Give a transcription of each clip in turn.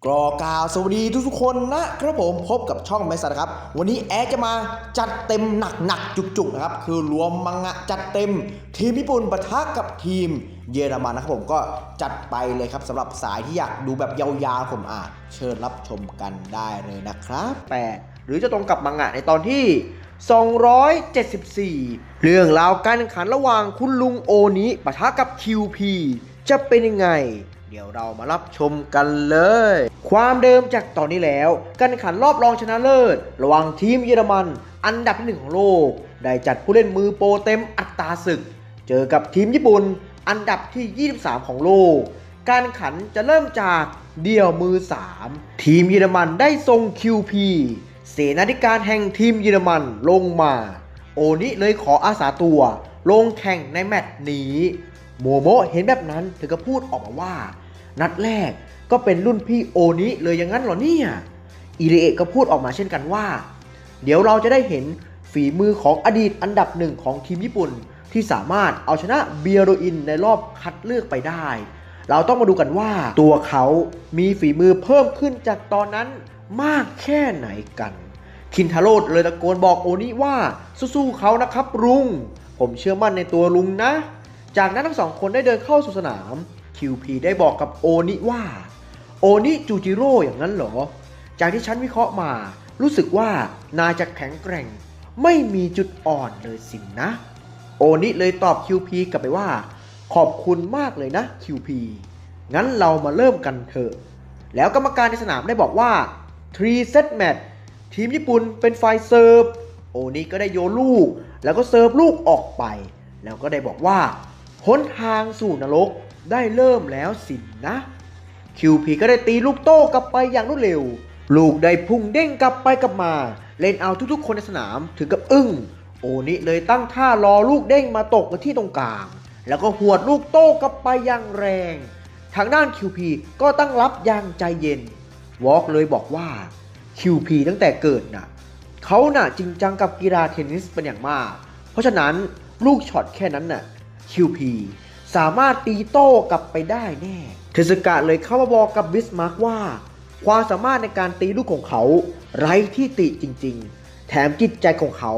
กกล่าวสวัสดีทุกๆคนนะครับผมพบกับช่องไมซันครับวันนี้แอดจะมาจัดเต็มหนักๆจุกๆนะครับคือรวมมังงะจัดเต็มทีมญี่ปุ่นปะทะกับทีมเยอรมันนะครับผมก็จัดไปเลยครับสำหรับสายที่อยากดูแบบยาวๆผมเชิญรับชมกันได้เลยนะครับ8หรือจะตรงกับมังงะในตอนที่274เรื่องราวการแข่งขันระหว่างคุณลุงโอนิปะทะกับ QP จะเป็นยังไงเดี๋ยวเรามารับชมกันเลยความเดิมจากตอนนี้แล้วการแข่งขันรอบรองชนะเลิศระหว่างทีมเยอรมันอันดับที่1ของโลกได้จัดผู้เล่นมือโปรเต็มอัตราศึกเจอกับทีมญี่ปุ่นอันดับที่23ของโลกการแข่งขันจะเริ่มจากเดี่ยวมือ3ทีมเยอรมันได้ส่ง QP เสนาธิการแห่งทีมเยอรมันลงมาโอนิเลยขออาสาตัวลงแข่งในแมตช์นี้โมโมะเห็นแบบนั้นเธอก็พูดออกมาว่านัดแรกก็เป็นรุ่นพี่โอนิเลยอย่างนั้นเหรอเนี่ยอิริเอะก็พูดออกมาเช่นกันว่าเดี๋ยวเราจะได้เห็นฝีมือของอดีตอันดับหนึ่งของทีมญี่ปุ่นที่สามารถเอาชนะเบียโรอินในรอบคัดเลือกไปได้เราต้องมาดูกันว่าตัวเขามีฝีมือเพิ่มขึ้นจากตอนนั้นมากแค่ไหนกันคินทาโร่เลยตะโกนบอกโอนิว่าสู้ๆเขานะครับลุงผมเชื่อมั่นในตัวลุงนะจากนั้นทั้งสองคนได้เดินเข้าสู่สนาม QP ได้บอกกับโอนิว่าโอนิจูจิโร่อย่างนั้นเหรอจากที่ฉันวิเคราะห์มารู้สึกว่านายจะแข็งแกร่งไม่มีจุดอ่อนเลยสินะโอนิเลยตอบ QP กลับไปว่าขอบคุณมากเลยนะ QP งั้นเรามาเริ่มกันเถอะแล้วกรรมการในสนามได้บอกว่า3 set match ทีมญี่ปุ่นเป็นฝ่ายเซิร์ฟโอนิก็ได้โยนลูกแล้วก็เซิร์ฟลูกออกไปแล้วก็ได้บอกว่าหนทางสู่นรกได้เริ่มแล้วสินะ QP ก็ได้ตีลูกโต้กลับไปอย่างรวดเร็วลูกได้พุ่งเด้งกลับไปกลับมาเล่นเอาทุกๆคนในสนามถึงกับอึ้งโอนิเลยตั้งท่ารอลูกเด้งมาตกกันที่ตรงกลางแล้วก็หวดลูกโต้กลับไปอย่างแรงทางด้าน QP ก็ตั้งรับอย่างใจเย็นวอล์กเลยบอกว่า QP ตั้งแต่เกิดเขาจริงจังกับกีฬาเทนนิสเป็นอย่างมากเพราะฉะนั้นลูกช็อตแค่นั้นQP สามารถตีโต้กลับไปได้แน่เทสกะเลยเข้ามาบอกกับบิสมาร์กว่าความสามารถในการตีลูกของเขาไร้ที่ติจริงๆแถมจิตใจของเขา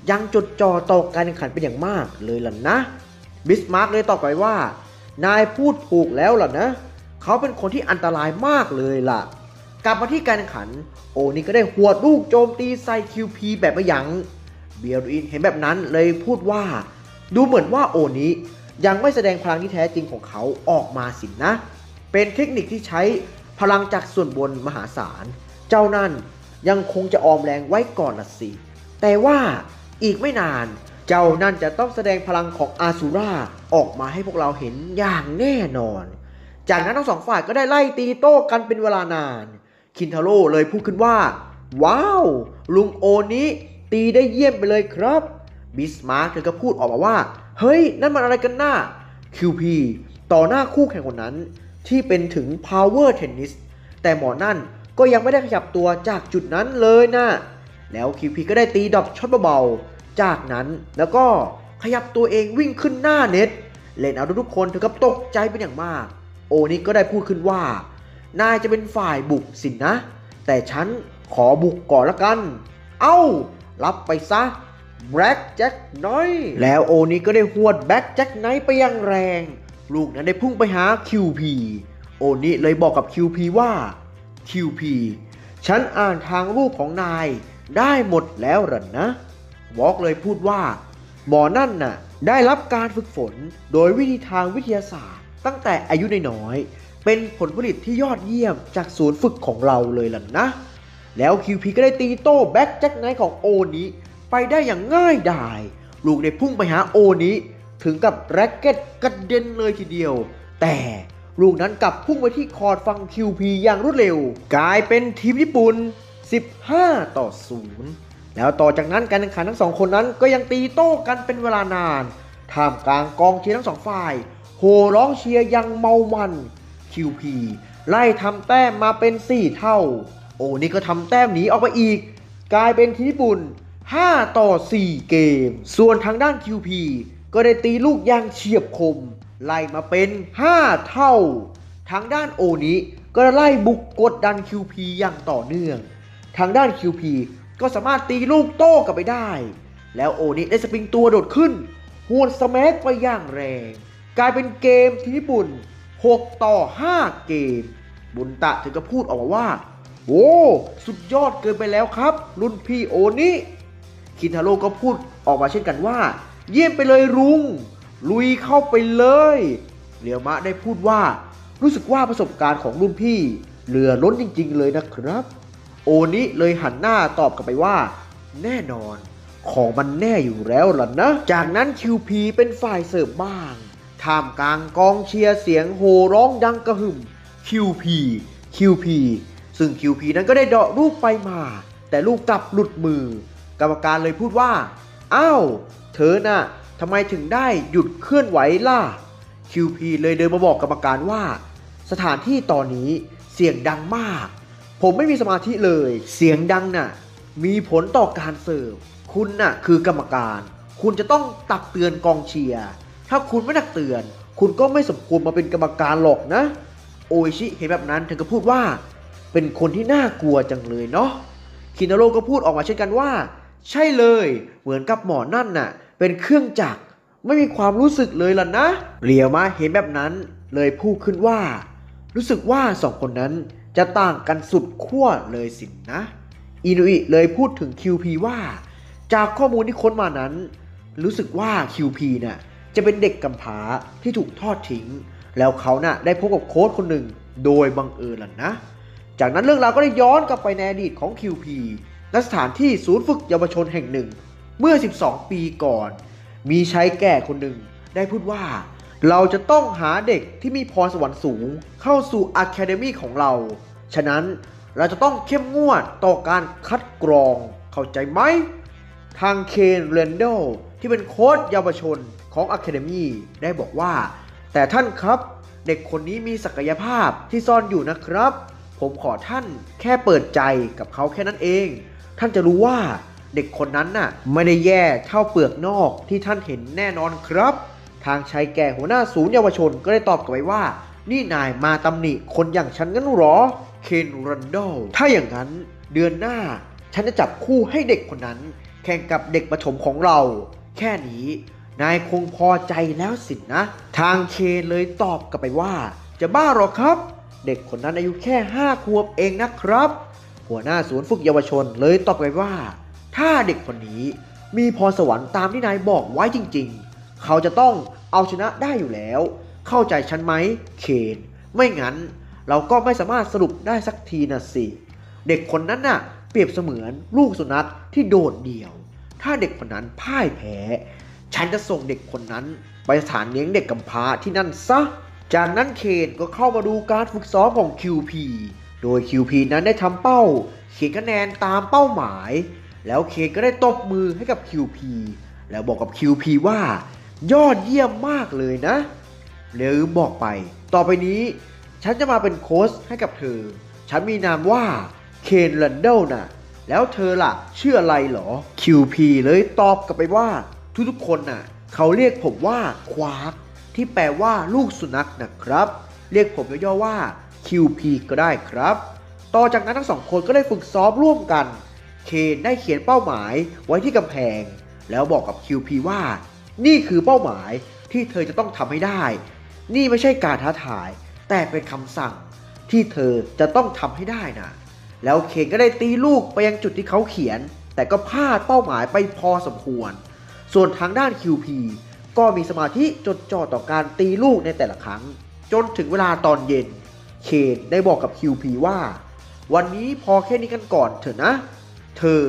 ยังจดจ่อต่อการแข่งขันเป็นอย่างมากเลยล่ะนะบิสมาร์กเลยตอบไปว่านายพูดถูกแล้วล่ะนะเขาเป็นคนที่อันตรายมากเลยล่ะกลับมาที่การแข่งขันโอนี่ก็ได้หวดลูกโจมตีใส่ QP แบบไม่ยั้งเบียร์อินเห็นแบบนั้นเลยพูดว่าดูเหมือนว่าโอนี้ยังไม่แสดงพลังที่แท้จริงของเขาออกมาสินะเป็นเทคนิคที่ใช้พลังจากส่วนบนมหาศาลเจ้านั่นยังคงจะออมแรงไว้ก่อนละสิแต่ว่าอีกไม่นานเจ้านั่นจะต้องแสดงพลังของอาซูราออกมาให้พวกเราเห็นอย่างแน่นอนจากนั้นทั้งสองฝ่ายก็ได้ไล่ตีโต้กันเป็นเวลานานคินทาโร่เลยพูดขึ้นว่าว้าวลุงโอนี้ตีได้เยี่ยมไปเลยครับบิสมาร์กเธอก็พูดออกมาว่าเฮ้ยนั่นมันอะไรกันน่ะ QP ต่อหน้าคู่แข่งคนนั้นที่เป็นถึง Power Tennis แต่หมอนั่นก็ยังไม่ได้ขยับตัวจากจุดนั้นเลยนะแล้ว QP ก็ได้ตีดรอปช็อตเบาๆจากนั้นแล้วก็ขยับตัวเองวิ่งขึ้นหน้าเน็ตเล่นเอาทุกคนถึงกับตกใจเป็นอย่างมากโอนิก็ได้พูดขึ้นว่านายจะเป็นฝ่ายบุกสินะแต่ฉันขอบุกก่อนละกันเอ้ารับไปซะแบล็กแจ็คไนท์แล้วโอนี้ก็ได้หวดแบล็กแจ็คไนท์ไปอย่างแรงลูกนั้นได้พุ่งไปหา QP โอนี้เลยบอกกับ QP ว่า QP ฉันอ่านทางรูปของนายได้หมดแล้วหรอนะวอล์กเลยพูดว่าหมอนั่นได้รับการฝึกฝนโดยวิธีทางวิทยาศาสตร์ตั้งแต่อายุน้อยๆเป็นผลผลิตที่ยอดเยี่ยมจากศูนย์ฝึกของเราเลยล่ะนะแล้ว QP ก็ได้ตีโต้แบ็กแจ็คไนท์ของโอนี้ไปได้อย่างง่ายดายลูกได้พุ่งไปหาโอนี้ถึงกับแร็กเก็ตกระเด็นเลยทีเดียวแต่ลูกนั้นกลับพุ่งไปที่คอร์ดฝั่ง QP อย่างรวดเร็วกลายเป็นทีมญี่ปุ่น15-0แล้วต่อจากนั้นการแข่งขันทั้งสองคนนั้นก็ยังตีโต้กันเป็นเวลานานท่ามกลางกองเชียร์ทั้งสองฝ่ายโห่ร้องเชียร์อย่างเมามัน QP ไล่ทำแต้มมาเป็น4เท่าโอนี่ก็ทำแต้มหนีออกไปอีกกลายเป็นทีมญี่ปุ่น5-4เกมส่วนทางด้าน QP ก็ได้ตีลูกอย่างเฉียบคมไล่มาเป็น5เท่าทางด้านโอนี้ ก็ไล่บุกกดดัน QP อย่างต่อเนื่องทางด้าน QP ก็สามารถตีลูกโต้กลับไปได้แล้วโอนิได้สปริงตัวโดดขึ้นหวดสแม็กไปอย่างแรงกลายเป็นเกมที่ญี่ปุ่น6-5 เกมบุญตะถึงกับพูดออกมาว่าโอ้สุดยอดเกินไปแล้วครับรุ่นพี่โอนิคินทาโร่ก็พูดออกมาเช่นกันว่าเยี่ยมไปเลยลุงลุยเข้าไปเลยเรียวมะได้พูดว่ารู้สึกว่าประสบการณ์ของรุ่นพี่เหลือล้นจริงๆเลยนะครับโอนิเลยหันหน้าตอบกลับไปว่าแน่นอนของมันแน่อยู่แล้วล่ะนะจากนั้น QP เป็นฝ่ายเสิร์ฟบ้างท่ามกลางกองเชียร์เสียงโห่ร้องดังกระหึ่ม QP ซึ่ง QP นั้นก็ได้เดาะลูกไปมาแต่ลูกกลับหลุดมือกรรมการเลยพูดว่าอ้าวเธอน่ะทำไมถึงได้หยุดเคลื่อนไหวล่ะ QP เลยเดินมาบอกกรรมการว่าสถานที่ตอนนี้เสียงดังมากผมไม่มีสมาธิเลยเสียงดังน่ะมีผลต่อการเสิร์ฟคุณน่ะคือกรรมการคุณจะต้องตักเตือนกองเชียร์ถ้าคุณไม่ตักเตือนคุณก็ไม่สมควรมาเป็นกรรมการหรอกนะโออิชิเห็นแบบนั้นถึงก็พูดว่าเป็นคนที่น่ากลัวจังเลยเนาะคินาโร่ก็พูดออกมาเช่นกันว่าใช่เลยเหมือนกับหมอนั่นน่ะเป็นเครื่องจักรไม่มีความรู้สึกเลยล่ะนะเรียวมาเห็นแบบนั้นเลยพูดขึ้นว่ารู้สึกว่าสองคนนั้นจะต่างกันสุดขั้วเลยสินะอินุอิเลยพูดถึง QP ว่าจากข้อมูลที่ค้นมานั้นรู้สึกว่า QP น่ะจะเป็นเด็กกำพร้าที่ถูกทอดทิ้งแล้วเขาน่ะได้พบกับโค้ชคนหนึ่งโดยบังเอิญล่ะนะจากนั้นเรื่องราวก็ได้ย้อนกลับไปในอดีตของ QP ณสถานที่ศูนย์ฝึกเยาวชนแห่งหนึ่งเมื่อ12 ปีก่อนมีชายแก่คนหนึ่งได้พูดว่าเราจะต้องหาเด็กที่มีพรสวรรค์สูงเข้าสู่อะคาเดมี่ของเราฉะนั้นเราจะต้องเข้มงวดต่อการคัดกรองเข้าใจไหมทางเคนเรนเดลที่เป็นโค้ชเยาวชนของอะคาเดมี่ได้บอกว่าแต่ท่านครับเด็กคนนี้มีศักยภาพที่ซ่อนอยู่นะครับผมขอท่านแค่เปิดใจกับเขาแค่นั้นเองท่านจะรู้ว่าเด็กคนนั้นน่ะไม่ได้แย่เท่าเปลือกนอกที่ท่านเห็นแน่นอนครับทางชายแก่หัวหน้าศูนย์เยาวชนก็ได้ตอบกลับไปว่านี่นายมาตำหนิคนอย่างฉันงั้นหรอเคนรันดอลถ้าอย่างนั้นเดือนหน้าฉันจะจับคู่ให้เด็กคนนั้นแข่งกับเด็กประถมของเราแค่นี้นายคงพอใจแล้วสินะทางเคนเลยตอบกลับไปว่าจะบ้าหรอครับเด็กคนนั้นอายุแค่5 ขวบเองนะครับหัวหน้าศูนย์ฝึกเยาวชนเลยตอบไปว่าถ้าเด็กคนนี้มีพรสวรรค์ตามที่นายบอกไว้จริงๆเขาจะต้องเอาชนะได้อยู่แล้วเข้าใจฉันไหมเคนไม่งั้นเราก็ไม่สามารถสรุปได้สักทีนะสิเด็กคนนั้นน่ะเปรียบเสมือนลูกสุนัขที่โดดเดี่ยวถ้าเด็กคนนั้นพ่ายแพ้ฉันจะส่งเด็กคนนั้นไปสถานเลี้ยงเด็กกำพร้าที่นั่นซะจากนั้นเคนก็เข้ามาดูการฝึกซ้อมของ QP โดย QP นั้นได้ทำเป้าเขียนคะแนนตามเป้าหมายแล้วเคนก็ได้ตบมือให้กับ QP แล้วบอกกับ QP ว่ายอดเยี่ยมมากเลยนะลืมบอกไปต่อไปนี้ฉันจะมาเป็นโค้ชให้กับเธอฉันมีนามว่าเคนแรนเดลน่ะแล้วเธอล่ะชื่ออะไรหรอ QP เลยตอบกลับไปว่าทุกคนน่ะเขาเรียกผมว่าควาร์กที่แปลว่าลูกสุนัขนะครับเรียกผมย่อๆว่า QP ก็ได้ครับต่อจากนั้นทั้งสองคนก็ได้ฝึกซ้อมร่วมกันเคนได้เขียนเป้าหมายไว้ที่กำแพงแล้วบอกกับ QP ว่านี่คือเป้าหมายที่เธอจะต้องทำให้ได้นี่ไม่ใช่การท้าทายแต่เป็นคำสั่งที่เธอจะต้องทำให้ได้นะแล้วเคนก็ได้ตีลูกไปยังจุดที่เขาเขียนแต่ก็พลาดเป้าหมายไปพอสมควรส่วนทางด้าน QP ก็มีสมาธิจดจ่อต่อการตีลูกในแต่ละครั้งจนถึงเวลาตอนเย็นเคนได้บอกกับ QP ว่าวันนี้พอแค่นี้กันก่อนเถอะนะเธอ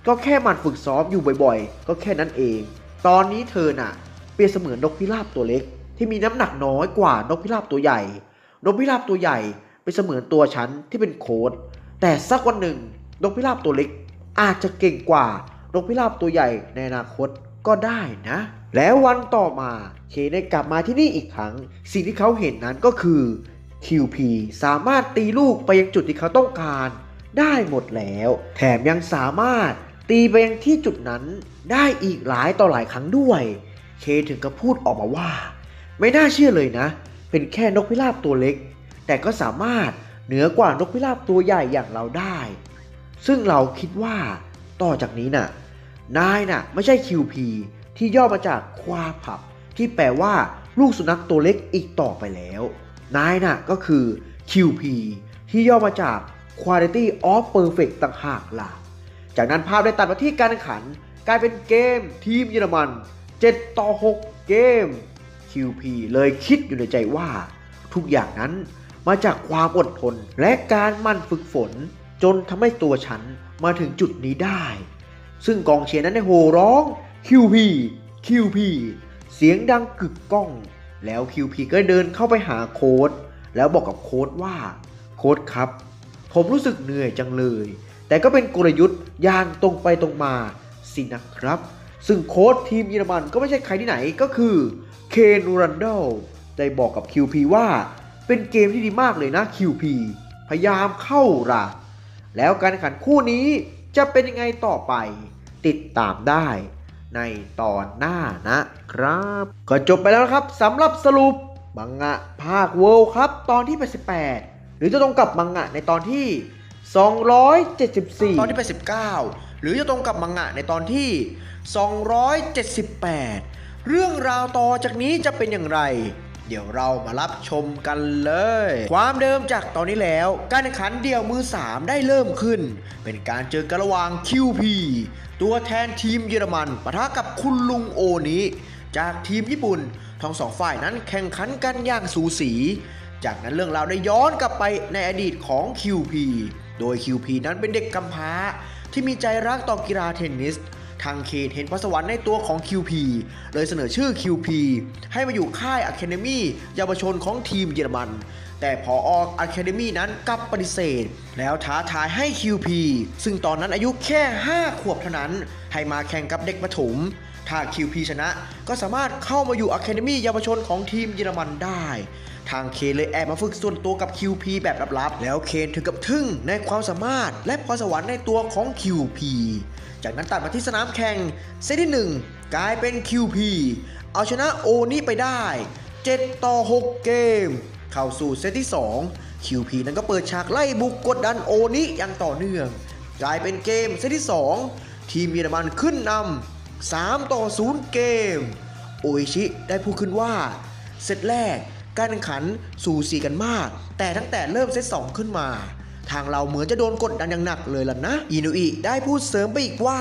ก็แค่หมั่นฝึกซ้อมอยู่บ่อยๆก็แค่นั้นเองตอนนี้เธอน่ะเปรียบเสมือนนกพิราบตัวเล็กที่มีน้ำหนักน้อยกว่านกพิราบตัวใหญ่นกพิราบตัวใหญ่เป็นเสมือนตัวฉันที่เป็นโค้ชแต่สักวันหนึ่งนกพิราบตัวเล็กอาจจะเก่งกว่านกพิราบตัวใหญ่ในอนาคตก็ได้นะแล้ววันต่อมาเคได้กลับมาที่นี่อีกครั้งสิ่งที่เขาเห็นนั้นก็คือ QP สามารถตีลูกไปยังจุดที่เขาต้องการได้หมดแล้วแถมยังสามารถตีไปยังที่จุดนั้นได้อีกหลายต่อหลายครั้งด้วยเคถึงกับพูดออกมาว่าไม่น่าเชื่อเลยนะเป็นแค่นกพิราบตัวเล็กแต่ก็สามารถ เหนือกว่านกพิราบตัวใหญ่อย่างเราได้ซึ่งเราคิดว่าต่อจากนี้น่ะนายน่ะไม่ใช่ QP ที่ย่อมาจากควาผับที่แปลว่าลูกสุนัขตัวเล็กอีกต่อไปแล้วนายน่ะก็คือ QP ที่ย่อมาจาก Quality of Perfect ต่างหากล่ะจากนั้นภาพได้ตัดมาที่การแข่งขันกลายเป็นเกมทีมเยอรมัน7-6 เกม QP เลยคิดอยู่ในใจว่าทุกอย่างนั้นมาจากความอดทนและการหมั่นฝึกฝนจนทำให้ตัวฉันมาถึงจุดนี้ได้ซึ่งกองเชียร์นั้นได้โห่ร้อง QP QP เสียงดังกึกก้องแล้ว QP ก็เดินเข้าไปหาโค้ชแล้วบอกกับโค้ชว่าโค้ชครับผมรู้สึกเหนื่อยจังเลยแต่ก็เป็นกลยุทธ์อย่างตรงไปตรงมาสินะครับซึ่งโค้ชทีมเยอรมันก็ไม่ใช่ใครที่ไหนก็คือเคนนูรันโดได้บอกกับ QP ว่าเป็นเกมที่ดีมากเลยนะ QP พยายามเข้าล่ะแล้วการแข่งขันคู่นี้จะเป็นยังไงต่อไปติดตามได้ในตอนหน้านะครับก็จบไปแล้วนะครับสำหรับสรุปมังงะภาคเวิลด์ครับตอนที่88หรือจะตรงกับมังงะในตอนที่274ตอนที่89หรือจะตรงกับมังงะในตอนที่278เรื่องราวต่อจากนี้จะเป็นอย่างไรเดี๋ยวเรามารับชมกันเลยความเดิมจากตอนนี้แล้วการแข่งขันเดี่ยวมือ3ได้เริ่มขึ้นเป็นการเจอกันระหว่าง QP ตัวแทนทีมเยอรมันปะทะกับคุณลุงโอนิจากทีมญี่ปุ่นทั้งสองฝ่ายนั้นแข่งขันกันอย่างสูสีจากนั้นเรื่องราวได้ย้อนกลับไปในอดีตของ QP โดย QP นั้นเป็นเด็กกำพร้าที่มีใจรักต่อกีฬาเทนนิสทางเคนเห็นพรสวรรค์ในตัวของ QP เลยเสนอชื่อ QP ให้มาอยู่ค่ายอะคาเดมี่เยาวชนของทีมเยอรมันแต่พออะคาเดมี่นั้นกลับปฏิเสธแล้วท้าทายให้ QP ซึ่งตอนนั้นอายุแค่5 ขวบเท่านั้นให้มาแข่งกับเด็กประถมถ้า QP ชนะก็สามารถเข้ามาอยู่อะคาเดมี่เยาวชนของทีมเยอรมันได้ทางเคนเลยแอบมาฝึกส่วนตัวกับ QP แบบลับๆแล้วเคนถึงกับทึ่งในความสามารถและพรสวรรค์ในตัวของ QP จากนั้นตัดมาที่สนามแข่งเซตที่1กลายเป็น QP เอาชนะโอนิไปได้7-6 เกมเข้าสู่เซตที่2 QP นั้นก็เปิดฉากไล่บุกกดดันโอนิอย่างต่อเนื่องกลายเป็นเกมเซตที่2ทีมเยอรมันขึ้นนำ3-0 เกมโออิชิได้พูดขึ้นว่าเซตแรกการแข่งขันสูสีกันมากแต่ตั้งแต่เริ่มเซต2ขึ้นมาทางเราเหมือนจะโดนกดดันอย่างหนักเลยล่ะนะอินุอิได้พูดเสริมไปอีกว่า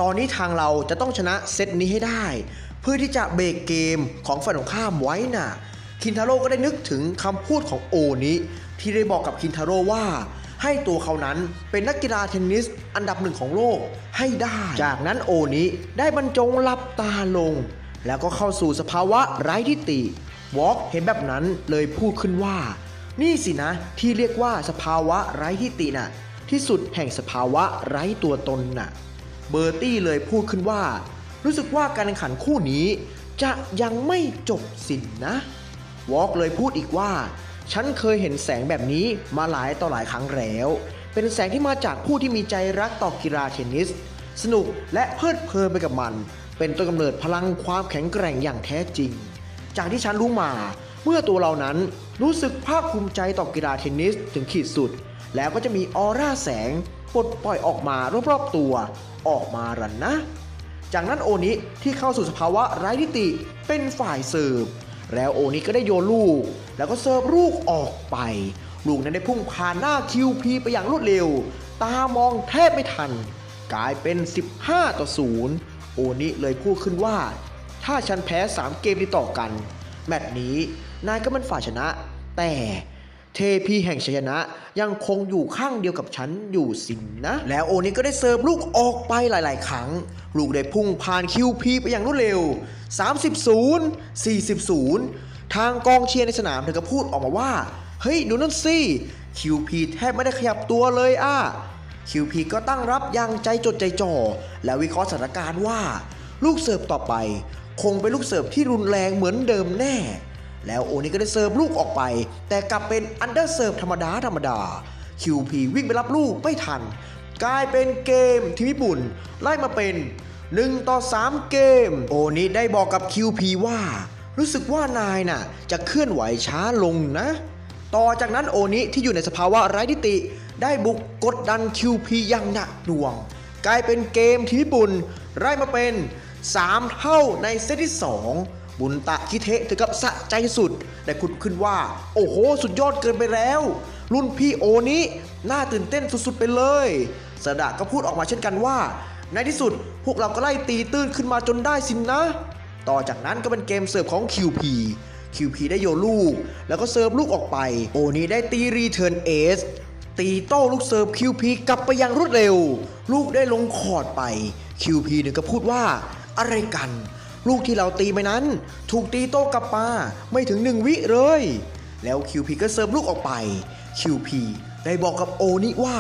ตอนนี้ทางเราจะต้องชนะเซตนี้ให้ได้เพื่อที่จะเบรกเกมของฝ่ายตรงข้ามไว้น่ะคินทาโร่ก็ได้นึกถึงคำพูดของโอนิที่ได้บอกกับคินทาโร่ว่าให้ตัวเขานั้นเป็นนักกีฬาเทนนิสอันดับ1ของโลกให้ได้จากนั้นโอนิได้บรรจงหลับตาลงแล้วก็เข้าสู่สภาวะไร้ทิฏฐิวอล์กเห็นแบบนั้นเลยพูดขึ้นว่านี่สินะที่เรียกว่าสภาวะไร้ทิฏฐิน่ะที่สุดแห่งสภาวะไร้ตัวตนน่ะเบอร์ตี้เลยพูดขึ้นว่ารู้สึกว่าการแข่งขันคู่นี้จะยังไม่จบสิ้นนะวอล์กเลยพูดอีกว่าฉันเคยเห็นแสงแบบนี้มาหลายต่อหลายครั้งแล้วเป็นแสงที่มาจากผู้ที่มีใจรักต่อกีฬาเทนนิสสนุกและเพลิดเพลินไปกับมันเป็นต้นกำเนิดพลังความแข็งแกร่งอย่างแท้จริงจากที่ฉันรู้มาเมื่อตัวเรานั้นรู้สึกภาคภูมิใจต่อกีฬาเทนนิสถึงขีดสุดแล้วก็จะมีออร่าแสงปลดปล่อยออกมารอบๆตัวออกมารันนะจากนั้นโอนิที่เข้าสู่สภาวะไร้ทิฏฐิเป็นฝ่ายเสิร์ฟแล้วโอนิก็ได้โยนลูกแล้วก็เสิร์ฟลูกออกไปลูกนั้นได้พุ่งผ่านหน้า QP ไปอย่างรวดเร็วตามองแทบไม่ทันกลายเป็น15-0โอนิเลยพูดขึ้นว่าถ้าฉันแพ้3เกมติดต่อกันแมตช์นี้นายก็เป็นฝ่ายชนะแต่เทพีแห่งชัยชนะยังคงอยู่ข้างเดียวกับฉันอยู่สินนะแล้วโอนิก็ได้เสิร์ฟลูกออกไปหลายๆครั้งลูกได้พุ่งผ่าน QP ไปอย่างรวดเร็ว30-0 40-0ทางกองเชียร์ในสนามเธอก็พูดออกมาว่าเฮ้ยดูนั่นสิ QP แทบไม่ได้ขยับตัวเลยQP ก็ตั้งรับอย่างใจจดใจจ่อแล้ววิเคราะห์สถานการณ์ว่าลูกเสิร์ฟต่อไปคงเป็นลูกเสิร์ฟที่รุนแรงเหมือนเดิมแน่แล้วโอนิก็ได้เสิร์ฟลูกออกไปแต่กลับเป็นอันเดอร์เสิร์ฟธรรมดา QP วิ่งไปรับลูกไม่ทันกลายเป็นเกมทีมญี่ปุ่นไล่มาเป็น1-3 เกมโอนิได้บอกกับ QP ว่ารู้สึกว่านายน่ะจะเคลื่อนไหวช้าลงนะ ต่อจากนั้นโอนิที่อยู่ในสภาวะไร้ทิฏฐิได้บุกกดดัน QP อย่างหนักหน่วงกลายเป็นเกมที่ญี่ปุ่นไล่มาเป็น3เท่าในเซตที่2บุญตะคิเทะถึงกับสะใจสุดได้พูดขึ้นว่าโอ้โหสุดยอดเกินไปแล้วรุ่นพี่โอนิน่าตื่นเต้นสุดๆไปเลยสดะก็พูดออกมาเช่นกันว่าในที่สุดพวกเราก็ไล่ตีตื้นขึ้นมาจนได้สินนะต่อจากนั้นก็เป็นเกมเสิร์ฟของ QP ได้โยนลูกแล้วก็เสิร์ฟลูกออกไปโอนิได้ตีรีเทิร์นเอสตีโต้ลูกเสิร์ฟ QP กลับไปอย่างรวดเร็วลูกได้ลงคอร์ดไป QP หนึ่งก็พูดว่าอะไรกันลูกที่เราตีไปนั้นถูกตีโต้กลับมาไม่ถึง1 วิเลยแล้ว QP ก็เสิร์ฟลูกออกไป QP ได้บอกกับโอนิว่า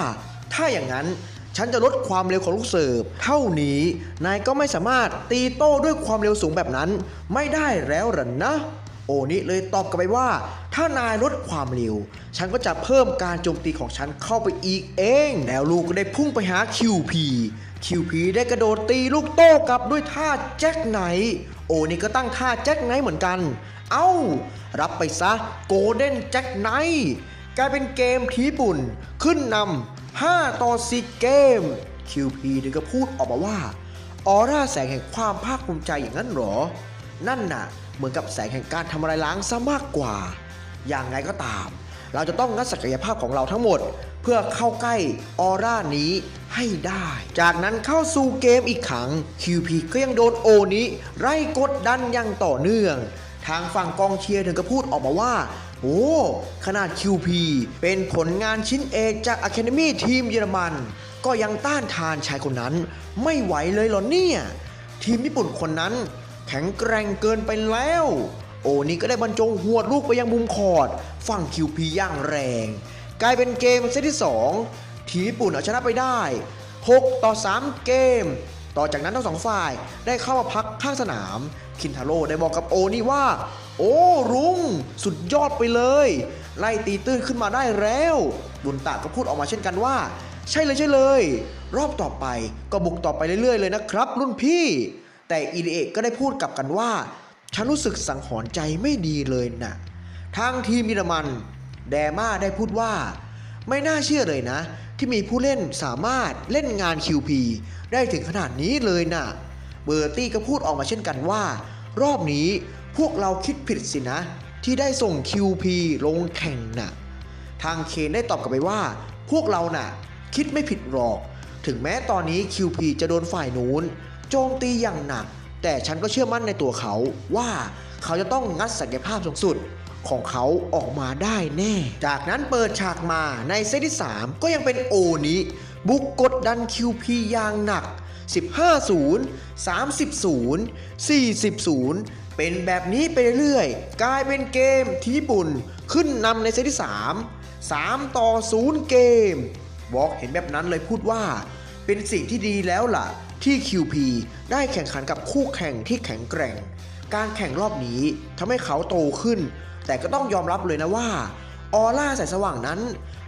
ถ้าอย่างนั้นฉันจะลดความเร็วของลูกเสิร์ฟเท่านี้นายก็ไม่สามารถตีโต้ด้วยความเร็วสูงแบบนั้นไม่ได้แล้วหรอนะโอนิเลยตอบกลับไปว่าถ้านายลดความเร็วฉันก็จะเพิ่มการโจมตีของฉันเข้าไปอีกเองแล้วลูกก็ได้พุ่งไปหา QP ได้กระโดดตีลูกโต้กลับด้วยท่าแจ็คไนท์โอนิก็ตั้งท่าแจ็คไนท์เหมือนกันเอ้ารับไปซะโกลเด้นแจ็คไนท์กลายเป็นเกมที่ญี่ปุ่นขึ้นนำ5-4 เกม QP ถึงก็พูดออกมาว่าออร่าแสงแห่งความภาคภูมิใจอย่างนั้นหรอนั่นน่ะเหมือนกับแสงแห่งการทำลายล้างซะมากกว่าอย่างไรก็ตามเราจะต้องงัดศักยภาพของเราทั้งหมดเพื่อเข้าใกล้ออร่านี้ให้ได้จากนั้นเข้าสู่เกมอีกครั้ง QP ก็ยังโดนโอนิไล่กดดันอย่างต่อเนื่องทางฝั่งกองเชียร์ถึงก็พูดออกมาว่าโอ้ขนาด QP เป็นผลงานชิ้นเอกจาก Academy ทีมเยอรมันก็ยังต้านทานชายคนนั้นไม่ไหวเลยเหรอเนี่ยทีมญี่ปุ่นคนนั้นแข็งแกร่งเกินไปแล้วโอนี่ก็ได้บรรจงหวดลูกไปยังมุมคอร์ตฝั่ง QP อย่างแรงกลายเป็นเกมเซตที่2ทีมญี่ปุ่นเอาชนะไปได้6-3 เกมต่อจากนั้นทั้งสองฝ่ายได้เข้ามาพักข้างสนามคินทาโร่ได้บอกกับโอนี่ว่าโอ้รุงสุดยอดไปเลยไล่ตีตื้นขึ้นมาได้แล้วบุญตะก็พูดออกมาเช่นกันว่าใช่เลยรอบต่อไปก็บุกต่อไปเรื่อยๆเลยนะครับรุ่นพี่แต่อิริเอะก็ได้พูดกลับกันว่าฉันรู้สึกสังหรณ์ใจไม่ดีเลยนะทางทีมเยอรมันแดม่าได้พูดว่าไม่น่าเชื่อเลยนะที่มีผู้เล่นสามารถเล่นงาน QP ได้ถึงขนาดนี้เลยนะเบอร์ตี้ก็พูดออกมาเช่นกันว่ารอบนี้พวกเราคิดผิดสินะที่ได้ส่ง QP ลงแข่งน่ะทางเคนได้ตอบกลับไปว่าพวกเราน่ะคิดไม่ผิดหรอกถึงแม้ตอนนี้ QP จะโดนฝ่ายนู้นโจมตีอย่างหนักแต่ฉันก็เชื่อมั่นในตัวเขาว่าเขาจะต้องงัดศักยภาพสูงสุดของเขาออกมาได้แน่จากนั้นเปิดฉากมาในเซตที่3ก็ยังเป็นโอนิบุกกดดัน QP อย่างหนัก15-0 30-0 40-0เป็นแบบนี้ไปเรื่อยๆกลายเป็นเกมที่ญี่ปุ่นขึ้นนำในเซตที่3-0 เกมวอล์กเห็นแบบนั้นเลยพูดว่าเป็นสิ่งที่ดีแล้วล่ะที่ QP ได้แข่งขันกับคู่แข่งที่แข็งแกร่งการแข่งรอบนี้ทำให้เขาโตขึ้นแต่ก็ต้องยอมรับเลยนะว่าออร่าแสงสว่างนั้น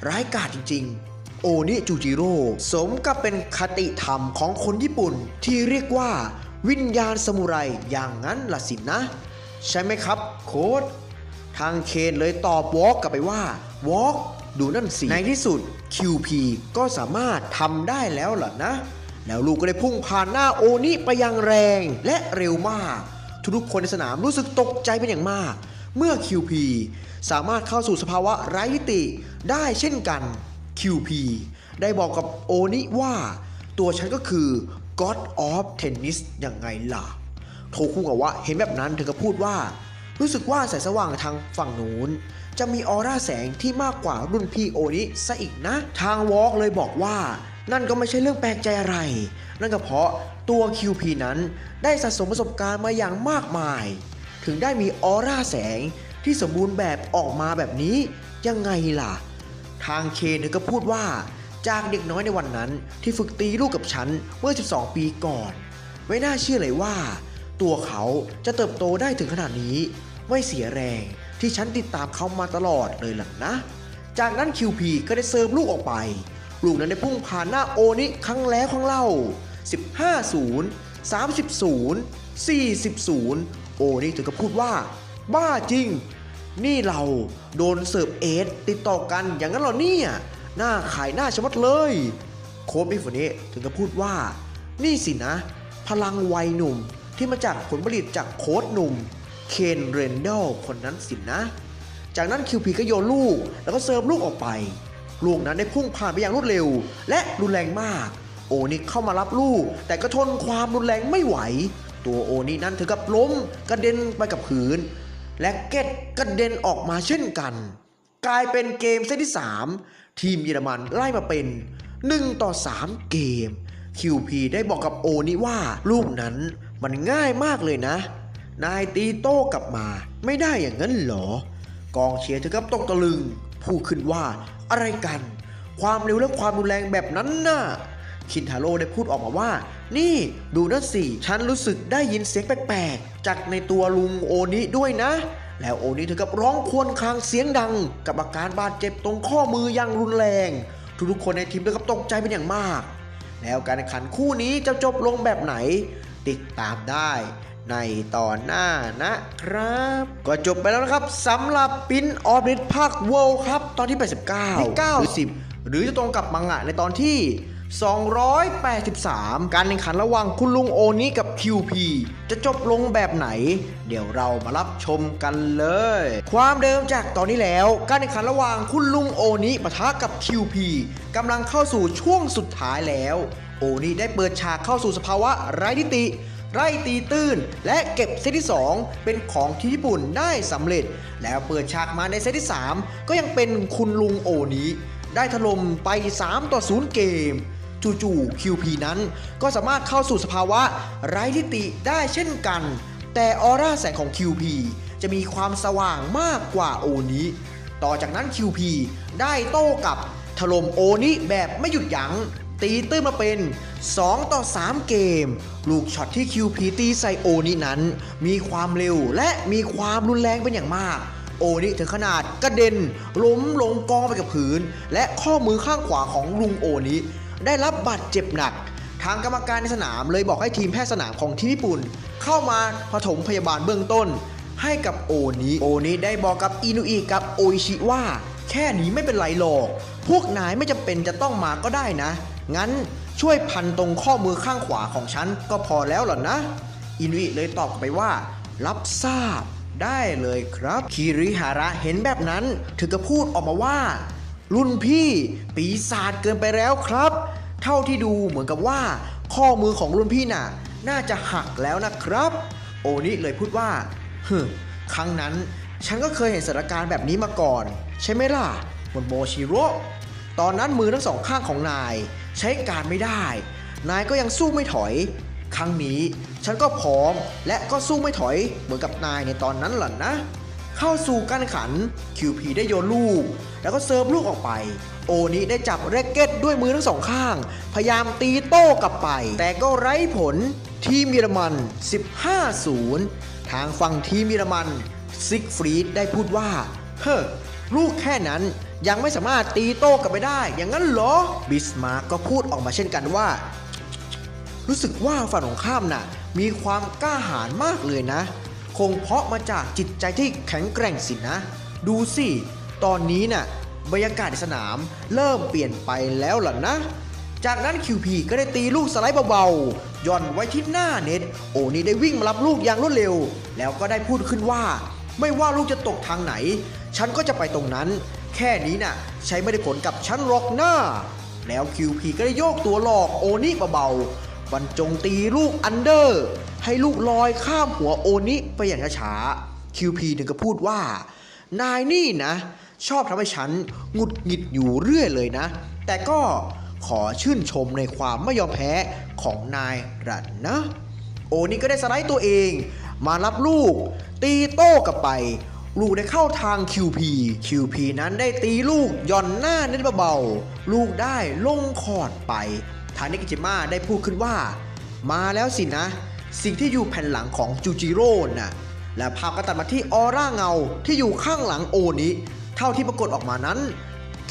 ร้ายกาจจริงๆโอนิจูจิโร่สมกับเป็นคติธรรมของคนญี่ปุ่นที่เรียกว่าวิญญาณซามูไรอย่างนั้นล่ะสินะใช่ไหมครับโค้ชทางเคนเลยตอบวอล์กกลับไปว่าวอล์กดูนั่นสิในที่สุด QP ก็สามารถทำได้แล้วล่ะนะแล้วลูกก็ได้พุ่งผ่านหน้าโอนิไปอย่างแรงและเร็วมากทุกคนในสนามรู้สึกตกใจเป็นอย่างมากเมื่อ QP สามารถเข้าสู่สภาวะไร้มิติได้เช่นกัน QP ได้บอกกับโอนิว่าตัวฉันก็คือ God of Tennis ยังไงล่ะโทคุกะวะเห็นแบบนั้นถึงกับพูดว่ารู้สึกว่าแสงสว่างทางฝั่งนู้นจะมีออร่าแสงที่มากกว่ารุ่นพี่โอนิซะอีกนะทางวอล์กเลยบอกว่านั่นก็ไม่ใช่เรื่องแปลกใจอะไรนั่นก็เพราะตัว QP นั้นได้สะสมประสบการณ์มาอย่างมากมายถึงได้มีออร่าแสงที่สมบูรณ์แบบออกมาแบบนี้ยังไงล่ะทางเคนก็พูดว่าจากเด็กน้อยในวันนั้นที่ฝึกตีลูกกับฉันเมื่อ12 ปีก่อนไม่น่าเชื่อเลยว่าตัวเขาจะเติบโตได้ถึงขนาดนี้ไม่เสียแรงที่ฉันติดตามเขามาตลอดเลยล่ะนะจากนั้น QP ก็ได้เซิร์ฟลูกออกไปลูกนั้นได้พุ่งผ่านหน้าโอนิครั้งแล้วครั้งเล่า15-0 30-0 40-0โอนิถึงกับพูดว่าบ้าจริง นี่เราโดนเสิร์ฟเอสติดต่อกันอย่างนั้นเหรอเนี่ยหน้าขายหน้าชะมัดเลยโค้ชมิฟุเนะถึงกับพูดว่านี่สินะพลังวัยหนุ่มที่มาจากผลผลิตจากโค้ชหนุ่มเคนเรนเดลคนนั้นสินะจากนั้นคิวพีก็โยนลูกแล้วก็เซิร์ฟลูกออกไปลูกนั้นได้พุ่งผ่านไปอย่างรวดเร็วและรุนแรงมากโอนิเข้ามารับลูกแต่ก็ทนความรุนแรงไม่ไหวตัวโอนินั้นถึงกับล้มกระเด็นไปกับพื้นและเก็ตกระเด็นออกมาเช่นกันกลายเป็นเกมเซตที่3ทีมเยอรมันไล่มาเป็น1-3เกมคิวพีได้บอกกับโอนิว่าลูกนั้นมันง่ายมากเลยนะนายตีโต้กลับมาไม่ได้อย่างนั้นเหรอกองเชียร์ถึงกับตกตะลึงพูดขึ้นว่าอะไรกันความเร็วและความรุนแรงแบบนั้นน่ะคินทาโร่ได้พูดออกมาว่านี่ดูนั่นสิฉันรู้สึกได้ยินเสียงแปลกๆจากในตัวลุงโอนิด้วยนะแล้วโอนิถึงกับร้องครวญครางเสียงดังกับอาการบาดเจ็บตรงข้อมืออย่างรุนแรงทุกๆคนในทีมถึงกับตกใจเป็นอย่างมากแล้วการแข่งขันคู่นี้จะจบลงแบบไหนติดตามได้ในตอนหน้านะครับก็จบไปแล้วนะครับสำหรับปินออฟดิสภาคเวิลด์ครับตอนที่89ที่9หรือ10หรือจะตรงกับมังงะในตอนที่283การแข่งขันระหว่างคุณลุงโอนิกับ QP จะจบลงแบบไหนเดี๋ยวเรามารับชมกันเลยความเดิมจากตอนนี้แล้วการแข่งขันระหว่างคุณลุงโอนิปะทะกับ QP กำลังเข้าสู่ช่วงสุดท้ายแล้วโอนิได้เปิดฉากเข้าสู่สภาวะไร้ทิฏฐิไล่ตีตื้นและเก็บเซตที่2เป็นของทีมญี่ปุ่นได้สำเร็จแล้วเปิดฉากมาในเซตที่3ก็ยังเป็นคุณลุงโอนิได้ถล่มไป3-0เกมจู่ๆ QP นั้นก็สามารถเข้าสู่สภาวะไร้ทิฏฐิได้เช่นกันแต่ออร่าแสงของ QP จะมีความสว่างมากกว่าโอนิต่อจากนั้น QP ได้โต้กลับถล่มโอนิแบบไม่หยุดยั้งตีตื้นมาเป็น2-3เกมลูกช็อตที่ QP ตีใส่โอนินั้นมีความเร็วและมีความรุนแรงเป็นอย่างมากโอนิถึงขนาดกระเด็นล้มลงกองไปกับพื้นและข้อมือข้างขวาของลุงโอนิได้รับบาดเจ็บหนักทางกรรมการในสนามเลยบอกให้ทีมแพทย์สนามของทีมญี่ปุ่นเข้ามาปฐมพยาบาลเบื้องต้นให้กับโอนิได้บอกกับอินุอิกับโออิชิว่าแค่นี้ไม่เป็นไรหรอกพวกนายไม่จำเป็นจะต้องมาก็ได้นะงั้นช่วยพันตรงข้อมือข้างขวาของฉันก็พอแล้วหรอนะอินุอิเลยตอบกลับไปว่ารับทราบได้เลยครับคิริฮาระเห็นแบบนั้นถึงกับพูดออกมาว่ารุ่นพี่ปีศาจเกินไปแล้วครับเท่าที่ดูเหมือนกับว่าข้อมือของรุ่นพี่น่าจะหักแล้วนะครับโอนิเลยพูดว่าครั้งนั้นฉันก็เคยเห็นสถานการณ์แบบนี้มาก่อนใช่ไหมล่ะโมชิโร่ตอนนั้นมือทั้งสองข้างของนายใช้การไม่ได้นายก็ยังสู้ไม่ถอยครั้งนี้ฉันก็พร้อมและก็สู้ไม่ถอยเหมือนกับนายในตอนนั้นหล่ะนะเข้าสู่การแข่งขัน QP ได้โยนลูกแล้วก็เซิร์ฟลูกออกไปโอนิได้จับแร็กเก็ตด้วยมือทั้งสองข้างพยายามตีโต้กลับไปแต่ก็ไร้ผลทีมเยอรมัน15-0ทางฝั่งทีมเยอรมันซิกฟรีดได้พูดว่าลูกแค่นั้นยังไม่สามารถตีโต้กลับไปได้อย่างนั้นเหรอบิสมาร์กก็พูดออกมาเช่นกันว่ารู้สึกว่าฝั่งของข้ามมีความกล้าหาญมากเลยนะคงเพราะมาจากจิตใจที่แข็งแกร่งสินะดูสิตอนนี้บรรยากาศในสนามเริ่มเปลี่ยนไปแล้วล่ะนะจากนั้น QP ก็ได้ตีลูกสไลด์เบาๆย่อนไว้ที่หน้าเน็ตโอนิได้วิ่งมารับลูกอย่างรวดเร็วแล้วก็ได้พูดขึ้นว่าไม่ว่าลูกจะตกทางไหนฉันก็จะไปตรงนั้นแค่นี้ใช้ไม่ได้ผลกับฉันหรอกนะแล้ว QP ก็ได้โยกตัวหลอกโอนิเบาๆบรรจงตีลูกอันเดอร์ให้ลูกลอยข้ามหัวโอนิไปอย่างช้าๆ QP ถึงก็พูดว่านายนี่ชอบทำให้ฉันหงุดหงิดอยู่เรื่อยเลยนะแต่ก็ขอชื่นชมในความไม่ยอมแพ้ของนายรันนะโอนิก็ได้สไลด์ตัวเองมารับลูกตีโต้กลับไปลูกได้เข้าทาง QP นั้นได้ตีลูกย่อนหน้าเน้นเบาๆลูกได้ลงคอร์ดไปทานิกิจิมะได้พูดขึ้นว่ามาแล้วสินะสิ่งที่อยู่แผ่นหลังของจูจิโร่และภาพก็ตัดมาที่ออร่าเงาที่อยู่ข้างหลังโอนิเท่าที่ปรากฏออกมานั้น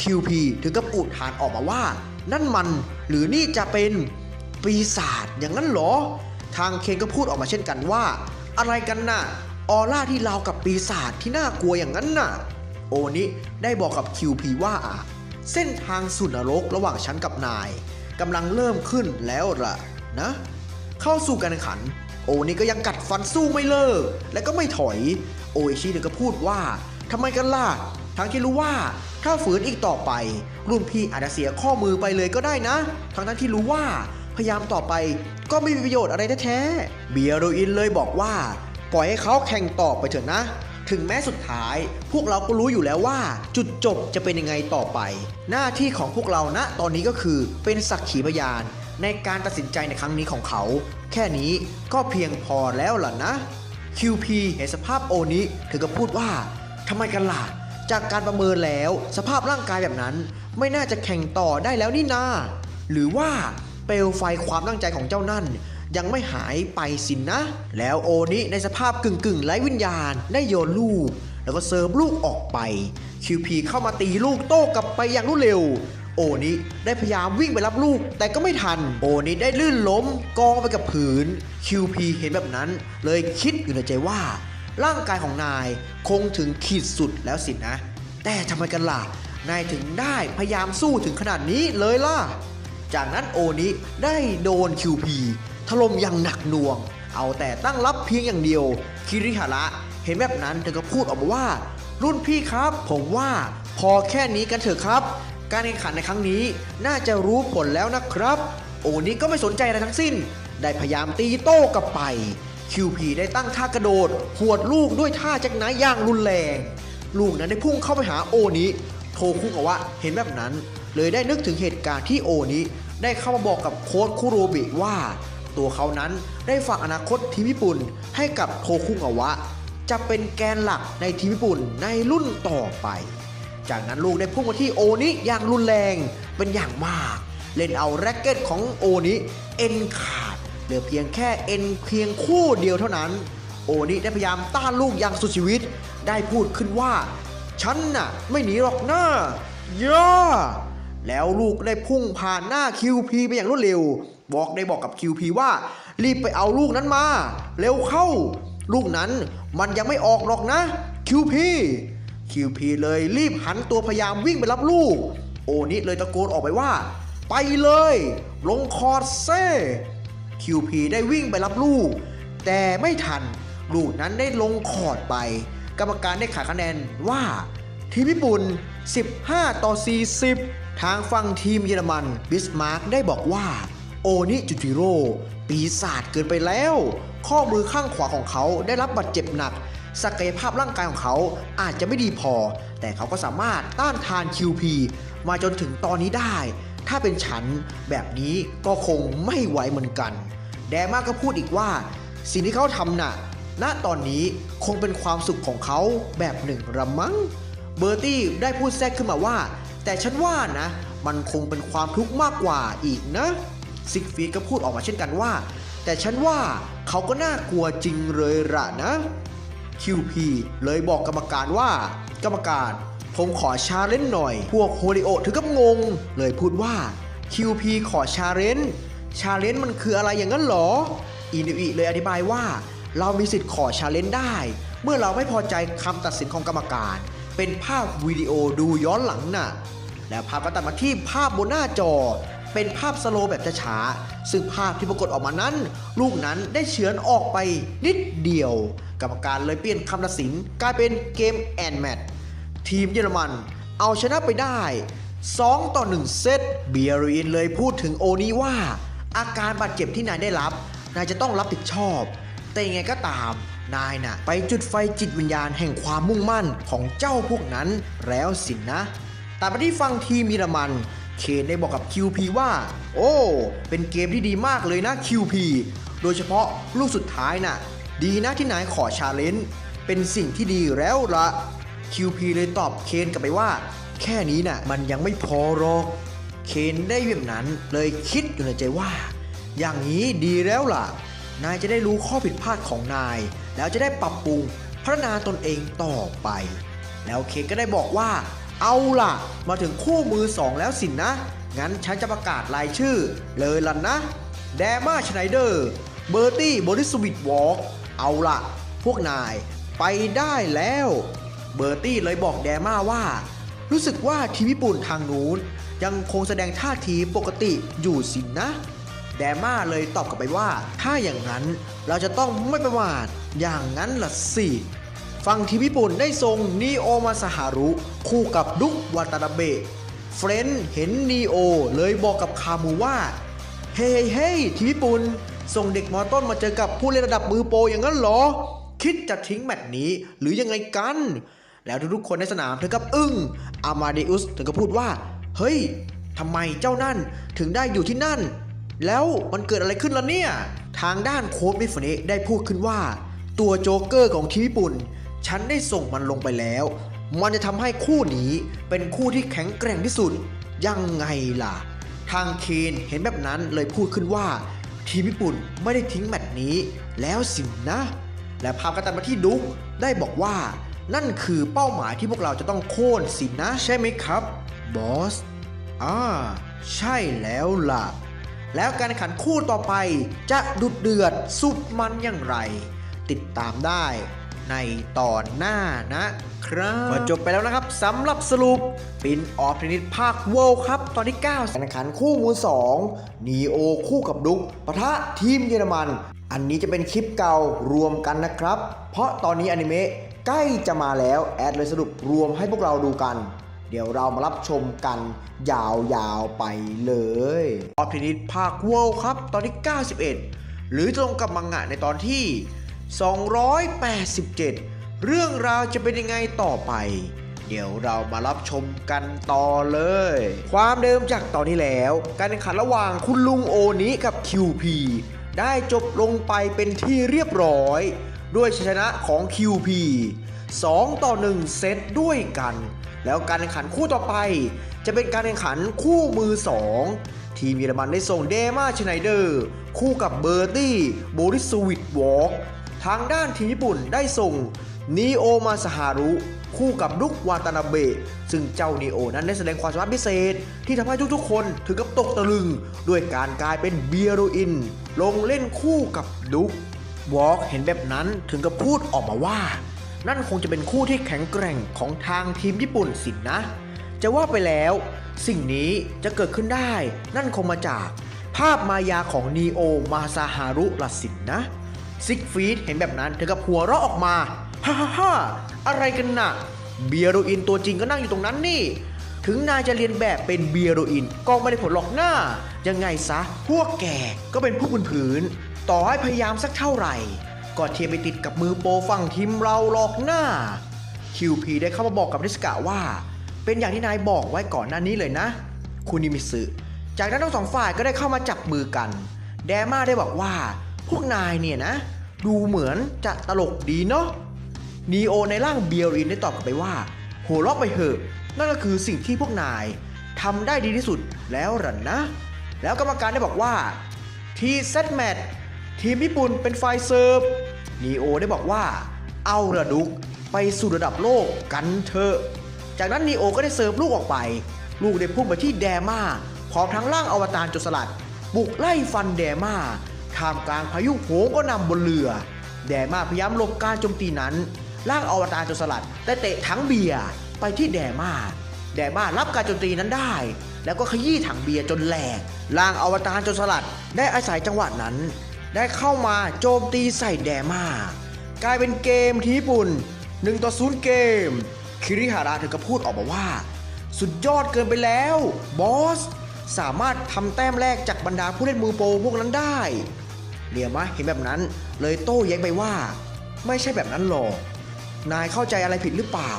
QP ถึงกับอุทานออกมาว่านั่นมันหรือนี่จะเป็นปีศาจอย่างนั้นเหรอทางเคนก็พูดออกมาเช่นกันว่าอะไรกัน ออร่าที่ราวกับปีศาจที่น่ากลัวอย่างนั้นน่ะโอนิได้บอกกับ QP ว่าเส้นทางสู่นรกระหว่างฉันกับนายกำลังเริ่มขึ้นแล้วล่ะนะเข้าสู่การแข่งขันโอนิก็ยังกัดฟันสู้ไม่เลิกและก็ไม่ถอยโออิชิก็พูดว่าทำไมกันล่ะทั้งที่รู้ว่าถ้าฝืนอีกต่อไปรุ่นพี่อาจจะเสียข้อมือไปเลยก็ได้นะทั้งที่รู้ว่าพยายามต่อไปก็ไม่มีประโยชน์อะไรแท้ๆเบียโรอินเลยบอกว่าปล่อยให้เขาแข่งต่อไปเถอะนะถึงแม้สุดท้ายพวกเราก็รู้อยู่แล้วว่าจุดจบจะเป็นยังไงต่อไปหน้าที่ของพวกเราณตอนนี้ก็คือเป็นสักขีพยานในการตัดสินใจในครั้งนี้ของเขาแค่นี้ก็เพียงพอแล้วล่ะนะ QP เห็นสภาพโอนิถึงกับพูดว่าทำไมกันล่ะจากการประเมินแล้วสภาพร่างกายแบบนั้นไม่น่าจะแข่งต่อได้แล้วนี่นาหรือว่าเปลวไฟความตั้งใจของเจ้านั่นยังไม่หายไปสินนะแล้วโอนิในสภาพกึ่งไร้วิญญาณได้โยนลูกแล้วก็เซิร์ฟลูกออกไป QP เข้ามาตีลูกโต้กลับไปอย่างรวดเร็วโอนิได้พยายามวิ่งไปรับลูกแต่ก็ไม่ทันโอนิได้ลื่นล้มกองไปกับผืน QP เห็นแบบนั้นเลยคิดอยู่ในใจว่าร่างกายของนายคงถึงขีดสุดแล้วสินะแต่ทำไมกันล่ะนายถึงได้พยายามสู้ถึงขนาดนี้เลยล่ะจากนั้นโอนิได้โดน QP ถล่มอย่างหนักหน่วงเอาแต่ตั้งรับเพียงอย่างเดียวคิริฮาระเห็นแบบนั้นเธอก็พูดออกมาว่ารุ่นพี่ครับผมว่าพอแค่นี้กันเถอะครับการแข่งขันในครั้งนี้น่าจะรู้ผลแล้วนะครับโอนิก็ไม่สนใจอะไรทั้งสิ้นได้พยายามตีโต้กลับไป QP ได้ตั้งท่ากระโดดหวดลูกด้วยท่าจักรนะอย่างรุนแรงลูกนั้นได้พุ่งเข้าไปหาโอนิโทคุกะวะเห็นแบบนั้นเลยได้นึกถึงเหตุการณ์ที่โอนิได้เข้ามาบอกกับโค้ชคุโรบิว่าตัวเขานั้นได้ฝากอนาคตทีมญี่ปุ่นให้กับโทคุกะวะจะเป็นแกนหลักในทีมญี่ปุ่นในรุ่นต่อไปจากนั้นลูกได้พุ่งมาที่โอนิอย่างรุนแรงเป็นอย่างมากเล่นเอาแร็กเก็ตของโอนิเอ็นขาดเหลือเพียงแค่เอ็นเพียงคู่เดียวเท่านั้นโอนิได้พยายามต้านลูกอย่างสุดชีวิตได้พูดขึ้นว่าฉันน่ะไม่หนีหรอกนะย่าแล้วลูกได้พุ่งผ่านหน้า QP ไปอย่างรวดเร็วบอกกับ QP ว่ารีบไปเอาลูกนั้นมาเร็วเข้าลูกนั้นมันยังไม่ออกหรอกนะ QP เลยรีบหันตัวพยายามวิ่งไปรับลูกโอนิเลยตะโกนออกไปว่าไปเลยลงคอร์ดเซ่ QP ได้วิ่งไปรับลูกแต่ไม่ทันลูกนั้นได้ลงคอร์ดไปกรรมการได้ขายคะแนนว่าทีมญี่ปุ่น15-40ทางฝั่งทีมเยอรมันบิสมาร์กได้บอกว่าโอนิจูจิโร่ปีศาจเกินไปแล้วข้อมือข้างขวาของเขาได้รับบาดเจ็บหนักศักยภาพร่างกายของเขาอาจจะไม่ดีพอแต่เขาก็สามารถต้านทาน QP มาจนถึงตอนนี้ได้ถ้าเป็นฉันแบบนี้ก็คงไม่ไหวเหมือนกันแดม่าก็พูดอีกว่าสิ่งที่เขาทำน่ะณตอนนี้คงเป็นความสุขของเขาแบบหนึ่งละมั้งเบอร์ตี้ได้พูดแทรกขึ้นมาว่าแต่ฉันว่านะมันคงเป็นความทุกข์มากกว่าอีกนะซิกฟีดก็พูดออกมาเช่นกันว่าแต่ฉันว่าเขาก็น่ากลัวจริงเลยล่ะนะ QP เลยบอกกรรมการว่ากรรมการผมขอชาเลนจ์หน่อยพวกโฮริโอถึงกับงงเลยพูดว่า QP ขอชาเลนจ์มันคืออะไรอย่างนั้นหรออินุอิเลยอธิบายว่าเรามีสิทธิ์ขอชาเลนจ์ได้เมื่อเราไม่พอใจคำตัดสินของกรรมการเป็นภาพวิดีโอดูย้อนหลังน่ะแล้วภาพก็ตัดมาที่ภาพบนหน้าจอเป็นภาพสโลว์แบบช้าๆซึ่งภาพที่ปรากฏออกมานั้นลูกนั้นได้เฉือนออกไปนิดเดียวกรรมการเลยเปลี่ยนคำตัดสินกลายเป็นเกมแอนด์แมตช์ทีมเยอรมันเอาชนะไปได้2-1 เซตเบียรีนเลยพูดถึงโอนี้ว่าอาการบาดเจ็บที่นายได้รับนายจะต้องรับผิดชอบแต่ยังไงก็ตามนายน่ะไปจุดไฟจิตวิญญาณแห่งความมุ่งมั่นของเจ้าพวกนั้นแล้วสินนะแต่มาที่ฟังทีมเยอรมันเคนได้บอกกับ QP ว่าโอ้เป็นเกมที่ดีมากเลยนะ QP โดยเฉพาะลูกสุดท้ายน่ะดีนะที่นายขอชาเลนจ์เป็นสิ่งที่ดีแล้วละ QP เลยตอบเคนกลับไปว่าแค่นี้น่ะมันยังไม่พอหรอกเคนได้แบบนั้นเลยคิดอยู่ในใจว่าอย่างนี้ดีแล้วล่ะนายจะได้รู้ข้อผิดพลาดของนายแล้วจะได้ปรับปรุงพัฒนาตนเองต่อไปแล้วเคนก็ได้บอกว่าเอาล่ะมาถึงคู่มือ2แล้วสินนะงั้นฉันจะประกาศรายชื่อเลยล่ะนะแดม่าชไนเดอร์เบอร์ตี้บริสวิตวอล์กเอาล่ะพวกนาย ไปได้แล้วเบอร์ตี้เลยบอกแดม่าว่ารู้สึกว่าทีมญี่ปุ่นทางนู้นยังคงแสดงท่าทีปกติอยู่สินะแดม่าเลยตอบกลับไปว่าถ้าอย่างนั้นเราจะต้องไม่ประมาทอย่างนั้นล่ะสิฝั่งทีมญี่ปุ่นได้ส่งนีโอมาซาฮารุคู่กับดุกวาตานาเบะเฟรนด์เห็นนีโอเลยบอกกับคามูว่าเฮ้ยทีมญี่ปุ่นส่งเด็กมอต้นมาเจอกับผู้เล่นระดับมือโปรอย่างนั้นเหรอคิดจะทิ้งแมตช์นี้หรือยังไงกันแล้วทุกคนในสนามถึงกับอึ้งอามาเดอุสถึงกับพูดว่าเฮ้ยทำไมเจ้านั่นถึงได้อยู่ที่นั่นแล้วมันเกิดอะไรขึ้นล่ะเนี่ยทางด้านโค้ชมิฟเนะได้พูดขึ้นว่าตัวโจ๊กเกอร์ของทีมญี่ปุ่นฉันได้ส่งมันลงไปแล้วมันจะทำให้คู่นี้เป็นคู่ที่แข็งแกร่งที่สุดยังไงล่ะทางเคนเห็นแบบนั้นเลยพูดขึ้นว่าทีมญี่ปุ่นไม่ได้ทิ้งแมตช์นี้แล้วสินะและภาพก็ตัดมาที่ดุ๊กได้บอกว่านั่นคือเป้าหมายที่พวกเราจะต้องโค่นสินะใช่ไหมครับบอสใช่แล้วล่ะแล้วการแข่งขันคู่ต่อไปจะดุเดือดสุดมันอย่างไรติดตามได้ในตอนหน้านะครับจบไปแล้วนะครับสำหรับสรุปปินออฟเทนนิสภาคเวิลด์ครับตอนที่9การแข่งขันคู่มือ2นีโอคู่กับดุ๊กปะทะทีมเยอรมันอันนี้จะเป็นคลิปเก่ารวมกันนะครับเพราะตอนนี้อนิเมะใกล้จะมาแล้วแอดเลยสรุปรวมให้พวกเราดูกันเดี๋ยวเรามารับชมกันยาวๆไปเลยออฟเทนนิสภาคเวิลด์ครับตอนที่91หรือตรงกับมังงะในตอนที่287เรื่องราวจะเป็นยังไงต่อไปเดี๋ยวเรามารับชมกันต่อเลยความเดิมจากตอนที่แล้วการแข่งขันระหว่างคุณลุงโอนิกับ QP ได้จบลงไปเป็นที่เรียบร้อยด้วยชัยชนะของ QP 2-1 เซตด้วยกันแล้วการแข่งขันคู่ต่อไปจะเป็นการแข่งขันคู่มือ2ทีมเยอรมันได้ส่งเดม่าชไนเดอร์คู่กับเบอร์ตี้โบริสวิตวอล์กทางด้านทีมญี่ปุ่นได้ส่งนีโอมาซาฮารุคู่กับดุกวาตานาเบะซึ่งเจ้านีโอนั้นได้แสดงความสามารถพิเศษที่ทำให้ทุกๆคนถึงกับตกตะลึงด้วยการกลายเป็นเบียโรอินลงเล่นคู่กับดุกวอล์กเห็นแบบนั้นถึงกับพูดออกมาว่านั่นคงจะเป็นคู่ที่แข็งแกร่งของทางทีมญี่ปุ่นสินะจะว่าไปแล้วสิ่งนี้จะเกิดขึ้นได้นั่นคงมาจากภาพมายาของนีโอมาซาฮารุละสินะซิกฟีดเห็นแบบนั้นถึงกับหัวเราะออกมาฮ่าอะไรกันน่ะเบียโรอินตัวจริงก็นั่งอยู่ตรงนั้นนี่ถึงนายจะเรียนแบบเป็นเบียโรอินก็ไม่ได้ผลหรอกหน้ายังไงซะพวกแกก็เป็นผู้ผืนต่อให้พยายามสักเท่าไหร่ก็เทียบไปติดกับมือโปรฝั่งทีมเราหรอกหน้า QP ได้เข้ามาบอกกับนิสกะว่าเป็นอย่างที่นายบอกไว้ก่อนหน้านี้เลยนะคุณนิมิสึจากนั้นทั้งสองฝ่ายก็ได้เข้ามาจับมือกันแดม่าได้บอกว่าพวกนายเนี่ยนะดูเหมือนจะตลกดีเนาะนีโอในร่างเบียรินได้ตอบกลับไปว่าหัวเราะไปเถอะนั่นก็คือสิ่งที่พวกนายทำได้ดีที่สุดแล้วหรอนะแล้วกรรมการได้บอกว่าทีเซตแมตช์ทีมญี่ปุ่นเป็นฝ่ายเซิร์ฟนีโอได้บอกว่าเอาระดุกไปสู่ระดับโลกกันเถอะจากนั้นนีโอก็ได้เซิร์ฟลูกออกไปลูกได้พุ่งไปที่แดม่าพร้อมทั้งร่างอวตารโจรสลัดบุกไล่ฟันแดม่าท่ามกลางพายุโหมก็นำบนเรือแดม่าพยายามหลบการโจมตีนั้นร่างอวตารโจรสลัดได้เตะถังเบียร์ไปที่แดม่ารับการโจมตีนั้นได้แล้วก็ขยี้ถังเบียร์จนแหลกร่างอวตารโจรสลัดได้อาศัยจังหวะนั้นได้เข้ามาโจมตีใส่แดม่ากลายเป็นเกมที่ญี่ปุ่น1-0เกมคิริฮาระถึงกับพูดออกมาว่าสุดยอดเกินไปแล้วบอสสามารถทำแต้มแรกจากบรรดาผู้เล่นมือโปรพวกนั้นได้เรียมะเห็นแบบนั้นเลยโต้แย้งไปว่าไม่ใช่แบบนั้นหรอกนายเข้าใจอะไรผิดหรือเปล่า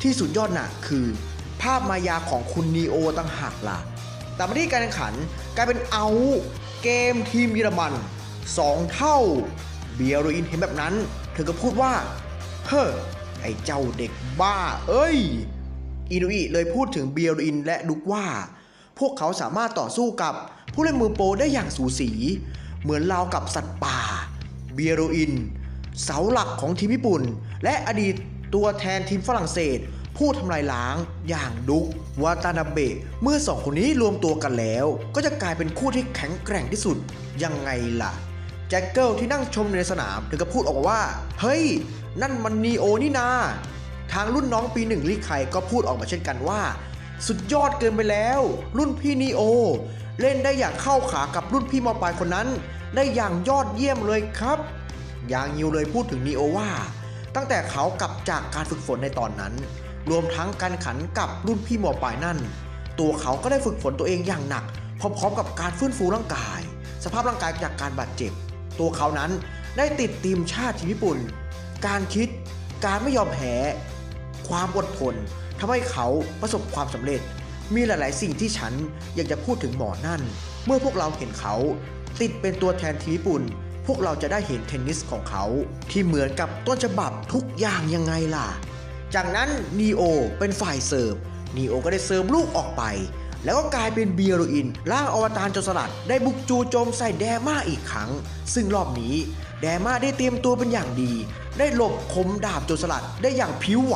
ที่สุดยอดน่ะคือภาพมายาของคุณนีโอต่างหากล่ะแต่มาที่การแข่งขันกลายเป็นเอาเกมทีมเยอรมัน2 เท่าเบียโรอินเห็นแบบนั้นเธอก็พูดว่าเฮ้อไอ้เจ้าเด็กบ้าเอ้ยอินุอิเลยพูดถึงเบียโรอินและดุกว่าพวกเขาสามารถต่อสู้กับผู้เล่นมือโปรได้อย่างสูสีเหมือนราวกับสัตว์ป่าเบียโรอินเสาหลักของทีมญี่ปุ่นและอดีตตัวแทนทีมฝรั่งเศสผู้ทำลายล้างอย่างดุกวาตานาเบะเมื่อ2 คนนี้รวมตัวกันแล้วก็จะกลายเป็นคู่ที่แข็งแกร่งที่สุดยังไงล่ะ แจ็คเกิลที่นั่งชมในสนามถึงกับพูดออกมาว่าเฮ้ยนั่นมันนีโอนี่นาทางรุ่นน้องปีหนึ่งลิไคก็พูดออกมาเช่นกันว่าสุดยอดเกินไปแล้วรุ่นพี่นีโอเล่นได้อย่างเข้าขากับรุ่นพี่ม.ปลายคนนั้นได้อย่างยอดเยี่ยมเลยครับยางยิวเลยพูดถึงนีโอว่าตั้งแต่เขากลับจากการฝึกฝนในตอนนั้นรวมทั้งการขันกับรุ่นพี่ม.ปลายนั่นตัวเขาก็ได้ฝึกฝนตัวเองอย่างหนักพร้อมๆกับการฟื้นฟูร่างกายสภาพร่างกายจากการบาดเจ็บตัวเขานั้นได้ติดทีมชาติทีมญี่ปุ่นการคิดการไม่ยอมแพ้ความอดทนทำให้เขาประสบความสำเร็จมีหลายๆสิ่งที่ฉันอยากจะพูดถึงหมอนั่นเมื่อพวกเราเห็นเขาติดเป็นตัวแทนทีมญี่ปุ่นพวกเราจะได้เห็นเทนนิสของเขาที่เหมือนกับต้นฉบับทุกอย่างยังไงล่ะจากนั้นนีโอเป็นฝ่ายเสิร์ฟนีโอก็ได้เสิร์ฟลูกออกไปแล้วก็กลายเป็นเบียโรอินร่างอวตารโจรสลัดได้บุกจู่โจมใส่แดม่าอีกครั้งซึ่งรอบนี้แดม่าได้เตรียมตัวเป็นอย่างดีได้หลบคมดาบโจรสลัดได้อย่างผิวไหว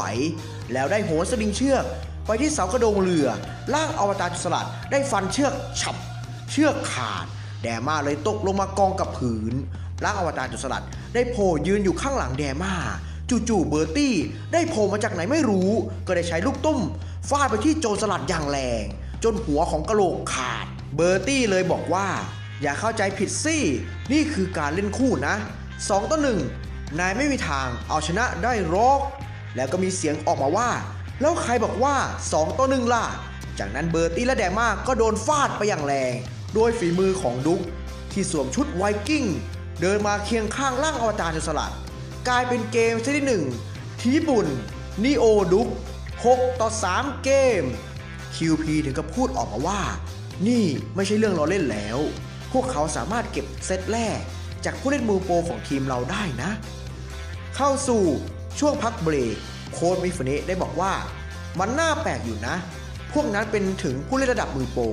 แล้วได้โหนสลิงเชือกไปที่เสากระโดงเรือร่างอวตารโจรสลัดได้ฟันเชือกฉับเชือกขาดแดม่าเลยตกลงมากองกับพื้นร่างอวตารโจรสลัดได้โผล่ยืนอยู่ข้างหลังแดม่าจู่ๆเบอร์ตี้ได้โผล่มาจากไหนไม่รู้ก็ได้ใช้ลูกตุ้มฟาดไปที่โจรสลัดอย่างแรงจนหัวของกะโหลกขาดเบอร์ตี้เลยบอกว่าอย่าเข้าใจผิดสินี่คือการเล่นคู่นะ2-1นายไม่มีทางเอาชนะได้หรอกแล้วก็มีเสียงออกมาว่าแล้วใครบอกว่า2-1ล่ะจากนั้นเบอร์ตี้และแดม่าก็โดนฟาดไปอย่างแรงโดยฝีมือของดุ๊กที่สวมชุดไวกิ้งเดินมาเคียงข้างร่างอวตารโจรสลัดกลายเป็นเกมเซตที่1ทีญี่ปุ่นนีโอดุ๊ก6-3เกมQP ถึงกับพูดออกมาว่านี่ไม่ใช่เรื่องล้อเล่นแล้วพวกเขาสามารถเก็บเซตแรกจากผู้เล่นมือโปรของทีมเราได้นะเข้าสู่ช่วงพักเบรกโค้ชมิฟุเนะได้บอกว่ามันน่าแปลกอยู่นะพวกนั้นเป็นถึงผู้เล่นระดับมือโปร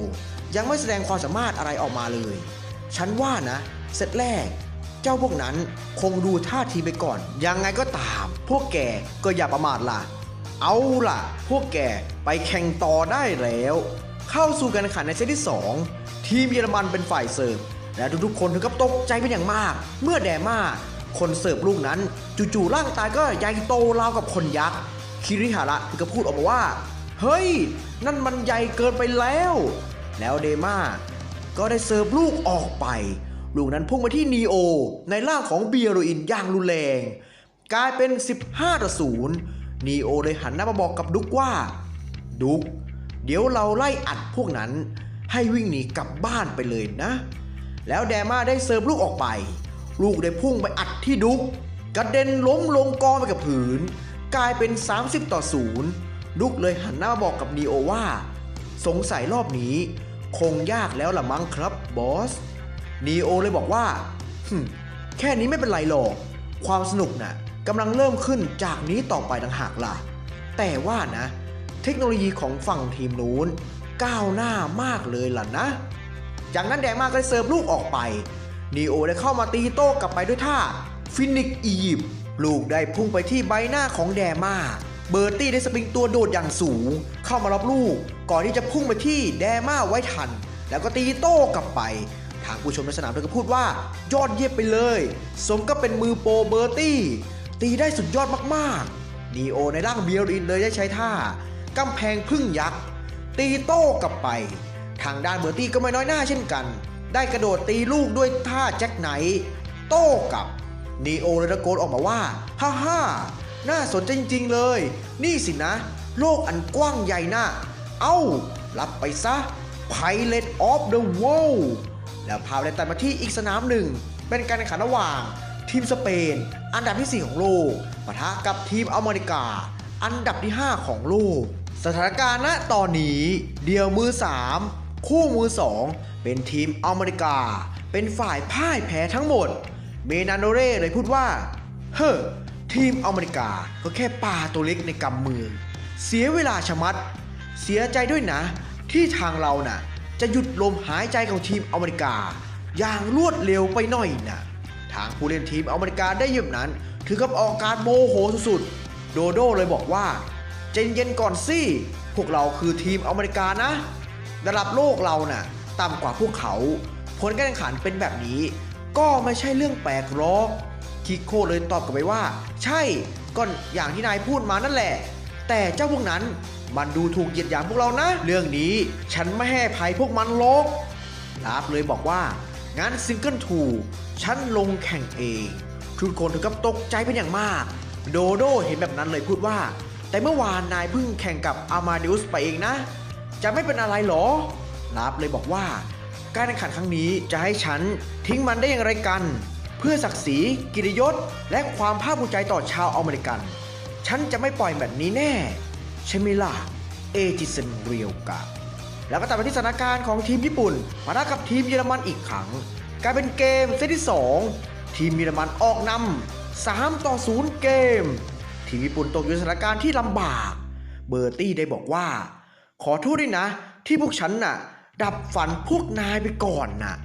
ยังไม่แสดงความสามารถอะไรออกมาเลยฉันว่านะเซตแรกเจ้าพวกนั้นคงดูท่าทีไปก่อนยังไงก็ตามพวกแกก็อย่าประมาทล่ะเอาล่ะพวกแกไปแข่งต่อได้แล้วเข้าสู่การแข่งขันในเซตที่2ทีมเยอรมันเป็นฝ่ายเสิร์ฟและทุกๆคนถึงกับตกใจเป็นอย่างมากเมื่อแดม่าคนเสิร์ฟลูกนั้นจู่ๆร่างกายก็ใหญ่โตราวกับคนยักษ์คิริฮาระถึงกับพูดออกมาว่าเฮ้ยนั่นมันใหญ่เกินไปแล้วเดม่าก็ได้เสิร์ฟลูกออกไปลูกนั้นพุ่งมาที่นีโอในร่างของเบียโรอินอย่างรุนแรงกลายเป็น15-0นีโอเลยหันหน้ามาบอกกับดุ๊กว่าดุ๊กเดี๋ยวเราไล่อัดพวกนั้นให้วิ่งหนีกลับบ้านไปเลยนะแล้วแดม่าได้เสิร์ฟลูกออกไปลูกได้พุ่งไปอัดที่ดุ๊กกระเด็นล้มลงกองไปกับพื้นกลายเป็น30-0ดุ๊กเลยหันหน้ามาบอกกับนีโอว่าสงสัยรอบนี้คงยากแล้วล่ะมั้งครับบอสนีโอเลยบอกว่าแค่นี้ไม่เป็นไรหรอกความสนุกน่ะกำลังเริ่มขึ้นจากนี้ต่อไปต่างหากล่ะแต่ว่านะเทคโนโลยีของฝั่งทีมนู้นก้าวหน้ามากเลยล่ะนะจากนั้นแดม่าก็เสิร์ฟลูกออกไปนีโอได้เข้ามาตีโต้กลับไปด้วยท่าฟินิกอียิปต์ลูกได้พุ่งไปที่ใบหน้าของแดม่าเบอร์ตี้ได้สปริงตัวโดดอย่างสูงเข้ามารับลูกก่อนที่จะพุ่งไปที่แดม่าไว้ทันแล้วก็ตีโต้กลับไปทางผู้ชมในสนามก็พูดว่ายอดเยี่ยมไปเลยสมก็เป็นมือโปรเบอร์ตี้ตีได้สุดยอดมากๆนีโอในร่างเบียรินเลยได้ใช้ท่ากำแพงพึ่งยักษ์ตีโต้กลับไปทางด้านเบอร์ตี้ก็ไม่น้อยหน้าเช่นกันได้กระโดดตีลูกด้วยท่าแจ็คไนท์โต้กลับนีโอเลยตะโกนออกมาว่าฮ่าน่าสนใจจริงๆเลยนี่สินะโลกอันกว้างใหญ่นะรับไปซะ Pilot of the World แล้วพาได้ตัดมาที่อีกสนามหนึ่งเป็นการแข่งขันระหว่างทีมสเปนอันดับที่4ของโลกปะทะกับทีมอเมริกาอันดับที่5ของโลกสถานการณ์ณตอนนี้เดี่ยวมือ3คู่มือ2เป็นทีมอเมริกาเป็นฝ่ายพ่ายแพ้ทั้งหมดเมนาโนเร่เลยพูดว่าทีมอเมริกาก็แค่ปลาตัวเล็กในกำมือเสียเวลาชะมัดเสียใจด้วยนะที่ทางเราน่ะจะหยุดลมหายใจของทีมอเมริกาอย่างรวดเร็วไปหน่อยนะทางผู้เล่นทีมอเมริกาได้ยินนั้นถือกับออกการโมโหสุดๆโดโดเลยบอกว่าใจเย็นก่อนสิพวกเราคือทีมอเมริกานะระดับโลกเราน่ะต่ำกว่าพวกเขาผลการแข่งขันเป็นแบบนี้ ก็ไม่ใช่เรื่องแปลกหรอกคิโคเลยตอบกลับไปว่าใช่ก็อย่างที่นายพูดมานั่นแหละแต่เจ้าพวกนั้นมันดูถูกเหยียดหยามพวกเรานะเรื่องนี้ฉันไม่ให้อภัยพวกมันหรอกลาฟเลยบอกว่างั้นซิงเกิล2ฉันลงแข่งเองทุกคนถึงกับตกใจเป็นอย่างมากโดโดเห็นแบบนั้นเลยพูดว่าแต่เมื่อวานนายเพิ่งแข่งกับอามาดิอุสไปเองนะจะไม่เป็นอะไรหรอลาฟเลยบอกว่าการแข่งขันครั้งนี้จะให้ฉันทิ้งมันได้อย่างไรกันเพื่อศักดิ์ศรีเกียรติยศและความภาคภูมิใจต่อชาวอเมริกันฉันจะไม่ปล่อยแบบนี้แน่ใช่ไหมล่ะเอจิเซนเรียวกะแล้วก็ตัดไปที่สถานการณ์ของทีมญี่ปุ่นมาท้ากับทีมเยอรมันอีกครั้งกลายเป็นเกมเซตที่2ทีมเยอรมันออกนำ3-0เกมทีมญี่ปุ่นตกอยู่ในสถานการณ์ที่ลำบากเบอร์ตี้ได้บอกว่าขอโทษด้วยนะที่พวกฉันน่ะดับฝันพวกนายไปก่อนน่ะ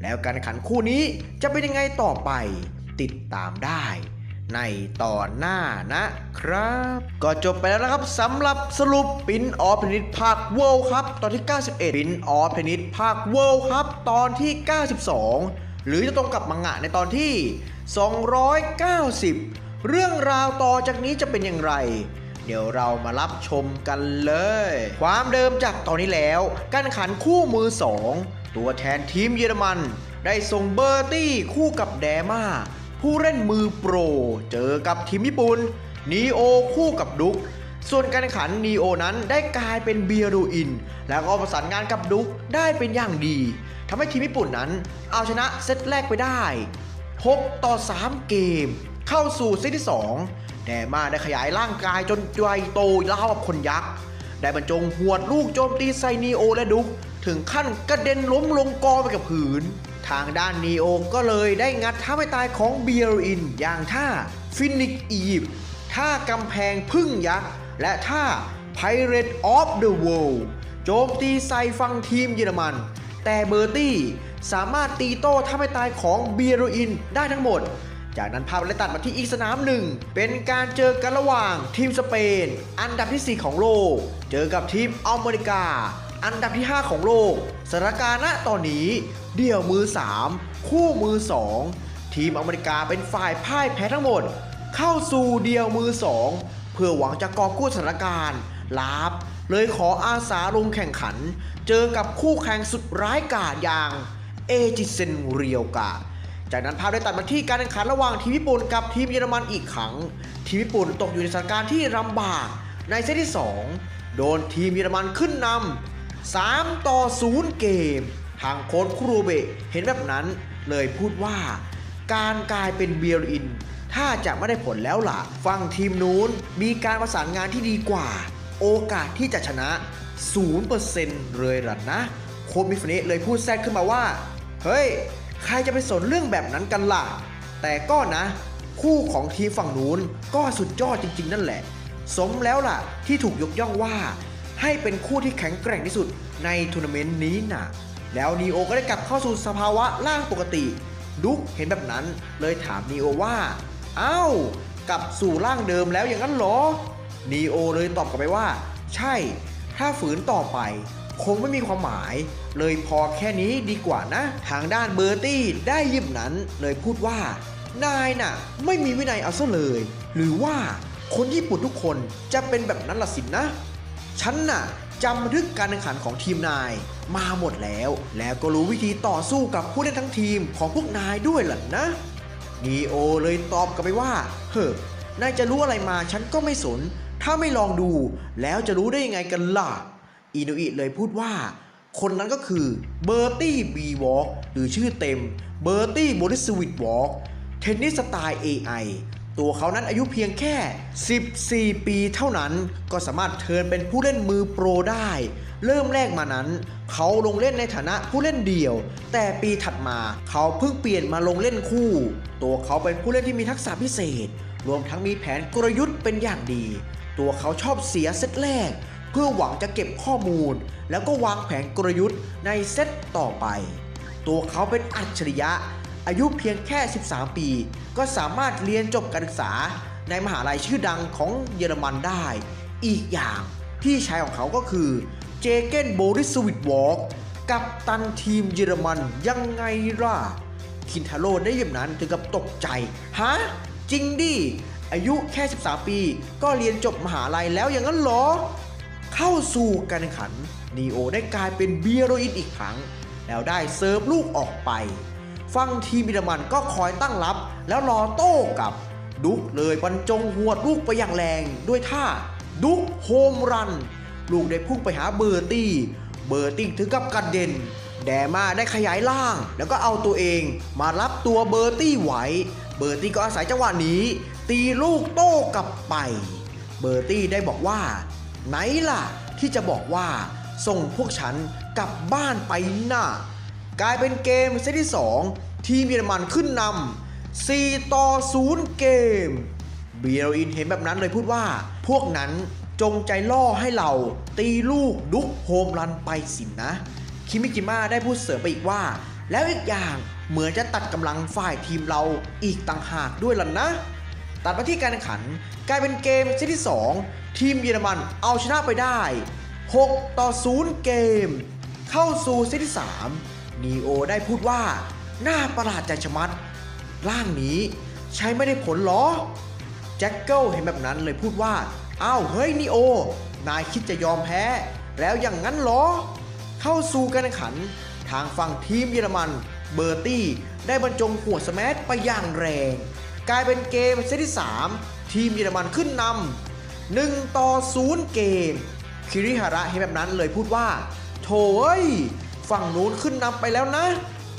แล้วการแข่งขันคู่นี้จะเป็นยังไงต่อไปติดตามได้ในตอนหน้านะครับก็จบไปแล้วนะครับสำหรับสรุปปินออฟเพนิตภาคเวิลด์ครับตอนที่91ปินออฟเพนิตภาคเวิลด์ครับตอนที่92หรือจะตรงกับมังงะในตอนที่290เรื่องราวต่อจากนี้จะเป็นอย่างไรเดี๋ยวเรามารับชมกันเลยความเดิมจากตอนนี้แล้วการแข่งขันคู่มือ2ตัวแทนทีมเยอรมันได้ส่งเบอร์ตี้คู่กับแดม่าผู้เล่นมือโปรเจอกับทีมญี่ปุ่นนีโอคู่กับดุ๊กส่วนการแข่งขันนีโอนั้นได้กลายเป็นเบียรูอินแล้วก็ประสานงานกับดุ๊กได้เป็นอย่างดีทำให้ทีมญี่ปุ่นนั้นเอาชนะเซตแรกไปได้6-3เกมเข้าสู่เซตที่2แดม่าได้ขยายร่างกายจนใหญ่โตราวกับคนยักษ์ได้บรรจงหวดลูกโจมตีใส่นีโอและดุ๊กถึงขั้นกระเด็นล้มลงกองไปกับพื้นทางด้านนีโอก็เลยได้งัดท่าไม่ตายของเบียร์อินอย่างท่าฟินิกอีฟท่ากำแพงพึ่งยักษ์และท่า Pirate of the World โจมตีใส่ฝั่งทีมเยอรมันแต่เบอร์ตี้สามารถตีโต้ท่าไม่ตายของเบียร์อินได้ทั้งหมดจากนั้นภาพเลยตัดมาที่อีกสนามหนึ่งเป็นการเจอกันระหว่างทีมสเปนอันดับที่4ของโลกเจอกับทีมอเมริกาอันดับที่5ของโลกสถานการณ์ณตอนนี้เดี่ยวมือ3คู่มือ2ทีมอเมริกาเป็นฝ่ายพ่ายแพ้ทั้งหมดเข้าสู่เดี่ยวมือ2เพื่อหวังจะกอบกู้สถานการณ์ลาฟเลยขออาสาลงแข่งขันเจอกับคู่แข่งสุดร้ายกาจอย่างเอจิเซนเรียวกะจากนั้นภาพได้ตัดมาที่การแข่งขันระหว่างทีมญี่ปุ่นกับทีมเยอรมันอีกครั้งทีมญี่ปุ่นตกอยู่ในสถานการณ์ที่ลำบากในเซตที่2โดนทีมเยอรมันขึ้นนำ3-0เกมทางโค้ชครูเบะเห็นแบบนั้นเลยพูดว่าการกลายเป็นเบียร์อินถ้าจะไม่ได้ผลแล้วล่ะฝั่งทีมนู้นมีการประสานงานที่ดีกว่าโอกาสที่จะชนะ 0% เลยล่ะนะโค้ชมิฟเนะเลยพูดแทรกขึ้นมาว่าเฮ้ยใครจะไปสนเรื่องแบบนั้นกันล่ะแต่ก็นะคู่ของทีมฝั่งนู้นก็สุดยอดจริงๆนั่นแหละสมแล้วล่ะที่ถูกยกย่องว่าให้เป็นคู่ที่แข็งแกร่งที่สุดในทัวร์นาเมนต์นี้นะแล้วนีโอก็ได้กลับเข้าสู่สภาวะร่างปกติดุ๊กเห็นแบบนั้นเลยถามนีโอว่าอ้าวกลับสู่ร่างเดิมแล้วอย่างนั้นเหรอนีโอเลยตอบกลับไปว่าใช่ถ้าฝืนต่อไปคงไม่มีความหมายเลยพอแค่นี้ดีกว่านะทางด้านเบอร์ตี้ได้ยิบนั้นเลยพูดว่านายน่ะไม่มีวินัยเอาซะเลยหรือว่าคนญี่ปุ่นทุกคนจะเป็นแบบนั้นล่ะสินะฉันน่ะจำบันทึกการแข่งขันของทีมนายมาหมดแล้วก็รู้วิธีต่อสู้กับผู้เล่นทั้งทีมของพวกนายด้วยล่ะนะนีโอเลยตอบกลับไปว่าเฮ้นายจะรู้อะไรมาฉันก็ไม่สนถ้าไม่ลองดูแล้วจะรู้ได้ยังไงกันล่ะอินุอิเลยพูดว่าคนนั้นก็คือเบอร์ตี้บีวอล์กหรือชื่อเต็มเบอร์ตี้โบริสวิตวอล์กเทนนิสสไตล์ AI ตัวเขานั้นอายุเพียงแค่14ปีเท่านั้นก็สามารถเทิร์นเป็นผู้เล่นมือโปรได้เริ่มแรกมานั้นเขาลงเล่นในฐานะผู้เล่นเดี่ยวแต่ปีถัดมาเขาเพิ่งเปลี่ยนมาลงเล่นคู่ตัวเขาเป็นผู้เล่นที่มีทักษะพิเศษรวมทั้งมีแผนกลยุทธ์เป็นอย่างดีตัวเขาชอบเสียเซตแรกเพื่อหวังจะเก็บข้อมูลแล้วก็วางแผนกลยุทธ์ในเซตต่อไปตัวเขาเป็นอัจฉริยะอายุเพียงแค่13ปีก็สามารถเรียนจบการศึกษาในมหาลัยชื่อดังของเยอรมันได้อีกอย่างพี่ชายของเขาก็คือเจเกนโบริสวิตวอล์กกัปตันทีมเยอรมันยังไงล่ะค คินทาโร่ได้ยินนั้นถึงกับตกใจฮะจริงดิอายุแค่13ปีก็เรียนจบมหาลัยแล้วอย่างนั้นเหรอเข้าสู่การแข่งขันนีโอได้กลายเป็นเบียโรอินอีกครั้งแล้วได้เซิร์ฟลูกออกไปฝั่งทีมเยอรมันก็คอยตั้งรับแล้วรอโต้กลับดุ๊กเลยบรรจงหวดลูกไปอย่างแรงด้วยท่าดุ๊กโฮมรันลูกได้พุ่งไปหาเบอร์ตี้ถึงกับกระเด็นแดม่าได้ขยายล่างแล้วก็เอาตัวเองมารับตัวเบอร์ตี้ไว้เบอร์ตี้ก็อาศัยจังหวะนี้ตีลูกโต้กลับไปเบอร์ตี้ได้บอกว่าไหนล่ะที่จะบอกว่าส่งพวกฉันกลับบ้านไปน่ะกลายเป็นเกมเซตที่2ทีมเยอรมันขึ้นนำ4-0เกมเบียร์อินเห็นแบบนั้นเลยพูดว่าพวกนั้นจงใจล่อให้เราตีลูกดุ๊กโฮมรันไปสินะคิมิจิมะได้พูดเสริมไปอีกว่าแล้วอีกอย่างเหมือนจะตัดกำลังฝ่ายทีมเราอีกต่างหากด้วยล่ะนะตัดมาที่การแข่งขันกลายเป็นเกมเซตที่2ทีมเยอรมันเอาชนะไปได้6-0เกมเข้าสู่เซตที่3นีโอได้พูดว่าน่าประหลาดใจชะมัดร่างนี้ใช้ไม่ได้ผลหรอแจ็คเกิลเห็นแบบนั้นเลยพูดว่าอ้าวเฮ้ยนีโอนายคิดจะยอมแพ้แล้วอย่างนั้นหรอเข้าสู่การแข่งขันทางฝั่งทีมเยอรมันเบอร์ตี้ได้บรรจงหัวสแมัไปอย่างแรงกลายเป็นเกมเซตที่3ทีมเยอรมันขึ้นนำ1-0เกมคิริฮาระเห็นแบบนั้นเลยพูดว่าโถ่เอ้ยฝั่งนู้นขึ้นนำไปแล้วนะ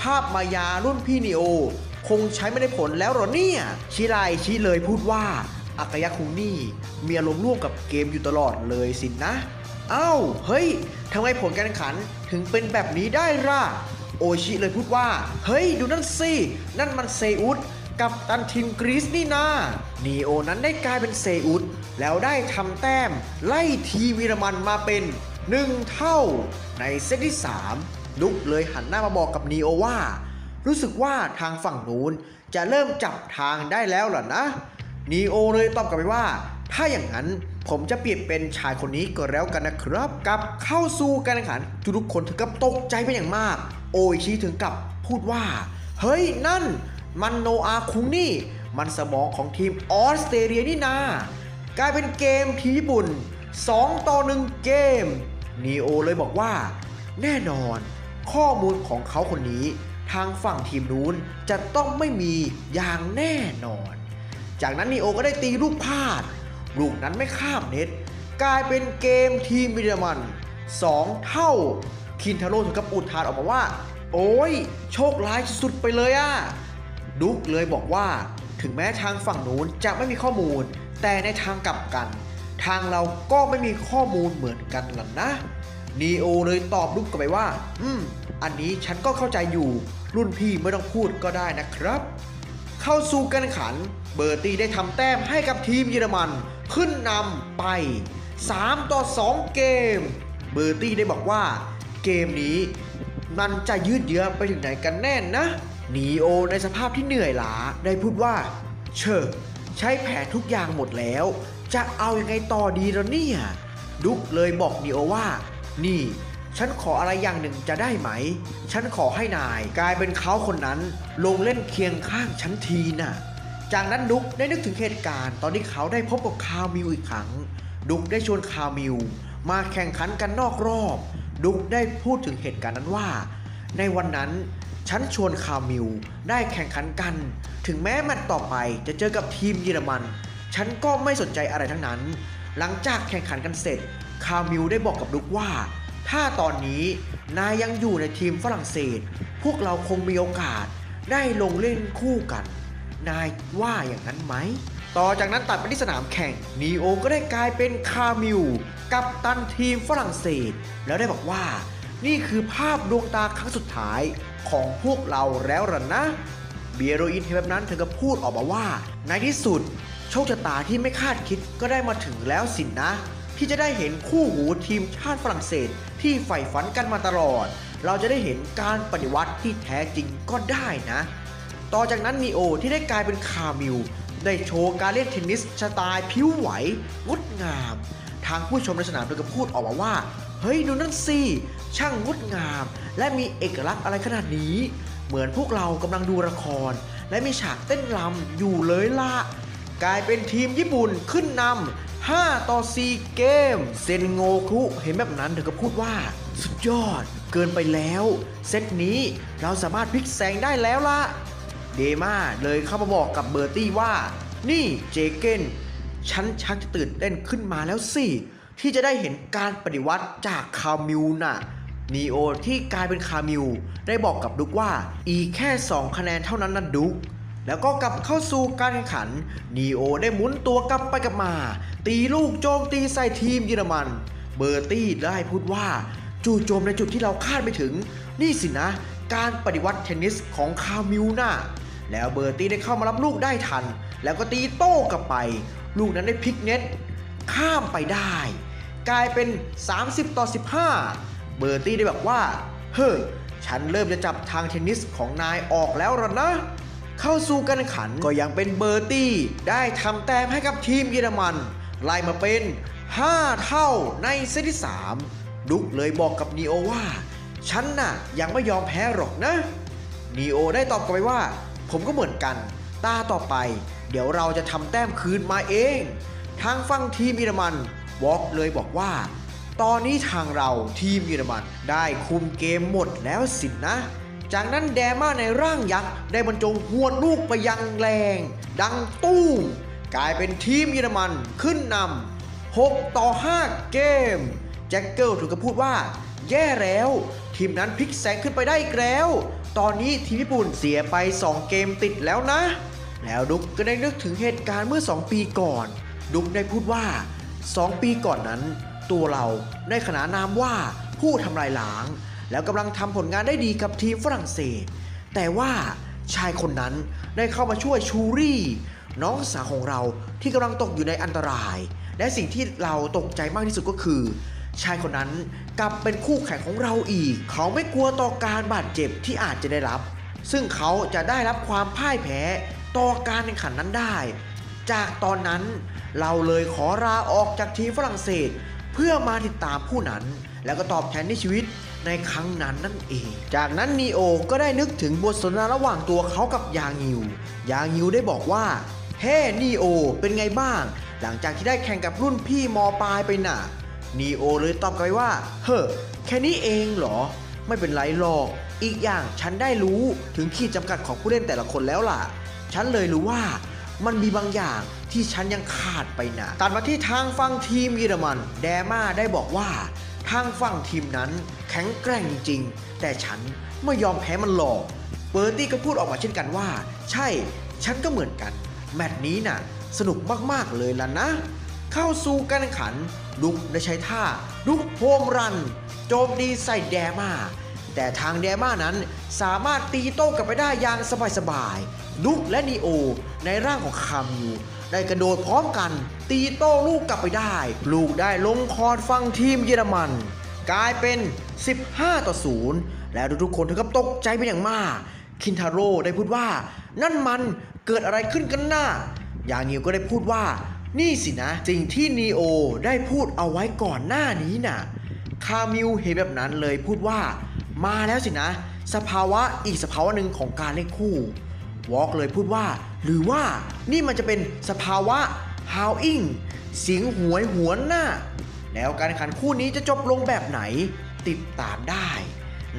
ภาพมายารุ่นพี่นีโอคงใช้ไม่ได้ผลแล้วหรอเนี่ยชิไรชิเลยพูดว่าอากายะคุงนี่มีอารมณ์ร่วมกับเกมอยู่ตลอดเลยสินะอ้าวเฮ้ยทำไมผลการแข่งขันถึงเป็นแบบนี้ได้ล่ะโอชิเลยพูดว่าเฮ้ยดูนั่นสินั่นมันเซอุสกับตันทีมกรีซนี่นานีโอนั้นได้กลายเป็นเซอุสแล้วได้ทำแต้มไล่ทีมเยอรมันมาเป็น1เท่าในเซตที่3ดุ๊กเลยหันหน้ามาบอกกับนีโอว่ารู้สึกว่าทางฝั่งนู้นจะเริ่มจับทางได้แล้วเหรอนะนีโอเลยตอบกลับไปว่าถ้าอย่างนั้นผมจะเปลี่ยนเป็นชายคนนี้ก็แล้วกันนะครับกับเข้าสู่การแข่งขันทุกคนถึงกับตกใจเป็นอย่างมากโออิชิถึงกับพูดว่าเฮ้ยนั่นมันโนอาคุงนี่มันสมองของทีมออสเตรเลียนี่นากลายเป็นเกมทีมญี่ปุ่น2-1เกมนีโอเลยบอกว่าแน่นอนข้อมูลของเขาคนนี้ทางฝั่งทีมนู้นจะต้องไม่มีอย่างแน่นอนจากนั้นนีโอก็ได้ตีลูกพลาดลูกนั้นไม่ข้ามเน็ตกลายเป็นเกมทีมเยอรมัน2เท่าคินทาโร่ถึงกับอุทานออกมาว่าโอ้ยโชคร้ายสุดไปเลยอะดุ๊กเลยบอกว่าถึงแม้ทางฝั่งนู้นจะไม่มีข้อมูลแต่ในทางกลับกันทางเราก็ไม่มีข้อมูลเหมือนกันล่ะนะนีโอเลยตอบดุ๊กกลับไปว่าอันนี้ฉันก็เข้าใจอยู่รุ่นพี่ไม่ต้องพูดก็ได้นะครับเข้าสู่การแข่งขันเบอร์ตี้ได้ทำแต้มให้กับทีมเยอรมันขึ้นนำไป3-2เกมเบอร์ตี้ได้บอกว่าเกมนี้มันจะยืดเยื้อไปถึงไหนกันแน่นะนีโอในสภาพที่เหนื่อยล้าได้พูดว่าเชิญใช้แผนทุกอย่างหมดแล้วจะเอายังไงต่อดีล่ะเนี่ยดุ๊กเลยบอกนีโอว่านี่ฉันขออะไรอย่างหนึ่งจะได้ไหมฉันขอให้นายกลายเป็นเขาคนนั้นลงเล่นเคียงข้างฉันทีน่ะจากนั้นดุ๊กได้นึกถึงเหตุการณ์ตอนที่เขาได้พบกับคามิลอีกครั้งดุ๊กได้ชวนคามิลมาแข่งขันกันนอกรอบดุ๊กได้พูดถึงเหตุการณ์นั้นว่าในวันนั้นฉันชวนคามิลได้แข่งขันกันถึงแม้แมตช์ต่อไปจะเจอกับทีมเยอรมันฉันก็ไม่สนใจอะไรทั้งนั้นหลังจากแข่งขันกันเสร็จคามิลได้บอกกับดุ๊กว่าถ้าตอนนี้นายยังอยู่ในทีมฝรั่งเศสพวกเราคงมีโอกาสได้ลงเล่นคู่กันนายว่าอย่างนั้นไหมต่อจากนั้นตัดไปที่สนามแข่งนีโอก็ได้กลายเป็นคามิลกัปตันทีมฝรั่งเศสแล้วได้บอกว่านี่คือภาพดวงตาครั้งสุดท้ายของพวกเราแล้วล่ะนะเบียโรอินเห็นแบบนั้นเธอก็พูดออกมาว่าในที่สุดโชคชะตาที่ไม่คาดคิดก็ได้มาถึงแล้วสินะที่จะได้เห็นคู่หูทีมชาติฝรั่งเศสที่ใฝ่ฝันกันมาตลอดเราจะได้เห็นการปฏิวัติที่แท้จริงก็ได้นะต่อจากนั้นนีโอที่ได้กลายเป็นคามิลได้โชว์การเล่นเทนนิสสไตล์ผิวไหวงดงามทางผู้ชมในสนามก็พูดออกมาว่าเฮ้ยดูนั่นสิช่างงดงามและมีเอกลักษณ์อะไรขนาดนี้ เหมือนพวกเรากำลังดูละครและมีฉากเต้นรำอยู่เลยล่ะกลายเป็นทีมญี่ปุ่นขึ้นนำ5-4 เกมเซนโงคุเห็นแบบนั้นเธอก็พูดว่าสุดยอดเกินไปแล้วเซตนี้เราสามารถพลิกแซงได้แล้วล่ะเดม่าเลยเข้ามาบอกกับเบอร์ตี้ว่านี่เจเกนฉันชักจะตื่นเต้นขึ้นมาแล้วสิที่จะได้เห็นการปฏิวัติจากคามิวน่ะนีโอที่กลายเป็นคามิวได้บอกกับดุกว่าอีกแค่2 คะแนนเท่านั้นนะดุกแล้วก็กลับเข้าสู่การแข่งขันนีโอได้หมุนตัวกลับไปกลับมาตีลูกโจมตีใส่ทีมเยอรมันเบอร์ตี้ได้พูดว่าจู่โจมในจุดที่เราคาดไม่ถึงนี่สินะการปฏิวัติเทนนิสของคามิวน่ะแล้วเบอร์ตี้ได้เข้ามารับลูกได้ทันแล้วก็ตีโต้กลับไปลูกนั้นได้พลิกเน็ตข้ามไปได้กลายเป็น30-15เบอร์ตี้ได้บอกว่าเฮ้ยฉันเริ่มจะจับทางเทนนิสของนายออกแล้วล่ะนะเข้าสู่การแข่งขันก็ยังเป็นเบอร์ตี้ได้ทำแต้มให้กับทีมเยอรมันไล่มาเป็น5 เท่าในเซตที่3ดุกเลยบอกกับนีโอว่าฉันน่ะยังไม่ยอมแพ้หรอกนะนีโอได้ตอบกลับไปว่าผมก็เหมือนกันตาต่อไปเดี๋ยวเราจะทำแต้มคืนมาเองทางฝั่งทีมเยอรมันวอล์กเลยบอกว่าตอนนี้ทางเราทีมเยอรมันได้คุมเกมหมดแล้วสินะจากนั้นแดม่าในร่างยักษ์ได้บรรจงหวดลูกไปยังแรงดังตู้มกลายเป็นทีมเยอรมันขึ้นนำ6-5 เกมแจ็คเกิลถึงกับพูดว่าแย่แล้วทีมนั้นพลิกแซงขึ้นไปได้อีกแล้วตอนนี้ทีมญี่ปุ่นเสียไป2 เกมติดแล้วนะแล้วดุกก็ได้นึกถึงเหตุการณ์เมื่อ2 ปีก่อนดุกได้พูดว่า2 ปีก่อนนั้นตัวเราได้ขนานนามว่าผู้ทำลายล้างแล้วกำลังทำผลงานได้ดีกับทีมฝรั่งเศสแต่ว่าชายคนนั้นได้เข้ามาช่วยชูรี่น้องสาวของเราที่กำลังตกอยู่ในอันตรายและสิ่งที่เราตกใจมากที่สุดก็คือชายคนนั้นกลับเป็นคู่แข่งของเราอีกเขาไม่กลัวต่อการบาดเจ็บที่อาจจะได้รับซึ่งเขาจะได้รับความพ่ายแพ้ต่อการแข่งขันนั้นได้จากตอนนั้นเราเลยขอลาออกจากทีมฝรั่งเศสเพื่อมาติดตามผู้นั้นแล้วก็ตอบแทนในชีวิตในครั้งนั้นนั่นเองจากนั้นนีโอก็ได้นึกถึงบทสนทนาระหว่างตัวเขากับยางิวยางิวได้บอกว่าเฮ้นีโอเป็นไงบ้างหลังจากที่ได้แข่งกับรุ่นพี่ม.ปลายไปน่ะนีโอเลยตอบกลับไปว่าเฮ้แค่นี้เองเหรอไม่เป็นไรหรอกอีกอย่างฉันได้รู้ถึงขีดจำกัดของผู้เล่นแต่ละคนแล้วล่ะฉันเลยรู้ว่ามันมีบางอย่างที่ฉันยังขาดไปนะตัดมาที่ทางฝั่งทีมเยอรมันแดม่าได้บอกว่าทางฝั่งทีมนั้นแข็งแกร่งจริงแต่ฉันไม่ยอมแพ้มันหรอกเบอร์ตี้ก็พูดออกมาเช่นกันว่าใช่ฉันก็เหมือนกันแมตช์นี้น่ะสนุกมากๆเลยล่ะนะเข้าสู่การแข่งขันดุกได้ใช้ท่าดุกโฮมรันโจมตีใส่แดม่าแต่ทางแดม่านั้นสามารถตีโต้กลับไปได้อย่างสบายๆดุกและนีโอในร่างของคามิวได้กระโดดพร้อมกันตีโต้ลูกกลับไปได้ลูกได้ลงคอร์ดฝั่งทีมเยอรมันกลายเป็น15-0แล้วทุกคนถึงกับตกใจเป็นอย่างมากคินทาโร่ได้พูดว่านั่นมันเกิดอะไรขึ้นกันน่ะยางิวก็ได้พูดว่านี่สินะสิ่งที่นีโอได้พูดเอาไว้ก่อนหน้านี้น่ะคามิวเห็นแบบนั้นเลยพูดว่ามาแล้วสินะสภาวะอีกสภาวะหนึ่งของการเล่นคู่วอล์กเลยพูดว่าหรือว่านี่มันจะเป็นสภาวะฮาวอิงเสียงหวยหวนน่ะแล้วการแข่งขันคู่นี้จะจบลงแบบไหนติดตามได้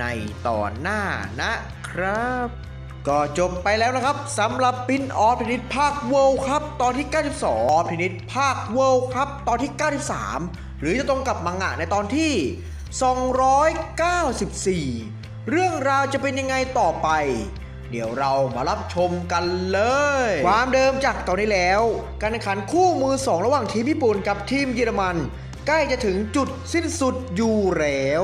ในตอนหน้านะครับก็จบไปแล้วนะครับสำหรับปินออฟพินิจภาคเวิลด์ครับตอนที่92ออฟพินิจภาคเวิลด์ครับตอนที่93หรือจะตรงกับมังงะในตอนที่294เรื่องราวจะเป็นยังไงต่อไปเดี๋ยวเรามารับชมกันเลยความเดิมจากตอนนี้แล้วการแข่งขันคู่มือ2ระหว่างทีมญี่ปุ่นกับทีมเยอรมันใกล้จะถึงจุดสิ้นสุดอยู่แล้ว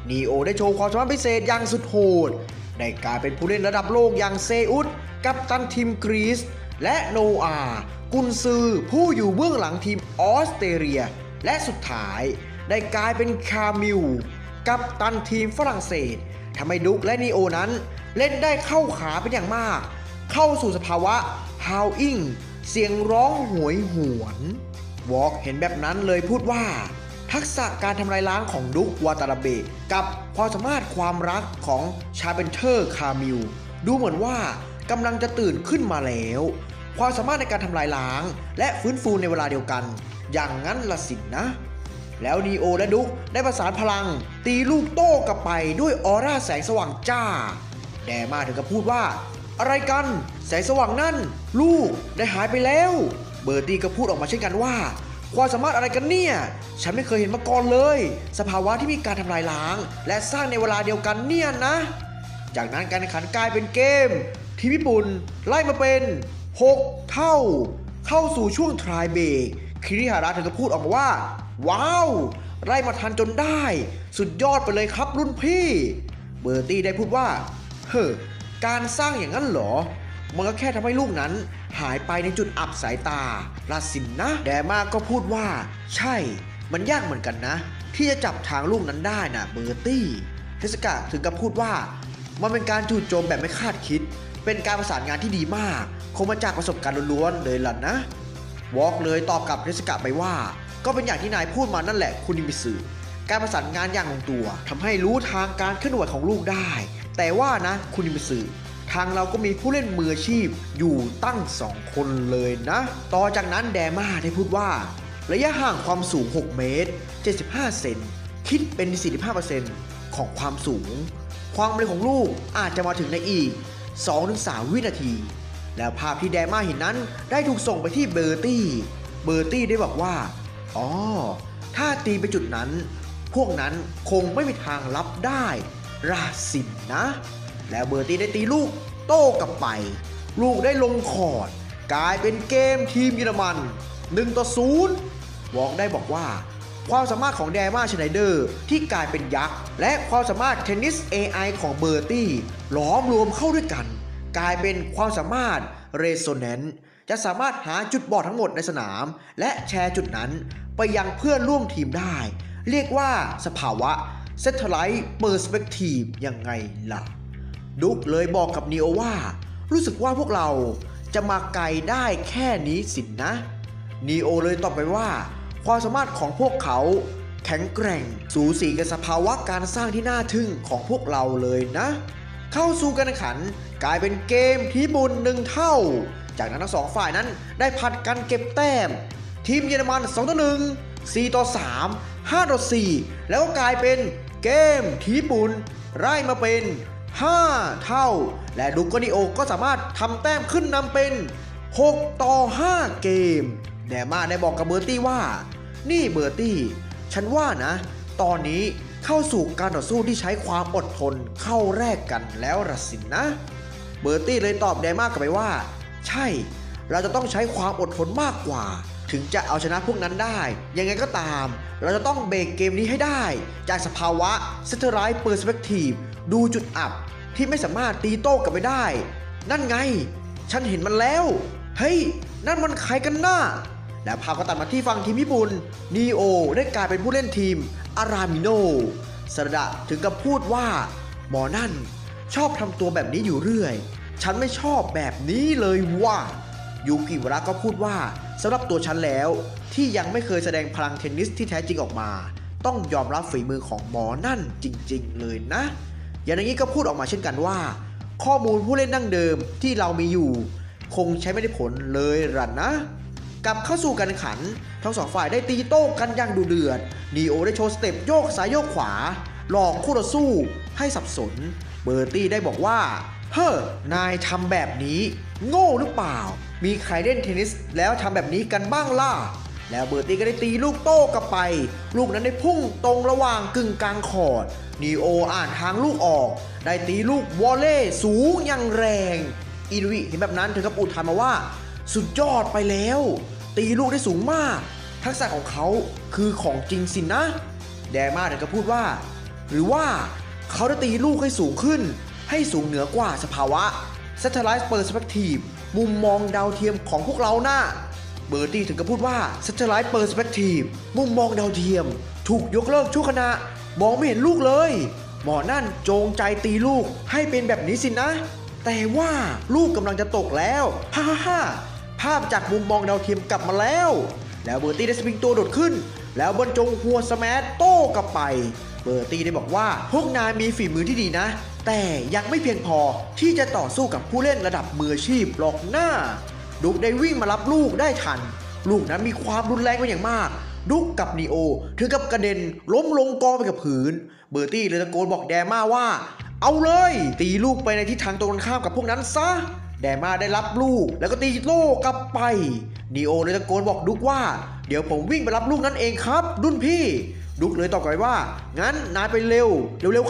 นีโอได้โชว์ความสามารถพิเศษอย่างสุดโหดได้กลายเป็นผู้เล่นระดับโลกอย่างเซอุสกัปตันทีมกรีซและโนอากุนซือผู้อยู่เบื้องหลังทีมออสเตรเลียและสุดท้ายได้กลายเป็นคามิวกัปตันทีมฝรั่งเศสทำให้ดุกและนีโอนั้นเล่นได้เข้าขาเป็นอย่างมากเข้าสู่สภาวะฮาวอิงเสียงร้องหวยหวนวอล์กเห็นแบบนั้นเลยพูดว่าทักษะการทำลายล้างของดุกวาตาราเบะกับความสามารถความรักของชาเบนเทอร์คามิล ดูเหมือนว่ากำลังจะตื่นขึ้นมาแล้วความสามารถในการทำลายล้างและฟื้นฟูในเวลาเดียวกันอย่างนั้นละสินะแล้วนีโอและดุ๊กได้ประสานพลังตีลูกโต้กลับไปด้วยออร่าแสงสว่างจ้าแดมาถึงกับพูดว่าอะไรกันแสงสว่างนั่นลูกได้หายไปแล้วเบอร์ตี้ก็พูดออกมาเช่นกันว่าความสามารถอะไรกันเนี่ยฉันไม่เคยเห็นมาก่อนเลยสภาวะที่มีการทำลายล้างและสร้างในเวลาเดียวกันเนี่ยนะจากนั้นการแข่งขันกลายเป็นเกมทีมญี่ปุ่นไล่มาเป็น6 เท่าเข้าสู่ช่วงทรายเบรกคิริฮาระถึงกับพูดออกมาว่าว้าวไล่มาทันจนได้สุดยอดไปเลยครับรุ่นพี่เบอร์ตี้ได้พูดว่าเฮ้อการสร้างอย่างนั้นเหรอมันก็แค่ทำให้ลูกนั้นหายไปในจุดอับสายตาลาสินนะแดมาก็พูดว่าใช่มันยากเหมือนกันนะที่จะจับทางลูกนั้นได้นะเบอร์ตี้เทสกะถึงกับพูดว่ามันเป็นการจู่โจมแบบไม่คาดคิดเป็นการประสานงานที่ดีมากคงมาจากประสบการณ์ล้วนๆเลยล่ะนะวอล์กเลยตอบกับเทสกะไปว่าก็เป็นอย่างที่นายพูดมานั่นแหละคุณนิมิสึการประสานงานอย่างลงตัวทำให้รู้ทางการเคลื่อนไหวของลูกได้แต่ว่านะคุณนิมิสึทางเราก็มีผู้เล่นมืออาชีพอยู่ตั้ง2 คนเลยนะต่อจากนั้นแดมาได้พูดว่าระยะห่างความสูง6 เมตร 75 เซนคิดเป็น 45% ของความสูงความเร็วของลูกอาจจะมาถึงในอีก 2-3 วินาทีแล้วภาพที่แดมาเห็นนั้นได้ถูกส่งไปที่เบอร์ตี้ได้บอกว่าอ๋อถ้าตีไปจุดนั้นพวกนั้นคงไม่มีทางรับได้ราสินนะแล้วเบอร์ตี้ได้ตีลูกโต้กลับไปลูกได้ลงคอร์ดกลายเป็นเกมทีมเยอรมัน1-0วองได้บอกว่าความสามารถของแดมาชไนเดอร์ที่กลายเป็นยักษ์และความสามารถเทนนิส AI ของเบอร์ตี้ล้อมรวมเข้าด้วยกันกลายเป็นความสามารถเรโซแนนซ์จะสามารถหาจุดบอดทั้งหมดในสนามและแชร์จุดนั้นไปยังเพื่อนร่วมทีมได้เรียกว่าสภาวะ Satellite Perspective ยังไงล่ะดุ๊กเลยบอกกับนีโอว่ารู้สึกว่าพวกเราจะมาไกลได้แค่นี้สินนะนีโอเลยตอบไปว่าความสามารถของพวกเขาแข็งแกร่งสูสีกับสภาวะการสร้างที่น่าทึ่งของพวกเราเลยนะเข้าสู่การแข่งขันกลายเป็นเกมที่บุญ1 เท่าจากนั้นทั้ง2 ฝ่ายนั้นได้ผัดกันเก็บแต้มทีมเยอรมัน2-1 4-3 5-4แล้วก็กลายเป็นเกมที่ญี่ปุ่นไล่มาเป็น5 เท่าและดุกนิโอก็สามารถทำแต้มขึ้นนำเป็น6-5 เกมแดมาได้บอกกับเบอร์ตี้ว่านี่เบอร์ตี้ฉันว่านะตอนนี้เข้าสู่การต่อสู้ที่ใช้ความอดทนเข้าแรกกันแล้วละสินนะเบอร์ตี้เลยตอบแดมากลับไปว่าใช่เราจะต้องใช้ความอดทนมากกว่าถึงจะเอาชนะพวกนั้นได้ยังไงก็ตามเราจะต้องเบรกเกมนี้ให้ได้จากสภาวะ Satellite Perspective ดูจุดอับที่ไม่สามารถตีโต้กลับไปได้นั่นไงฉันเห็นมันแล้วเฮ้ยนั่นมันใครกันน่ะแล้วภาพก็ตัดมาที่ฝั่งทีมญี่ปุ่นนีโอได้กลายเป็นผู้เล่นทีมอารามิโนสระดะถึงกับพูดว่าหมอนั่นชอบทำตัวแบบนี้อยู่เรื่อยฉันไม่ชอบแบบนี้เลยว่ายูกิวระก็พูดว่าสำหรับตัวฉันแล้วที่ยังไม่เคยแสดงพลังเทนนิสที่แท้จริงออกมาต้องยอมรับฝีมือของหมอนั่นจริงๆเลยนะอย่างนี้ก็พูดออกมาเช่นกันว่าข้อมูลผู้เล่นดั้งเดิมที่เรามีอยู่คงใช้ไม่ได้ผลเลยล่ะนะกลับเข้าสู่การแข่งขันทั้ง2 ฝ่ายได้ตีโต้กันอย่างดุเดือดนีโอได้โชว์สเต็ปโยกซ้ายโยกขวาหลอกคู่ต่อสู้ให้สับสนเบอร์ตี้ได้บอกว่าเฮ้อนายทำแบบนี้โง่หรือเปล่ามีใครเล่นเทนนิสแล้วทำแบบนี้กันบ้างล่ะแล้วเบอร์ตี้ก็ได้ตีลูกโต้กลับไปลูกนั้นได้พุ่งตรงระหว่างกึ่งกลางคอร์ตนีโออ่านทางลูกออกได้ตีลูกวอลเล่สูงอย่างแรงอินุอิเห็นแบบนั้นถึงกับอุทานมาว่าสุดยอดไปแล้วตีลูกได้สูงมากทักษะของเขาคือของจริงสินะแดมาถึงกับพูดว่าหรือว่าเขาได้ตีลูกให้สูงขึ้นให้สูงเหนือกว่าสภาวะ Satellite Perspective มุมมองดาวเทียมของพวกเรานะเบอร์ตี้ถึงกับพูดว่า Satellite Perspective มุมมองดาวเทียมถูกยกเลิกชั่วขณะมองไม่เห็นลูกเลยหมอนั่นจงใจตีลูกให้เป็นแบบนี้สินะแต่ว่าลูกกำลังจะตกแล้วฮ่าฮ่าภาพจากมุมมองดาวเทียมกลับมาแล้วเบอร์ตี้ได้สปริงตัวโดดขึ้นแล้วบรรจงหัวสแมชโต้กลับไปเบอร์ตี้ได้บอกว่าพวกนายมีฝีมือที่ดีนะ แต่ยังไม่เพียงพอที่จะต่อสู้กับผู้เล่นระดับมืออาชีพหรอกหน้าดุ๊กได้วิ่งมารับลูกได้ทันลูกนั้นมีความรุนแรงเป็นอย่างมากดุ๊กกับนีโอถึงกับกระเด็นล้มลงกองไปกับพื้นเบอร์ตี้เลยตะโกนบอกแดม่าว่าเอาเลยตีลูกไปในทิศทางตรงกันข้ามกับพวกนั้นซะแดม่าได้รับลูกแล้วก็ตีโต้กลับไปนีโอเลยตะโกนบอกดุ๊กว่าเดี๋ยวผมวิ่งไปรับลูกนั้นเองครับรุ่นพี่ดุ๊กเลยตอบกลับไปว่างั้นนายไปเร็ว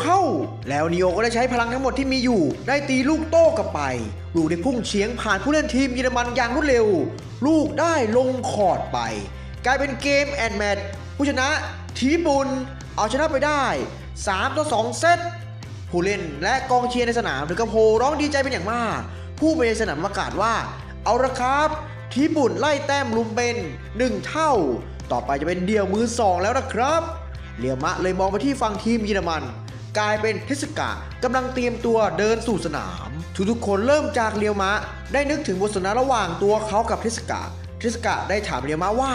เข้าแล้วนีโอก็ได้ใช้พลังทั้งหมดที่มีอยู่ได้ตีลูกโต้กลับไปลูกได้พุ่งเฉียงผ่านผู้เล่นทีมเยอรมันอย่างรวดเร็วลูกได้ลงคอร์ตไปกลายเป็นเกมแอนด์แมตช์ผู้ชนะทีมญี่ปุ่นเอาชนะไปได้3-2 เซตผู้เล่นและกองเชียร์ในสนามถึงกับโห่ร้องดีใจเป็นอย่างมากผู้บริหารสนามประกาศว่าเอาละครับทีมญี่ปุ่นไล่แต้มลุมเป็น1 เท่าต่อไปจะเป็นเดี่ยวมือ2แล้วนะครับเรียวมะเลยมองไปที่ฝั่งทีมเยอรมันกลายเป็นเทสกะกำลังเตรียมตัวเดินสู่สนามทุกๆคนเริ่มจากเรียวมะได้นึกถึงบทสนทนาระหว่างตัวเขากับเทสกะได้ถามเรียวมะว่า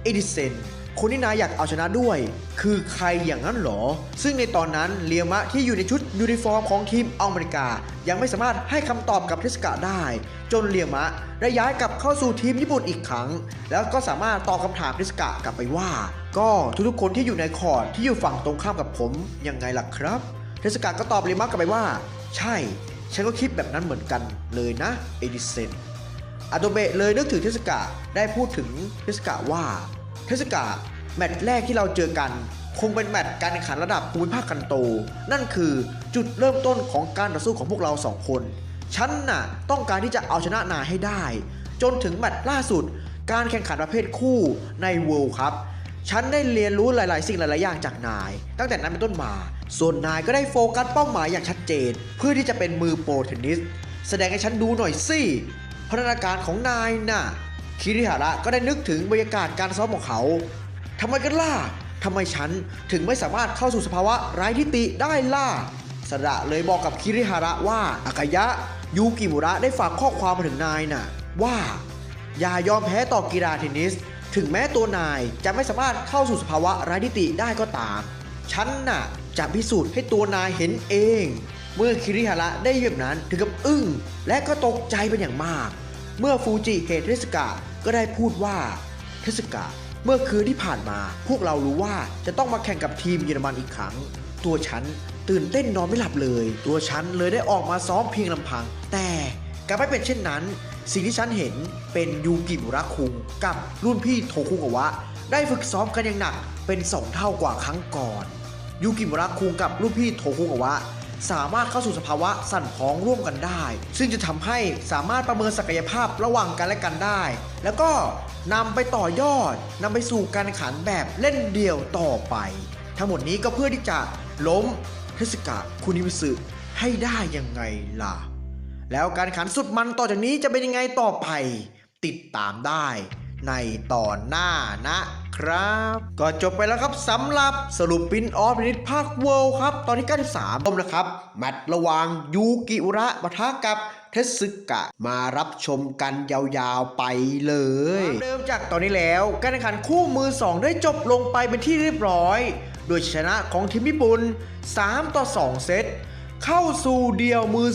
เอดิเซนคนที่นายอยากเอาชนะด้วยคือใครอย่างนั้นหรอซึ่งในตอนนั้นเรียวมะที่อยู่ในชุดยูนิฟอร์มของทีมอเมริกายังไม่สามารถให้คำตอบกับเทสกะได้จนเรียวมะได้ย้ายกลับเข้าสู่ทีมญี่ปุ่นอีกครั้งแล้วก็สามารถตอบคำถามเทสกะกลับไปว่าก็ทุกๆคนที่อยู่ในคอร์ตที่อยู่ฝั่งตรงข้ามกับผมยังไงล่ะครับเทสกะก็ตอบเรียวมะกลับไปว่าใช่ฉันก็คิดแบบนั้นเหมือนกันเลยนะเอดิเซนอาโตเบะเลยนึกถึงเทสกะได้พูดถึงเทสกะว่าเทสกะแมตช์แรกที่เราเจอกันคงเป็นแมตช์การแข่งขันระดับภูมิภาคกันโตนั่นคือจุดเริ่มต้นของการต่อสู้ของพวกเรา2 คนฉันน่ะต้องการที่จะเอาชนะนายให้ได้จนถึงแมตช์ล่าสุดการแข่งขันประเภทคู่ในเวิลด์คัพฉันได้เรียนรู้หลายๆสิ่งหลายๆอย่างจากนายตั้งแต่นั้นเป็นต้นมาส่วนนายก็ได้โฟกัสเป้าหมายอย่างชัดเจนเพื่อที่จะเป็นมือโปรเทนนิสแสดงให้ฉันดูหน่อยสิพัฒนาการของนายน่ะคิริฮาระก็ได้นึกถึงบรรยากาศการซ้อมของเขาทำไมกันล่ะทำไมฉันถึงไม่สามารถเข้าสู่สภาวะไร้ทิฏฐิได้ล่ะสระเลยบอกกับคิริฮาระว่าอากายะยูกิมุระได้ฝากข้อความมาถึงนายน่ะว่าอย่ายอมแพ้ต่อกีฬาเทนนิสถึงแม้ตัวนายจะไม่สามารถเข้าสู่สภาวะไร้ทิฏฐิได้ก็ตามฉันน่ะจะพิสูจน์ให้ตัวนายเห็นเองเมื่อคิริฮาระได้ยินแบบนั้นถึงกับอึ้งและก็ตกใจเป็นอย่างมากเมื่อฟูจิเห็นเทสกะก็ได้พูดว่าเทสกะเมื่อคืนที่ผ่านมาพวกเรารู้ว่าจะต้องมาแข่งกับทีมเยอรมันอีกครั้งตัวฉันตื่นเต้นนอนไม่หลับเลยตัวฉันเลยได้ออกมาซ้อมเพียงลำพังแต่กลับไม่เป็นเช่นนั้นสิ่งที่ฉันเห็นเป็นยูกิมุระคุงกับรุ่นพี่โทคุกาวะได้ฝึกซ้อมกันอย่างหนักเป็น2 เท่ากว่าครั้งก่อนยูกิมุระคุงกับรุ่นพี่โทคุกาวะสามารถเข้าสู่สภาวะสั่นพ้องร่วมกันได้ซึ่งจะทำให้สามารถประเมินศักยภาพระหว่างกันและกันได้แล้วก็นำไปต่อยอดนำไปสู่การแข่งขันแบบเล่นเดี่ยวต่อไปทั้งหมดนี้ก็เพื่อที่จะล้มเทสกะคุนิมิสึให้ได้ยังไงล่ะแล้วการแข่งขันสุดมันต่อจากนี้จะเป็นยังไงต่อไปติดตามได้ในตอนหน้านะครับก็จบไปแล้วครับสำหรับสรุปปินออฟนิดภาคเวิลด์ครับตอนที่93ต้มนะครับแมตช์ระหว่างยูกิอุระปะทะกับเทสึกะมารับชมกันยาวๆไปเลยเริ่มจากตอนนี้แล้วการแข่งขันคู่มือ2ได้จบลงไปเป็นที่เรียบร้อยโดยชนะของทีมญี่ปุ่น3-2 เซตเข้าสู่เดี่ยวมือ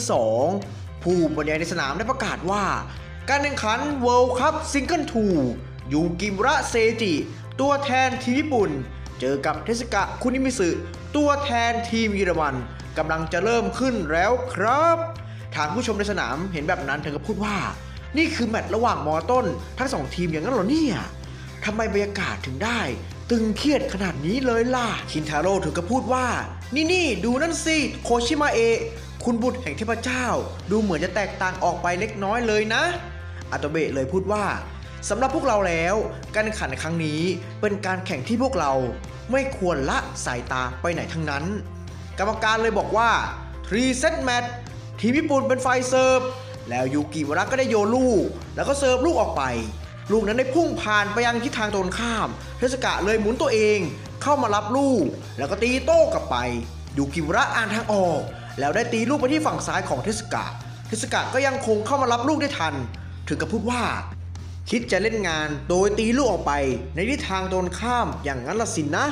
2ผู้บรรยายในสนามได้ประกาศว่าการแข่งขัน World Cup Single 2 ยูกิมุระเซจิตัวแทนทีมญี่ปุ่นเจอกับเทสึกะคุนิมิสึตัวแทนทีมเยอรมันกำลังจะเริ่มขึ้นแล้วครับทางผู้ชมในสนามเห็นแบบนั้นเธอก็พูดว่านี่คือแมตช์ระหว่างมอต้นทั้ง2 ทีมอย่างนั้นเหรอเนี่ยทำไมบรรยากาศถึงได้ตึงเครียดขนาดนี้เลยล่ะคินทาโร่ถึงก็พูดว่านี่ดูนั่นสิโคชิมาเอะคุณบุตรแห่งเทพเจ้าดูเหมือนจะแตกต่างออกไปเล็กน้อยเลยนะอาโตเบะเลยพูดว่าสำหรับพวกเราแล้วการแข่งขันในครั้งนี้เป็นการแข่งที่พวกเราไม่ควรละสายตาไปไหนทั้งนั้นกรรมการเลยบอกว่า3 เซตแมตช์ทีมญี่ปุ่นเป็นฝ่ายเซิร์ฟแล้วยูกิวาระก็ได้โยนลูกแล้วก็เซิร์ฟลูกออกไปลูกนั้นได้พุ่งผ่านไปยังทิศทางตรงข้ามเทสึกะเลยหมุนตัวเองเข้ามารับลูกแล้วก็ตีโต้กลับไปยูกิวาระอ่านทางออกแล้วได้ตีลูกไปที่ฝั่งซ้ายของเทสึกะก็ยังคงเข้ามารับลูกได้ทันถึงกับพูดว่าคิดจะเล่นงานโดยตีลูกออกไปในทิศทางตรงข้ามอย่างนั้นละสินะ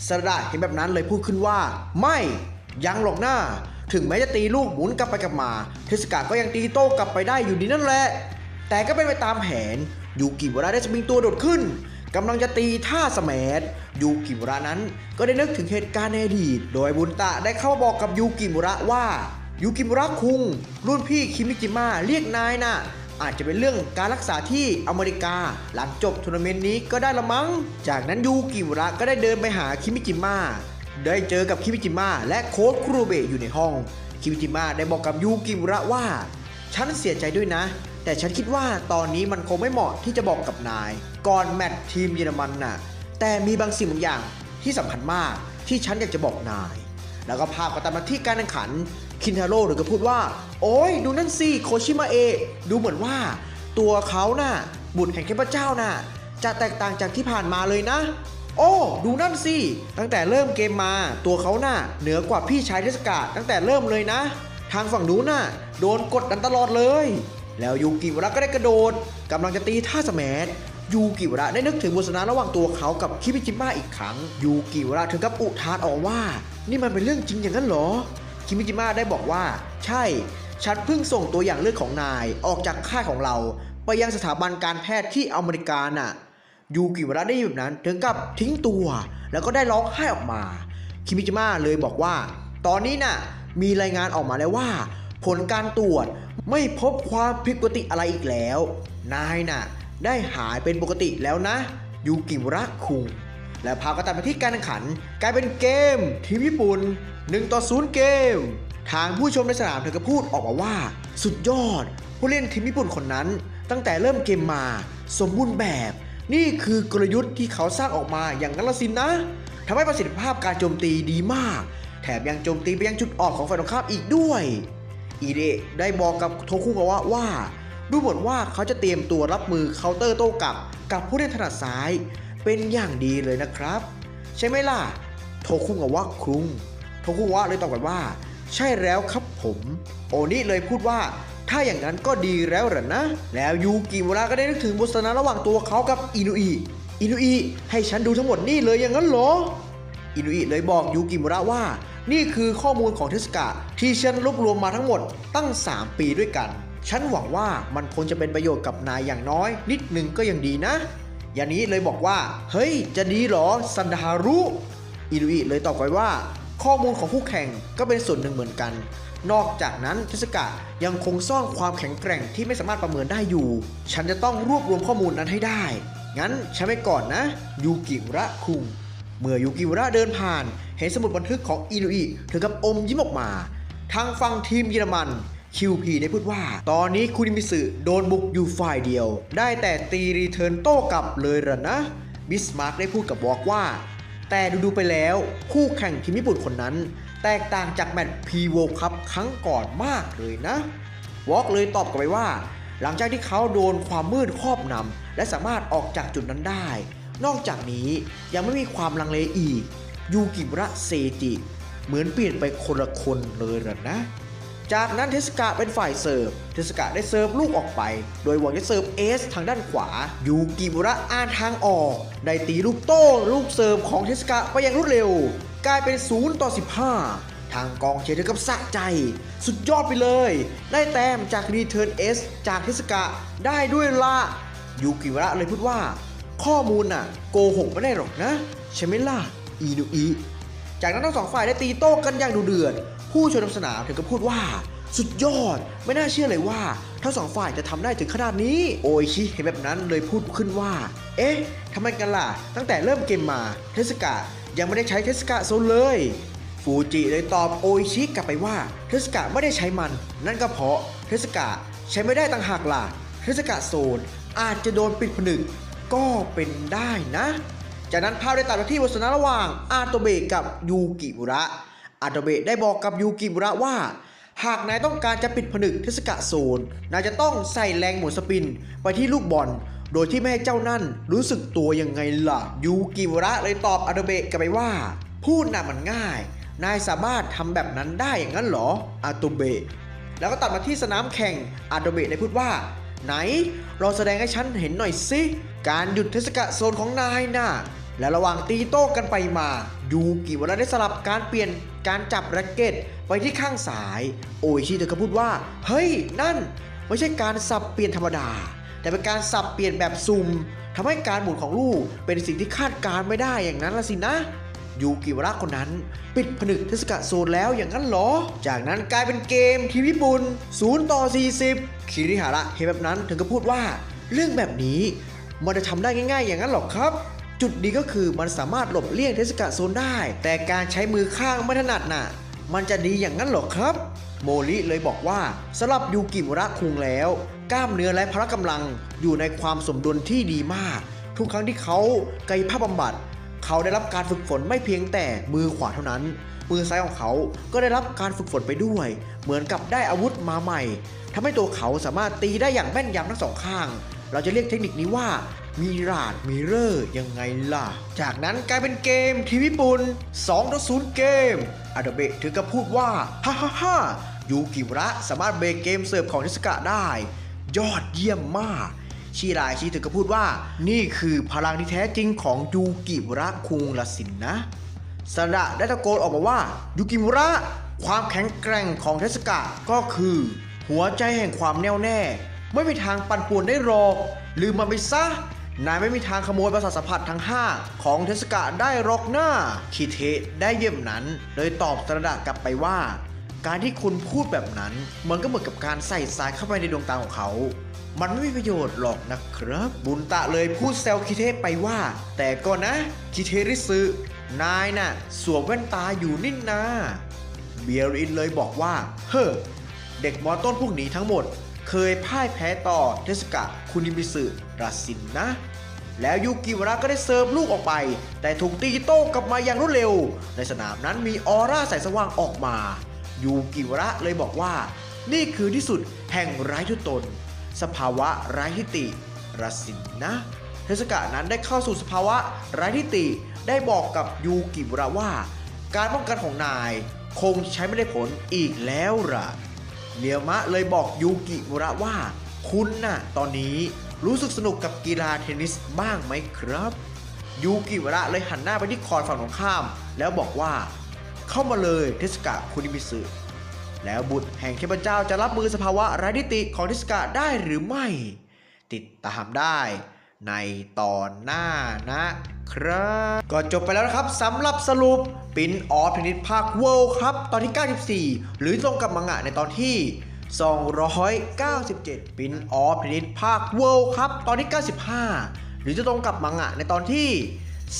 สระเห็นแบบนั้นเลยพูดขึ้นว่าไม่ยังหรอกหน้า ถึงแม้จะตีลูกหมุนกลับไปกลับมาเทสกะก็ยังตีโต้กลับไปได้อยู่ดีนั่นแหละแต่ก็เป็นไปตามแผนยูกิมุระได้สปริงตัวโดดขึ้นกำลังจะตีท่าสแมชยูกิมุระนั้นก็ได้นึกถึงเหตุการณ์ในอดีตโดยบุญตะได้เข้ามาบอกกับยูกิมุระว่ายูกิมุระคุงรุ่นพี่คิมิจิมะเรียกนายน่ะอาจจะเป็นเรื่องการรักษาที่อเมริกาหลังจบทัวร์นาเมนต์นี้ก็ได้ละมั้งจากนั้นยูกิมุระก็ได้เดินไปหาคิมิจิมะได้เจอกับคิมิจิมะและโค้ชคุโรเบะอยู่ในห้องคิมิจิมะได้บอกกับยูกิมุระว่าฉันเสียใจด้วยนะแต่ฉันคิดว่าตอนนี้มันคงไม่เหมาะที่จะบอกกับนายก่อนแมตช์ทีมเยอรมันน่ะแต่มีบางสิ่งบางอย่างที่สำคัญมากที่ฉันอยากจะบอกนายแล้วก็พาก็ตัดมาที่การแข่งขันคินทาโร่หรือก็พูดว่าโอ้ยดูนั่นสิโคชิมาเอะดูเหมือนว่าตัวเขาน่ะบุตรแห่งเทพเจ้าน่ะจะแตกต่างจากที่ผ่านมาเลยนะโอ้ดูนั่นสิตั้งแต่เริ่มเกมมาตัวเขาน่ะเหนือกว่าพี่ชายเทสกะตั้งแต่เริ่มเลยนะทางฝั่งนู้นน่ะโดนกดดันตลอดเลยแล้วยูกิวระก็ได้กระโดดกำลังจะตีท่าสแมชยูกิวระได้นึกถึงบทสนทนาระหว่างตัวเขากับคิมิจิมะอีกครั้งยูกิวระถึงกับอุทานออกว่านี่มันเป็นเรื่องจริงอย่างนั้นเหรอคิมิจิมะได้บอกว่าใช่ฉันเพิ่งส่งตัวอย่างเลือดของนายออกจากค่ายของเราไปยังสถาบันการแพทย์ที่อเมริกาน่ะยูกิวระได้ยินแบบนั้นถึงกับทิ้งตัวแล้วก็ได้ร้องไห้ออกมาคิมิจิมะเลยบอกว่าตอนนี้น่ะมีรายงานออกมาแล้วว่าผลการตรวจไม่พบความผิดปกติอะไรอีกแล้วนายน่ะได้หายเป็นปกติแล้วนะยูกิวระคุงและพาก็ตัดมาที่การแข่งขันกลายเป็นเกมทีมญี่ปุ่น1-0เกมทางผู้ชมในสนามเธอก็พูดออกมาว่าสุดยอดผู้เล่นทีมญี่ปุ่นคนนั้นตั้งแต่เริ่มเกมมาสมบูรณ์แบบนี่คือกลยุทธ์ที่เขาสร้างออกมาอย่างนั้นละสินะทำให้ประสิทธิภาพการโจมตีดีมากแถมยังโจมตีไปยังจุดอ่อนของฝ่ายตรงข้ามอีกด้วยอีเดะได้บอกกับโทคุกาวะว่าดูเหมือนว่าเขาจะเตรียมตัวรับมือเคาน์เตอร์โต้กลับกับผู้เล่นถนัดซ้ายเป็นอย่างดีเลยนะครับใช่ไหมล่ะโทคุกาวะคุงโทคุกาวะเลยตอบกลับว่าใช่แล้วครับผมโอนิเลยพูดว่าถ้าอย่างนั้นก็ดีแล้วเหรอนะแล้วยูกิมุระก็ได้นึกถึงบทสนทนาระหว่างตัวเขากับอินุอิให้ฉันดูทั้งหมดนี่เลยอย่างนั้นเหรออินุอิเลยบอกยูกิมุระว่านี่คือข้อมูลของเทสกะที่ฉันรวบรวมมาทั้งหมดตั้ง3ปีด้วยกันฉันหวังว่ามันคงจะเป็นประโยชน์กับนายอย่างน้อยนิดนึงก็ยังดีนะอย่างนี้เลยบอกว่าเฮ้ยจะดีหรอซันดาฮารุอินุอิเลยตอบไปว่าข้อมูลของคู่แข่งก็เป็นส่วนหนึ่งเหมือนกันนอกจากนั้นเทสกะยังคงซ่อนความแข็งแกร่งที่ไม่สามารถประเมินได้อยู่ฉันจะต้องรวบรวมข้อมูลนั้นให้ได้งั้นฉันไปก่อนนะยูกิมุระคุงเมื่อยูกิมุระเดินผ่านเห็นสมุดบันทึกของอินุอิถึงกับอมยิ้มออกมาทางฝั่งทีมเยอรมัน QP ได้พูดว่าตอนนี้คุนิมิสึโดนบุกอยู่ฝ่ายเดียวได้แต่ตีรีเทิร์นโต้กลับเลยล่ะนะบิสมาร์กได้พูดกับวอล์กว่าแต่ดูไปแล้วคู่แข่งทีมญี่ปุ่นคนนั้นแตกต่างจากแมตช์พีโวคัพครั้งก่อนมากเลยนะวอล์กเลยตอบกลับไปว่าหลังจากที่เขาโดนความมืดครอบงำและสามารถออกจากจุดนั้นได้นอกจากนี้ยังไม่มีความลังเลอีกยูกิมุระเซจิเหมือนเปลี่ยนไปคนละคนเลยล่ะนะจากนั้นเทสกะเป็นฝ่ายเสิร์ฟเทสกะได้เสิร์ฟลูกออกไปโดยหวังจะเสิร์ฟเอสทางด้านขวายูกิมุระอ่านทางออกได้ตีลูกโต้ลูกเสิร์ฟของเทสกะไปอย่างรวดเร็วกลายเป็น0-15ทางกองเชียร์ถึงกับสะใจสุดยอดไปเลยได้แต้มจากรีเทิร์นเอสจากเทสกะได้ด้วยละยูกิมุระเลยพูดว่าข้อมูลน่ะโกหกไม่ได้หรอกนะใช่ไหมล่ะอินุอิจากนั้นทั้งสองฝ่ายได้ตีโต้กันอย่างดุเดือดผู้ชมสนามถึงกับพูดว่าสุดยอดไม่น่าเชื่อเลยว่าทั้งสองฝ่ายจะทำได้ถึงขนาดนี้โออิชิเห็นแบบนั้นเลยพูดขึ้นว่าเอ๊ะทำไมกันล่ะตั้งแต่เริ่มเกมมาเทสกะยังไม่ได้ใช้เทสกะโซนเลยฟูจิเลยตอบโออิชิกลับไปว่าเทสกะไม่ได้ใช้มันนั่นก็เพราะเทสกะใช้ไม่ได้ต่างหากล่ะเทสกะโซนอาจจะโดนปิดผนึกก็เป็นได้นะจากนั้นภาพได้ตัดไปที่บทสนทนาระหว่างอาโตเบะกับยูกิมุระอาโตเบะได้บอกกับยูกิมุระว่าหากนายต้องการจะปิดผนึกเทสกะโซนนายจะต้องใส่แรงหมุนสปินไปที่ลูกบอลโดยที่ไม่ให้เจ้านั่นรู้สึกตัวยังไงล่ะยูกิมุระเลยตอบอาโตเบะกลับไปว่าพูดน่ะมันง่ายนายสามารถทำแบบนั้นได้อย่างนั้นเหรออาโตเบะแล้วก็ตัดมาที่สนามแข่งอาโตเบะได้พูดว่าไหนลองแสดงให้ฉันเห็นหน่อยสิการหยุดเทสกะโซนของนายน่ะและระหว่างตีโต้กันไปมายูกิมุระได้สลับการเปลี่ยน การจับแร็กเก็ตไปที่ข้างซ้ายโออิชิเธอก็พูดว่าเฮ้ยนั่นไม่ใช่การสับเปลี่ยนธรรมดาแต่เป็นการสับเปลี่ยนแบบซุ่มทำให้การหมุนของลูกเป็นสิ่งที่คาดการไม่ได้อย่างนั้นละสินะยูกิวระคนนั้นปิดผนึกเทสกะโซนแล้วอย่างนั้นเหรอจากนั้นกลายเป็นเกมทีมญี่ปุ่น0-40คิริฮาระเห็นแบบนั้นถึงก็พูดว่าเรื่องแบบนี้มันจะทำได้ง่ายๆอย่างนั้นหรอครับจุดดีก็คือมันสามารถหลบเลี่ยงเทสกะโซนได้แต่การใช้มือข้างไม่ถนัดน่ะมันจะดีอย่างนั้นหรอครับโมริเลยบอกว่าสำหรับยูกิวระคุงแล้วกล้ามเนื้อและพละกำลังอยู่ในความสมดุลที่ดีมากทุกครั้งที่เขากายภาพบำบัดเขาได้รับการฝึกฝนไม่เพียงแต่มือขวาเท่านั้นมือซ้ายของเขาก็ได้รับการฝึกฝนไปด้วยเหมือนกับได้อาวุธมาใหม่ทำให้ตัวเขาสามารถตีได้อย่างแม่นยำทั้งสองข้างเราจะเรียกเทคนิคนี้ว่ามิราดมิเรอร์ยังไงล่ะจากนั้นกลายเป็นเกมทีมญี่ปุ่น2-0เกมอาดาเบะถึงกับพูดว่าฮ่าฮ่าฮ่ายูกิวระสามารถเบรกเกมเสิร์ฟของเทสกะได้ยอดเยี่ยมมากชิราชิถึงก็พูดว่านี่คือพลังที่แท้จริงของยูกิวระคุงละสินนะซาดะได้ตะโกนออกมาว่ายูกิวระความแข็งแกร่งของเทสกะก็คือหัวใจแห่งความแน่วแน่ไม่มีทางปั่นป่วนได้หรอกลืมมันไปซะนายไม่มีทางขโมยประสาทสัมผัสทั้ง5ของเทสกะได้หรอกหน้าคิเทะได้เยี่ยมนั้นเลยตอบซาดะกลับไปว่าการที่คุณพูดแบบนั้นมันก็เหมือนกับการใส่สายเข้าไปในดวงตาของเขามันไม่มีประโยชน์หรอกนะครับบุญตะเลยพูดแซวคิเทะไปว่าแต่ก่อนนะคิเทริสึนายน่ะสวมแว่นตาอยู่นี่นาเบียรินเลยบอกว่าเฮ้อเด็กมอต้นพวกนี้ทั้งหมดเคยพ่ายแพ้ต่อเทสกะคุนิมิสึราสินนะแล้วยูกิวระก็ได้เซิร์ฟลูกออกไปแต่ถูกตีโต้กลับมาอย่างรวดเร็วในสนามนั้นมีออร่าแสงสว่างออกมายูกิวระเลยบอกว่านี่คือที่สุดแห่งไร้ตัวตนสภาวะไร้ทิฏฐิราสินนะเทสกะนั้นได้เข้าสู่สภาวะไร้ทิฏฐิได้บอกกับยูกิวระว่าการป้องกันของนายคงใช้ไม่ได้ผลอีกแล้วล่ะเลียวมะเลยบอกยูกิวระว่าคุณน่ะตอนนี้รู้สึกสนุกกับกีฬาเทนนิสบ้างไหมครับยูกิวระเลยหันหน้าไปที่คอร์ตฝั่งตรงข้ามแล้วบอกว่าเข้ามาเลยเทสกะคุนิมิสึแล้วบุตรแห่งเทพเจ้าจะรับมือสภาวะไร้ทิฏฐิของเทสกะได้หรือไม่ติดตามได้ในตอนหน้านะครับก็จบไปแล้วนะครับสำหรับสรุปปินออฟเทนนิสภาคเวิลด์ครับตอนที่ 94หรือตรงกับมังงะในตอนที่297ปินออฟเทนนิสภาคเวิลด์ครับตอนที่ 95หรือจะตรงกับมังงะในตอนที่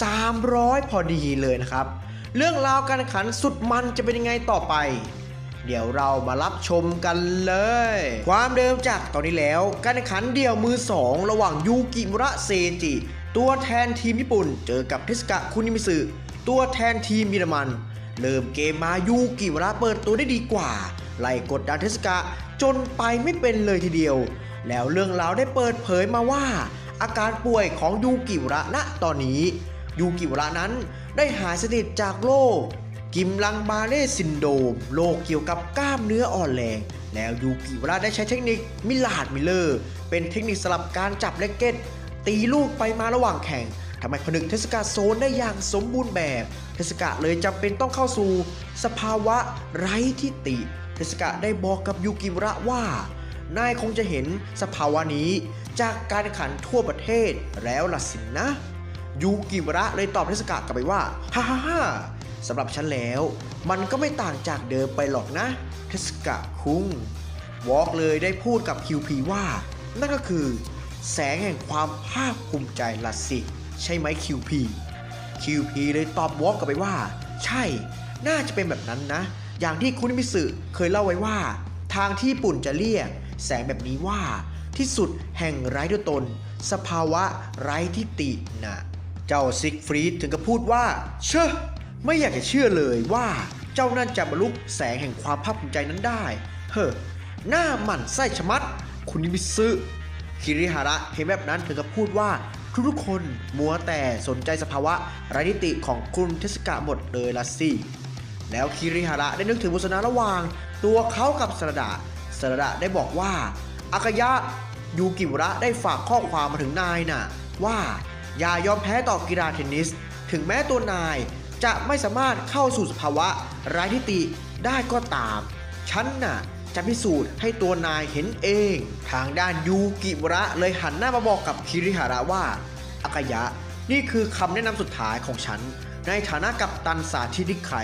300พอดีเลยนะครับเรื่องราวการแข่งขันสุดมันจะเป็นยังไงต่อไปเดี๋ยวเรามารับชมกันเลยความเดิมจากตอนนี้แล้วการแข่งขันเดี่ยวมือ2ระหว่างยูกิมุระเซจิตัวแทนทีมญี่ปุ่นเจอกับเทสกะคุนิมิสึตัวแทนทีมเยอรมันเริ่มเกมมายูกิมุระเปิดตัวได้ดีกว่าไล่กดดันเทสกะจนไปไม่เป็นเลยทีเดียวแล้วเรื่องราวได้เปิดเผยมาว่าอาการป่วยของยูกิมุระณตอนนี้ยูกิมุระนั้นได้หายสนิทจากโรคกิมลังบาเล่ซินโดรมโรคเกี่ยวกับกล้ามเนื้ออ่อนแรงแล้วยูกิวระได้ใช้เทคนิคมิลาดมิเลอร์เป็นเทคนิคสลับการจับแร็กเก็ตตีลูกไปมาระหว่างแข่งทำให้ผนึกเทสกะโซนได้อย่างสมบูรณ์แบบเทสกะเลยจำเป็นต้องเข้าสู่สภาวะไร้ทิฏฐิเทสกะได้บอกกับยูกิวระว่านายคงจะเห็นสภาวะนี้จากการแข่งขันทั่วประเทศแล้วล่ะสินะยูกิวระเลยตอบเทสกะกลับไปว่าฮ่าฮ่าฮ่าสำหรับฉันแล้วมันก็ไม่ต่างจากเดิมไปหรอกนะเทสกะคุงวอล์กเลยได้พูดกับ QP ว่านั่นก็คือแสงแห่งความภาคภูมิใจละสิใช่ไหม QP เลยตอบวอล์กกลับไปว่าใช่น่าจะเป็นแบบนั้นนะอย่างที่คุนิมิสึเคยเล่าไว้ว่าทางที่ญี่ปุ่นจะเรียกแสงแบบนี้ว่าที่สุดแห่งไร้ตัวตนสภาวะไร้ทิฏฐินะเจ้าซิกฟรีดถึงกับพูดว่าเชื่อไม่อยากจะเชื่อเลยว่าเจ้านั่นจะบรรลุแสงแห่งความภาคภูมิใจนั้นได้เฮ้อหน้าหมั่นไส้ชะมัดคุณนิมิซึคิริฮาระเห็นแบบนั้นถึงกับพูดว่าทุกคนมัวแต่สนใจสภาวะไร้ทิฏฐิของคุณเทสกะหมดเลยละสิแล้วคิริฮาระได้นึกถึงบทสนทนาระหว่างตัวเขากับสระดะได้บอกว่าอากายะยูกิวระได้ฝากข้อความมาถึงนายน่ะว่าอย่ายอมแพ้ต่อกีฬาเทนนิสถึงแม้ตัวนาย จะไม่สามารถเข้าสู่สภาวะไร้ทิฏฐิได้ก็ตามฉันน่ะจะพิสูจน์ให้ตัวนายเห็นเองทางด้านยูกิวระเลยหันหน้ามาบอกกับคิริฮาระว่าอากายะนี่คือคำแนะนำสุดท้ายของฉันในฐานะกัปตันสาธิตใคร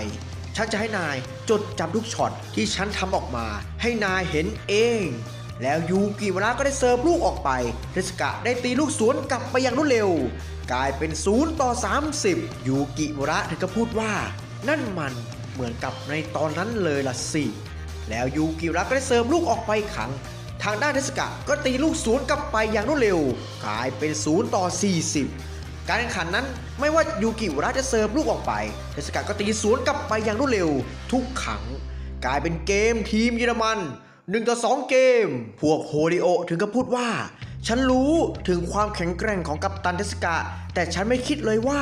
ฉันจะให้นายจดจำทุกช็อตที่ฉันทำออกมาให้นายเห็นเองแล้วยูกิวระก็ได้เสิร์ฟลูกออกไปเทสกะได้ตีลูกสวนกลับไปอย่างรวดเร็วกลายเป็น0-30ยูกิวระถึงก็พูดว่านั่นมันเหมือนกับในตอนนั้นเลยล่ะสิแล้วยูกิวระก็ได้เสิร์ฟลูกออกไปอีกครั้งทางด้านเทสกะก็ตีลูกสวนกลับไปอย่างรวดเร็วกลายเป็น0-40การแข่งขันนั้นไม่ว่ายูกิวระจะเสิร์ฟลูกออกไปเทสกะก็ตีสวนกลับไปอย่างรวดเร็วทุกครั้งกลายเป็นเกมทีมเยอรมัน1-2เกมพวกโฮริโอถึงกับพูดว่าฉันรู้ถึงความแข็งแกร่งของกัปตันเทสกะแต่ฉันไม่คิดเลยว่า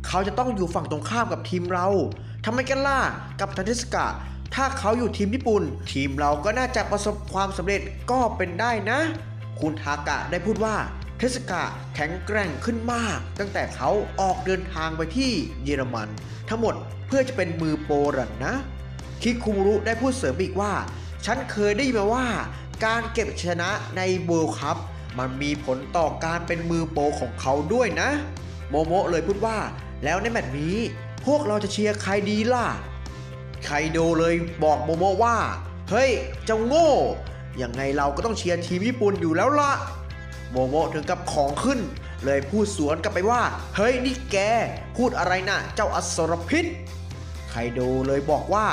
เขาจะต้องอยู่ฝั่งตรงข้ามกับทีมเราทำไมกันล่ะกัปตันเทสกะถ้าเขาอยู่ทีมญี่ปุ่นทีมเราก็น่าจะประสบความสำเร็จก็เป็นได้นะคุณทากะได้พูดว่าเทสกะแข็งแกร่งขึ้นมากตั้งแต่เขาออกเดินทางไปที่เยอรมันทั้งหมดเพื่อจะเป็นมือโปรหรนะคิคุมุรุได้พูดเสริมอีกว่าฉันเคยได้ยินมาว่าการเก็บชนะในเวิลด์คัพมันมีผลต่อการเป็นมือโปรของเขาด้วยนะโมโมะเลยพูดว่าแล้วในแมตช์นี้พวกเราจะเชียร์ใครดีล่ะไคโดเลยบอกโมโมะว่าเฮ้ยเจ้าโง่ยังไงเราก็ต้องเชียร์ทีมญี่ปุ่นอยู่แล้วล่ะโมโมะถึงกับของขึ้นเลยพูดสวนกลับไปว่าเฮ้ยนี่แกพูดอะไรนะเจ้าอสรพิษไคโดเลยบอกว่า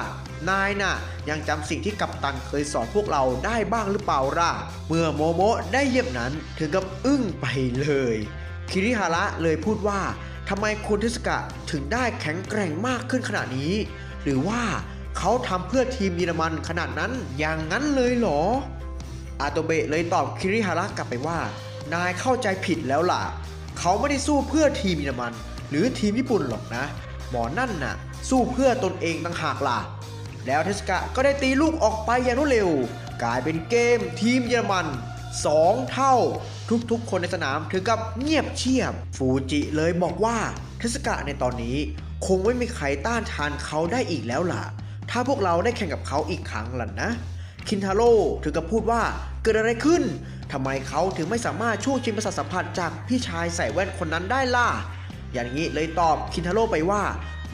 นายน่ะยังจำสิ่งที่กัปตันเคยสอนพวกเราได้บ้างหรือเปล่าล่ะเมื่อโมโมะได้เยี่ยมนั้นถึงกับอึ้งไปเลยคิริฮาระเลยพูดว่าทำไมคุณเทสกะถึงได้แข็งแกร่งมากขึ้นขนาดนี้หรือว่าเขาทำเพื่อทีมเยอรมันขนาดนั้นอย่างนั้นเลยเหรออาโตเบะเลยตอบคิริฮาระกลับไปว่านายเข้าใจผิดแล้วล่ะเขาไม่ได้สู้เพื่อทีมเยอรมันหรือทีมญี่ปุ่นหรอกนะหมอนั่นน่ะสู้เพื่อตนเองต่างหากล่ะแล้วเทสกะก็ได้ตีลูกออกไปอย่างรวดเร็วกลายเป็นเกมทีมเยอรมัน2 เท่าทุกๆคนในสนามถึงกับเงียบเชียบฟูจิเลยบอกว่าเทสกะในตอนนี้คงไม่มีใครต้านทานเขาได้อีกแล้วล่ะถ้าพวกเราได้แข่งกับเขาอีกครั้งล่ะนะคินทาโร่ถึงกับพูดว่าเกิดอะไรขึ้นทำไมเขาถึงไม่สามารถช่วงชิงประสาทสัมผัสจากพี่ชายใส่แว่นคนนั้นได้ล่ะอย่างนี้เลยตอบคินทาโร่ไปว่า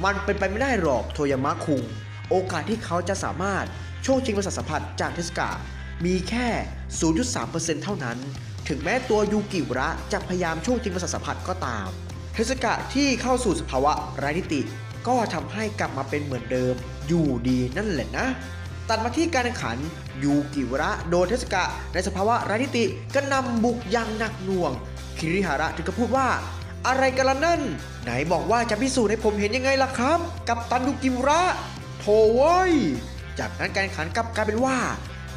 มันเป็นไปไม่ได้หรอกโทยามะคุงโอกาสที่เขาจะสามารถช่วงชิงประสาทสัมผัสจากเทสกะมีแค่ 0.3% เท่านั้นถึงแม้ตัวยูกิวระจะพยายามช่วงชิงประสาทสัมผัสก็ตามเทสกะที่เข้าสู่สภาวะไร้ทิฏฐิก็ทำให้กลับมาเป็นเหมือนเดิมอยู่ดีนั่นแหละนะตัดมาที่การแข่งขันยูกิวระโดนเทสกะในสภาวะไร้ทิฏฐิก็นำบุกอย่างหนักหน่วงคิริฮาระถึงกับพูดว่าอะไรกันล่ะนั่นไหนบอกว่าจะพิสูจน์ให้ผมเห็นยังไงล่ะครับกัปตันยูกิวระโถ่เว้ยจากนั้นการแข่งขันกลับกลายเป็นว่า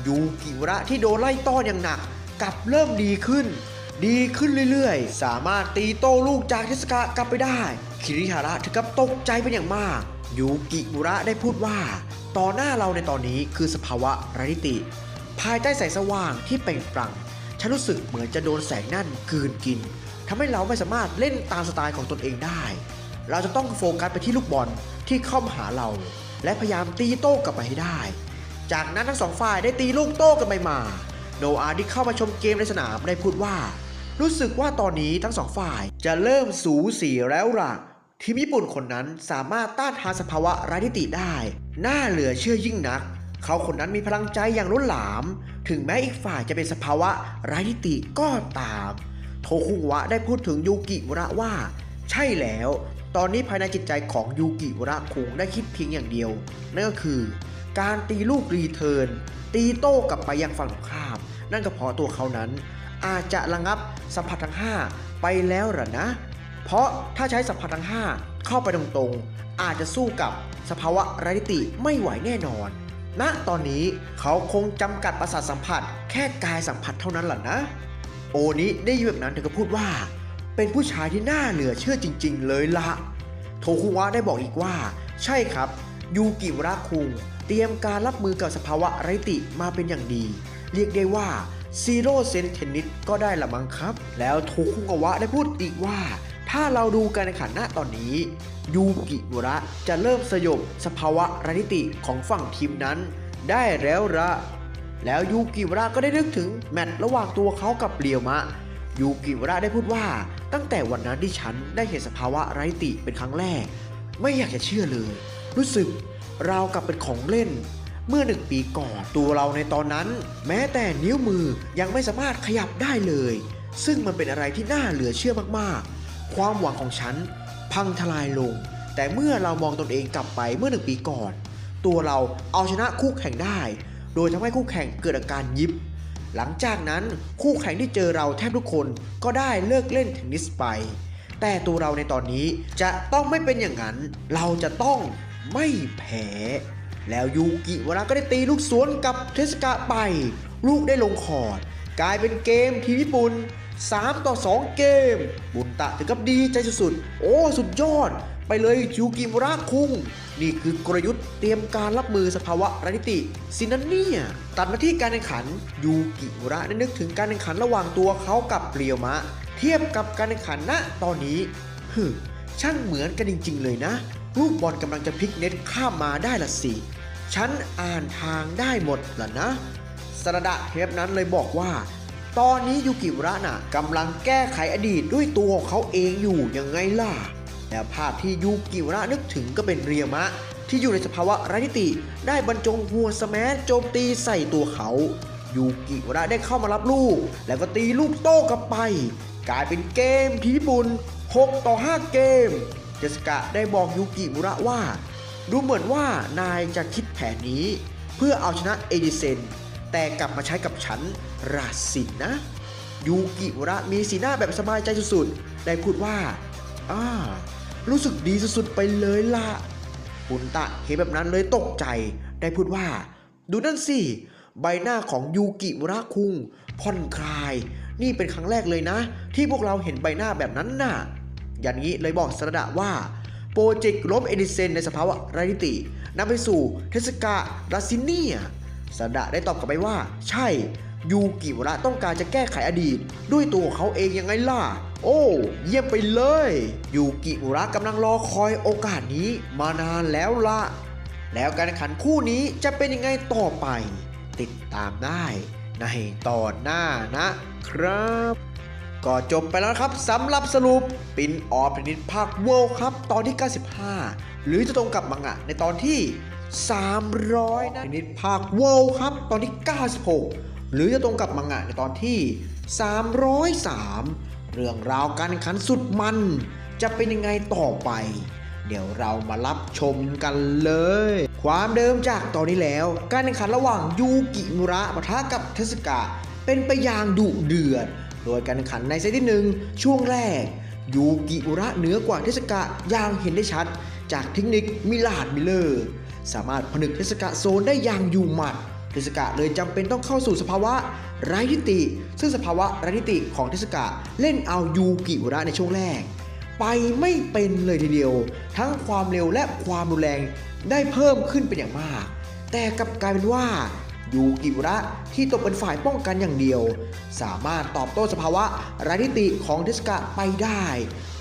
ยูกิวระที่โดนไล่ต้อนอย่างหนักกลับเริ่มดีขึ้นเรื่อยๆสามารถตีโต้ลูกจากเทสกะกลับไปได้คิริฮาระถึงกับตกใจเป็นอย่างมากยูกิวระได้พูดว่าต่อหน้าเราในตอนนี้คือสภาวะไร้ทิฏฐิภายใต้แสงสว่างที่เปล่งปลั่งฉันรู้สึกเหมือนจะโดนแสงนั่นกลืนกินทำให้เราไม่สามารถเล่นตามสไตล์ของตนเองได้เราจะต้องโฟกัสไปที่ลูกบอลที่เข้ามาหาเราและพยายามตีโต้กลับไปให้ได้จากนั้นทั้งสองฝ่ายได้ตีลูกโต้กันไปมาโนอาที่เข้ามาชมเกมในสนามได้พูดว่ารู้สึกว่าตอนนี้ทั้งสองฝ่ายจะเริ่มสูสีแล้วล่ะทีมญี่ปุ่นคนนั้นสามารถต้านทานสภาวะไร้ทิฏฐิได้น่าเหลือเชื่อยิ่งนักเขาคนนั้นมีพลังใจอย่างล้นหลามถึงแม้อีกฝ่ายจะเป็นสภาวะไร้ทิฏฐิก็ตามโทคุวะได้พูดถึงยูกิวระว่าใช่แล้วตอนนี้ภายในจิตใจของยูกิวระคุงได้คิดเพียงอย่างเดียวนั่นก็คือการตีลูกรีเทิร์นตีโต้กลับไปยังฝั่งตรงข้ามนั่นก็เพราะตัวเขานั้นอาจจะระงับสัมผัสทั้ง5ไปแล้วหรอนะเพราะถ้าใช้สัมผัสทั้ง5เข้าไปตรงๆอาจจะสู้กับสภาวะไร้ทิฏฐิไม่ไหวแน่นอนณตอนนี้เขาคงจำกัดประสาทสัมผัสแค่กายสัมผัสเท่านั้นหรอนะโอนี้ได้ยินแบบนั้นเธอก็พูดว่าเป็นผู้ชายที่น่าเหลือเชื่อจริงๆเลยละโทคุวะได้บอกอีกว่าใช่ครับยูกิวระคุงเตรียมการรับมือกับสภาวะไร้ทิฏฐิมาเป็นอย่างดีเรียกได้ว่าซีโร่เซนเทนนิสก็ได้ละมั้งครับแล้วโทคุวะได้พูดอีกว่าถ้าเราดูการแข่งขันณตอนนี้ ยูกิวระจะเริ่มสยบสภาวะไร้ทิฏฐิของฝั่งทีมนั้นได้แล้วละแล้วยูกิวระก็ได้นึกถึงแมตช์ระหว่างตัวเขากับเรียวมะยูกิวระได้พูดว่าตั้งแต่วันนั้นที่ฉันได้เห็นสภาวะไร้ทิฏฐิเป็นครั้งแรกไม่อยากจะเชื่อเลยรู้สึกราวกับเป็นของเล่นเมื่อ1 ปีก่อนตัวเราในตอนนั้นแม้แต่นิ้วมือยังไม่สามารถขยับได้เลยซึ่งมันเป็นอะไรที่น่าเหลือเชื่อมากๆความหวังของฉันพังทลายลงแต่เมื่อเรามองตนเองกลับไปเมื่อ1 ปีก่อนตัวเราเอาชนะคู่แข่งได้โดยทำให้คู่แข่งเกิดอาการยิบหลังจากนั้นคู่แข่งที่เจอเราแทบทุกคนก็ได้เลิกเล่นเทนนิสไปแต่ตัวเราในตอนนี้จะต้องไม่เป็นอย่างนั้นเราจะต้องไม่แพ้แล้วยูกิวระก็ได้ตีลูกสวนกับเทสกะไปลูกได้ลงคอร์ตกลายเป็นเกมทีมญี่ปุ่น3-2 เกมบุญตะถึงกับดีใจสุดๆโอ้สุดยอดไปเลยยูกิวระคุงนี่คือกลยุทธ์เตรียมการรับมือสภาวะไร้ทิฏฐิสินั้นเนี่ยตัดมาที่การแข่งขันยูกิวระได้นึกถึงการแข่งขันระหว่างตัวเขากับเรียวมะเทียบกับการแข่งขันณตอนนี้ช่างเหมือนกันจริงๆเลยนะลูกบอลกำลังจะพลิกเน็ตข้ามมาได้ละสิฉันอ่านทางได้หมดล่ะนะสระดะเทปนั้นเลยบอกว่าตอนนี้ยูกิวระน่ะกำลังแก้ไขอดีตด้วยตัวของเขาเองอยู่ยังไงล่ะและภาพที่ยูกิวระนึกถึงก็เป็นเรียวมะที่อยู่ในสภาวะไร้ทิฏฐิได้บรรจงหัวสแมชโจมตีใส่ตัวเขายูกิวระได้เข้ามารับลูกแล้วก็ตีลูกโต้กลับไปกลายเป็นเกมที่ญี่ปุ่น6-5 เกมเจสกะได้บอกยูกิวระว่าดูเหมือนว่านายจะคิดแผนนี้เพื่อเอาชนะเอดิเซนแต่กลับมาใช้กับฉันราสินนะยูกิวระมีสีหน้าแบบสบายใจสุดๆได้พูดว่ารู้สึกดีสุดๆไปเลยล่ะปุนตะเห็นแบบนั้นเลยตกใจได้พูดว่าดูนั่นสิใบหน้าของยูกิวระคุงผ่อนคลายนี่เป็นครั้งแรกเลยนะที่พวกเราเห็นใบหน้าแบบนั้นน่ะอย่างนี้เลยบอกสระดะว่าโปรเจกต์ล้มเอดิเซนในสภาวะไร้ทิฏฐินำไปสู่เทสกะราซิเนียสระดะได้ตอบกลับไปว่าใช่ยูกิวระต้องการจะแก้ไขอดีตด้วยตัวเขาเองยังไงล่ะโอ้เยี่ยมไปเลยยูกิวระกำลังรอคอยโอกาสนี้มานานแล้วล่ะแล้วการแข่งขันคู่นี้จะเป็นยังไงต่อไปติดตามได้ในตอนหน้านะครับก็จบไปแล้วครับสำหรับสรุปปินออฟเทนนิสภาคเวิลด์ครับตอนที่95หรือจะตรงกับมังงะในตอนที่300นะเทนนิสภาคเวิลด์ครับตอนที่96หรือจะตรงกับมังงะในตอนที่303เรื่องราวการแข่งขันสุดมันจะเป็นยังไงต่อไปเดี๋ยวเรามารับชมกันเลยความเดิมจากตอนนี้แล้วการแข่งขันระหว่างยูกิมุระปะทะกับเทสกะเป็นไปอย่างดุเดือดโดยการแข่งขันในเซตที่1ช่วงแรกยูกิมุระเหนือกว่าเทสกะอย่างเห็นได้ชัดจากเทคนิคมิลาดมิลเลอร์สามารถผนึกเทสกะโซนได้อย่างอยู่หมัดเทสกะเลยจำเป็นต้องเข้าสู่สภาวะไร้ทิฏฐิซึ่งสภาวะไร้ทิฏฐิของเทสกะเล่นเอายูกิมุระในช่วงแรกไปไม่เป็นเลยทีเดียวทั้งความเร็วและความรุนแรงได้เพิ่มขึ้นเป็นอย่างมากแต่กลับกลายเป็นว่ายูกิมุระที่ตกเป็นฝ่ายป้องกันอย่างเดียวสามารถตอบโต้สภาวะไร้ทิฏฐิของเทสกะไปได้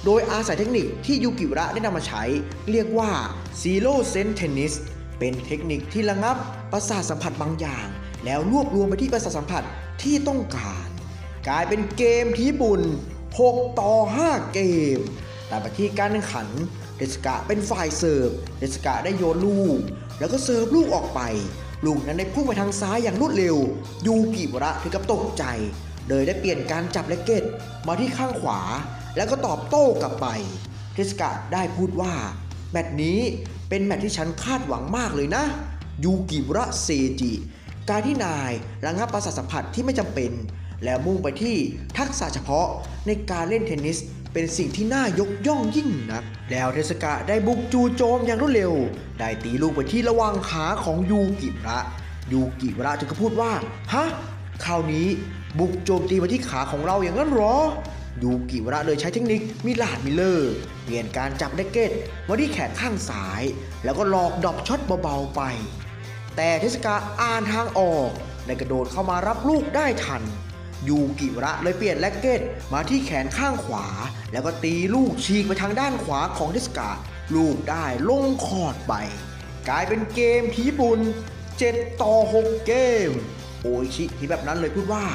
โดยอาศัยเทคนิคที่ยูกิมุระได้นำมาใช้เรียกว่า Zero Sense Tennis เป็นเทคนิคที่ระงับประสาทสัมผัสบางอย่างแล้วรวบรวมไปที่ประสาทสัมผัสที่ต้องการกลายเป็นเกมที่ญี่ปุ่น6-5 เกมตามไปที่การแข่งขันเทสกะเป็นฝ่ายเสิร์ฟเทสกะได้โยนลูกแล้วก็เสิร์ฟลูกออกไปลูกนั้นได้พุ่งไปทางซ้ายอย่างรวดเร็วยูกิมุระถึงกับตกใจเลยได้เปลี่ยนการจับแร็กเก็ตมาที่ข้างขวาแล้วก็ตอบโต้กลับไปเทสกะได้พูดว่าแมตช์นี้เป็นแมตช์ที่ฉันคาดหวังมากเลยนะยูกิมุระเซจิการที่นายระงับประสาทสัมผัสที่ไม่จำเป็นแล้วมุ่งไปที่ทักษะเฉพาะในการเล่นเทนนิสเป็นสิ่งที่น่ายกย่องยิ่งนักแล้วเทสกะได้บุกจู่โจมอย่างรวดเร็วได้ตีลูกไปที่ระหว่างขาของยูกิมุระจึงก็พูดว่าฮะคราวนี้บุกโจมตีมาที่ขาของเราอย่างนั้นหรอยูกิมุระเลยใช้เทคนิคมิลาดมิลเลอร์เปลี่ยนการจับแร็กเก็ตมาที่แขนข้างซ้ายแล้วก็หลอกดรอปช็อตเบาๆไปแต่เทสกะอ่านทางออกได้กระโดดเข้ามารับลูกได้ทันยูกิมุระเลยเปลี่ยนแร็กเก็ตมาที่แขนข้างขวาแล้วก็ตีลูกฉีกไปทางด้านขวาของเทสกะ ลูกได้ลงคอร์ดไปกลายเป็นเกมที่ญี่ปุ่น7-6เกมโออิชิที่แบบนั้นเลยพูดว่า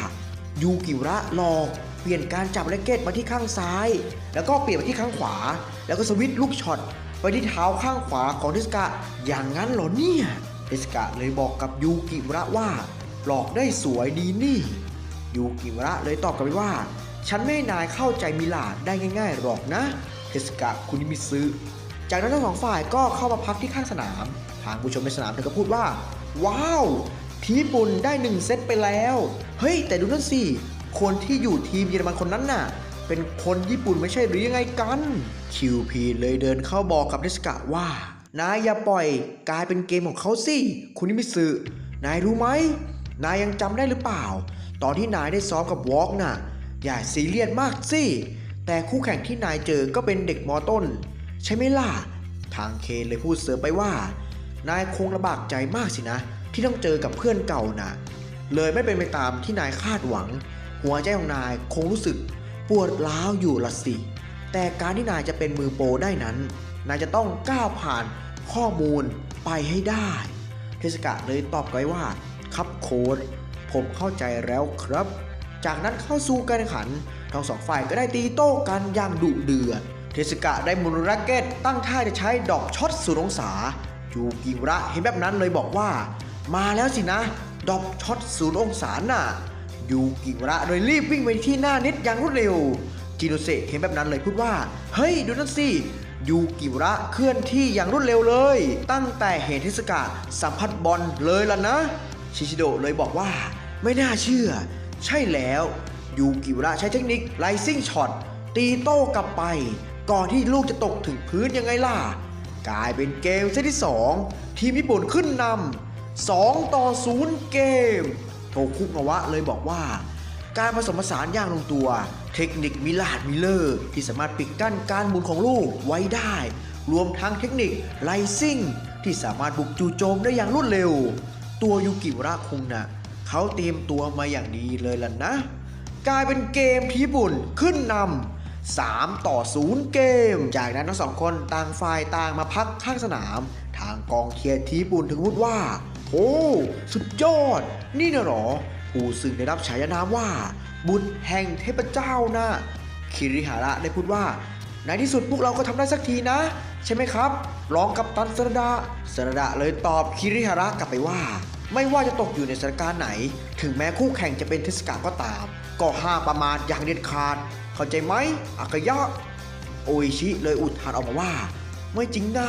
ยูกิระหลอกเปลี่ยนการจับแร็กเก็ตมาที่ข้างซ้ายแล้วก็เปลี่ยนไปที่ข้างขวาแล้วก็สวิตช์ลูกช็อตไปที่เท้าข้างขวาของเทสกะอย่างนั้นเหรอเนี่ยเทสกะเลยบอกกับยูกิระว่าหลอกได้สวยดีนี่ยูกิระเลยตอบกลับไปว่าฉันไม่ให้นายเข้าใจมิลาดได้ง่ายๆหรอกนะเทสกะคุนิมิซึจากนั้นทั้งสองฝ่ายก็เข้ามาพักที่ข้างสนามทางผู้ชมในสนามเธอก็พูดว่าว้าวทีมญี่ปุ่นได้1เซตไปแล้วเฮ้ยแต่ดูนั่นสิคนที่อยู่ทีมเยอรมันคนนั้นน่ะเป็นคนญี่ปุ่นไม่ใช่หรือยังไงกัน QP เลยเดินเข้าบอกกับเทสกะว่านายอย่าปล่อยกลายเป็นเกมของเขาสิคุณนิมิสึนายรู้ไหมนายยังจำได้หรือเปล่าตอนที่นายได้ซ้อมกับวอล์กน่ะอย่าซีเรียสมากสิแต่คู่แข่งที่นายเจอก็เป็นเด็กม.ต้นใช่ไหมล่ะทางเคนเลยพูดเสริมไปว่านายคงลำบากใจมากสินะที่ต้องเจอกับเพื่อนเก่าน่ะเลยไม่เป็นไปตามที่นายคาดหวังหัวใจของนายคงรู้สึกปวดร้าวอยู่ละสิแต่การที่นายจะเป็นมือโปรได้นั้นนายจะต้องก้าวผ่านข้อมูลไปให้ได้เทสกะเลยตอบไว้ว่าครับโค้ชผมเข้าใจแล้วครับจากนั้นเข้าสู่การแข่งขันทั้งสองฝ่ายก็ได้ตีโต้กันอย่างดุเดือดเทสกะได้หมุนแร็กเก็ตตั้งท่าจะใช้ดอกช็อต0 องศายูกิระเห็นแบบนั้นเลยบอกว่ามาแล้วสินะดอกช็อต0 องศาน่ะยูกิระโดยรีบวิ่งไปที่หน้าเน็ตอย่างรวดเร็วจิโนเซะเห็นแบบนั้นเลยพูดว่าเฮ้ยดูนั่นสิยูกิระเคลื่อนที่อย่างรวดเร็วเลยตั้งแต่เห็นเทสกะสัมผัสบอลเลยล่ะนะชิชิโดะเลยบอกว่าไม่น่าเชื่อใช่แล้วยูกิระใช้เทคนิคไลซิ่งช็อตตีโต้กลับไปก่อนที่ลูกจะตกถึงพื้นยังไงล่ะกลายเป็นเกมเซตที่2ทีมญี่ปุ่นขึ้นนำ2-0เกมโทคุงาวะเลยบอกว่าการผสมผสานอย่างลงตัวเทคนิคมิลาดมิเลอร์ที่สามารถปิดกั้นการหมุนของลูกไว้ได้รวมทั้งเทคนิคไลซิ่งที่สามารถบุกจู่โจมได้อย่างรวดเร็วตัวยูกิระคุงนะเขาเตรียมตัวมาอย่างดีเลยล่ะนะกลายเป็นเกมที่ญี่ปุ่นขึ้นนำ3-0เกมจากนั้นทั้งสองคนต่างฝ่ายต่างมาพักข้างสนามทางกองเชียร์ทีมญี่ปุ่นถึงพูดว่าโอ้สุดยอดนี่นะหรอผู้ซึ่งได้รับฉายานามว่าบุตรแห่งเทพเจ้านะคิริฮาระได้พูดว่าในที่สุดพวกเราก็ทำได้สักทีนะใช่ไหมครับรองกัปตันสระดาเลยตอบคิริฮาระกลับไปว่าไม่ว่าจะตกอยู่ในสถานการณ์ไหนถึงแม้คู่แข่งจะเป็นเทศกาลก็ตามก็ห้ามประมาทอย่างเด็ดขาดเข้าใจไหมอากายะโออิชิเลยอุทานออกมาว่าไม่จริงนะ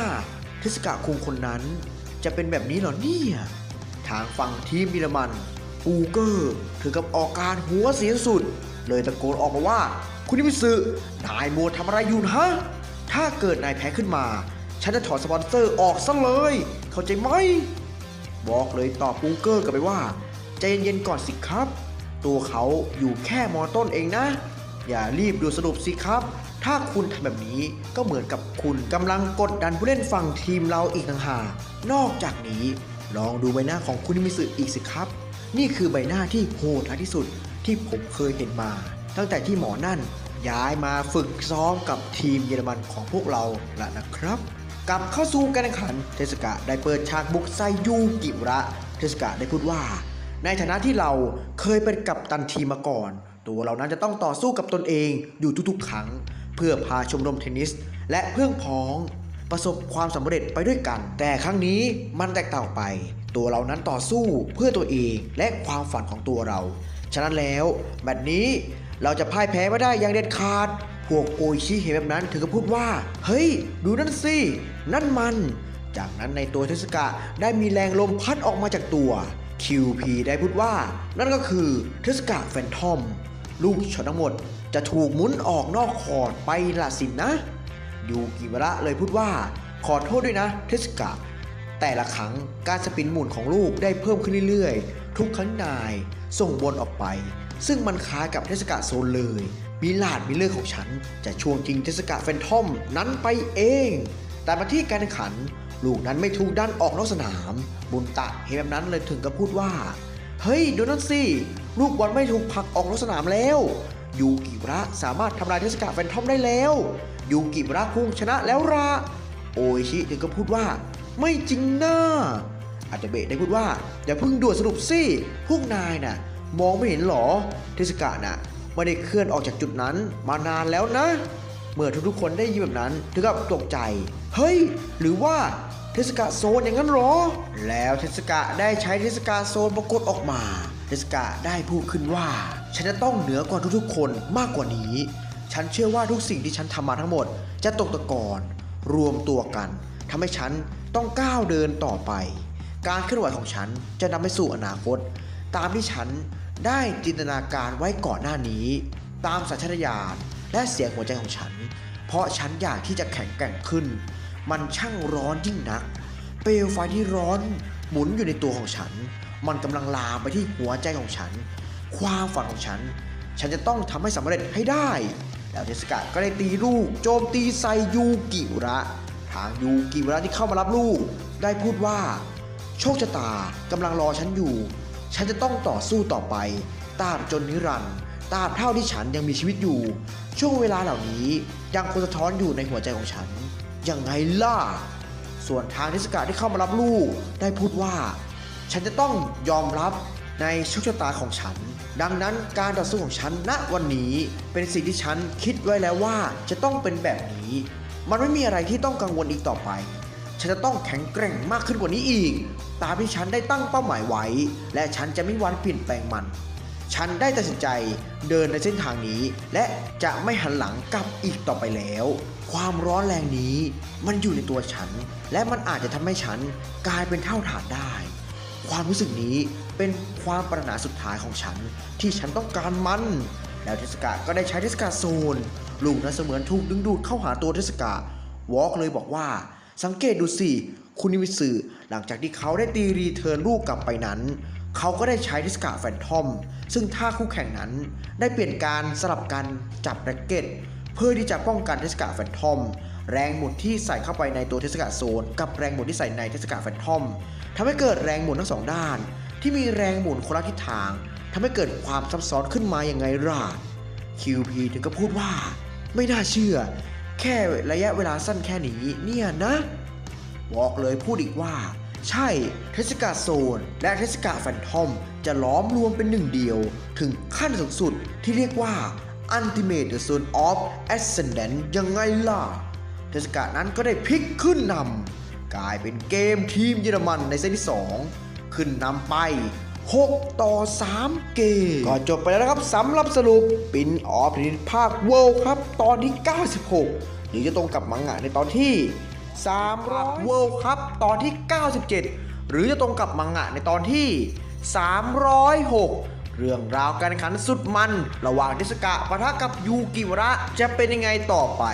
เทศกาลคุงคนนั้นจะเป็นแบบนี้เหรอเนี่ยทางฝั่งทีมเยอรมันปูเกอร์ถึงกับออกการหัวเสียสุดเลยตะโกนออกมาว่าคุณนิมิสึนายมัวทำอะไรอยู่ฮะถ้าเกิดนายแพ้ขึ้นมาฉันจะถอดสปอนเซอร์ออกซะเลยเข้าใจไหมบอกเลยตอบปูเกอร์กลับไปว่าใจเย็นๆก่อนสิครับตัวเขาอยู่แค่ม.ต้นเองนะอย่ารีบดูสรุปสิครับถ้าคุณทำแบบนี้ก็เหมือนกับคุณกำลังกดดันผู้เล่นฝั่งทีมเราอีกต่างหากนอกจากนี้ลองดูใบหน้าของคุณนิมิสึอีกสิครับนี่คือใบหน้าที่โหดร้ายที่สุดที่ผมเคยเห็นมาตั้งแต่ที่หมอนั่นย้ายมาฝึกซ้อมกับทีมเยอรมันของพวกเราละนะครับกลับเข้าสู่การแข่งขันเทสกะได้เปิดฉากบุกใส่ยูกิระเทสกะได้พูดว่าในฐานะที่เราเคยเป็นกัปตันทีมมาก่อนตัวเรานั้นจะต้องต่อสู้กับตนเองอยู่ทุกๆครั้งเพื่อพาชมรมเทนนิสและเพื่อนพ้องประสบความสำเร็จไปด้วยกันแต่ครั้งนี้มันแตกต่างไปตัวเรานั้นต่อสู้เพื่อตัวเองและความฝันของตัวเราฉะนั้นแล้วแมตช์นี้เราจะพ่ายแพ้ไม่ได้อย่างเด็ดขาดพวกโออิชิเห็นแบบนั้นถึงกับพูดว่าเฮ้ยดูนั่นสินั่นมันจากนั้นในตัวเทสกะได้มีแรงลมพัดออกมาจากตัว QP ได้พูดว่านั่นก็คือเทสกะแฟนทอมลูกช็อตทั้งหมดจะถูกหมุนออกนอกคอร์ตไปละสินะยูกิระเลยพูดว่าขอโทษด้วยนะเทสกะแต่ละครั้งการสปินหมุนของลูกได้เพิ่มขึ้นเรื่อยๆทุกครั้งนายส่งบอลออกไปซึ่งมันคล้ายกับเทสกะโซนเลยมิลาดมิเลอร์ของฉันจะช่วงจริงเทสกะแฟนทอมนั้นไปเองแต่มาที่การแข่งขันลูกนั้นไม่ถูกดันออกนอกสนามบุญตะเห็นแบบนั้นเลยถึงกับพูดว่าเฮ้ยดูนั่นสิลูกบอลไม่ถูกผลักออกนอกสนามแล้วยูกิระสามารถทำลายเทสกะแฟนทอมได้แล้วยูกิระคุงชนะแล้วละ โออิชิถึงก็พูดว่าไม่จริงนะอาตาเบะได้พูดว่าอย่าเพิ่งด่วนสรุปสิพวกนายน่ะมองไม่เห็นหรอเทสกะน่ะไม่ได้เคลื่อนออกจากจุดนั้นมานานแล้วนะเมื่อทุกๆคนได้ยินแบบนั้นถึงกับตกใจเฮ้ยหรือว่าเทสกะโซนอย่างนั้นหรอแล้วเทสกะได้ใช้เทสกะโซนปรากฏออกมาเทสกะได้พูดขึ้นว่าฉันจะต้องเหนือกว่าทุกๆคนมากกว่านี้ฉันเชื่อว่าทุกสิ่งที่ฉันทำมาทั้งหมดจะตกตะกอนรวมตัวกันทำให้ฉันต้องก้าวเดินต่อไปการเคลื่อนไหวของฉันจะนำไปสู่อนาคตตามที่ฉันได้จินตนาการไว้ก่อนหน้านี้ตามสัญชาตญาณและเสียงหัวใจของฉันเพราะฉันอยากที่จะแข็งแกร่งขึ้นมันช่างร้อนยิ่งนักเปลวไฟที่ร้อนหมุนอยู่ในตัวของฉันมันกำลังลามไปที่หัวใจของฉันความฝันของฉันจะต้องทำให้สำเร็จให้ได้แล้วเทสกะก็ได้ตีลูกโจมตีใส่ยูกิอุระทางยูกิอุระที่เข้ามารับลูกได้พูดว่าโชคชะตากำลังรอฉันอยู่ฉันจะต้องต่อสู้ต่อไปตราบจนนิรันดร์ตราบเท่าที่ฉันยังมีชีวิตอยู่ช่วงเวลาเหล่านี้ยังคงสะท้อนอยู่ในหัวใจของฉันยังไงล่ะส่วนทางเทสกะที่เข้ามารับลูกได้พูดว่าฉันจะต้องยอมรับในโชคชะตาของฉันดังนั้นการต่อสู้ของฉันณวันนี้เป็นสิ่งที่ฉันคิดไว้แล้วว่าจะต้องเป็นแบบนี้มันไม่มีอะไรที่ต้องกังวลอีกต่อไปฉันจะต้องแข็งแกร่งมากขึ้นกว่านี้อีกตามที่ฉันได้ตั้งเป้าหมายไว้และฉันจะไม่วันเปลี่ยนแปลงมันฉันได้ตัดสินใจเดินในเส้นทางนี้และจะไม่หันหลังกลับอีกต่อไปแล้วความร้อนแรงนี้มันอยู่ในตัวฉันและมันอาจจะทำให้ฉันกลายเป็นเท่าฐานได้ความรู้สึกนี้เป็นความปรารถนาสุดท้ายของฉันที่ฉันต้องการมันแล้วเทสกะก็ได้ใช้เทสกะโซนลูกนั้นเสมือนถูกดึงดูดเข้าหาตัวเทสกะวอล์กเลยบอกว่าสังเกตดูสิคุณนิมิสึหลังจากที่เขาได้ตีรีเทิร์นลูกกลับไปนั้นเขาก็ได้ใช้เทสกะแฟนทอมซึ่งท่าคู่แข่งนั้นได้เปลี่ยนการสลับกันจับแร็กเก็ตเพื่อที่จะป้องกันเทสกะแฟนทอมแรงหมุนที่ใส่เข้าไปในตัวเทสกะโซนกับแรงหมุนที่ใส่ในเทสกะแฟนทอมทำให้เกิดแรงหมุนทั้งสองด้านที่มีแรงหมุนคนละทิศทางทำให้เกิดความซับซ้อนขึ้นมาอย่างไงล่ะ QP ถึงก็พูดว่าไม่น่าเชื่อแค่ระยะเวลาสั้นแค่นี้เนี่ยนะวอล์กเลยพูดอีกว่าใช่เทสกาโซนและเทสกาแฟนทอมจะล้อมรวมเป็นหนึ่งเดียวถึงขั้นสูงสุดที่เรียกว่า Ultimate The Zone of Ascendant ยังไงล่ะเทสกานั้นก็ได้พลิกขึ้นนำกลายเป็นเกมทีมเยอรมันในเซตที่2ขึ้นนำไป6-3 เกมก็จบไปแล้วนะครับสำหรับสรุปปินออฟภาคเวิลด์ครับตอนที่96หรือจะตรงกับมังงะในตอนที่300เวิลด์ครับตอนที่97หรือจะตรงกับมังงะในตอนที่306เรื่องราวการแข่งขันสุดมันระหว่างเทสกะปะทะกับยูกิวระจะเป็นยังไงต่อไป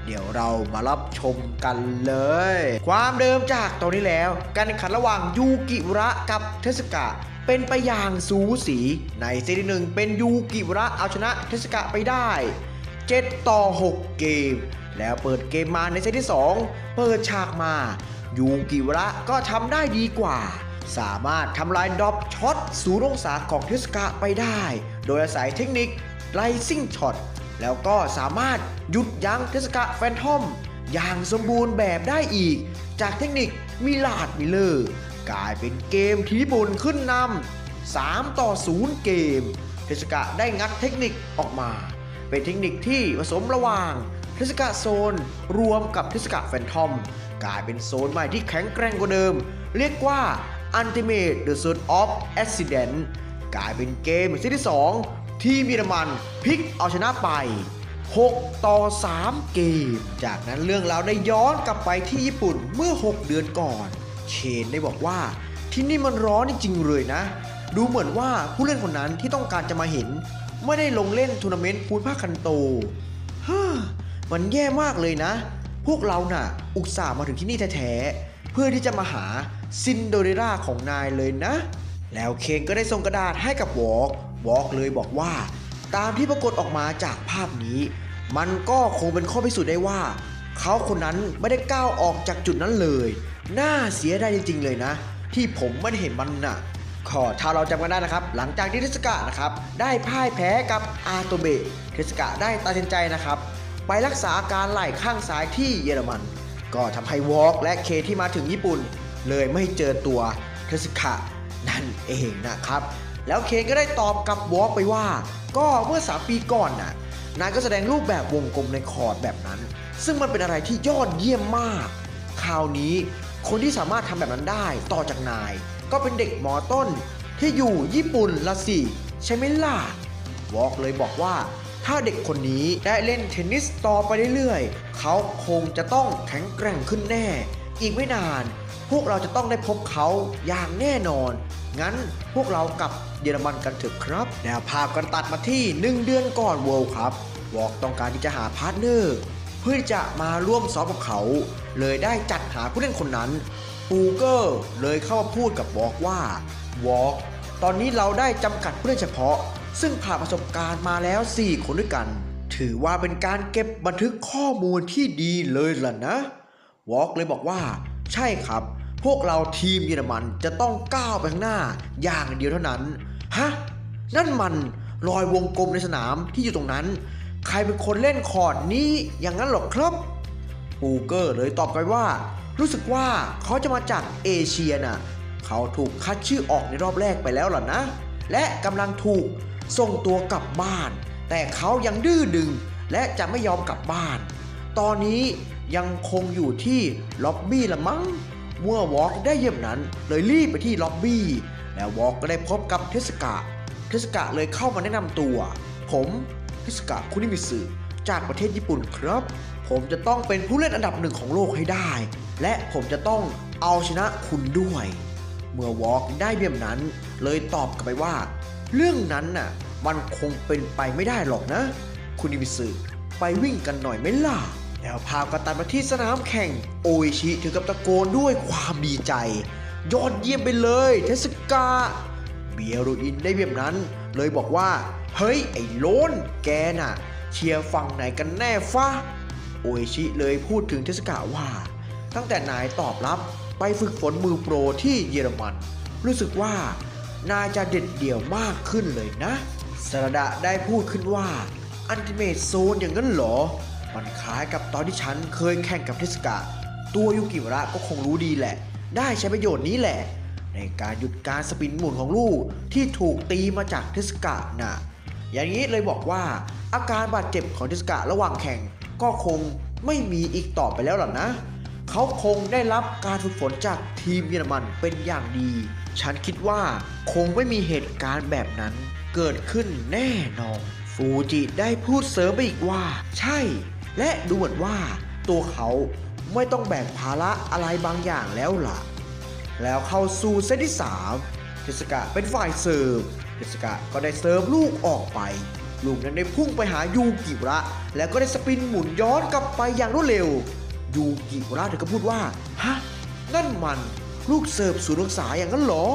เดี๋ยวเรามารับชมกันเลยความเดิมจากตอนนี้แล้วการแข่งขันระหว่างยูกิวระกับเทสกะเป็นไปอย่างสูสีในเซตที่1เป็นยูกิวระเอาชนะเทสกะไปได้7-6 เกมแล้วเปิดเกมมาในเซตที่2เปิดฉากมายูกิวระก็ทำได้ดีกว่าสามารถทำลายดรอปช็อต0 องศาของเทสกะไปได้โดยอาศัยเทคนิคไลซิ่งช็อตแล้วก็สามารถหยุดยั้งเทสกะแฟนทอมอย่างสมบูรณ์แบบได้อีกจากเทคนิคมิลาดมิลเลอร์กลายเป็นเกมที่ญี่ปุ่นขึ้นนำ3-0 เกมเทสกะได้งัดเทคนิคออกมาเป็นเทคนิคที่ผสมระหว่างเทสกะโซนรวมกับเทสกะแฟนทอมกลายเป็นโซนใหม่ที่แข็งแกร่งกว่าเดิมเรียกว่า Ultimate The Zone of Accident กลายเป็นเกมเซตที่2ที่เยอรมันพลิกเอาชนะไป6-3 เกมจากนั้นเรื่องราวได้ย้อนกลับไปที่ญี่ปุ่นเมื่อ6 เดือนก่อนเชนได้บอกว่าที่นี่มันร้อนจริงเลยนะดูเหมือนว่าผู้เล่นคนนั้นที่ต้องการจะมาเห็นไม่ได้ลงเล่นทัวร์นาเมนต์ภูมิภาคคันโตมันแย่มากเลยนะพวกเราน่ะอุตส่าห์มาถึงที่นี่แท้ๆเพื่อที่จะมาหาซินโดเรล่าของนายเลยนะแล้วเคนก็ได้ส่งกระดาษให้กับวอล์กเลยบอกว่าตามที่ปรากฏออกมาจากภาพนี้มันก็คงเป็นข้อพิสูจน์ได้ว่าเขาคนนั้นไม่ได้ก้าวออกจากจุดนั้นเลยน่าเสียดายจริงๆเลยนะที่ผมไม่ได้เห็นมันน่ะถ้าเราจำกันได้นะครับหลังจากที่เทสกะนะครับได้พ่ายแพ้กับอาโตเบะเทสกะได้ตัดสินใจนะครับไปรักษาอาการไหล่ข้างซ้ายที่เยอรมัน ก็ทำให้วอล์กและเคที่มาถึงญี่ปุ่นเลยไม่เจอตัวเทสึกะนั่นเองนะครับแล้วเคก็ได้ตอบกับวอล์กไปว่าก็เมื่อ3 ปีก่อนน่ะนายก็แสดงรูปแบบวงกลมในคอร์ดแบบนั้นซึ่งมันเป็นอะไรที่ยอดเยี่ยมมากคราวนี้คนที่สามารถทำแบบนั้นได้ต่อจากนายก็เป็นเด็กม.ต้นที่อยู่ญี่ปุ่นละสิใช่ไหมล่ะวอล์กเลยบอกว่าถ้าเด็กคนนี้ได้เล่นเทนนิสต่อไปเรื่อยๆเขาคงจะต้องแข็งแกร่งขึ้นแน่อีกไม่นานพวกเราจะต้องได้พบเขาอย่างแน่นอนงั้นพวกเรากลับเยอรมันกันเถอะครับแนวภาพกันตัดมาที่1 เดือนก่อนเวิลด์คัพวอล์กต้องการที่จะหาพาร์ทเนอร์เพื่อจะมาร่วมซ้อมกับเขาเลยได้จัดหาผู้เล่นคนนั้นปูเกอร์เลยเข้ามาพูดกับวอล์กว่าวอล์กตอนนี้เราได้จำกัดผู้เล่นเฉพาะซึ่งผ่านประสบการณ์มาแล้ว4 คนด้วยกันถือว่าเป็นการเก็บบันทึกข้อมูลที่ดีเลยล่ะนะวอล์กเลยบอกว่าใช่ครับพวกเราทีมเยอรมันจะต้องก้าวไปข้างหน้าอย่างเดียวเท่านั้นฮะนั่นมันรอยวงกลมในสนามที่อยู่ตรงนั้นใครเป็นคนเล่นคอร์ดนี้อย่างนั้นหรอครับปูเกอร์เลยตอบไปว่ารู้สึกว่าเขาจะมาจากเอเชียน่ะเขาถูกคัดชื่อออกในรอบแรกไปแล้วล่ะนะและกำลังถูกส่งตัวกลับบ้านแต่เขายังดื้อดึงและจะไม่ยอมกลับบ้านตอนนี้ยังคงอยู่ที่ล็อบบี้ละมั้งเมื่อวอล์กได้เยี่ยมนั้นเลยรีบไปที่ล็อบบี้แล้ววอล์กก็ได้พบกับเทสึกะเลยเข้ามาแนะนำตัวผมเทสึกะคุนิมิสึจากประเทศญี่ปุ่นครับผมจะต้องเป็นผู้เล่นอันดับ1ของโลกให้ได้และผมจะต้องเอาชนะคุณด้วยเมื่อวอล์กได้เยี่ยมนั้นเลยตอบกลับไปว่าเรื่องนั้นน่ะมันคงเป็นไปไม่ได้หรอกนะคุณนิมิสึไปวิ่งกันหน่อยไหมล่ะแล้วพากันตัดมาที่สนามแข่งโออิชิถึงกับตะโกนด้วยความดีใจยอดเยี่ยมไปเลยเทสึกะเบียรุอินได้เยี่ยมนั้นเลยบอกว่าเฮ้ยไอ้โลนแกน่ะเชียร์ฝั่งไหนกันแน่ฟ้าโออิชิเลยพูดถึงเทสึกะว่าตั้งแต่นายตอบรับไปฝึกฝนมือโปรที่เยอรมันรู้สึกว่านายจะเด็ดเดี่ยวมากขึ้นเลยนะสระดะได้พูดขึ้นว่าอันติเมทโซนอย่างนั้นเหรอมันคล้ายกับตอนที่ฉันเคยแข่งกับเทสึกะตัวยุกิวระก็คงรู้ดีแหละได้ใช้ประโยชน์นี้แหละในการหยุดการสปินหมุนของลูกที่ถูกตีมาจากเทสึกะน่ะอย่างนี้เลยบอกว่าอาการบาดเจ็บของเทสึกะระหว่างแข่งก็คงไม่มีอีกต่อไปแล้วหรอกนะเขาคงได้รับการฝึกฝนจากทีมเยอรมันเป็นอย่างดีฉันคิดว่าคงไม่มีเหตุการณ์แบบนั้นเกิดขึ้นแน่นอนฟูจิได้พูดเสริมไปอีกว่าใช่และดูเหมือนว่าตัวเขาไม่ต้องแบกภาระอะไรบางอย่างแล้วล่ะแล้วเข้าสู่เซตที่3เทสึกะเป็นฝ่ายเสิร์ฟเทสึกะก็ได้เสิร์ฟลูกออกไปลูกนั้นได้พุ่งไปหายูกิระแล้วก็ได้สปินหมุนย้อนกลับไปอย่างรวดเร็วยูกิระถึงก็พูดว่าฮะนั่นมันลูกเสิร์ฟ0 องศาอย่างนั้นเหรอ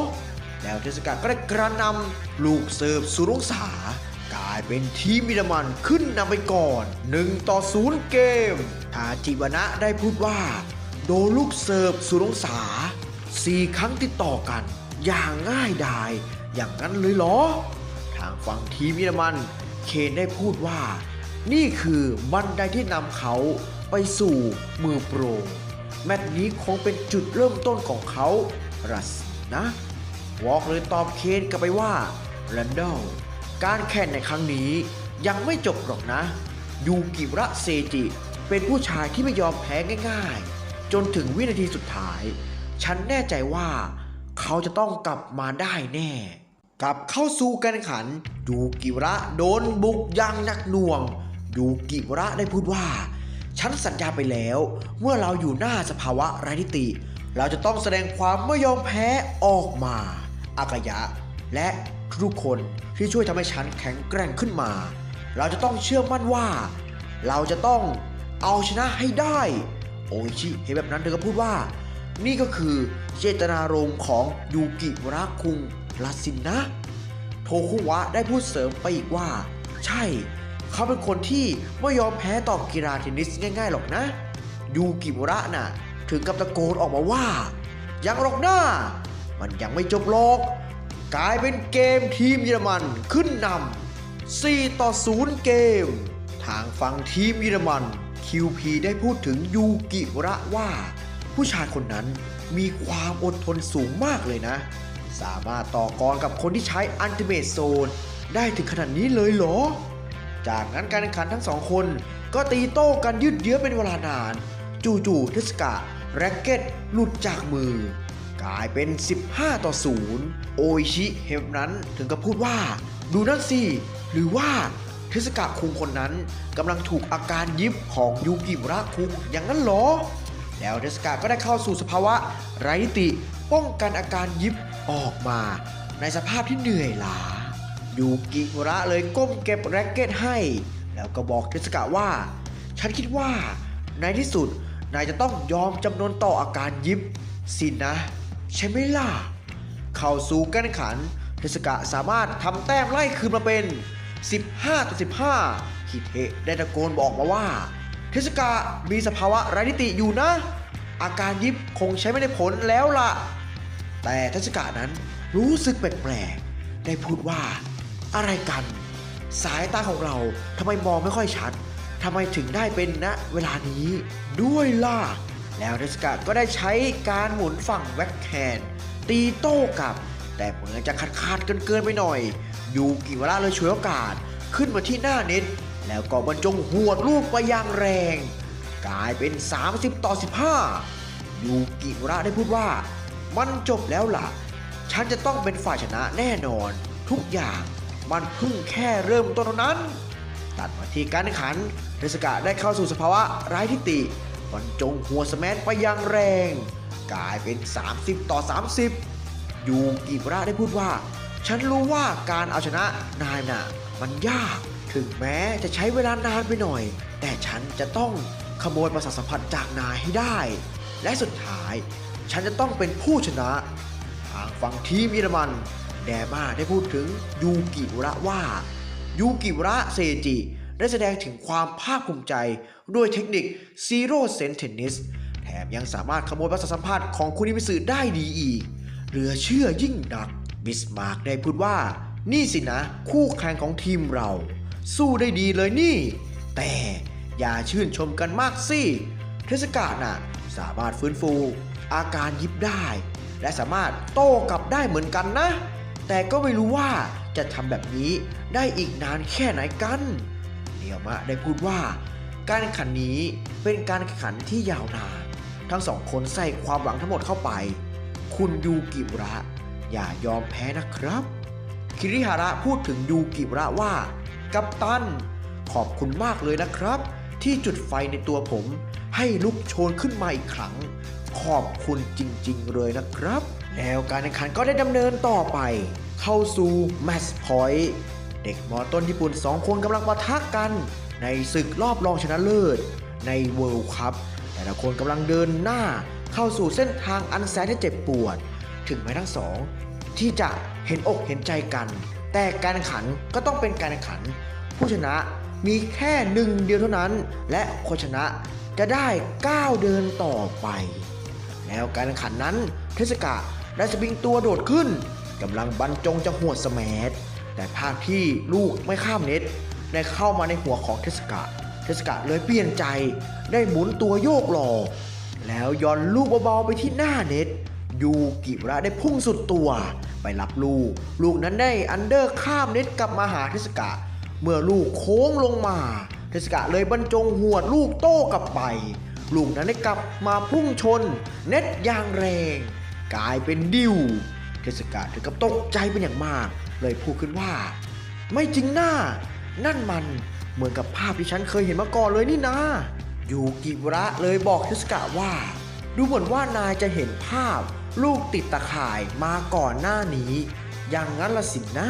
แล้วเทสึกะก็ได้กระนำลูกเสิร์ฟ0 องศากลายเป็นทีมเยอรมันขึ้นนำไปก่อน1-0เกมทาจิวานะได้พูดว่าโดนลูกเสิร์ฟ0 องศา4 ครั้งติดต่อกันอย่างง่ายดายอย่างนั้นเลยเหรอทางฝั่งทีมเยอรมันเคนได้พูดว่านี่คือบันไดที่นำเขาไปสู่มือโปรแมตช์นี้คงเป็นจุดเริ่มต้นของเขารัสนะวอล์กเลยตอบเคนกลับไปว่าแรนดอลการแข่งในครั้งนี้ยังไม่จบหรอกนะยูกิระเซจิเป็นผู้ชายที่ไม่ยอมแพ้ง่ายๆจนถึงวินาทีสุดท้ายฉันแน่ใจว่าเขาจะต้องกลับมาได้แน่กลับเข้าสู่การแข่งขันยูกิระโดนบุกอย่างหนักหน่วงยูกิระได้พูดว่าฉันสัญญาไปแล้วเมื่อเราอยู่หน้าสภาวะไร้ทิฏฐิเราจะต้องแสดงความไม่ยอมแพ้ออกมาอากายะและทุกคนที่ช่วยทำให้ฉันแข็งแกร่งขึ้นมาเราจะต้องเชื่อมั่นว่าเราจะต้องเอาชนะให้ได้โออิชิเห็นแบบนั้นเธอก็พูดว่านี่ก็คือเจตนารมณ์ของยูกิระคุงลาสินนะโทคุวะได้พูดเสริมไปอีกว่าใช่เขาเป็นคนที่ไม่ยอมแพ้ต่อกีฬาเทนนิสง่ายๆหรอกนะยูกิระน่ะถึงกับตะโกนออกมาว่ายังหรอกนะมันยังไม่จบหรอกกลายเป็นเกมทีมเยอรมันขึ้นนำ4-0เกมทางฝั่งทีมเยอรมัน QP ได้พูดถึงยูกิระว่าผู้ชายคนนั้นมีความอดทนสูงมากเลยนะ สามารถต่อกรกับคนที่ใช้อันติเมทโซนได้ถึงขนาดนี้เลยเหรอ จากนั้นการแข่งขันทั้งสองคนก็ตีโต้กันยืดเยื้อเป็นเวลานานจู่ๆเทสกะแร็กเก็ตหลุดจากมือกลายเป็น15-0โออิชิเห็นนั้นถึงกับพูดว่าดูนั่นสิหรือว่าเทสกะคุงคนนั้นกำลังถูกอาการยิบของยูกิระคุงอย่างนั้นเหรอแล้วเทสกะก็ได้เข้าสู่สภาวะไร้ติป้องกันอาการยิบออกมาในสภาพที่เหนื่อยล้ายูกิระเลยก้มเก็บแร็กเก็ตให้แล้วก็บอกเทสกะว่าฉันคิดว่าในที่สุดนายจะต้องยอมจำนนต่ออาการยิบสินะใช่ไหมล่ะเข้าสู่การแข่งขันเทสกะสามารถทำแต้มไล่คืนมาเป็น15-15ฮิเทะได้ตะโกนบอกมาว่าเทสกะมีสภาวะไร้นิติอยู่นะอาการยิบคงใช้ไม่ได้ผลแล้วล่ะแต่เทสกะนั้นรู้สึกแปลกๆได้พูดว่าอะไรกันสายตาของเราทำไมมองไม่ค่อยชัดทำไมถึงได้เป็นณเวลานี้ด้วยล่ะแล้วเทสกะก็ได้ใช้การหมุนฝั่งแบ็คแฮนด์ตีโต้กลับแต่เหมือนจะขาดเกินไปหน่อยยูกิวะระเลยฉวยโอกาสขึ้นมาที่หน้าเน็ตแล้วก็บรรจงหวดลูกไปอย่างแรงกลายเป็น30-15ยูกิวะระได้พูดว่ามันจบแล้วล่ะฉันจะต้องเป็นฝ่ายชนะแน่นอนทุกอย่างมันเพิ่งแค่เริ่มต้นเท่านั้นตัดมาที่การแข่งขันเทสกะได้เข้าสู่สภาวะไร้ทิฏฐิบรรจงหัวสแมนไปอย่างแรงกลายเป็น30-30ยูกิวะระได้พูดว่าฉันรู้ว่าการเอาชนะนายน่ะมันยากถึงแม้จะใช้เวลานานไปหน่อยแต่ฉันจะต้องขโมยประสาทสัมผัสจากนายให้ได้และสุดท้ายฉันจะต้องเป็นผู้ชนะทางฝั่งทีมเยอรมันแดม่าได้พูดถึงยูกิวะระว่ายูกิวะระเซจิได้แสดงถึงความภาคภูมิใจด้วยเทคนิคซีโร่เซนเทนนิสแถมยังสามารถขโมยประสาทสัมผัสของคุณอิมิสึได้ดีอีกเหลือเชื่อยิ่งนักบิสมาร์กได้พูดว่านี่สินะคู่แข่งของทีมเราสู้ได้ดีเลยนี่แต่อย่าชื่นชมกันมากสิเทสกะน่ะสามารถฟื้นฟูอาการยิบได้และสามารถโต้กลับได้เหมือนกันนะแต่ก็ไม่รู้ว่าจะทำแบบนี้ได้อีกนานแค่ไหนกันเนียมะได้พูดว่าการแข่งขันนี้เป็นการแข่งขันที่ยาวนานทั้งสองคนใส่ความหวังทั้งหมดเข้าไปคุณยูกิระอย่ายอมแพ้นะครับคิริฮาระพูดถึงยูกิระว่ากัปตันขอบคุณมากเลยนะครับที่จุดไฟในตัวผมให้ลุกโชนขึ้นมาอีกครั้งขอบคุณจริงๆเลยนะครับแล้วการแข่งขันก็ได้ดำเนินต่อไปเข้าสู่แมตช์พอยต์เด็กมอต้นญี่ปุ่น2คนกำลังปะทะกันในศึกรอบรองชนะเลิศในเวิลด์คัพแต่ละคนกำลังเดินหน้าเข้าสู่เส้นทางอันแสนจะเจ็บปวดถึงแม้ทั้งสองที่จะเห็นอกเห็นใจกันแต่การแข่งขันก็ต้องเป็นการแข่งขันผู้ชนะมีแค่หนึ่งเดียวเท่านั้นและคนชนะจะได้ก้าวเดินต่อไปแล้วการแข่งขันนั้นเทสกะได้สปริงตัวโดดขึ้นกำลังบรรจงจะหวดสแมชแต่ภาพที่ลูกไม่ข้ามเน็ตได้เข้ามาในหัวของเทสกะเลยเปลี่ยนใจได้หมุนตัวโยกหลอกแล้วย้อนลูกเบาๆไปที่หน้าเน็ตยูกิระได้พุ่งสุดตัวไปรับลูกนั้นได้อันเดอร์ข้ามเน็ตกลับมาหาเทสกะเมื่อลูกโค้งลงมาเทสกะเลยบรรจงหวดลูกโต้กลับไปลูกนั้นได้กลับมาพุ่งชนเน็ตอย่างแรงกลายเป็นดิวเทสกะถึงกับตกใจเป็นอย่างมากเลยพูดขึ้นว่าไม่จริงน่านั่นมันเหมือนกับภาพที่ฉันเคยเห็นมาก่อนเลยนี่นะยูกิระเลยบอกเทสกะว่าดูเหมือนว่านายจะเห็นภาพลูกติดตะข่ายมาก่อนหน้านี้อย่างนั้นละสินะ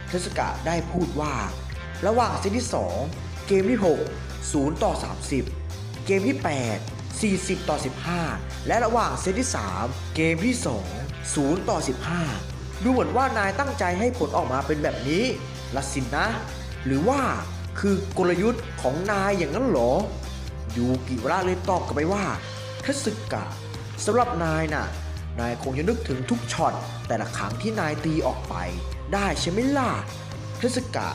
เทสกะได้พูดว่าระหว่างเซตที่2เกมที่6 0-30เกมที่8 40-15และระหว่างเซตที่3เกมที่2 0-15ดูเหมือนว่านายตั้งใจให้ผลออกมาเป็นแบบนี้ละสินะหรือว่าคือกลยุทธ์ของนายอย่างนั้นหรอยูกิระเลยตอบกลับไปว่าเทสกะสำหรับนายน่ะนายคงจะนึกถึงทุกช็อตแต่ละครั้งที่นายตีออกไปได้ใช่ไหมล่ะเทสกะ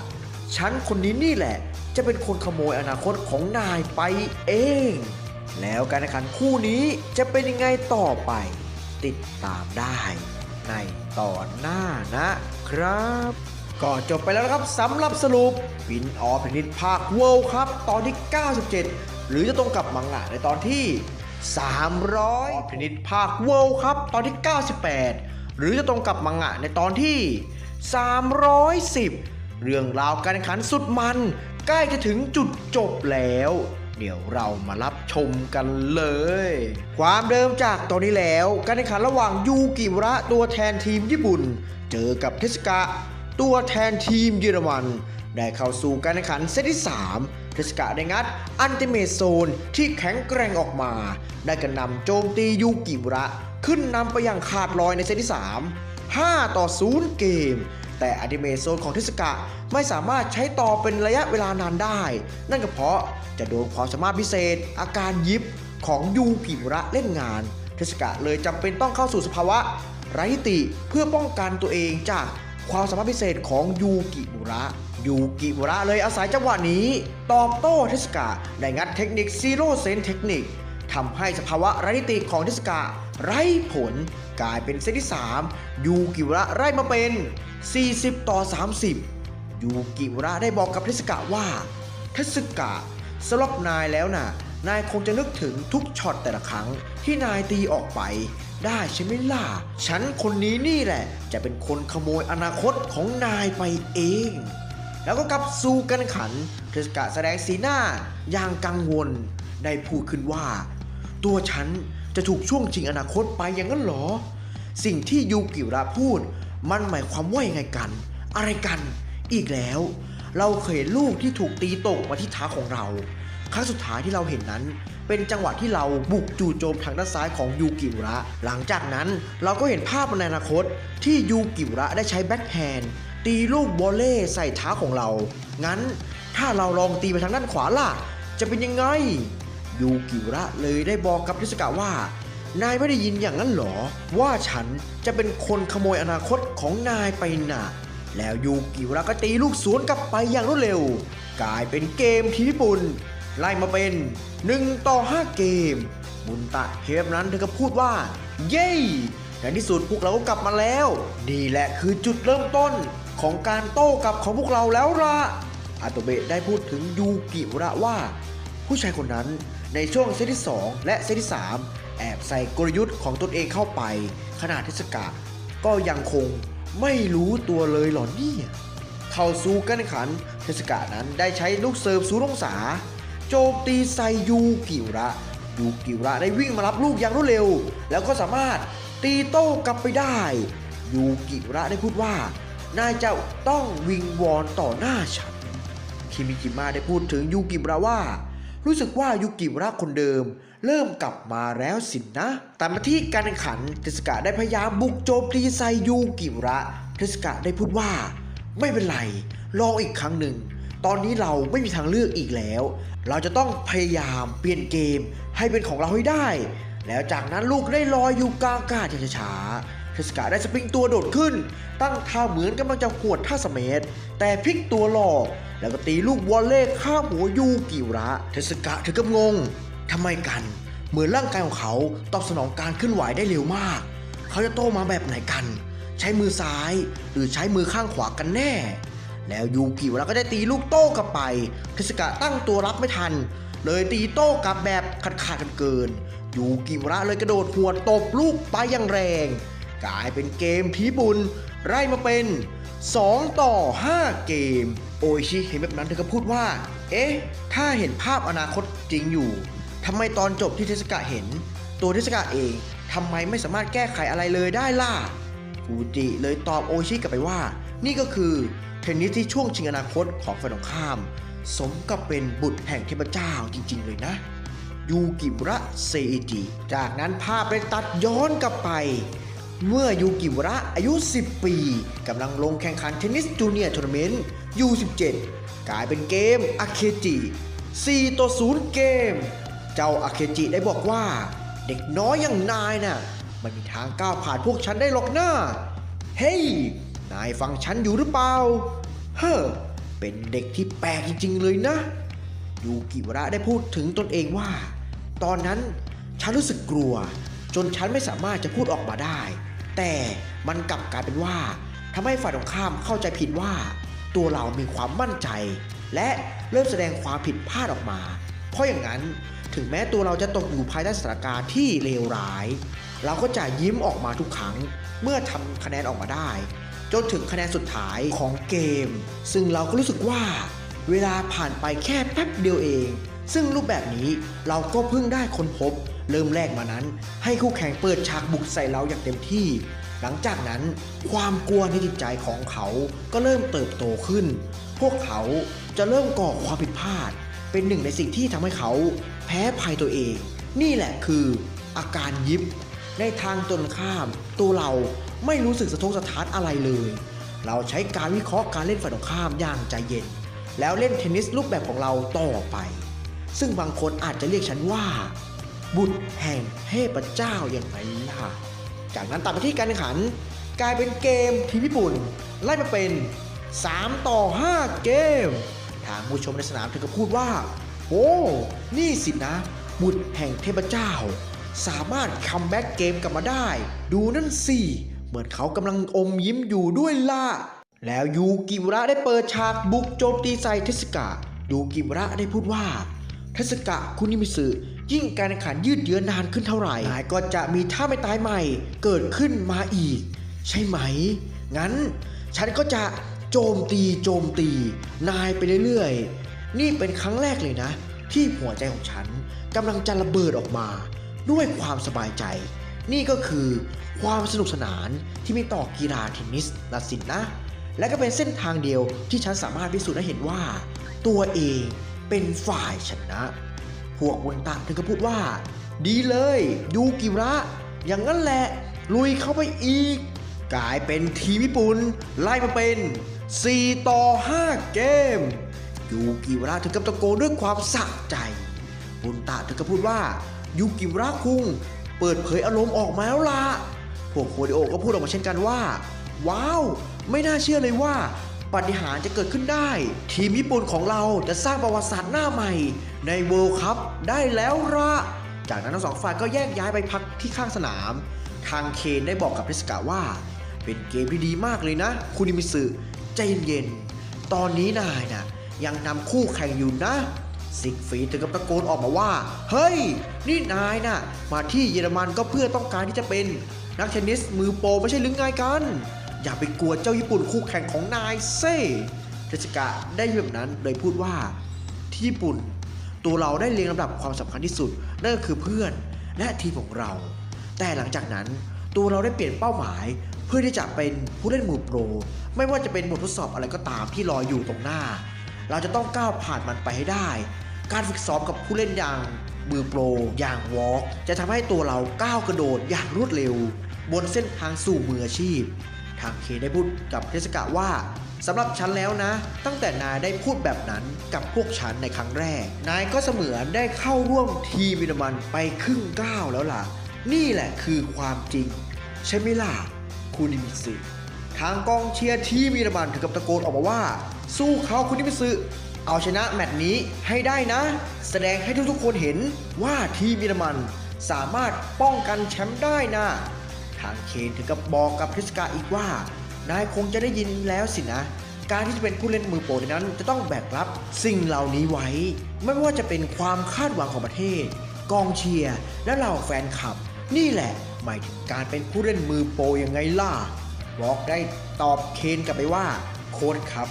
ฉันคนนี้นี่แหละ จะเป็นคนขโมยอนาคตของนายไปเอง แล้วการแข่งขันคู่นี้จะเป็นยังไงต่อไปติดตามได้ในตอนหน้านะครับก็จบไปแล้วนะครับสำหรับสรุปวินออฟพินิจภาคเวิลด์ครับตอนที่ 97 หรือจะตรงกับมังงะในตอนที่ 300พินิจภาคเวิลด์ครับตอนที่ 98 หรือจะตรงกับมังงะในตอนที่ 310 เรื่องราวการแข่งขันสุดมันใกล้จะถึงจุดจบแล้วเดี๋ยวเรามารับชมกันเลย ความเดิมจากตอนนี้แล้วการแข่งขันระหว่างยูกิวระตัวแทนทีมญี่ปุ่นเจอกับเทสกะตัวแทนทีมเยอรมันได้เข้าสู่การแข่งขันเซตที่ 3 เทสกะได้งัดอันติเมทโซนที่แข็งแกร่งออกมาได้กระหน่ำโจมตียูกิวระขึ้นนำไปอย่างขาดลอยในเซตที่ 3 5-0 เกมแต่อันติเมทโซนของเทสกะไม่สามารถใช้ต่อเป็นระยะเวลานานได้นั่นก็เพราะจะโดนความสามารถพิเศษอาการยิบของยูกิวระเล่นงานเทสกะเลยจำเป็นต้องเข้าสู่สภาวะไร้ติเพื่อป้องกันตัวเองจากความสามารถพิเศษของยูกิวระเลยอาศัยจังหวะนี้ตอบโต้เทสกะได้งัดเทคนิคซีโร่เซนเทคนิคทำให้สภาวะไร้ติของเทสกะไร้ผลกลายเป็นเซตที่ 3 ยูกิวระไล่มาเป็น40-30 ยูกิวระได้บอกกับเทสกะว่าเทสกะสำหรับนายแล้วน่ะนายคงจะนึกถึงทุกช็อตแต่ละครั้งที่นายตีออกไปได้ใช่ไหมล่ะฉันคนนี้นี่แหละจะเป็นคนขโมยอนาคตของนายไปเองแล้วก็กลับสู่การแข่งขันเทสกะแสดงสีหน้าอย่างกังวลได้พูดขึ้นว่าตัวฉันจะถูกช่วงชิงอนาคตไปอย่างนั้นเหรอสิ่งที่ยูกิวระพูดมันหมายความว่ายังไงกันอะไรกันอีกแล้วเราเคยเห็นลูกที่ถูกตีตกมาที่เท้าของเราครั้งสุดท้ายที่เราเห็นนั้นเป็นจังหวะที่เราบุกจู่โจมทางด้านซ้ายของยูกิวระหลังจากนั้นเราก็เห็นภาพในอนาคตที่ยูกิวระได้ใช้แบ็คแฮนด์ตีลูกวอลเล่ใส่เท้าของเรางั้นถ้าเราลองตีไปทางด้านขวาล่ะจะเป็นยังไงยูกิวระเลยได้บอกกับเทสกะว่านายไม่ได้ยินอย่างนั้นหรอว่าฉันจะเป็นคนขโมยอนาคตของนายไปน่ะแล้วยูกิวระก็ตีลูกสวนกลับไปอย่างรวดเร็วกลายเป็นเกมทีมญี่ปุ่นไล่มาเป็น1-5 เกมบุนตะเทปนั้นเธอก็พูดว่าเย้ในที่สุดพวกเราก็กลับมาแล้วนี่แหละคือจุดเริ่มต้นของการโต้กลับของพวกเราแล้วล่ะอาโตเบะได้พูดถึงยูกิวระว่าผู้ชายคนนั้นในช่วงเซตที่ 2 และเซตที่ 3แอบใส่กลยุทธ์ของตนเองเข้าไปขณะเทสกะก็ยังคงไม่รู้ตัวเลยหรอเนี่ยเข้าสู่การแข่งขันเทสกะนั้นได้ใช้ลูกเสิร์ฟ0 องศาโจมตีใส่ยูกิวระได้วิ่งมารับลูกอย่างรวดเร็วแล้วก็สามารถตีโต้กลับไปได้ยูกิระได้พูดว่านายจะต้องวิงวอนต่อหน้าฉันคิมิจิมะได้พูดถึงยูกิระว่ารู้สึกว่ายูกิระคนเดิมเริ่มกลับมาแล้วสินะแต่มาที่การแข่งขันเทสกะได้พยายามบุกโจมตีใส่ยูกิระเทสกะได้พูดว่าไม่เป็นไรลองอีกครั้งหนึ่งตอนนี้เราไม่มีทางเลือกอีกแล้วเราจะต้องพยายามเปลี่ยนเกมให้เป็นของเราให้ได้แล้วจากนั้นลูกได้ลอยอยู่กลางอากาศช้าๆเทสกะได้สปริงตัวโดดขึ้นตั้งท่าเหมือนกำลังจะหวดท่าสเมธแต่พลิกตัวหลอกแล้วก็ตีลูกวอลเล่ข้ามหัวยูกิระเทสกะถึงกับงงทำไมกันเหมือนร่างกายของเขาตอบสนองการเคลื่อนไหวได้เร็วมากเขาจะโต้มาแบบไหนกันใช้มือซ้ายหรือใช้มือข้างขวากันแน่แล้วยูกิระก็ได้ตีลูกโต้กลับไปเทสกะตั้งตัวรับไม่ทันเลยตีโต้กลับแบบขาดกันเกินยูกิระเลยกระโดดหวดตบลูกไปอย่างแรงกลายเป็นเกมทีบุญไล่มาเป็น2-5 เกมโออิชิเห็นแบบนั้นเธอก็พูดว่าเอ๊ะถ้าเห็นภาพอนาคตจริงอยู่ทำไมตอนจบที่เทสกะเห็นตัวเทสกะเองทำไมไม่สามารถแก้ไขอะไรเลยได้ล่ะฟูจิเลยตอบโออิชิกลับไปว่านี่ก็คือเทนนิสที่ช่วงชิงอนาคตของฝ่ายตรงข้ามสมกับเป็นบุตรแห่งเทพเจ้าจริงๆเลยนะยูกิระเซอิจิจากนั้นภาพได้ตัดย้อนกลับไปเมื่อยูกิระอายุ10 ปีกำลังลงแข่งขันเทนนิสจูเนียร์ทัวร์นาเมนต์ U17 กลายเป็นเกมอาเคจิ4-0 เกมเจ้าอาเคจิได้บอกว่าเด็กน้อยอย่างนายน่ะไม่มีทางก้าวผ่านพวกฉันได้หรอกนะเฮ้ยนายฟังฉันอยู่หรือเปล่าเฮ้อ เป็นเด็กที่แปลกจริงๆเลยนะยูกิวระได้พูดถึงตนเองว่าตอนนั้นฉันรู้สึกกลัวจนฉันไม่สามารถจะพูดออกมาได้แต่มันกลับกลายเป็นว่าทำให้ฝ่ายตรงข้ามเข้าใจผิดว่าตัวเรามีความมั่นใจและเริ่มแสดงความผิดพลาดออกมาเพราะอย่างนั้นถึงแม้ตัวเราจะตกอยู่ภายใต้สถานการณ์ที่เลวร้ายเราก็จะยิ้มออกมาทุกครั้งเมื่อทำคะแนนออกมาได้จนถึงคะแนนสุดท้ายของเกมซึ่งเราก็รู้สึกว่าเวลาผ่านไปแค่แป๊บเดียวเองซึ่งรูปแบบนี้เราก็เพิ่งได้ค้นพบเริ่มแรกมานั้นให้คู่แข่งเปิดฉากบุกใส่เราอย่างเต็มที่หลังจากนั้นความกลัวในจิตใจของเขาก็เริ่มเติบโตขึ้นพวกเขาจะเริ่มก่อความผิดพลาดเป็นหนึ่งในสิ่งที่ทำให้เขาแพ้ภัยตัวเองนี่แหละคืออาการยิบในทางตรงข้ามตัวเราไม่รู้สึกสะทกสะท้านอะไรเลยเราใช้การวิเคราะห์การเล่นฝ่ายตรงข้ามอย่างใจเย็นแล้วเล่นเทนนิสรูปแบบของเราต่อไปซึ่งบางคนอาจจะเรียกฉันว่าบุตรแห่งเทพเจ้าอย่างไรล่ะจากนั้นตามไปที่การแข่งขันกลายเป็นเกมทีมญี่ปุ่นไล่มาเป็น3-5เกมทางผู้ชมในสนามถึงกับพูดว่าโอ้นี่สินะบุตรแห่งเทพเจ้าสามารถคัมแบ็กเกมกลับมาได้ดูนั่นสิเหมือนเขากำลังอมยิ้มอยู่ด้วยล่ะแล้วยูกิวระได้เปิดฉากบุกโจมตีใส่เทสกะยูกิวระได้พูดว่าเทสกะคุนิมิสึยิ่งการแข่งขันยืดเยื้อนานขึ้นเท่าไหร่นายก็จะมีท่าไม่ตายใหม่เกิดขึ้นมาอีกใช่ไหมงั้นฉันก็จะโจมตีนายไปเรื่อยๆนี่เป็นครั้งแรกเลยนะที่หัวใจของฉันกำลังจะระเบิดออกมาด้วยความสบายใจนี่ก็คือความสนุกสนานที่มีต่อกีฬาเทนนิสละสินะและก็เป็นเส้นทางเดียวที่ฉันสามารถพิสูจน์ให้เห็นว่าตัวเองเป็นฝ่ายชนะพวกบนตะถึงก็พูดว่าดีเลยยูกิระอย่างนั้นแหละลุยเข้าไปอีกกลายเป็นทีมญี่ปุ่นไล่มาเป็น4-5เกมยูกิระถึงกับตะโกนด้วยความสะใจบุนตะถึงกับพูดว่ายูกิระคุงเปิดเผยอารมณ์ออกมาแล้วล่ะพวกโคดิโอก็พูดออกมาเช่นกันว่าว้าวไม่น่าเชื่อเลยว่าปาฏิหาริย์จะเกิดขึ้นได้ทีมญี่ปุ่นของเราจะสร้างประวัติศาสตร์หน้าใหม่ในเวิลด์คัพได้แล้วละจากนั้นทั้งสองฝ่ายก็แยกย้ายไปพักที่ข้างสนามทางเคนได้บอกกับเทสกะว่าเป็นเกมที่ดีมากเลยนะคุนิมิสึใจเย็นๆตอนนี้นายน่ะยังนำคู่แข่งอยู่นะซิกฟรีดถึงกับตะโกนออกมาว่าเฮ้ยนี่นายน่ะมาที่เยอรมันก็เพื่อต้องการที่จะเป็นนักเทนนิสมือโปรไม่ใช่หรือไงกันอย่าไปกลัวเจ้าญี่ปุ่นคู่แข่งของนายเซ่เทสกะได้แบบนั้นโดยพูดว่าที่ญี่ปุ่นตัวเราได้เรียงลำดับความสำคัญที่สุดนั่นก็คือเพื่อนและทีมของเราแต่หลังจากนั้นตัวเราได้เปลี่ยนเป้าหมายเพื่อที่จะเป็นผู้เล่นมือโปรไม่ว่าจะเป็นบททดสอบอะไรก็ตามที่รออยู่ตรงหน้าเราจะต้องก้าวผ่านมันไปให้ได้การฝึกซ้อมกับผู้เล่นอย่างมือโปรอย่างวอล์กจะทำให้ตัวเราก้าวกระโดดอย่างรวดเร็วบนเส้นทางสู่มืออาชีพทางเคได้พูดกับเทสกะว่าสำหรับฉันแล้วนะตั้งแต่นายได้พูดแบบนั้นกับพวกฉันในครั้งแรกนายก็เสมือนได้เข้าร่วมทีมเยอรมันไปครึ่งก้าวแล้วล่ะนี่แหละคือความจริงใช่ไหมล่ะคุนิมิสึทางกองเชียร์ทีมเยอรมันถึงกับตะโกนออกมาว่าสู้เขาคุนิมิสึเอาชนะแมตช์นี้ให้ได้นะแสดงให้ทุกๆคนเห็นว่าทีมเยอรมันสามารถป้องกันแชมป์ได้นะทางเคนถึงกับบอกกับเทสกะอีกว่านายคงจะได้ยินแล้วสินะการที่จะเป็นผู้เล่นมือโปรนั้นจะต้องแบกรับสิ่งเหล่านี้ไว้ไม่ว่าจะเป็นความคาดหวังของประเทศกองเชียร์และเหล่าแฟนคลับนี่แหละหมายถึงการเป็นผู้เล่นมือโปรยังไงล่ะบอกได้ตอบเคนกลับไปว่าโค้ชครับ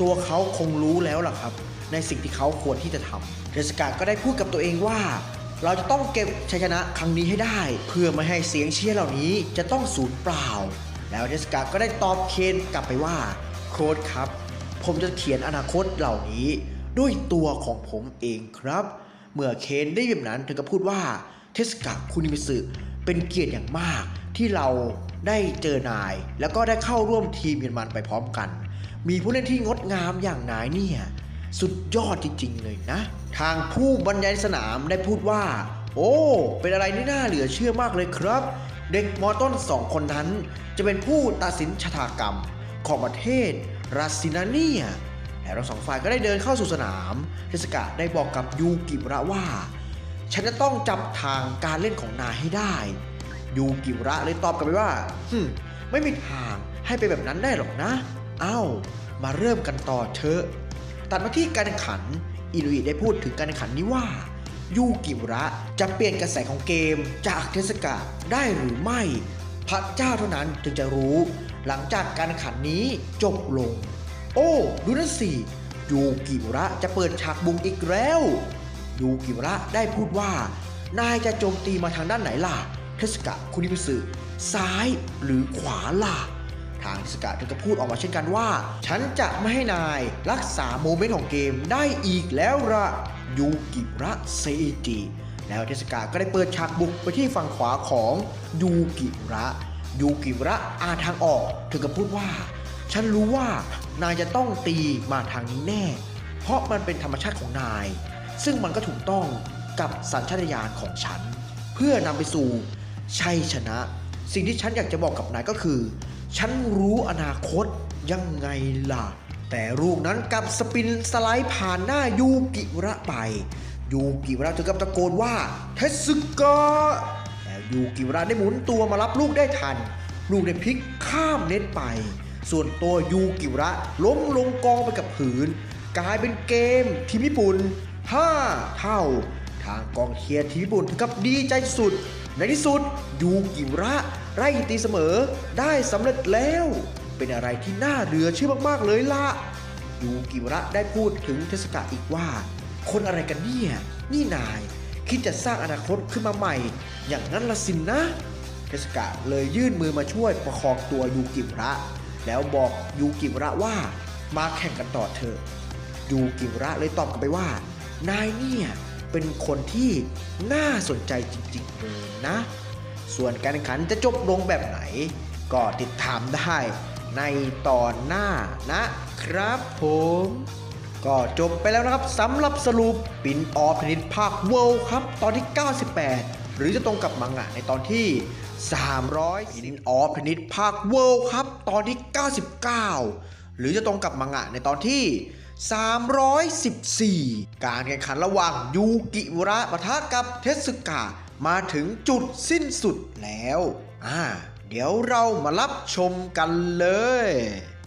ตัวเขาคงรู้แล้วล่ะครับในสิ่งที่เขาควรที่จะทำเทสกะก็ได้พูดกับตัวเองว่าเราจะต้องเก็บชัยชนะครั้งนี้ให้ได้เพื่อไม่ให้เสียงเชียร์เหล่านี้จะต้องสูญเปล่าแล้วเทสกะก็ได้ตอบเคนกลับไปว่าโค้ชครับผมจะเขียนอนาคตเหล่านี้ด้วยตัวของผมเองครับเมื่อเคนได้ยินนั้นถึงกับพูดว่าเทสกะคุนิมิสึเป็นเกียรติอย่างมากที่เราได้เจอนายแล้วก็ได้เข้าร่วมทีมเยอรมันไปพร้อมกันมีผู้เล่นที่งดงามอย่างนายเนี่ยสุดยอดจริงๆเลยนะทางผู้บรรยายสนามได้พูดว่าโอ้เป็นอะไรที่น่าเหลือเชื่อมากเลยครับเด็กมอต้น2คนนั้นจะเป็นผู้ตัดสินชะตากรรมของประเทศรัสเซียเนีย แล้วทั้งสองฝ่ายก็ได้เดินเข้าสู่สนามเทสกะได้บอกกับยูกิมุระว่าฉันจะต้องจับทางการเล่นของนายให้ได้ยูกิมุระเลยตอบกลับไปว่าไม่มีทางให้ไปแบบนั้นได้หรอกนะมาเริ่มกันต่อเถอะตัดมาที่การแข่งขันอินุอิได้พูดถึงการแข่งขันนี้ว่ายูกิมุระจะเปลี่ยนกระแสของเกมจากเทสกะได้หรือไม่พระเจ้าเท่านั้นจึงจะรู้หลังจากการแข่งขันนี้จบลงโอ้ดูนั่นสิยูกิมุระจะเปิดฉากบุกอีกแล้วยูกิมุระได้พูดว่านายจะโจมตีมาทางด้านไหนล่ะเทสกะคุนิมิสึซ้ายหรือขวาล่ะทางเทสกะก็พูดออกมาเช่นกันว่าฉันจะไม่ให้นายรักษาโมเมนต์ของเกมได้อีกแล้วละยูกิมุระเซอิจิแล้วเทสกะก็ได้เปิดฉากบุกไปที่ฝั่งขวาของยูกิมุระยูกิมุระอ่านทางออกถึงกับพูดว่าฉันรู้ว่านายจะต้องตีมาทางนี้แน่เพราะมันเป็นธรรมชาติของนายซึ่งมันก็ถูกต้องกับสัญชาตญาณของฉันเพื่อนำไปสู่ชัยชนะสิ่งที่ฉันอยากจะบอกกับนายก็คือฉันรู้อนาคตยังไงล่ะแต่ลูกนั้นกับสปินสไลด์ผ่านหน้ายูกิมุระไปยูกิมุระถึงกับตะโกนว่าเทสึกะแล้วยูกิมุระได้หมุนตัวมารับลูกได้ทันลูกได้พลิกข้ามเน็ตไปส่วนตัวยูกิมุระล้มลงกองไปกับผืนกลายเป็นเกมทีมญี่ปุ่น5 เท่าทางกองเชียร์ทีมญี่ปุ่นถึงกับดีใจสุดในที่สุดยูกิมุระไล่ตีเสมอได้สำเร็จแล้วเป็นอะไรที่น่าเหลือเชื่อมากๆเลยล่ะยูกิมุระได้พูดถึงเทสกะอีกว่าคนอะไรกันเนี่ยนี่นายคิดจะสร้างอนาคตขึ้นมาใหม่อย่างนั้นละสินนะเทสกะเลยยื่นมือมาช่วยประคองตัวยูกิมุระแล้วบอกยูกิมุระว่ามาแข่งกันต่อเถอะยูกิมุระเลยตอบกลับไปว่านายเนี่ยเป็นคนที่น่าสนใจจริงๆเลยนะส่วนการแข่งขันจะจบลงแบบไหนก็ติดตามได้ในตอนหน้านะครับผมก็จบไปแล้วนะครับสำหรับสรุปปินออฟพนิษภาคเวิลด์ครับตอนที่98หรือจะตรงกับมังงะในตอนที่300ปินออฟพนิษภาคเวิลด์ครับตอนที่99หรือจะตรงกับมังงะในตอนที่314การแข่งขันระหว่างยูกิมุระปะทะกับเทสึกะมาถึงจุดสิ้นสุดแล้วเดี๋ยวเรามารับชมกันเลย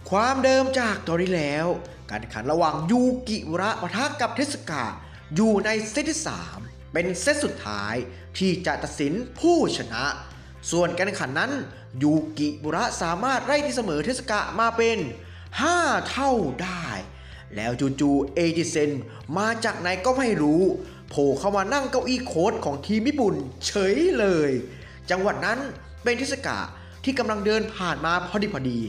ความเดิมจากตอนที่แล้วการแข่งขันระหว่างยูกิมุระปะทะกับเทสึกะอยู่ในเซตที่3เป็นเซตสุดท้ายที่จะตัดสินผู้ชนะส่วนการแข่งขันนั้นยูกิมุระสามารถไล่ที่เสมอเทสึกะมาเป็น5 เท่าได้แล้วจู่ๆเอจิเซนมาจากไหนก็ไม่รู้โผล่เข้ามานั่งเก้าอี้โค้ชของทีมญี่ปุ่นเฉยเลยจังหวะนั้นเป็นเทสึกะที่กำลังเดินผ่านมาพอดี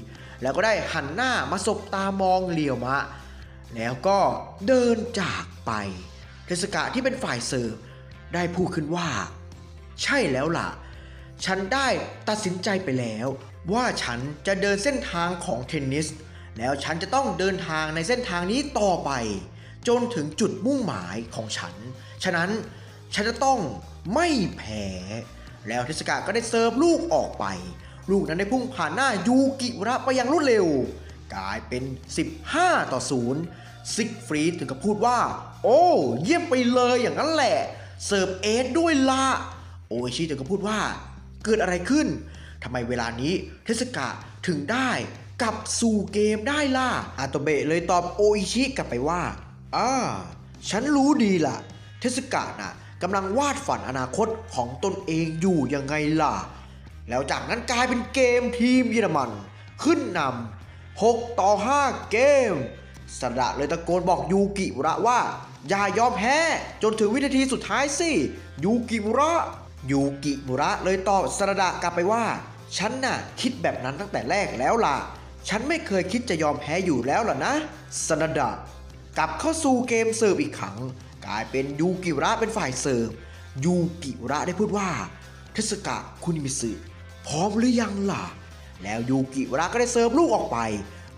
แล้วก็ได้หันหน้ามาสบตามองเลียวมะแล้วก็เดินจากไปเทสึกะที่เป็นฝ่ายเสิร์ฟได้พูดขึ้นว่าใช่แล้วล่ะฉันได้ตัดสินใจไปแล้วว่าฉันจะเดินเส้นทางของเทนนิสแล้วฉันจะต้องเดินทางในเส้นทางนี้ต่อไปจนถึงจุดมุ่งหมายของฉันฉะนั้นฉันจะต้องไม่แพ้แล้วเทสึกะก็ได้เซิร์ฟลูกออกไปลูกนั้นได้พุ่งผ่านหน้ายูกิมุระไปอย่างรวดเร็วกลายเป็น15-0ซิกฟรีดถึงกับพูดว่าโอ้เยี่ยมไปเลยอย่างนั้นแหละเสิร์ฟเอสด้วยละโออิชิถึงกับพูดว่าเกิดอะไรขึ้นทำไมเวลานี้เทสึกะถึงได้กลับสู่เกมได้ล่ะอาโตเบะเลยตอบโออิชิกลับไปว่าฉันรู้ดีล่ะเทสึกะน่ะกำลังวาดฝันอนาคตของตนเองอยู่ยังไงล่ะแล้วจากนั้นกลายเป็นเกมทีมเยอรมันขึ้นนำ6-5เกมสดะเลยตะโกนบอกยูกิมุระว่าอย่ายอมแพ้จนถึงวินาทีสุดท้ายสิยูกิมุระเลยตอบสดะกลับไปว่าฉันน่ะคิดแบบนั้นตั้งแต่แรกแล้วล่ะฉันไม่เคยคิดจะยอมแพ้อยู่แล้วล่ะนะสดะกลับเข้าสู่เกมเสิร์ฟอีกครั้งกลายเป็นยูกิมุระเป็นฝ่ายเสิร์ฟยูกิมุระได้พูดว่าเทสึกะคุนิมิสึพร้อมหรือยังล่ะแล้วยูกิมุระก็ได้เสิร์ฟลูกออกไป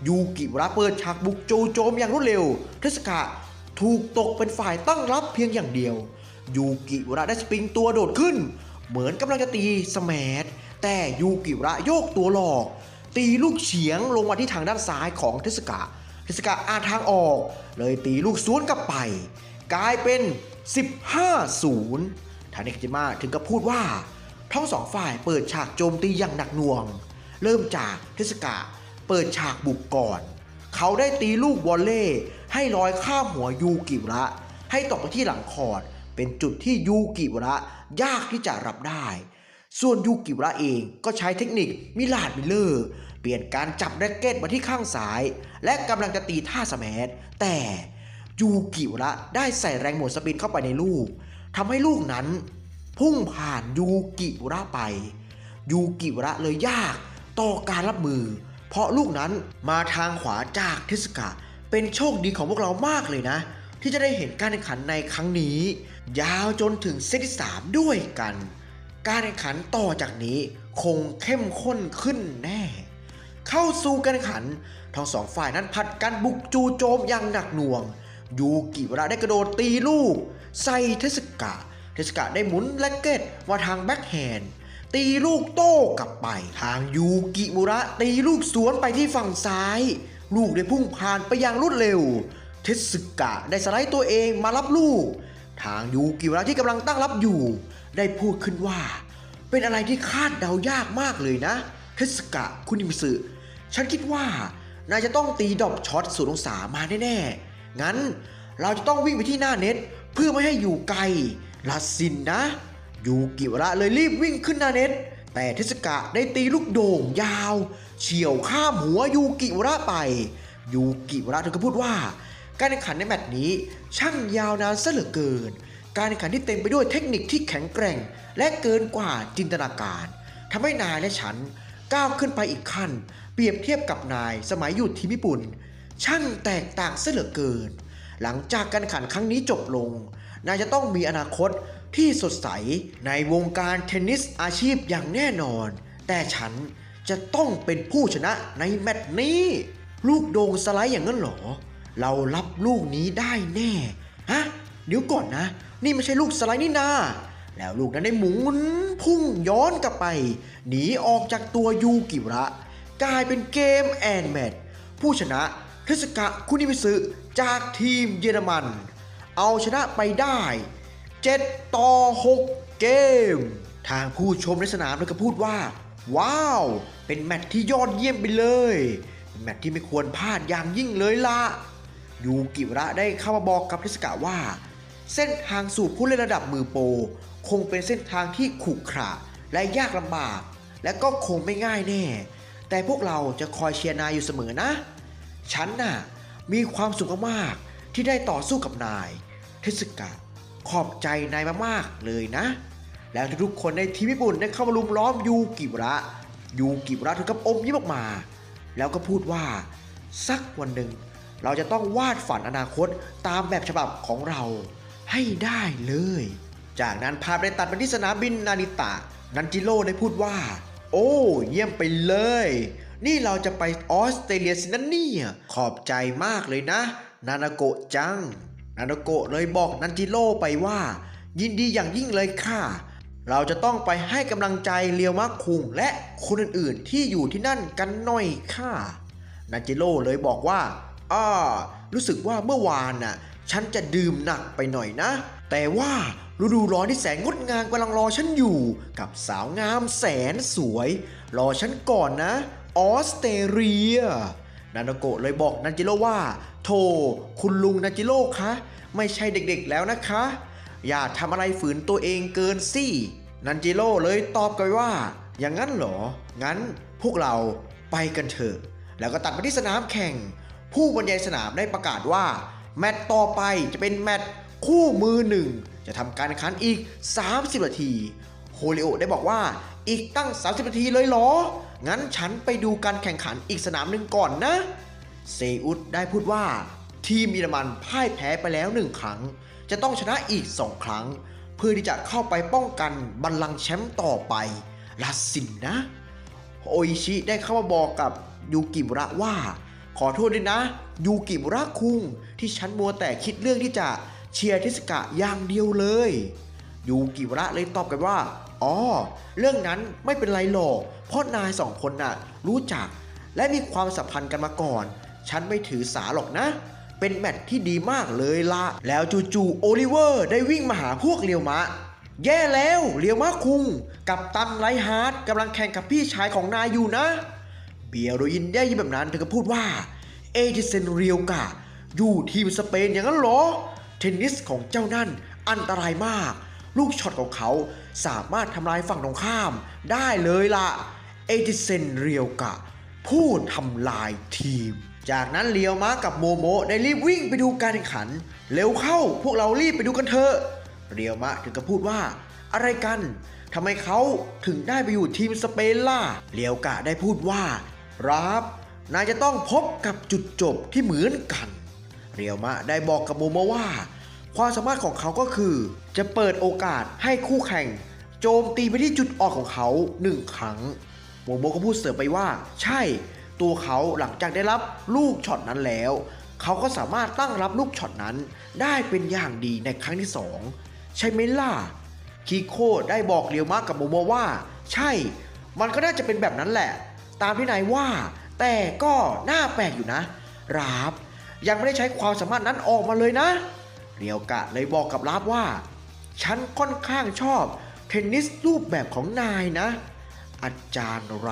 ยูกิมุระเปิดฉากบุกโจมอย่างรวดเร็วเทสึกะถูกตกเป็นฝ่ายตั้งรับเพียงอย่างเดียวยูกิมุระได้สปริงตัวโดดขึ้นเหมือนกำลังจะตีสแมทแต่ยูกิมุระโยกตัวหลอกตีลูกเฉียงลงมาที่ทางด้านซ้ายของเทสึกะ เทสกะอ่านทางออกเลยตีลูกสวนกลับไปกลายเป็น15-0ทางเนกาจิมะถึงกับพูดว่าทั้งสองฝ่ายเปิดฉากโจมตีอย่างหนักหน่วงเริ่มจากเทสกะเปิดฉากบุกก่อนเขาได้ตีลูกวอลเล่ให้ลอยข้ามหัวยูกิระให้ตกไปที่หลังคอร์ดเป็นจุดที่ยูกิระยากที่จะรับได้ส่วนยูกิระเองก็ใช้เทคนิคมิลาดมิลเลอร์เปลี่ยนการจับแร็กเก็ตมาที่ข้างซ้ายและกำลังจะตีท่าสแมชแต่ยูกิระได้ใส่แรงหมุนสปินเข้าไปในลูกทำให้ลูกนั้นพุ่งผ่านยูกิระไปยูกิระเลยยากต่อการรับมือเพราะลูกนั้นมาทางขวาจากเทสกะเป็นโชคดีของพวกเรามากเลยนะที่จะได้เห็นการแข่งขันในครั้งนี้ยาวจนถึงเซตที่3ด้วยกันการแข่งขันต่อจากนี้คงเข้มข้นขึ้นแน่เข้าสู่การแข่งขันทั้งสองฝ่ายนั้นผัดกันบุกจู่โจมอย่างหนักหน่วงยูกิระได้กระโดดตีลูกใส่เทสกะได้หมุนแร็กเก็ตมาทางแบ็คแฮนด์ตีลูกโต้กลับไปทางยูกิมุระตีลูกสวนไปที่ฝั่งซ้ายลูกได้พุ่งผ่านไปอย่างรวดเร็วเทสกะได้สไลด์ตัวเองมารับลูกทางยูกิมุระที่กำลังตั้งรับอยู่ได้พูดขึ้นว่าเป็นอะไรที่คาดเดายากมากเลยนะเทสกะคุนิมิสึฉันคิดว่านายจะต้องตีดรอปช็อต0 องศามาแน่ๆงั้นเราจะต้องวิ่งไปที่หน้าเน็ตเพื่อไม่ให้อยู่ไกลลาสินนะยูกิระเลยรีบวิ่งขึ้นหน้าเน็ตแต่เทสกะได้ตีลูกโด่งยาวเฉี่ยวข้ามหัวยูกิระไปยูกิระถึงกับพูดว่าการแข่งขันในแมตช์นี้ช่างยาวนานซะเหลือเกินการแข่งขันที่เต็มไปด้วยเทคนิคที่แข็งแกร่งและเกินกว่าจินตนาการทำให้นายและฉันก้าวขึ้นไปอีกขั้นเปรียบเทียบกับนายสมัยอยู่ทีมญี่ปุ่นช่างแตกต่างซะเหลือเกินหลังจากการแข่งขันครั้งนี้จบลงนายจะต้องมีอนาคตที่สดใสในวงการเทนนิสอาชีพอย่างแน่นอนแต่ฉันจะต้องเป็นผู้ชนะในแมตช์นี้ลูกโด่งสไลด์อย่างนั้นเหรอเรารับลูกนี้ได้แน่ฮะเดี๋ยวก่อนนะนี่ไม่ใช่ลูกสไลด์นี่นาแล้วลูกนั้นได้หมุนพุ่งย้อนกลับไปหนีออกจากตัวยูกิระกลายเป็นเกมแอนด์แมตช์ผู้ชนะเทสกะคุนิมิสึจากทีมเยอรมันเอาชนะไปได้7-6 เกมทางผู้ชมในสนามเลยก็พูดว่าว้าวเป็นแมตช์ที่ยอดเยี่ยมไปเลยเป็นแมตช์ที่ไม่ควรพลาดอย่างยิ่งเลยล่ะยูกิระได้เข้ามาบอกกับเทสกะว่าเส้นทางสู่ผู้เล่นระดับมือโปรคงเป็นเส้นทางที่ขรุขระและยากลำบากและก็คงไม่ง่ายแน่แต่พวกเราจะคอยเชียร์นายอยู่เสมอนะฉันน่ะมีความสุขมากๆที่ได้ต่อสู้กับนายเทสกะขอบใจนายมากๆเลยนะแล้วทุกคนในทีมญี่ปุ่นได้เข้ามาลุมล้อมยูกิระถึงกับอมยิ้มออกมาแล้วก็พูดว่าสักวันหนึ่งเราจะต้องวาดฝันอนาคตตามแบบฉบับของเราให้ได้เลยจากนั้นพาไปตัดไปที่สนามบินนาริตะนันจิโร่ได้พูดว่าโอ้เยี่ยมไปเลยนี่เราจะไปออสเตรเลียสินะเนี่ยขอบใจมากเลยนะนานาโกะจังนานาโกะเลยบอกนันจิโร่ไปว่ายินดีอย่างยิ่งเลยค่ะเราจะต้องไปให้กำลังใจเรียวมะคุงและคนอื่นๆที่อยู่ที่นั่นกันหน่อยค่ะนันจิโร่เลยบอกว่ารู้สึกว่าเมื่อวานน่ะฉันจะดื่มหนักไปหน่อยนะแต่ว่าฤดูร้อนที่แสนงดงามกำลังรอฉันอยู่กับสาวงามแสนสวยรอฉันก่อนนะออสเตรเลียนานาโกะเลยบอกนันจิโร่ว่าโธ่คุณลุงนันจิโร่คะไม่ใช่เด็กๆแล้วนะคะอย่าทำอะไรฝืนตัวเองเกินสินันจิโร่เลยตอบกลับว่าอย่างนั้นเหรองั้นพวกเราไปกันเถอะแล้วก็ตัดไปที่สนามแข่งผู้บรรยายสนามได้ประกาศว่าแมตช์ต่อไปจะเป็นแมตช์คู่มือหนึ่งจะทำการแข่งขันอีก30 นาทีโฮลิโอได้บอกว่าอีกตั้ง30 นาทีเลยเหรองั้นฉันไปดูการแข่งขันอีกสนามหนึ่งก่อนนะเซอุสได้พูดว่าทีมเยอรมันพ่ายแพ้ไปแล้ว1 ครั้งจะต้องชนะอีก2 ครั้งเพื่อที่จะเข้าไปป้องกันบัลลังก์แชมป์ต่อไปลาสินนะโออิชิได้เข้ามาบอกกับยูกิมุระว่าขอโทษด้วยนะยูกิมุระคุงที่ฉันมัวแต่คิดเรื่องที่จะเชียร์เทสกะอย่างเดียวเลยยูกิมุระเลยตอบกันว่าเรื่องนั้นไม่เป็นไรหรอกเพราะนาย2 คนน่ะรู้จักและมีความสัมพันธ์กันมาก่อน ฉันไม่ถือสาหรอกนะ เป็นแมตช์ที่ดีมากเลยละแล้วจู่ๆโอลิเวอร์ได้วิ่งมาหาพวกเรียวมะแย่แล้วเรียวมะคุงกับตันไลฮาร์ดกำลังแข่งกับพี่ชายของนายอยู่นะเบียโรยินได้ยินแบบนั้นเธอก็พูดว่าเอดิเซนเรียวกะอยู่ทีมสเปนอย่างนั้นเหรอเทนนิสของเจ้านั่นอันตรายมากลูกช็อตของเขาสามารถทำลายฝั่งตรงข้ามได้เลยล่ะเอดิเซนเรียวกะผู้ทำลายทีมจากนั้นเรียวมะกับโมโมได้รีบวิ่งไปดูการแข่งขันเร็วเข้าพวกเรารีบไปดูกันเถอะเรียวมะถึงกับพูดว่าอะไรกันทำไมเขาถึงได้ไปอยู่ทีมสเปนล่ะเรียวกะได้พูดว่ารับนายจะต้องพบกับจุดจบที่เหมือนกันเรียวมะได้บอกกับโมโมว่าความสามารถของเขาก็คือจะเปิดโอกาสให้คู่แข่งโจมตีไปที่จุดอ่อนของเขา1 ครั้งโมโมก็พูดเสริมไปว่าใช่ตัวเขาหลังจากได้รับลูกช็อตนั้นแล้วเขาก็สามารถตั้งรับลูกช็อตนั้นได้เป็นอย่างดีในครั้งที่2ใช่ไหมล่ะคิโคได้บอกเรียวมะกับโมโมว่าใช่มันก็น่าจะเป็นแบบนั้นแหละตามที่นายว่าแต่ก็น่าแปลกอยู่นะราฟยังไม่ได้ใช้ความสามารถนั้นออกมาเลยนะเรียวกะเลยบอกกับราฟว่าฉันค่อนข้างชอบเทนนิสรูปแบบของนายนะอาจารย์ไร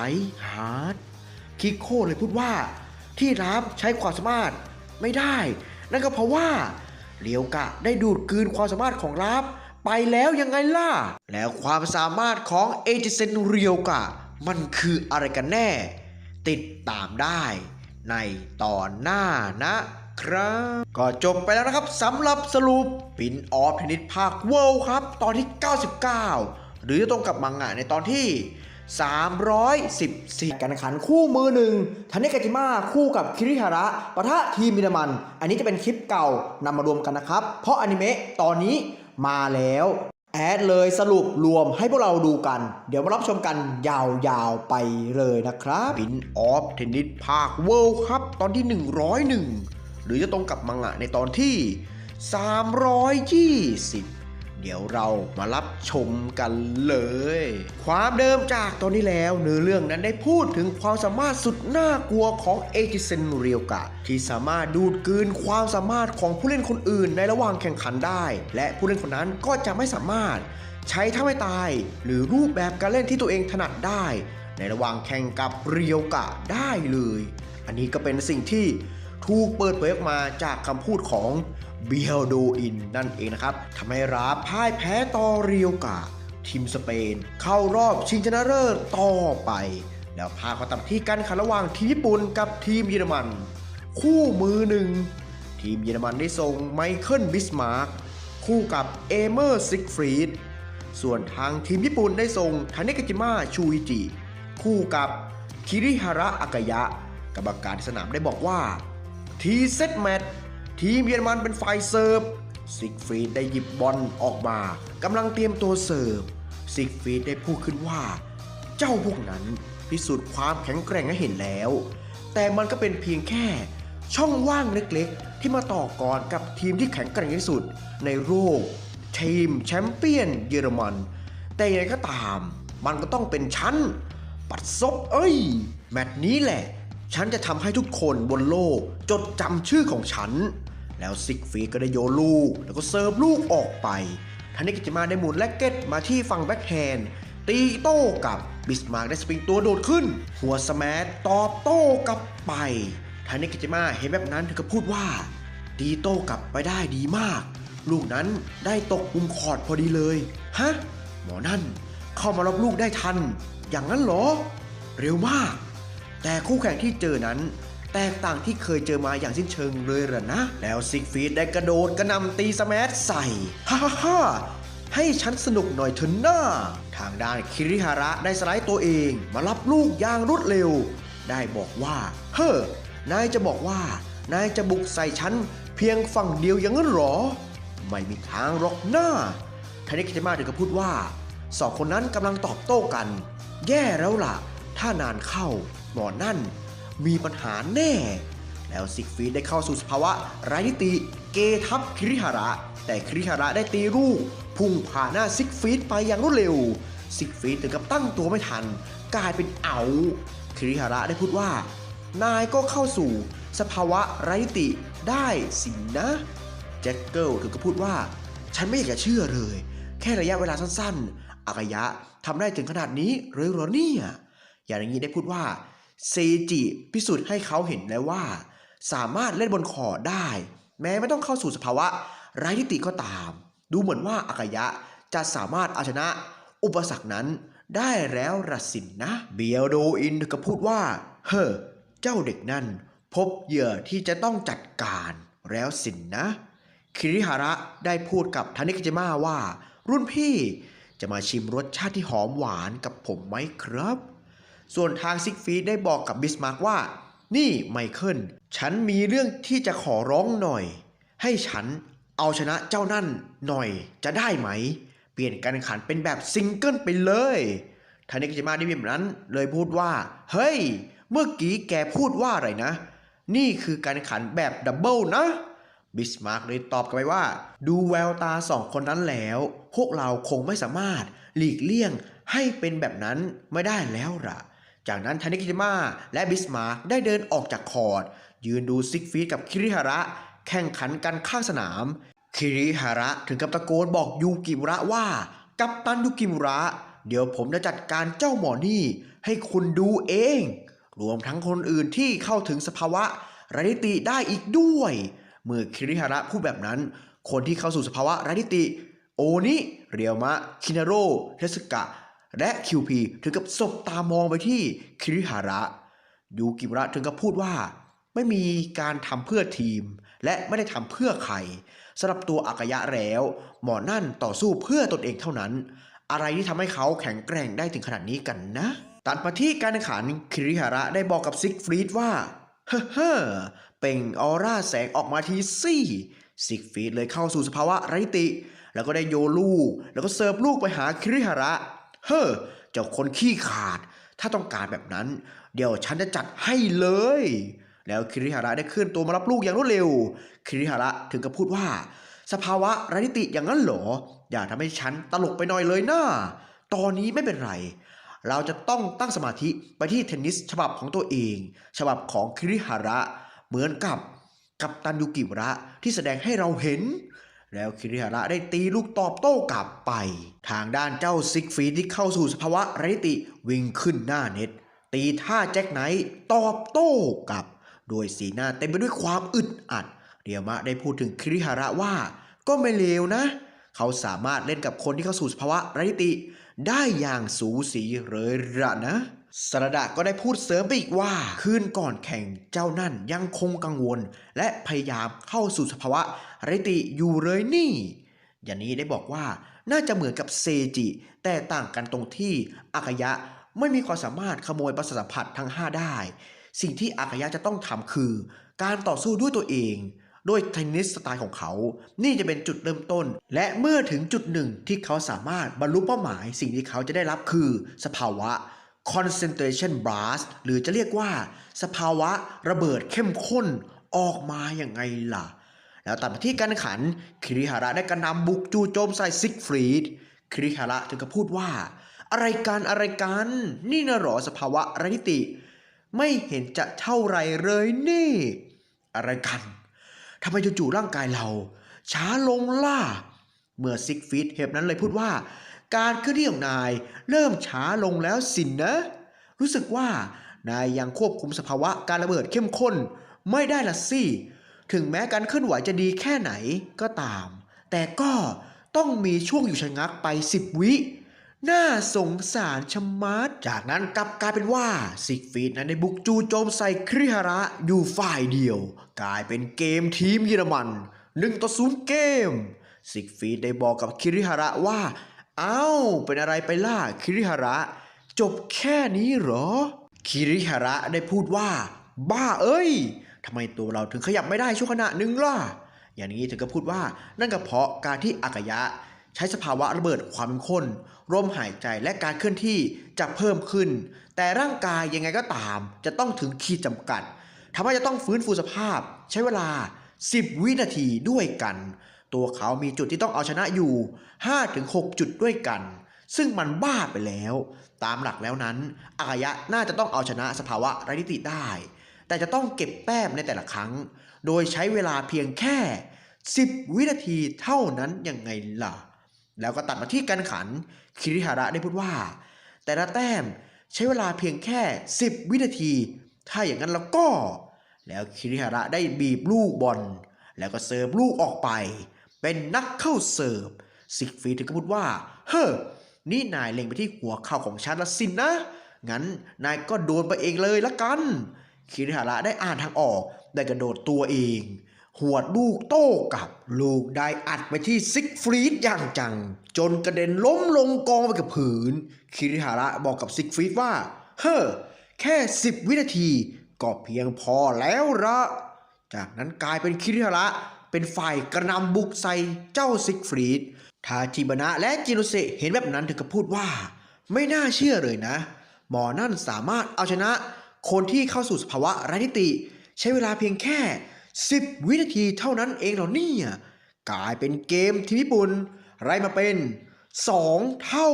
ฮาร์ดคิโคเลยพูดว่าที่ราฟใช้ความสามารถไม่ได้นั่นก็เพราะว่าเรียวกะได้ดูดกลืนความสามารถของราฟไปแล้วยังไงล่ะแล้วความสามารถของเอจิเซนเรียวกะมันคืออะไรกันแน่ติดตามได้ในตอนหน้านะครับก็จบไปแล้วนะครับสำหรับสรุปปินออฟเทนนิสภาคเวิลด์ครับตอนที่ 99 หรือจะตรงกับมังงะในตอนที่314การแข่งขันคู่มือหนึ่งทันเนกาจิมะคู่กับคิริฮาระปะทะทีมมินามันอันนี้จะเป็นคลิปเก่านำมารวมกันนะครับเพราะอนิเมะตอนนี้มาแล้วแอดเลยสรุปรวมให้พวกเราดูกันเดี๋ยวมารับชมกันยาวๆไปเลยนะครับปินออฟเทนนิสภาคเวิลด์ครับตอนที่101หรือจะตรงกับมังงะในตอนที่320เดี๋ยวเรามารับชมกันเลยความเดิมจากตอนนี้แล้วเนื้อเรื่องนั้นได้พูดถึงความสามารถสุดน่ากลัวของเอจิเซนเรียวกะที่สามารถดูดกลืนความสามารถของผู้เล่นคนอื่นในระหว่างแข่งขันได้และผู้เล่นคนนั้นก็จะไม่สามารถใช้ท่าไม่ตายหรือรูปแบบการเล่นที่ตัวเองถนัดได้ในระหว่างแข่งกับเรียวกะได้เลยอันนี้ก็เป็นสิ่งที่ถูกเปิดเผยออกมาจากคำพูดของเบียลโดอินนั่นเองนะครับทำให้ราฟพ่ายแพ้ต่อเรียวกะทีมสเปนเข้ารอบชิงชนะเลิศต่อไปแล้วพามาตัดที่การแข่งขันระหว่างทีมญี่ปุ่นกับทีมเยอรมันคู่มือหนึ่งทีมเยอรมันได้ส่งไมเคิลบิสมาร์กคู่กับเอเมอร์ซิกฟรีดส่วนทางทีมญี่ปุ่นได้ส่งทาเนกาจิมะชูอิจิคู่กับคิริฮาระอากายะกรรมการสนามได้บอกว่าทีเซตแมตช์ทีมเยอรมันเป็นฝ่ายเสิร์ฟซิกฟรีดได้หยิบบอลออกมากำลังเตรียมตัวเสิร์ฟซิกฟรีดได้พูดขึ้นว่าเจ้าพวกนั้นพิสูจน์ความแข็งแกร่งให้เห็นแล้วแต่มันก็เป็นเพียงแค่ช่องว่างเล็กๆที่มาต่อกรกับทีมที่แข็งแกร่งที่สุดในโลกทีมแชมเปี้ยนเยอรมันแต่ยังไงก็ตามมันก็ต้องเป็นชั้นปัดซบแมตช์นี้แหละฉันจะทำให้ทุกคนบนโลกจดจำชื่อของฉันแล้วซิกฟรีดก็ได้โยนลูกแล้วก็เสิร์ฟลูกออกไปทาเนกาจิมะได้หมุนแร็กเก็ตมาที่ฝั่งแบ็คแฮนด์ตีโต้กับบิสมาร์กได้สปริงตัวโดดขึ้นหัวสแมชตอบโต้กลับไปทาเนกาจิมะเห็นแบบนั้นเธอก็พูดว่าตีโต้กลับไปได้ดีมากลูกนั้นได้ตกมุมคอร์ตพอดีเลยฮะหมอนั่นเข้ามารับลูกได้ทันอย่างนั้นเหรอเร็วมากแต่คู่แข่งที่เจอนั้นแตกต่างที่เคยเจอมาอย่างสิ้นเชิงเลยเหรอนะแล้วซิกฟรีดได้กระโดดกระหน่ำตีสแมชใส่ฮ่าให้ฉันสนุกหน่อยเถอะน้าทางด้านคิริฮาระได้สไลด์ตัวเองมารับลูกอย่างรวดเร็วได้บอกว่าเฮ้อนายจะบอกว่านายจะบุกใส่ฉันเพียงฝั่งเดียวอย่างนั้นหรอไม่มีทางหรอกน้าทาเนกาจิมะถึงกับพูดว่าสองคนนั้นกำลังตอบโต้กันแย่แล้วล่ะถ้านานเข้าหมอนั่นมีปัญหาแน่แล้วซิกฟรีดได้เข้าสู่สภาวะไร้ทิฏฐิเกทับคิริฮาระแต่คิริฮาระได้ตีลูกพุ่งผ่านหน้าซิกฟรีดไปอย่างรวดเร็วซิกฟรีดถึงกับตั้งตัวไม่ทันกลายเป็นคิริฮาระได้พูดว่านายก็เข้าสู่ สภาวะไร้ติได้สินะแจ็คเกิลถึงก็พูดว่าฉันไม่อยากจะเชื่อเลยแค่ระยะเวลาสั้นๆอากายะทำได้ถึงขนาดนี้เลยเหรอเนี่ยอย่างนี้ได้พูดว่าเซจิพิสูจน์ให้เขาเห็นแล้วว่าสามารถเล่นบนคอร์ดได้แม้ไม่ต้องเข้าสู่สภาวะไร้ทิฏฐิก็ตามดูเหมือนว่าอากายะจะสามารถเอาชนะอุปสรรคนั้นได้แล้วละสินนะเบียวโดอินก็พูดว่าเฮ้อเจ้าเด็กนั่นพบเหยื่อที่จะต้องจัดการแล้วสินนะคิริฮาระได้พูดกับทานิกาจิมะว่ารุ่นพี่จะมาชิมรสชาติที่หอมหวานกับผมไหมครับส่วนทางซิกฟรีดได้บอกกับบิสมาร์กว่านี่ไมเคิลฉันมีเรื่องที่จะขอร้องหน่อยให้ฉันเอาชนะเจ้านั่นหน่อยจะได้ไหมเปลี่ยนการแข่งขันเป็นแบบซิงเกิลไปเลยทานิกาจิมะได้ยินแบบนั้นเลยพูดว่าเฮ้ยเมื่อกี้แกพูดว่าอะไรนะนี่คือการแข่งขันแบบดับเบิลนะบิสมาร์กเลยตอบกลับไปว่าดูแววตาสองคนนั้นแล้วพวกเราคงไม่สามารถหลีกเลี่ยงให้เป็นแบบนั้นไม่ได้แล้วล่ะจากนั้นทานิกิจิมะและบิสมาร์กได้เดินออกจากคอร์ตยืนดูซิกฟรีดกับคิริฮาระแข่งขันกันข้างสนามคิริฮาระถึงกับตะโกนบอกยูกิมุระว่ากัปตันยูกิมุระเดี๋ยวผมจะจัดการเจ้าหมอนี่ให้คุณดูเองรวมทั้งคนอื่นที่เข้าถึงสภาวะไร้ทิฏฐิได้อีกด้วยเมื่อคิริฮาระพูดแบบนั้นคนที่เข้าสู่สภาวะไร้ทิฏฐิโอนิเรียวมะคินาโร่เทสึกะและคิวพีถึงกับสบตามองไปที่คิริฮาระยูกิมุระถึงกับพูดว่าไม่มีการทำเพื่อทีมและไม่ได้ทำเพื่อใครสำหรับตัวอากายะแล้วหมอนั่นต่อสู้เพื่อตนเองเท่านั้นอะไรที่ทำให้เขาแข็งแกร่งได้ถึงขนาดนี้กันนะตัดมาที่การแข่งขันคิริฮาระได้บอกกับซิกฟรีดว่าเฮ้อเป่งออร่าแสงออกมาทีสิซิกฟรีดเลยเข้าสู่สภาวะไร้ติ แล้วก็ได้โยนลูกแล้วก็เสิร์ฟลูกไปหาคิริฮาระเฮ้อเจ้าคนขี้ขาดถ้าต้องการแบบนั้นเดี๋ยวฉันจะจัดให้เลยแล้วคิริฮาระได้เคลื่อนตัวมารับลูกอย่างรวดเร็วคิริฮาระถึงกับพูดว่าสภาวะไร้ติอย่างนั้นเหรออย่าทำให้ฉันตลกไปหน่อยเลยนะตอนนี้ไม่เป็นไรเราจะต้องตั้งสมาธิไปที่เทนนิสฉบับของตัวเองฉบับของคิริฮาระเหมือนกับกัปตันยูกิมุระที่แสดงให้เราเห็นแล้วคิริฮาระได้ตีลูกตอบโต้กลับไปทางด้านเจ้าซิกฟรีดที่เข้าสู่สภาวะไร้ติวิ่งขึ้นหน้าเน็ตตีท่าแจ็คไนท์ตอบโต้กลับโดยสีหน้าเต็มไปด้วยความอึดอัดเรียวมะได้พูดถึงคิริฮาระว่าก็ไม่เลวนะเขาสามารถเล่นกับคนที่เข้าสู่สภาวะไร้ติได้อย่างสูสีเลยละนะสระดะก็ได้พูดเสริมไปอีกว่าคืนก่อนแข่งเจ้านั่นยังคงกังวลและพยายามเข้าสู่สภาวะไร้ติอยู่เลยนี่อย่างนี้ได้บอกว่าน่าจะเหมือนกับเซจิแต่ต่างกันตรงที่อากายะไม่มีความสามารถขโมยประสาทสัมผัสทั้ง5ได้สิ่งที่อากายะจะต้องทำคือการต่อสู้ด้วยตัวเองด้วยเทนนิสสไตล์ของเขานี่จะเป็นจุดเริ่มต้นและเมื่อถึงจุดหนึ่งที่เขาสามารถบรรลุเป้าหมายสิ่งที่เขาจะได้รับคือสภาวะ concentration blast หรือจะเรียกว่าสภาวะระเบิดเข้มข้นออกมาอย่างไงล่ะแล้วตัดมาที่การแข่งขันคิริฮาระได้กระหน่ำบุกจู่โจมใส่ซิกฟรีดคิริฮาระถึงกับพูดว่าอะไรกันนี่นะหรอสภาวะไร้ทิฏฐิไม่เห็นจะเท่าไรเลยนี่อะไรกันทำไมจู่ๆร่างกายเราช้าลงล่ะเมื่อซิกฟรีดเห็นนั้นเลยพูดว่าการเคลื่อนที่ของนายเริ่มช้าลงแล้วสินนะรู้สึกว่านายยังควบคุมสภาวะการระเบิดเข้มข้นไม่ได้ละสิถึงแม้การเคลื่อนไหวจะดีแค่ไหนก็ตามแต่ก็ต้องมีช่วงอยู่ชะงักไป10 วิน่าสงสารชะมัดจากนั้นกลับกลายเป็นว่าซิกฟรีดนั้นได้บุกจู่โจมใส่คิริฮาระอยู่ฝ่ายเดียวกลายเป็นเกมทีมเยอรมัน1-0เกมซิกฟรีดได้บอกกับคิริฮาระว่าเอ้าเป็นอะไรไปล่ะคิริฮาระจบแค่นี้เหรอคิริฮาระได้พูดว่าบ้าเอ้ยทำไมตัวเราถึงขยับไม่ได้ชั่วขณะหนึ่งล่ะอย่างนี้ถึงก็พูดว่านั่นก็เพราะการที่อากายะใช้สภาวะระเบิดความเข้มข้นลมหายใจและการเคลื่อนที่จะเพิ่มขึ้นแต่ร่างกายยังไงก็ตามจะต้องถึงขีดจำกัดทำให้จะต้องฟื้นฟูสภาพใช้เวลา10 วินาทีด้วยกันตัวเขามีจุดที่ต้องเอาชนะอยู่ 5-6 จุดด้วยกันซึ่งมันบ้าไปแล้วตามหลักแล้วนั้นอากายะน่าจะต้องเอาชนะสภาวะไร้ทิฏฐิได้ แต่จะต้องเก็บแต้มในแต่ละครั้งโดยใช้เวลาเพียงแค่10วินาทีเท่านั้นยังไงล่ะแล้วก็ตัดมาที่การขันคิริฮาระได้พูดว่าแต่ละแต้มใช้เวลาเพียงแค่10วินาทีถ้าอย่างนั้นแล้วก็แล้วคิริฮาระได้บีบลูกบอลแล้วก็เสิร์ฟลูกออกไปเป็นนักเข้าเสิร์ฟซิกฟรีดถึงก็พูดว่าเฮ้อนี่นายเล็งไปที่หัวเข่าของฉันละสินนะงั้นนายก็โดนไปเองเลยละกันคิริฮาระได้อ่านทางออกได้กระโดดตัวเองหวดลูกโต้กลับลูกได้อัดไปที่ซิกฟรีดอย่างจังจนกระเด็นล้มลงกองไปกับผืนคิริฮาระบอกกับซิกฟรีดว่าเฮ้อแค่10วินาทีก็เพียงพอแล้วละจากนั้นกลายเป็นคิริฮาระเป็นฝ่ายกระนำบุกใส่เจ้าซิกฟรีดทาจิบานะและจิโนเซะเห็นแบบนั้นถึงกับพูดว่าไม่น่าเชื่อเลยนะหมอนั่นสามารถเอาชนะคนที่เข้าสู่สภาวะไร้ทิฏฐิใช้เวลาเพียงแค่10วินาทีเท่านั้นเองเหรอเนี่ยกลายเป็นเกมทีมญี่ปุ่นไล่มาเป็น2เท่า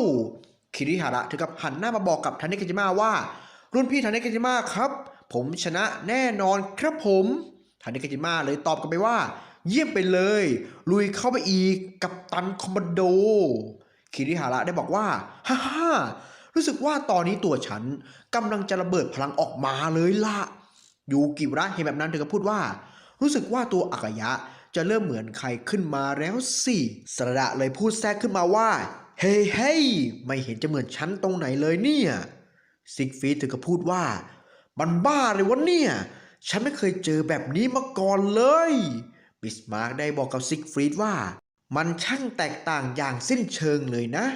คิริฮาระถึงกับหันหน้ามาบอกกับทาเนกิจิมะว่ารุ่นพี่ทาเนกิจิมะครับผมชนะแน่นอนครับผมทาเนกิจิมะเลยตอบกลับไปว่าเยี่ยมไปเลยลุยเข้าไปอีกกับตันคอมมานโดคิริฮาระได้บอกว่าฮ่าฮ่ารู้สึกว่าตอนนี้ตัวฉันกำลังจะระเบิดพลังออกมาเลยล่ะยูกิวระเห็นแบบนั้นเธอก็พูดว่ารู้สึกว่าตัวอากายะจะเริ่มเหมือนใครขึ้นมาแล้วสิสระดะเลยพูดแทรกขึ้นมาว่าเฮ้เฮ้ไม่เห็นจะเหมือนฉันตรงไหนเลยเนี่ยซิกฟรีดเธอก็พูดว่ามันบ้าเลยวะเนี่ยฉันไม่เคยเจอแบบนี้มาก่อนเลยบิสมาร์กได้บอกกับซิกฟรีดว่ามันช่างแตกต่างอย่างสิ้นเชิงเลยนะ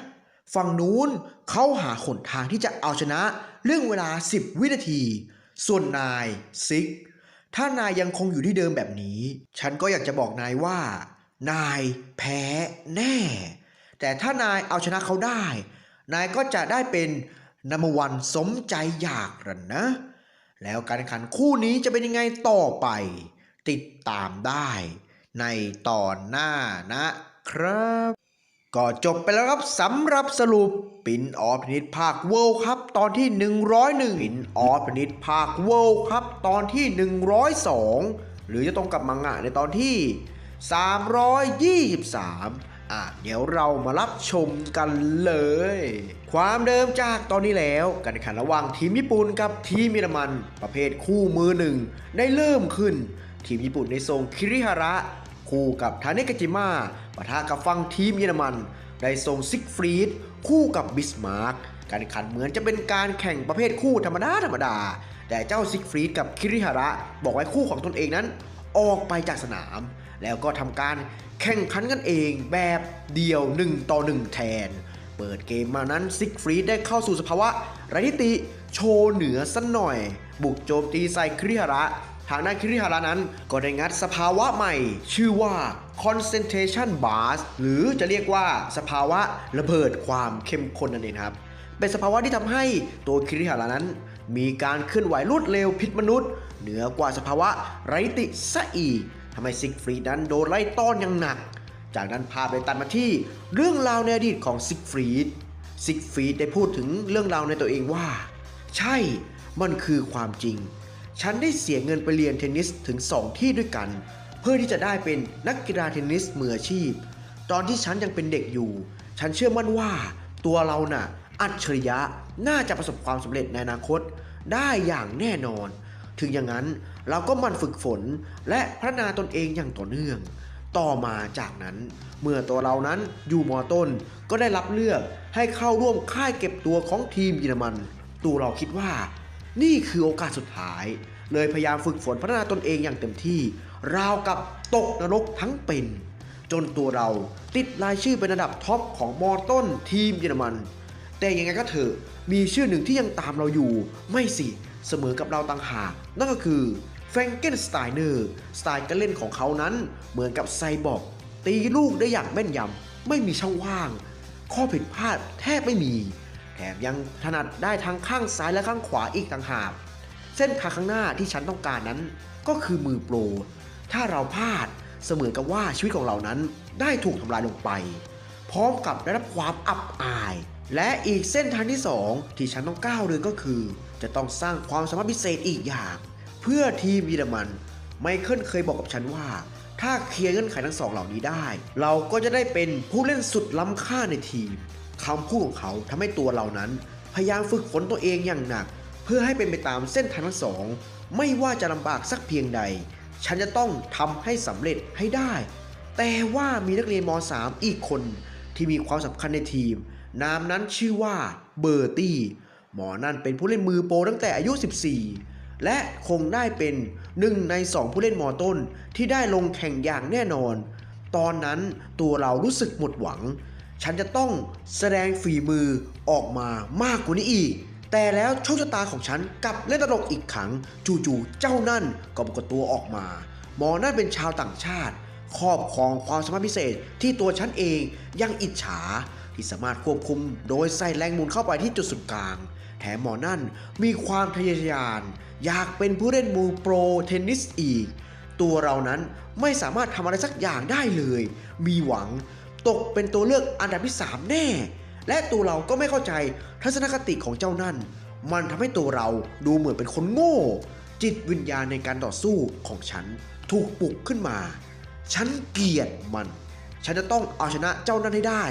ฝั่งนู้นเขาหาหนทางที่จะเอาชนะเรื่องเวลา10วินาทีส่วนนายซิกถ้านายยังคงอยู่ที่เดิมแบบนี้ฉันก็อยากจะบอกนายว่านายแพ้แน่แต่ถ้านายเอาชนะเขาได้นายก็จะได้เป็นนัมเบอร์วันสมใจอยากนะแล้วการแข่งขันคู่นี้จะเป็นยังไงต่อไปติดตามได้ในตอนหน้านะครับก็จบไปแล้วครับสำหรับสรุปปินออฟพินิจภาคเวิลด์ครับตอนที่101ปินออฟพินิจภาคเวิลด์ครับตอนที่102หรือจะตรงกับมังงะในตอนที่323เดี๋ยวเรามารับชมกันเลยความเดิมจากตอนนี้แล้วการแข่งขันระหว่างทีมญี่ปุ่นกับทีมเยอรมันประเภทคู่มือหนึ่งได้เริ่มขึ้นทีมญี่ปุ่นในทรงคิริฮาระคู่กับทาเนกาจิมะปะทะกับฝั่งทีมเยอรมันได้ทรงซิกฟรีดคู่กับบิสมาร์กการแข่งขันเหมือนจะเป็นการแข่งประเภทคู่ธรรมดาแต่เจ้าซิกฟรีดกับคิริฮาระบอกไว้คู่ของตนเองนั้นออกไปจากสนามแล้วก็ทำการแข่งขันกันเองแบบเดียว1 ต่อ 1แทนเปิดเกมมานั้นซิกฟรีดได้เข้าสู่สภาวะไร้ทิฏฐิโชว์เหนือสักหน่อยบุกโจมตีใส่คิริฮาระทางด้านคิริฮาระนั้นก็ได้งัดสภาวะใหม่ชื่อว่า concentration burst หรือจะเรียกว่าสภาวะระเบิดความเข้มข้นนั่นเองครับเป็นสภาวะที่ทำให้ตัวคิริฮาระนั้นมีการเคลื่อนไหวรวดเร็วผิดมนุษย์เหนือกว่าสภาวะไร้ติซะอีกทำให้ซิกฟรีดนั้นโดนไล่ต้อนอย่างหนักจากนั้นพาไปตัดมาที่เรื่องราวในอดีตของซิกฟรีดได้พูดถึงเรื่องราวในตัวเองว่าใช่มันคือความจริงฉันได้เสียเงินไปเรียนเทนนิสถึง2 ที่ด้วยกันเพื่อที่จะได้เป็นนักกีฬาเทนนิสมืออาชีพตอนที่ฉันยังเป็นเด็กอยู่ฉันเชื่อมั่นว่าตัวเราน่ะอัจฉริยะน่าจะประสบความสำเร็จในอนาคตได้อย่างแน่นอนถึงอย่างนั้นเราก็มันฝึกฝนและพัฒนาตนเองอย่างต่อเนื่องต่อมาจากนั้นเมื่อตัวเรานั้นอยู่ม.ต้นก็ได้รับเลือกให้เข้าร่วมค่ายเก็บตัวของทีมเยอรมันตัวเราคิดว่านี่คือโอกาสสุดท้ายเลยพยายามฝึกฝนพัฒนาตนเองอย่างเต็มที่ราวกับตกนรกทั้งเป็นจนตัวเราติดรายชื่อเป็นระดับท็อปของม.ต้นทีมเยอรมันแต่ยังไงก็เถอะมีชื่อหนึ่งที่ยังตามเราอยู่ไม่สิเสมอกับเราต่างหากนั่นก็คือแฟรงเกนสไตเนอร์สไตล์การเล่นของเขานั้นเหมือนกับไซบอร์กตีลูกได้อย่างแม่นยำไม่มีช่องว่างข้อผิดพลาดแทบไม่มีแถมยังถนัดได้ทั้งข้างซ้ายและข้างขวาอีกต่างหากเส้นทางข้างหน้าที่ฉันต้องการนั้นก็คือมือโปรถ้าเราพลาดเสมือนกับว่าชีวิตของเรานั้นได้ถูกทำลายลงไปพร้อมกับได้รับความอับอายและอีกเส้นทางที่2ที่ฉันต้องก้าวเดินก็คือจะต้องสร้างความสามารถพิเศษอีกอย่างเ พื่อทีมเยอรมันไมเคิลเคยบอกกับฉันว่าถ้าเคลียร์เงื่อนไขทั้งสองเหล่านี้ได้เราก็จะได้เป็นผู้เล่นสุดล้ำค่าในทีมคำพูดของเขาทำให้ตัวเรานั้นพยายามฝึกฝนตัวเองอย่างหนักเพื่อให้เป็นไปตามเส้นทางทั้งสองไม่ว่าจะลำบากสักเพียงใดฉันจะต้องทำให้สำเร็จให้ได้แต่ว่ามีนักเรียนม.3 อีกคนที่มีความสำคัญในทีมนามนั้นชื่อว่าเบอร์ตี้หมอนั่นเป็นผู้เล่นมือโปรตั้งแต่อายุ 14และคงได้เป็น1 ใน 2ผู้เล่นม.ต้นที่ได้ลงแข่งอย่างแน่นอนตอนนั้นตัวเรารู้สึกหมดหวังฉันจะต้องแสดงฝีมือออกมามากกว่านี้อีกแต่แล้วโชคชะตาของฉันกลับเล่นตลกอีกครั้งจู่ๆเจ้านั่นก็ปรากฏตัวออกมาหมอนั่นเป็นชาวต่างชาติครอบครองความสามารถพิเศษที่ตัวฉันเองยังอิจฉาที่สามารถควบคุมโดยใส่แรงหมุนเข้าไปที่จุดศูนย์กลางแถมหมอนั่นมีความทะเยอทะยานอยากเป็นผู้เล่นมือโปรเทนนิสอีกตัวเรานั้นไม่สามารถทำอะไรสักอย่างได้เลยมีหวังตกเป็นตัวเลือกอันดับที่3แน่และตัวเราก็ไม่เข้าใจทัศนคติของเจ้านั่นมันทำให้ตัวเราดูเหมือนเป็นคนโง่จิตวิญญาณในการต่อสู้ของฉันถูกปลุกขึ้นมาฉันเกลียดมันฉันจะต้องเอาชนะเจ้านั่นให้ได้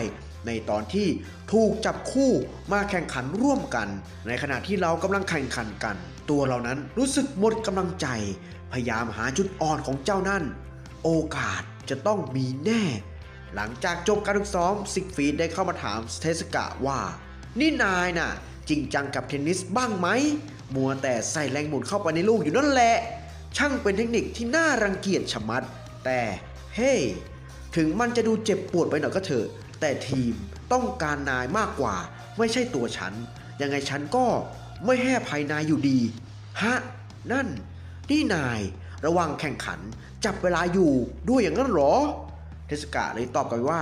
ในตอนที่ถูกจับคู่มาแข่งขันร่วมกันในขณะที่เรากำลังแข่งขันกันตัวเรานั้นรู้สึกหมดกำลังใจพยายามหาจุดอ่อนของเจ้านั่นโอกาสจะต้องมีแน่หลังจากจบการฝึกซ้อมซิกฟรีดได้เข้ามาถามเทสกะว่านี่นายน่ะจริงจังกับเทนนิสบ้างไหมมัวแต่ใส่แรงหมุนเข้าไปในลูกอยู่นั่นแหละช่างเป็นเทคนิคที่น่ารังเกียจชะมัดแต่เฮ้ถึงมันจะดูเจ็บปวดไปหน่อยก็เถอะแต่ทีมต้องการนายมากกว่าไม่ใช่ตัวฉันยังไงฉันก็ไม่ให้อภัยนายอยู่ดีฮะนั่นนี่นายระหว่างแข่งขันจับเวลาอยู่ด้วยอย่างนั้นหรอเทสกะเลยตอบกลับว่า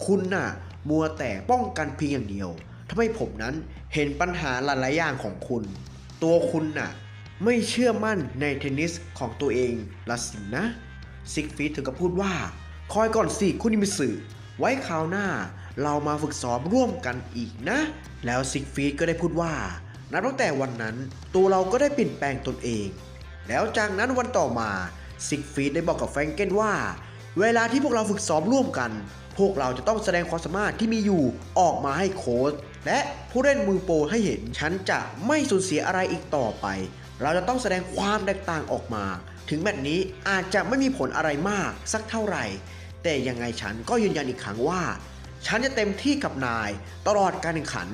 คุณน่ะมัวแต่ป้องกันเพียงอย่างเดียวทำให้ผมนั้นเห็นปัญหาหลายๆอย่างของคุณตัวคุณน่ะไม่เชื่อมั่นในเทนนิสของตัวเองละสินะซิกฟรีดถึงกับพูดว่าคอยก่อนสิคุณนิมิสึไว้คราวหน้าเรามาฝึกซ้อมร่วมกันอีกนะแล้วซิกฟรีดก็ได้พูดว่านับตั้งแต่วันนั้นตัวเราก็ได้เปลี่ยนแปลงตนเองแล้วจากนั้นวันต่อมาซิกฟรีดได้บอกกับแฟรงเกนว่าเวลาที่พวกเราฝึกซ้อมร่วมกันพวกเราจะต้องแสดงความสามารถที่มีอยู่ออกมาให้โค้ชและผู้เล่นมือโปรให้เห็นฉันจะไม่สูญเสียอะไรอีกต่อไปเราจะต้องแสดงความแตกต่างออกมาถึงแมตช์นี้อาจจะไม่มีผลอะไรมากสักเท่าไหร่แต่ยังไงฉันก็ยืนยันอีกครั้งว่าฉันจะเต็มที่กับนายตลอดการแข่งขัน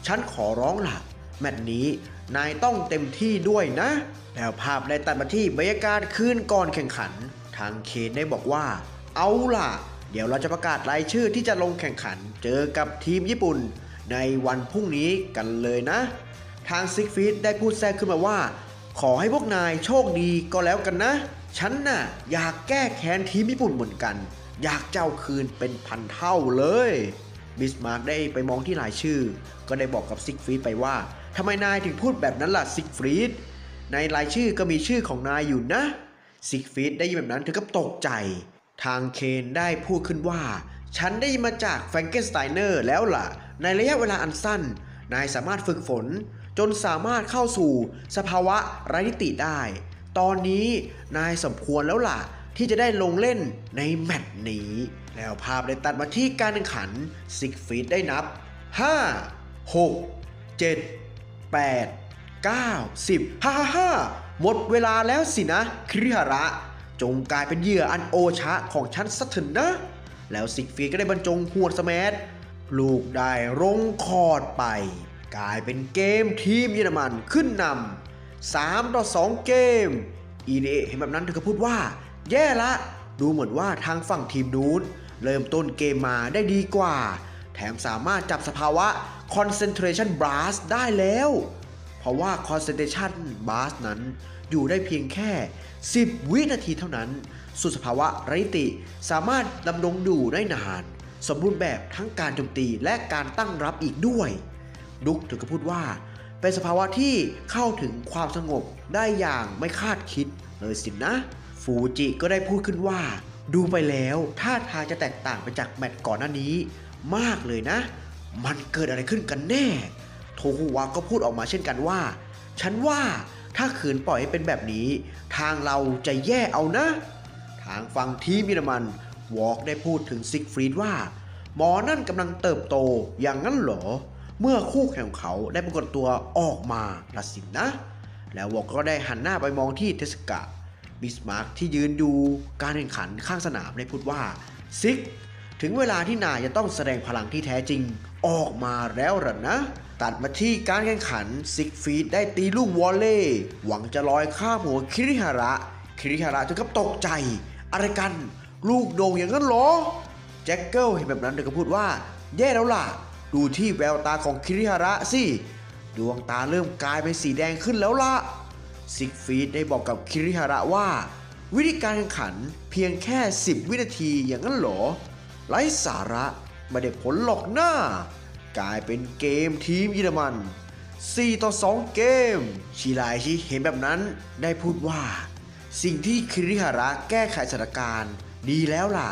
ฉันขอร้องล่ะแมตช์นี้นายต้องเต็มที่ด้วยนะแล้วภาพได้ตัดมาที่บรรยากาศคืนก่อนแข่งขันทางเคนได้บอกว่าเอาล่ะเดี๋ยวเราจะประกาศรายชื่อที่จะลงแข่งขันเจอกับทีมญี่ปุ่นในวันพรุ่งนี้กันเลยนะทางซิกฟรีดได้พูดแทรกขึ้นมาว่าขอให้พวกนายโชคดีก็แล้วกันนะฉันน่ะอยากแก้แค้นทีมญี่ปุ่นเหมือนกันอยากเจ้าคืนเป็นพันเท่าเลยบิสมาร์กได้ไปมองที่รายชื่อก็ได้บอกกับซิกฟรีดไปว่าทำไมนายถึงพูดแบบนั้นล่ะซิกฟรีดในรายชื่อก็มีชื่อของนายอยู่นะซิกฟรีดได้ยินแบบนั้นถึงกับตกใจทางเคนได้พูดขึ้นว่าฉันได้ยินมาจากแฟรงเกนสไตเนอร์แล้วล่ะในระยะเวลาอันสั้นนายสามารถฝึกฝนจนสามารถเข้าสู่สภาวะไร้นิติได้ตอนนี้นายสมควรแล้วล่ะที่จะได้ลงเล่นในแมตช์นี้แล้วภาพได้ตัดมาที่การแข่งขันซิกฟรีดได้นับ5 6 7 8 9 10ฮ่าหมดเวลาแล้วสินะคิริฮาระจงกลายเป็นเหยื่ออันโอชะของฉันซะเถอะนะแล้วซิกฟรีดก็ได้บรรจงหวดสแมัชลูกได้ลงคอร์ดไปกลายเป็นเกมทีมเยอรมันขึ้นนำ3-2เกมอีเดเห็นแบบนั้นเธอก็พูดว่าแย่ละดูเหมือนว่าทางฝั่งทีมนู้นเริ่มต้นเกมมาได้ดีกว่าแถมสามารถจับสภาวะ Concentration Blast ได้แล้วเพราะว่า Concentration Blast นั้นอยู่ได้เพียงแค่10 วินาทีเท่านั้นส่วนสภาวะไร้นิติสามารถดำรงอยู่ได้นานสมบูรณ์แบบทั้งการโจมตีและการตั้งรับอีกด้วยดุ๊กถึงกับพูดว่าเป็นสภาวะที่เข้าถึงความสงบได้อย่างไม่คาดคิดเลยสินะฟูจิก็ได้พูดขึ้นว่าดูไปแล้วท่าทางจะแตกต่างไปจากแมตช์ก่อนหน้านี้มากเลยนะมันเกิดอะไรขึ้นกันแน่โทคุวะก็พูดออกมาเช่นกันว่าฉันว่า ถ้าขืนปล่อยให้เป็นแบบนี้ทางเราจะแย่เอานะทางฝั่งทีมเยอรมันวอล์กได้พูดถึงซิกฟรีดว่าหมอนั่นกำลังเติบโตอย่างนั้นเหรอเมื่อคู่แข่งของเขาได้ปรากฏตัวออกมาละสินนะแล้ววอล์กก็ได้หันหน้าไปมองที่เทสกะบิสมาร์กที่ยืนดูการแข่งขันข้างสนามได้พูดว่าซิกถึงเวลาที่นายจะต้องแสดงพลังที่แท้จริงออกมาแล้วหรอนะตัดมาที่การแข่งขันซิกฟีดได้ตีลูกวอลเลย์หวังจะลอยข้ามหัวคิริฮาระถึงกับตกใจอะไรกันลูกโด่งอย่างนั้นเหรอแจ็คเกิลเห็นแบบนั้นเด็กก็พูดว่าแย่แล้วล่ะดูที่แววตาของคิริฮาระสิดวงตาเริ่มกลายเป็นสีแดงขึ้นแล้วล่ะซิกฟีดได้บอกกับคิริฮาระว่าวิธีการแข่งขันเพียงแค่10วินาทีอย่างนั้นเหรอไร้สาระไม่ได้ผลหรอกหน้ากลายเป็นเกมทีมเยอรมัน4-2เกมชิไลชิเห็นแบบนั้นได้พูดว่าสิ่งที่คิริฮาระแก้ไขสถานการณ์ดีแล้วล่ะ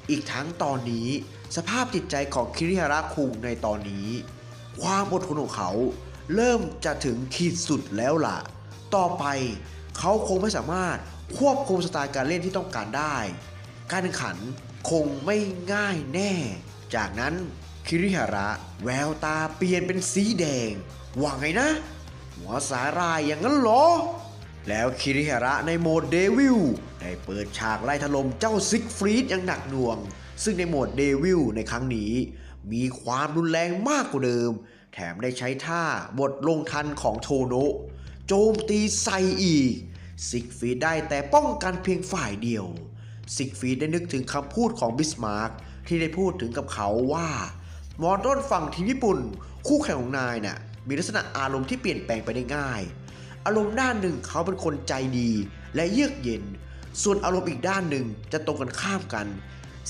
อีกทั้งตอนนี้สภาพจิตใจของคิริฮาระคุงในตอนนี้ความอดทนของเขาเริ่มจะถึงขีดสุดแล้วล่ะต่อไปเขาคงไม่สามารถควบคุมสไตล์การเล่นที่ต้องการได้การแข่งขันคงไม่ง่ายแน่จากนั้นคิริฮาระแววตาเปลี่ยนเป็นสีแดงว่าไงนะหัวสาหร่ายอย่างนั้นเหรอแล้วคิริฮาระในโหมดเดวิลได้เปิดฉากไล่ถล่มเจ้าซิกฟรีดอย่างหนักหน่วงซึ่งในโหมดเดวิลในครั้งนี้มีความรุนแรงมากกว่าเดิมแถมได้ใช้ท่าบทลงทันของโทโนะโจมตีใส่อีกซิกฟรีดได้แต่ป้องกันเพียงฝ่ายเดียวซิกฟรีดได้นึกถึงคำพูดของบิสมาร์กที่ได้พูดถึงกับเขาว่าหมอต้นฝั่งทีมญี่ปุ่นคู่แข่งของนายน่ะมีลักษณะอารมณ์ที่เปลี่ยนแปลงไปได้ง่ายอารมณ์ด้านหนึ่งเขาเป็นคนใจดีและเยือกเย็นส่วนอารมณ์อีกด้านหนึ่งจะตรงกันข้ามกัน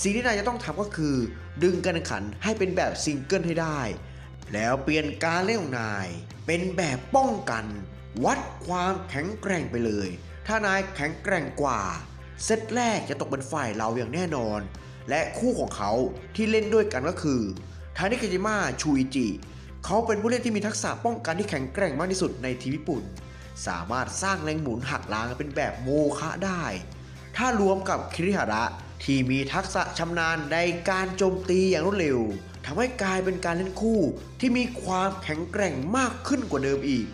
สิ่งที่นายจะต้องทำก็คือดึงการแข่งขันให้เป็นแบบซิงเกิลให้ได้แล้วเปลี่ยนการเล่นของนายเป็นแบบป้องกันวัดความแข็งแกร่งไปเลยถ้านายแข็งแกร่งกว่าเซตแรกจะตกเป็นฝ่ายเราอย่างแน่นอนและคู่ของเขาที่เล่นด้วยกันก็คือทานิคาจิมะชูอิจิเขาเป็นผู้เล่นที่มีทักษะป้องกันที่แข็งแกร่งมากที่สุดในทีมญี่ปุ่นสามารถสร้างแรงหมุนหักล้างเป็นแบบโมคะได้ถ้ารวมกับคิริฮาระที่มีทักษะชำนาญในการโจมตีอย่างรวดเร็วทำให้กลายเป็นการเล่นคู่ที่มีความแข็งแกร่งมากขึ้นกว่าเดิมอีก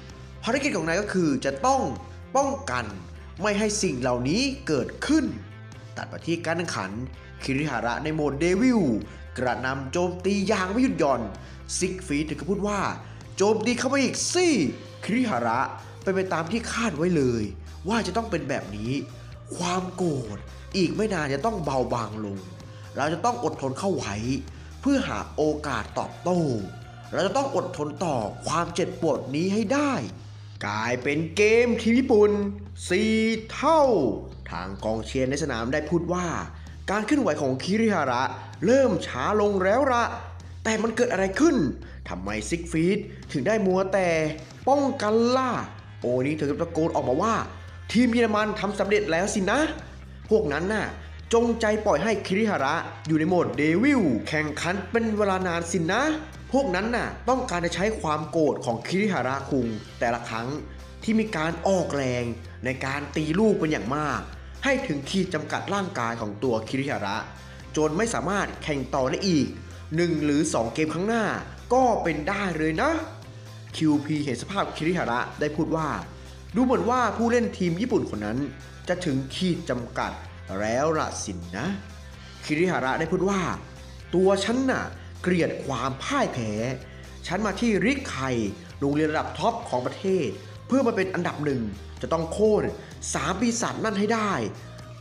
ภารกิจของนายก็คือจะต้องป้องกันไม่ให้สิ่งเหล่านี้เกิดขึ้นตัดมาที่การแข่งขันคิริฮาระในโหมดเดวิลกระนำโจมตีอย่างไม่หยุดหย่อนซิกฟีดถึงกับพูดว่าโจมตีเข้าไปอีกสิคิริฮาระเป็นไปตามที่คาดไว้เลยว่าจะต้องเป็นแบบนี้ความโกรธอีกไม่นานจะต้องเบาบางลงเราจะต้องอดทนเข้าไว้เพื่อหาโอกาสตอบโต้เราจะต้องอดทนต่อความเจ็บปวดนี้ให้ได้กลายเป็นเกมทีมญี่ปุ่น4 เท่าทางกองเชียร์ในสนามได้พูดว่าการเคลื่อนไหวของคิริฮาระเริ่มช้าลงแล้วละแต่มันเกิดอะไรขึ้นทำไมซิกฟีดถึงได้มัวแต่ป้องกันล่ะโอนี้ถึงกับตะโกนออกมาว่าทีมเยอรมันทำสำเร็จแล้วสินะพวกนั้นน่ะจงใจปล่อยให้คิริฮาระอยู่ในโหมดเดวิลแข่งขันเป็นเวลานานสินะพวกนั้นน่ะต้องการจะใช้ความโกรธของคิริฮาระคุงแต่ละครั้งที่มีการออกแรงในการตีลูกเป็นอย่างมากให้ถึงขีดจำกัดร่างกายของตัวคิริฮาระจนไม่สามารถแข่งต่อได้อีก1 หรือ 2 เกมข้างหน้าก็เป็นได้เลยนะ QP เห็นสภาพคิริฮาระได้พูดว่าดูเหมือนว่าผู้เล่นทีมญี่ปุ่นคนนั้นจะถึงขีดจำกัดแล้วละสินนะคิริฮาระได้พูดว่าตัวฉันน่ะเกลียดความพ่ายแพ้ฉันมาที่ริกไคโรงเรียนระดับท็อปของประเทศเพื่อมาเป็นอันดับ1จะต้องโค่น3 ปีศาจนั่นให้ได้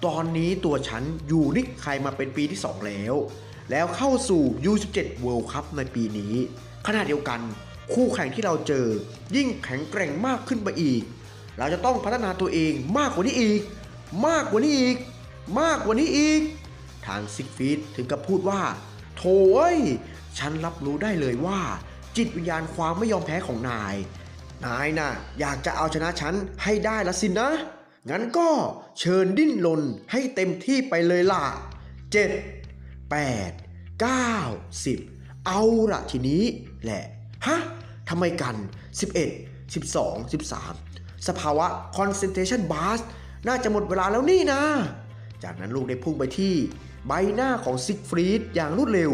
ตอนนี้ตัวฉันอยู่ริกไคมาเป็นปีที่2แล้วเข้าสู่ U17 World Cup ในปีนี้ขณะเดียวกันคู่แข่งที่เราเจอยิ่งแข็งแกร่งมากขึ้นไปอีกเราจะต้องพัฒนาตัวเองมากกว่านี้อีกทางซิกฟีดถึงกับพูดว่าโถ่ฉันรับรู้ได้เลยว่าจิตวิญญาณความไม่ยอมแพ้ของนายน่ะอยากจะเอาชนะฉันให้ได้ละสินะงั้นก็เชิญดิ้นรนให้เต็มที่ไปเลยล่ะ7 8 9 10เอาละทีนี้แหละฮะทำไมกัน11 12 13 สภาวะ concentration burst น่าจะหมดเวลาแล้วนี่นะจากนั้นลูกได้พุ่งไปที่ใบหน้าของซิกฟรีดอย่างรวดเร็ว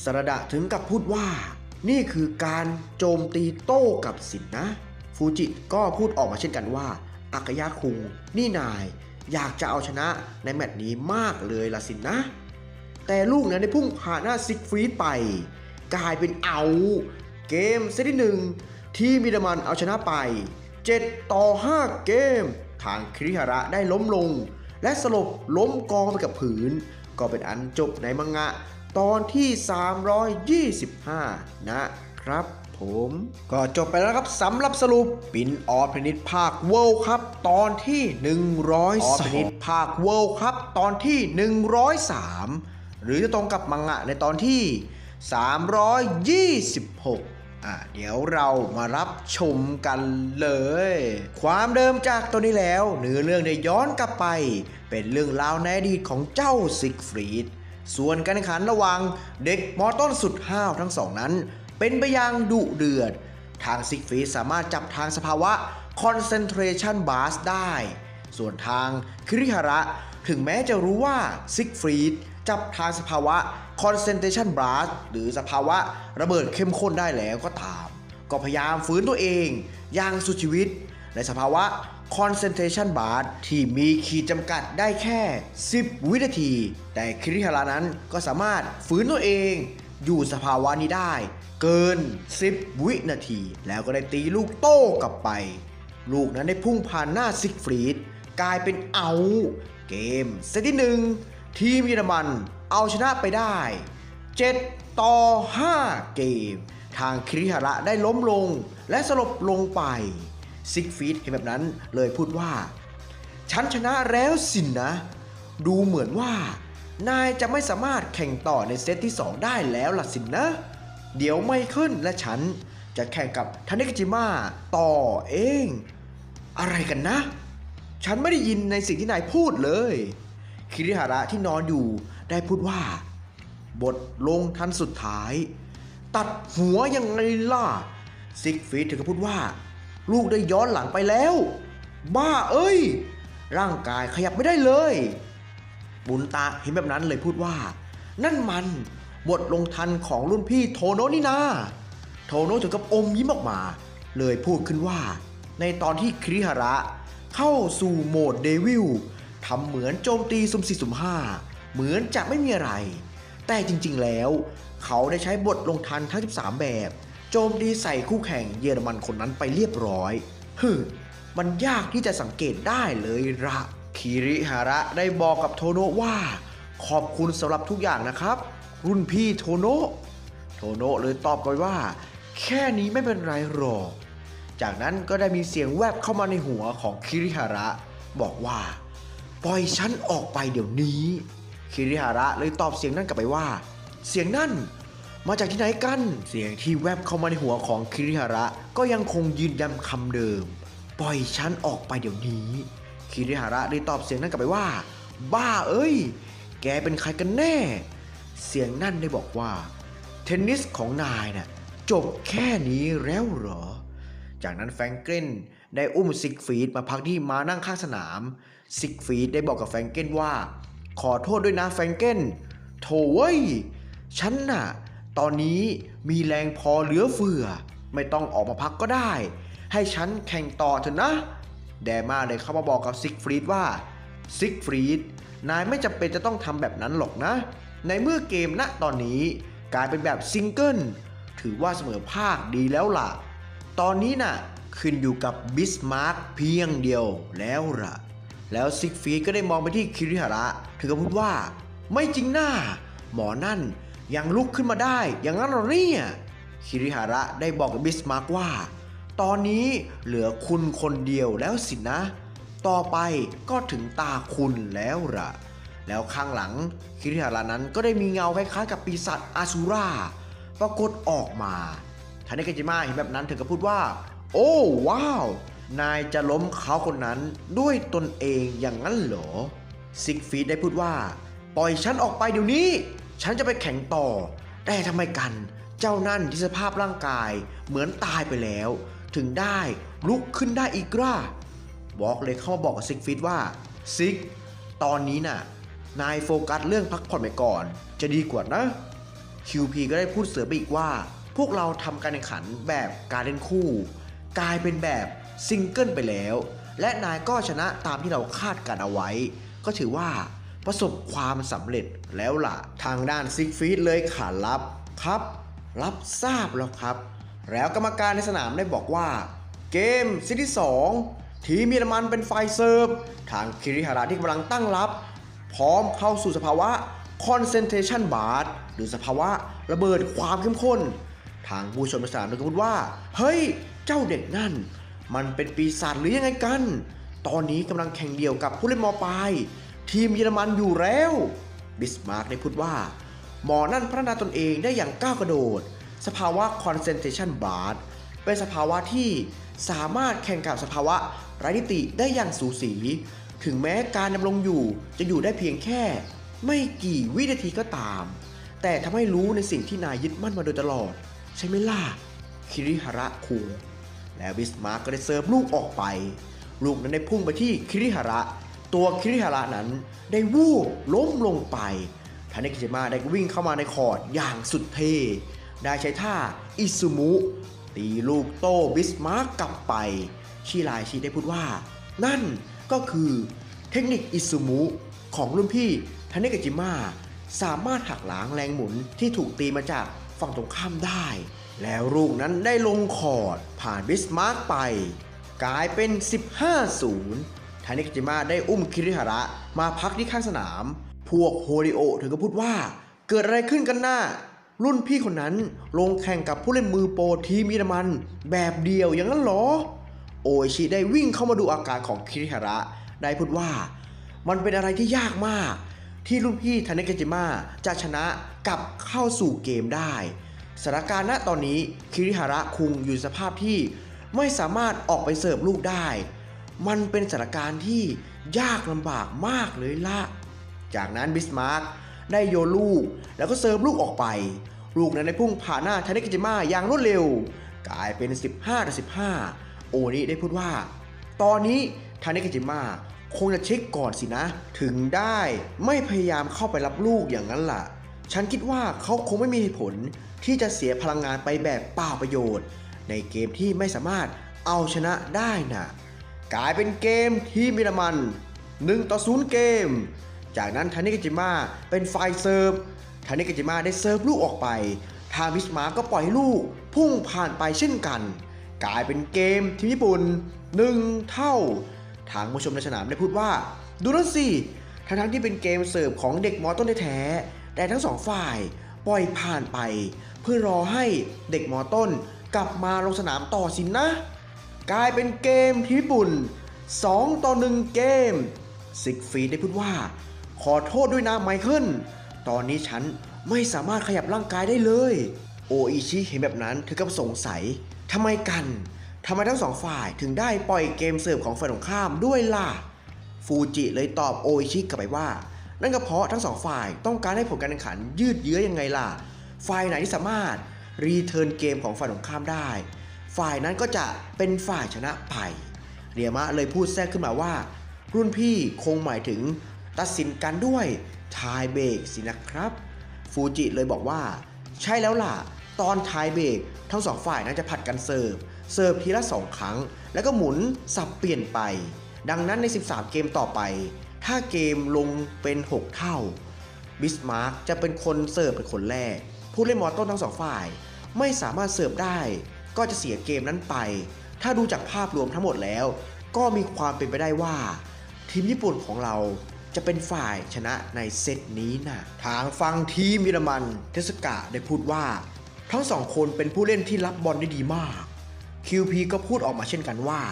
สระดะถึงกับพูดว่านี่คือการโจมตีโต้กับสินนะฟูจิก็พูดออกมาเช่นกันว่าอากายะคุงนี่นายอยากจะเอาชนะในแมตช์นี้มากเลยละสินนะแต่ลูกนั้นได้พุ่งผ่านหน้าซิกฟรีดไปกลายเป็นเอาเกมเซตที่1ที่มิดามันเอาชนะไป7-5 เกมทางคิริฮาระได้ล้มลงและสลบล้มกองไปกับผืนก็เป็นอันจบในมังงะตอนที่325นะครับผมก็จบไปแล้วครับสำหรับสรุปปินออฟเพนิตภาคเวิลด์ครับตอนที่102ออฟเพนิตภาคเวิลด์ครับตอนที่103หรือจะตรงกับมังงะในตอนที่326เดี๋ยวเรามารับชมกันเลยความเดิมจากตัวนี้แล้วเนื้อเรื่องได้ย้อนกลับไปเป็นเรื่องราวในอดีตของเจ้าซิกฟรีดส่วนการแข่งขันระหว่างเด็กมอต้นสุดห้าวทั้งสองนั้นเป็นไปอย่างดุเดือดทางซิกฟรีดสามารถจับทางสภาวะ concentration burst ได้ส่วนทางคิริฮาระถึงแม้จะรู้ว่าซิกฟรีดจับทางสภาวะ concentration blast หรือสภาวะระเบิดเข้มข้นได้แล้วก็ตามก็พยายามฝืนตัวเองอย่างสุดชีวิตในสภาวะ concentration blast ที่มีขีดจำกัดได้แค่10 วินาทีแต่คิริฮาระนั้นก็สามารถฝืนตัวเองอยู่สภาวะนี้ได้เกิน10 วินาทีแล้วก็ได้ตีลูกโต้กลับไปลูกนั้นได้พุ่งผ่านหน้าซิกฟรีดกลายเป็นเอาเกมเซตที่1ทีมเยอรมันเอาชนะไปได้7-5 เกมทางคิริฮาระได้ล้มลงและสลบลงไปซิกฟรีดเห็นแบบนั้นเลยพูดว่าฉันชนะแล้วสินนะดูเหมือนว่านายจะไม่สามารถแข่งต่อในเซตที่2ได้แล้วล่ะสินนะเดี๋ยวไมเคิลและฉันจะแข่งกับทาเนกิจิมะต่อเองอะไรกันนะฉันไม่ได้ยินในสิ่งที่นายพูดเลยคิริฮาระที่นอนอยู่ได้พูดว่าบทลงทันสุดท้ายตัดหัวยังไงล่ะซิกฟรีดถึงกับพูดว่าลูกได้ย้อนหลังไปแล้วบ้าเอ้ยร่างกายขยับไม่ได้เลยบุญตาเห็นแบบนั้นเลยพูดว่านั่นมันบทลงทันของรุ่นพี่โทโนะนี่นาโทโนะถึงกับอมยิ้มออกมาเลยพูดขึ้นว่าในตอนที่คิริฮาระเข้าสู่โหมดเดวิลทำเหมือนโจมตีสุ่ม4สุ่ม5เหมือนจะไม่มีอะไรแต่จริงๆแล้วเขาได้ใช้บทลงทันทั้ง13แบบโจมตีใส่คู่แข่งเยอรมันคนนั้นไปเรียบร้อยมันยากที่จะสังเกตได้เลยละคิริฮาระได้บอกกับโทโนะว่าขอบคุณสำหรับทุกอย่างนะครับรุ่นพี่โทโนะเลยตอบไปว่าแค่นี้ไม่เป็นไรหรอกจากนั้นก็ได้มีเสียงแวบเข้ามาในหัวของคิริฮาระบอกว่าปล่อยฉันออกไปเดี๋ยวนี้คิริฮาระเลยตอบเสียงนั้นกลับไปว่าเสียงนั่นมาจากที่ไหนกันเสียงที่แวบเข้ามาในหัวของคิริฮาระก็ยังคงยืนยันคำเดิมปล่อยฉันออกไปเดี๋ยวนี้คิริฮาระได้ตอบเสียงนั้นกลับไปว่าบ้าเอ้ยแกเป็นใครกันแน่เสียงนั่นได้บอกว่าเทนนิสของนายน่ะจบแค่นี้แล้วเหรอจากนั้นแฟรงเกนได้อุ้มซิกฟรีดมาพักที่มานั่งข้างสนามซิกฟรีดได้บอกกับแฟรงเกนว่าขอโทษด้วยนะแฟรงเกนโถเว้ยฉันน่ะตอนนี้มีแรงพอเหลือเฟือไม่ต้องออกมาพักก็ได้ให้ฉันแข่งต่อเถอะนะแดม่าเลยเข้ามาบอกกับซิกฟรีดว่าซิกฟรีดนายไม่จำเป็นจะต้องทำแบบนั้นหรอกนะในเมื่อเกมณตอนนี้กลายเป็นแบบซิงเกิลถือว่าเสมอภาคดีแล้วล่ะตอนนี้น่ะขึ้นอยู่กับบิสมาร์กเพียงเดียวแล้วล่ะแล้วซิกฟรีดก็ได้มองไปที่คิริฮาระถึงกับพูดว่าไม่จริงน่าหมอนั่นยังลุกขึ้นมาได้อย่างนั้นหรอเนี่ยคิริฮาระได้บอกกับบิสมาร์กว่าตอนนี้เหลือคุณคนเดียวแล้วสินะต่อไปก็ถึงตาคุณแล้วล่ะแล้วข้างหลังคิริฮาระนั้นก็ได้มีเงาคล้ายๆกับปีศาจอาซูราปรากฏออกมาทาเนกิจิมะเห็นแบบนั้นถึงกับพูดว่าโอ้ว้าวนายจะล้มเขาคนนั้นด้วยตนเองอย่างนั้นเหรอซิกฟรีดได้พูดว่าปล่อยฉันออกไปเดี๋ยวนี้ฉันจะไปแข่งต่อแต่ทำไมกันเจ้านั่นที่สภาพร่างกายเหมือนตายไปแล้วถึงได้ลุกขึ้นได้อีกล่ะ วอล์กเลยเข้ามาบอกกับซิกฟรีดว่าซิกตอนนี้น่ะนายโฟกัสเรื่องพักผ่อนไปก่อนจะดีกว่านะ QP ก็ได้พูดเสริมไปอีกว่าพวกเราทำการแข่งขันแบบการเล่นคู่กลายเป็นแบบซิงเกิลไปแล้วและนายก็ชนะตามที่เราคาดการเอาไว้ก็ถือว่าประสบความสำเร็จแล้วล่ะทางด้านซิกฟรีดเลยขานรับครับรับทราบแล้วครับแล้วกรรมการในสนามได้บอกว่าเกมเซตที่2ทีมเยอรมันเป็นฝ่ายเซิร์ฟทางคิริฮาระที่กำลังตั้งรับพร้อมเข้าสู่สภาวะ concentration bar หรือสภาวะระเบิดความเข้มข้นทางผู้ชมในสนามได้พูดว่าเฮ้ยเจ้าเด็กนั่นมันเป็นปีศาจหรือยังไงกันตอนนี้กำลังแข่งเดี่ยวกับผู้เล่นม.ปลายทีมเยอรมันอยู่แล้วบิสมาร์กได้พูดว่าหมอนั่นพัฒนาตนเองได้อย่างก้าวกระโดดสภาวะ concentration bar เป็นสภาวะที่สามารถแข่งกับสภาวะไร้ทิฏฐิได้อย่างสูสีถึงแม้การดำรงอยู่จะอยู่ได้เพียงแค่ไม่กี่วินาทีก็ตามแต่ทำให้รู้ในสิ่งที่นายยึดมั่นมาโดยตลอดใช่ไหมล่ะคิริฮาระคุงแล้วบิสมาร์กก็ได้เซิร์ฟลูกออกไปลูกนั้นได้พุ่งไปที่คิริฮาระตัวคิริฮาระนั้นได้วูบล้มลงไปทาเนกิจิมะได้วิ่งเข้ามาในคอร์ตอย่างสุดเท่ได้ใช้ท่าอิซุมุตีลูกโต้บิสมาร์กกลับไปชิรายชิได้พูดว่านั่นก็คือเทคนิคอิซุมุของรุ่นพี่ทาเนกิจิมะสามารถหักล้างแรงหมุนที่ถูกตีมาจากฝั่งตรงข้ามได้แล้วลูกนั้นได้ลงคอร์ตผ่านบิสมาร์กไปกลายเป็น 15-0 ทาเนกิจิมะได้อุ้มคิริฮาระมาพักที่ข้างสนามพวกโฮริโอถึงก็พูดว่าเกิดอะไรขึ้นกันน่ะรุ่นพี่คนนั้นลงแข่งกับผู้เล่นมือโปรทีมเยอรมันแบบเดียวอย่างนั้นหรอโออิชิได้วิ่งเข้ามาดูอาการของคิริฮาระได้พูดว่ามันเป็นอะไรที่ยากมากที่รุ่นพี่ทาเนกิจิมะจะชนะกลับเข้าสู่เกมได้สถานการณ์ณตอนนี้คิริฮาระคุงอยู่สภาพที่ไม่สามารถออกไปเสิร์ฟลูกได้มันเป็นสถานการณ์ที่ยากลำบากมากเลยล่ะจากนั้นบิสมาร์กได้โยนลูกแล้วก็เสิร์ฟลูกออกไปลูกนั้นได้พุ่งผ่านหน้าทาเนกิจิมะอย่างรวดเร็วกลายเป็น 15-15 โอนิได้พูดว่าตอนนี้ทาเนกิจิมะคงจะเช็คก่อนสินะถึงได้ไม่พยายามเข้าไปรับลูกอย่างนั้นล่ะฉันคิดว่าเขาคงไม่มีเหตุผลที่จะเสียพลังงานไปแบบเปล่าประโยชน์ในเกมที่ไม่สามารถเอาชนะได้นะกลายเป็นเกมทีมเยอรมัน1-0เกมจากนั้นทาเนกิจิมะเป็นฝ่ายเซิร์ฟทาเนกิจิมะได้เซิร์ฟลูกออกไปทางบิสมาร์กก็ปล่อยให้ลูกพุ่งผ่านไปเช่นกันกลายเป็นเกมทีมญี่ปุ่น1เท่าทางผู้ชมในสนามได้พูดว่าดูนั่นสิทั้งที่เป็นเกมเสิร์ฟของเด็กม.ต้นแท้ๆแต่ทั้งสองฝ่ายปล่อยผ่านไปเพื่อรอให้เด็กม.ต้นกลับมาลงสนามต่อสินนะกลายเป็นเกมทีมญี่ปุ่น2-1เกมซิกฟรีดได้พูดว่าขอโทษด้วยนะไมเคิลตอนนี้ฉันไม่สามารถขยับร่างกายได้เลยโออิชิเห็นแบบนั้นถึงกับสงสัยทำไมทั้งสองฝ่ายถึงได้ปล่อยเกมเสิร์ฟของฝ่ายตรงข้ามด้วยล่ะฟูจิเลยตอบโออิชิกลับไปว่านั่นก็เพราะทั้งสองฝ่ายต้องการให้ผลการแข่งขันยืดเยื้อยังไงล่ะฝ่ายไหนที่สามารถรีเทิร์นเกมของฝ่ายตรงข้ามได้ฝ่ายนั้นก็จะเป็นฝ่ายชนะไปเรียมะเลยพูดแทรกขึ้นมาว่ารุ่นพี่คงหมายถึงตัดสินกันด้วยไทยเบรกสินะครับฟูจิเลยบอกว่าใช่แล้วล่ะตอนไทยเบรกทั้งสองฝ่ายน่าจะผัดกันเสิร์ฟทีละ2ครั้งแล้วก็หมุนสับเปลี่ยนไปดังนั้นใน13เกมต่อไปถ้าเกมลงเป็น6เท่าบิสมาร์กจะเป็นคนเสิร์ฟเป็นคนแรกผู้เล่นมอต้นทั้งสองฝ่ายไม่สามารถเสิร์ฟได้ก็จะเสียเกมนั้นไปถ้าดูจากภาพรวมทั้งหมดแล้วก็มีความเป็นไปได้ว่าทีมญี่ปุ่นของเราจะเป็นฝ่ายชนะในเซตนี้นะทางฝั่งทีมเยอรมันเทสกะได้พูดว่าทั้งสองคนเป็นผู้เล่นที่รับบอลได้ดีมาก QP ก็พูดออกมาเช่นกันว่า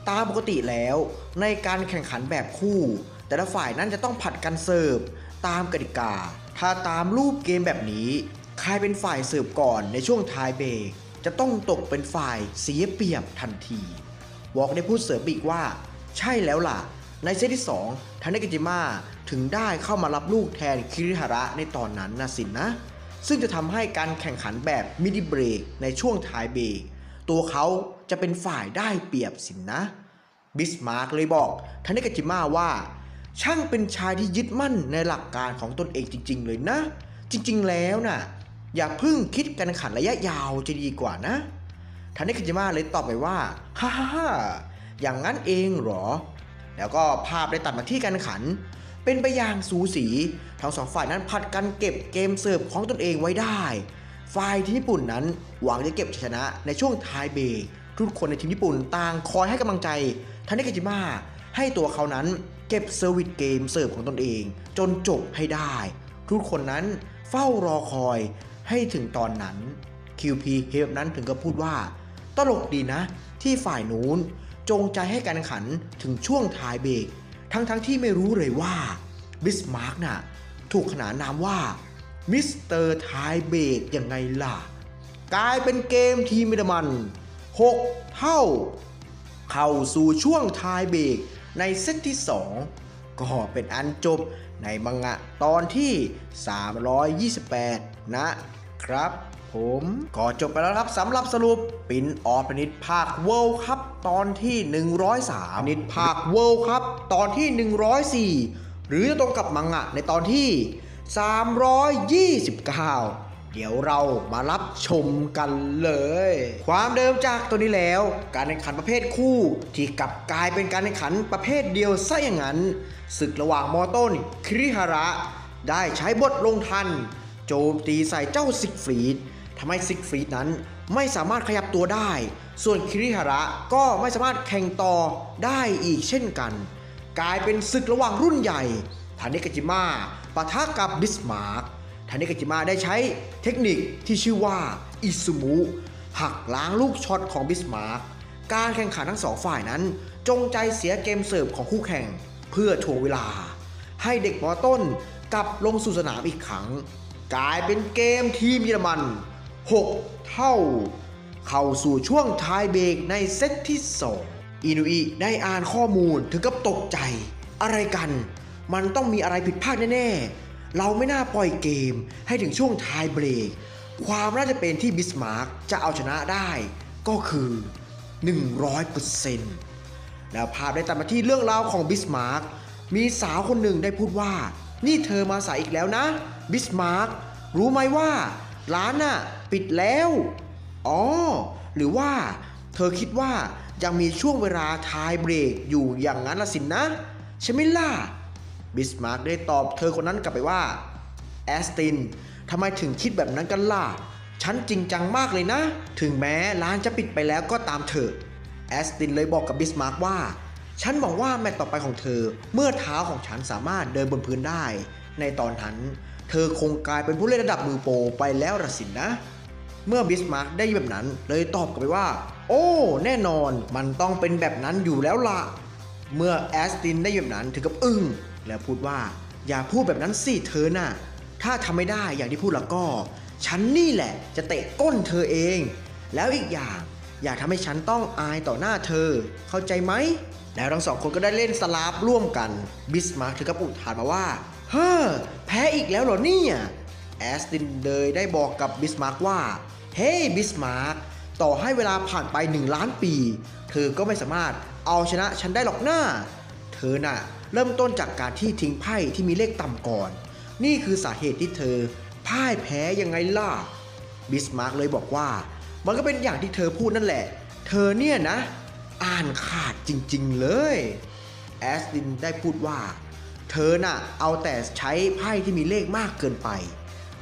ตามปกติแล้วในการแข่งขันแบบคู่แต่ละฝ่ายนั้นจะต้องผัดกันเสิร์ฟตามกติกาถ้าตามรูปเกมแบบนี้ใครเป็นฝ่ายเสิร์ฟก่อนในช่วงไทยเบรกจะต้องตกเป็นฝ่ายเสียเปรียบทันทีวอล์กได้พูดเสริมอีกว่าใช่แล้วล่ะในเซตที่2ทาเนกิจิมะถึงได้เข้ามารับลูกแทนคิริฮาระในตอนนั้นนะสินะซึ่งจะทำให้การแข่งขันแบบมิดเบรกในช่วงไทยเบรกตัวเขาจะเป็นฝ่ายได้เปรียบสินะ บิสมาร์กเลยบอกทาเนกาจิมะว่าช่างเป็นชายที่ยึดมั่นในหลักการของตนเองจริงๆเลยนะจริงๆแล้วน่ะอย่าเพิ่งคิดการแข่งขันระยะยาวจะดีกว่านะทาเนกาจิมะเลยตอบไปว่าฮ่าฮ่าฮ่าอย่างนั้นเองเหรอแล้วก็ภาพได้ตัดมาที่การแข่งขันเป็นไปอย่างสูสีทั้งสองฝ่ายนั้นผัดกันเก็บเกมเสิร์ฟของตนเองไว้ได้ฝ่ายที่ญี่ปุ่นนั้นหวังจะเก็บชัยชนะในช่วงท้ายเบรกทุกคนในทีมญี่ปุ่นต่างคอยให้กำลังใจทาเนกาจิมะให้ตัวเขานั้นเก็บเซอร์วิสเกมเสิร์ฟของตนเองจนจบให้ได้ทุกคนนั้นเฝ้ารอคอยให้ถึงตอนนั้น QP เฮฟนั้นถึงกับพูดว่าตลกดีนะที่ฝ่ายนู้นจงใจให้การแข่งขันถึงช่วงท้ายเบรกทั้งที่ไม่รู้เลยว่าบิสมาร์กน่ะถูกขนานนามว่ามิสเตอร์ท้ายเบรกยังไงล่ะกลายเป็นเกมทีมมิดมัน6เท่าเข้าสู่ช่วงท้ายเบรกในเซตที่2ก็เป็นอันจบในมังงะตอนที่328นะครับผมก็จบไปแล้วครับสำหรับสรุปปินออฟนิดภาคเวิลด์คัพตอนที่103นิดภาคเวิลด์คัพตอนที่104หรือจะตรงกับมังงะในตอนที่329เดี๋ยวเรามารับชมกันเลยความเดิมจากตัวนี้แล้วการแข่งขันประเภทคู่ที่กลับกลายเป็นการแข่งขันประเภทเดียวซะอย่างนั้นศึกระหว่างมอต้นคิริฮาระได้ใช้บทลงทันโจมตีใส่เจ้าซิกฟรีดทำให้ซิกฟรีดนั้นไม่สามารถขยับตัวได้ส่วนคิริฮาระก็ไม่สามารถแข่งต่อได้อีกเช่นกันกลายเป็นศึกระหว่างรุ่นใหญ่ทาเนกาจิมะปะทะกับบิสมาร์กทาเนกาจิมะได้ใช้เทคนิคที่ชื่อว่าอิซุมุหักล้างลูกช็อตของบิสมาร์กการแข่งขันทั้งสองฝ่ายนั้นจงใจเสียเกมเสิร์ฟของคู่แข่งเพื่อถ่วงเวลาให้เด็กมอต้นกลับลงสู่สนามอีกครั้งกลายเป็นเกมทีมเยอรมัน6เท่าเข้าสู่ช่วงท้ายเบรกในเซตที่2อินุอิได้อ่านข้อมูลถึงกับตกใจอะไรกันมันต้องมีอะไรผิดพลาดแน่ๆเราไม่น่าปล่อยเกมให้ถึงช่วงท้ายเบรกความน่าจะเป็นที่บิสมาร์กจะเอาชนะได้ก็คือ 100% แล้วภาพได้ตัดมาที่เรื่องราวของบิสมาร์กมีสาวคนหนึ่งได้พูดว่านี่เธอมาสายอีกแล้วนะบิสมาร์กรู้ไหมว่าร้านน่ะปิดแล้วอ๋อหรือว่าเธอคิดว่ายังมีช่วงเวลาท้ายเบรกอยู่อย่างนั้นละสินนะใช่ไหมล่ะบิสมาร์กได้ตอบเธอคนนั้นกลับไปว่าแอสตินทำไมถึงคิดแบบนั้นกันล่ะฉันจริงจังมากเลยนะถึงแม้ร้านจะปิดไปแล้วก็ตามเถอะแอสตินเลยบอกกับบิสมาร์กว่าฉันหวังว่าแมตต์ต่อไปของเธอเมื่อเท้าของฉันสามารถเดินบนพื้นได้ในตอนนั้นเธอคงกลายเป็นผู้เล่นระดับมือโปรไปแล้วละสินนะเมื่อบิสมาร์กได้แบบนั้นเลยตอบกลับไปว่าโอ้แน่นอนมันต้องเป็นแบบนั้นอยู่แล้วล่ะเมื่อแอสตินได้แบบนั้นถึงกับอึ้งแล้วพูดว่าอย่าพูดแบบนั้นสิเธอน่ะถ้าทำไม่ได้อย่างที่พูดแล้วก็ฉันนี่แหละจะเตะก้นเธอเองแล้วอีกอย่างอย่าทำให้ฉันต้องอายต่อหน้าเธอเข้าใจไหมแล้วทั้งสองคนก็ได้เล่นสลาฟร่วมกันบิสมาร์กถึงกับอุทานมาว่าเฮ้อแพ้อีกแล้วเหรอเนี่ยแอสตินเลยได้บอกกับบิสมาร์กว่าเฮ้บิสมาร์กต่อให้เวลาผ่านไป1 ล้านปีเธอก็ไม่สามารถเอาชนะฉันได้หรอกหน้าเธอน่ะเริ่มต้นจากการที่ทิ้งไพ่ที่มีเลขต่ำก่อนนี่คือสาเหตุที่เธอพ่ายแพ้ยังไงล่ะบิสมาร์กเลยบอกว่ามันก็เป็นอย่างที่เธอพูดนั่นแหละเธอเนี่ยนะอ่านขาดจริงๆเลยแอสตินได้พูดว่าเธอน่ะเอาแต่ใช้ไพ่ที่มีเลขมากเกินไป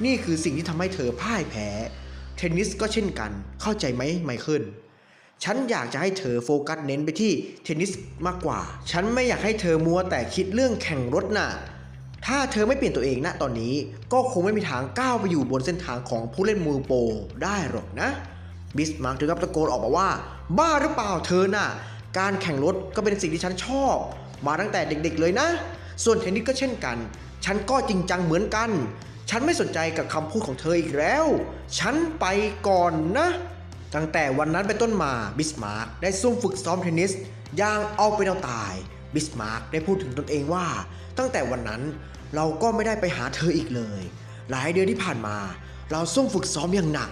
นี่คือสิ่งที่ทำให้เธอพ่ายแพ้เทนนิสก็เช่นกันเข้าใจไหมไมเคิลฉันอยากจะให้เธอโฟกัสเน้นไปที่เทนนิสมากกว่าฉันไม่อยากให้เธอมัวแต่คิดเรื่องแข่งรถน่ะถ้าเธอไม่เปลี่ยนตัวเองณตอนนี้ก็คงไม่มีทางก้าวไปอยู่บนเส้นทางของผู้เล่นมือโปรได้หรอกนะบิสมาร์กถึงกับตะโกนออกมาว่าบ้าหรือเปล่าเธอน่ะการแข่งรถก็เป็นสิ่งที่ฉันชอบมาตั้งแต่เด็กๆเลยนะส่วนเทนนิสก็เช่นกันฉันก็จริงจังเหมือนกันฉันไม่สนใจกับคำพูดของเธออีกแล้วฉันไปก่อนนะตั้งแต่วันนั้นเป็นต้นมาบิสมาร์กได้ซุ่มฝึกซ้อมเทนนิสอย่างเอาเป็นเอาตายบิสมาร์กได้พูดถึงตนเองว่าตั้งแต่วันนั้นเราก็ไม่ได้ไปหาเธออีกเลยหลายเดือนที่ผ่านมาเราซุ่มฝึกซ้อมอย่างหนัก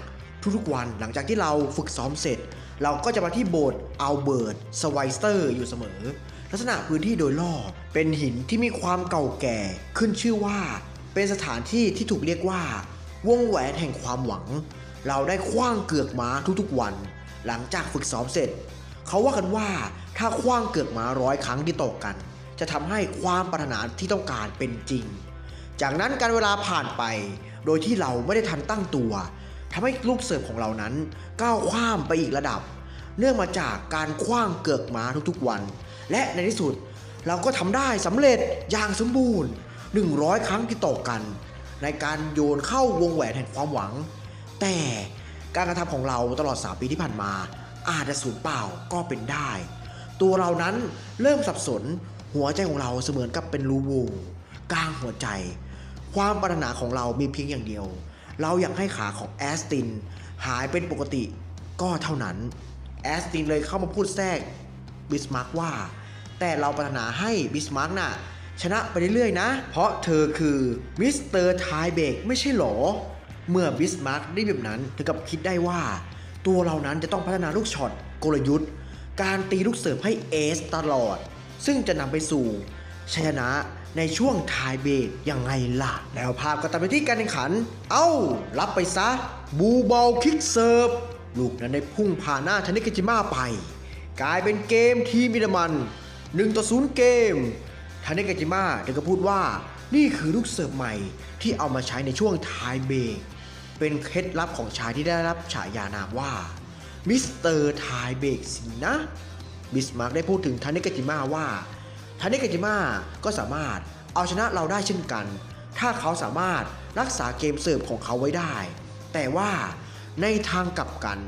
ทุกๆวันหลังจากที่เราฝึกซ้อมเสร็จเราก็จะมาที่โบสถ์อัลเบิร์ตสไวสเตอร์อยู่เสมอลักษณะพื้นที่โดยรอบเป็นหินที่มีความเก่าแก่ขึ้นชื่อว่าเป็นสถานที่ที่ถูกเรียกว่าวงแหวนแห่งความหวังเราได้ขว้างเกือกม้าทุกๆวันหลังจากฝึกซ้อมเสร็จเขาว่ากันว่าถ้าขว้างเกือกม้า100 ครั้งที่ต่อกันจะทำให้ความปรารถนาที่ต้องการเป็นจริงจากนั้นการเวลาผ่านไปโดยที่เราไม่ได้ทันตั้งตัวทำให้ลูกเสิร์ฟของเรานั้นก้าวข้ามไปอีกระดับเนื่องมาจากการขว้างเกือกม้าทุกๆวันและในที่สุดเราก็ทำได้สำเร็จอย่างสมบูรณ์100 ครั้งที่ต่อกันในการโยนเข้าวงแหวนแห่งความหวังแต่การกระทำของเราตลอด3 ปีที่ผ่านมาอาจจะสูญเปล่าก็เป็นได้ตัวเรานั้นเริ่มสับสนหัวใจของเราเสมือนกับเป็นรูโหว่กลางหัวใจความปรารถนาของเรามีเพียงอย่างเดียวเราอยากให้ขาของแอสตินหายเป็นปกติก็เท่านั้นแอสตินเลยเข้ามาพูดแทรกบิสมาร์กว่าแต่เราปรารถนาให้บิสมาร์กน่ะชนะไปเรื่อยๆนะเพราะเธอคือมิสเตอร์ไทเบกไม่ใช่หรอเมื่อบิสมาร์กได้แบบนั้นถึงกับคิดได้ว่าตัวเรานั้นจะต้องพัฒนาลูกช็อตกลยุทธ์การตีลูกเสิร์ฟให้เอสตลอดซึ่งจะนำไปสู่ชัยชนะในช่วงไทเบรกยังไงล่ะแล้วภาพก็ตัดไปที่การแข่งขันรับไปซะบูบอลคิกเซิร์ฟลูกนั้นได้พุ่งผ่านหน้าทานิกาจิมะไปกลายเป็นเกมทีมเยอรมัน1-0เกมทานิกาจิมะเด็กก็พูดว่านี่คือลูกเสิร์ฟใหม่ที่เอามาใช้ในช่วงไทเบรกเป็นเคล็ดลับของชายที่ได้รับฉายานามว่ามิสเตอร์ไทเบรกสินะบิสมาร์กได้พูดถึงทานิกาจิมะว่าทานิกาจิมะก็สามารถเอาชนะเราได้เช่นกันถ้าเขาสามารถรักษาเกมเสิร์ฟของเขาไว้ได้แต่ว่าในทางกลับกัน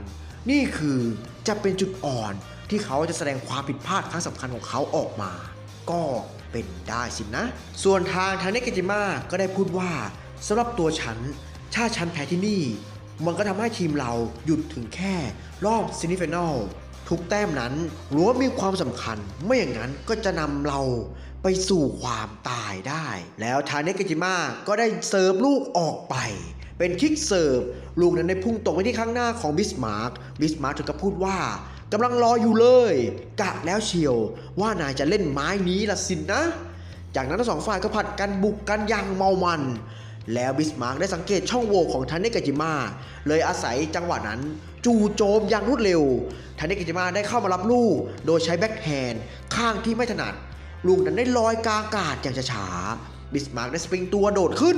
นี่คือจะเป็นจุดอ่อนที่เขาจะแสดงความผิดพลาดครั้งสำคัญของเขาออกมาก็เป็นได้สินะส่วนทางทานิกาจิมะก็ได้พูดว่าสำหรับตัวฉันถ้าฉันแพ้ที่นี่มันก็ทำให้ทีมเราหยุดถึงแค่รอบเซมิไฟแนลทุกแต้มนั้นล้วนมีความสำคัญไม่อย่างนั้นก็จะนำเราไปสู่ความตายได้แล้วทาเนกาจิมะก็ได้เสิร์ฟลูกออกไปเป็นคิกเสิร์ฟลูกนั้นได้พุ่งตกไปที่ข้างหน้าของบิสมาร์กถึงกับพูดว่ากำลังรออยู่เลยกะแล้วเชียวว่านายจะเล่นไม้นี้ละสินนะจากนั้นทั้งสองฝ่ายก็ผัดกันบุกกันอย่างเมามันแล้วบิสมาร์กได้สังเกตช่องโหว่ของทาเนกาจิมะเลยอาศัยจังหวะนั้นจู่โจมอย่างรวดเร็วทาเนกาจิมะได้เข้ามารับลูกโดยใช้แบ็คแฮนด์ข้างที่ไม่ถนัดลูกนั้นได้ลอยกลางอากาศอย่างช้าๆบิสมาร์กได้สปริงตัวโดดขึ้น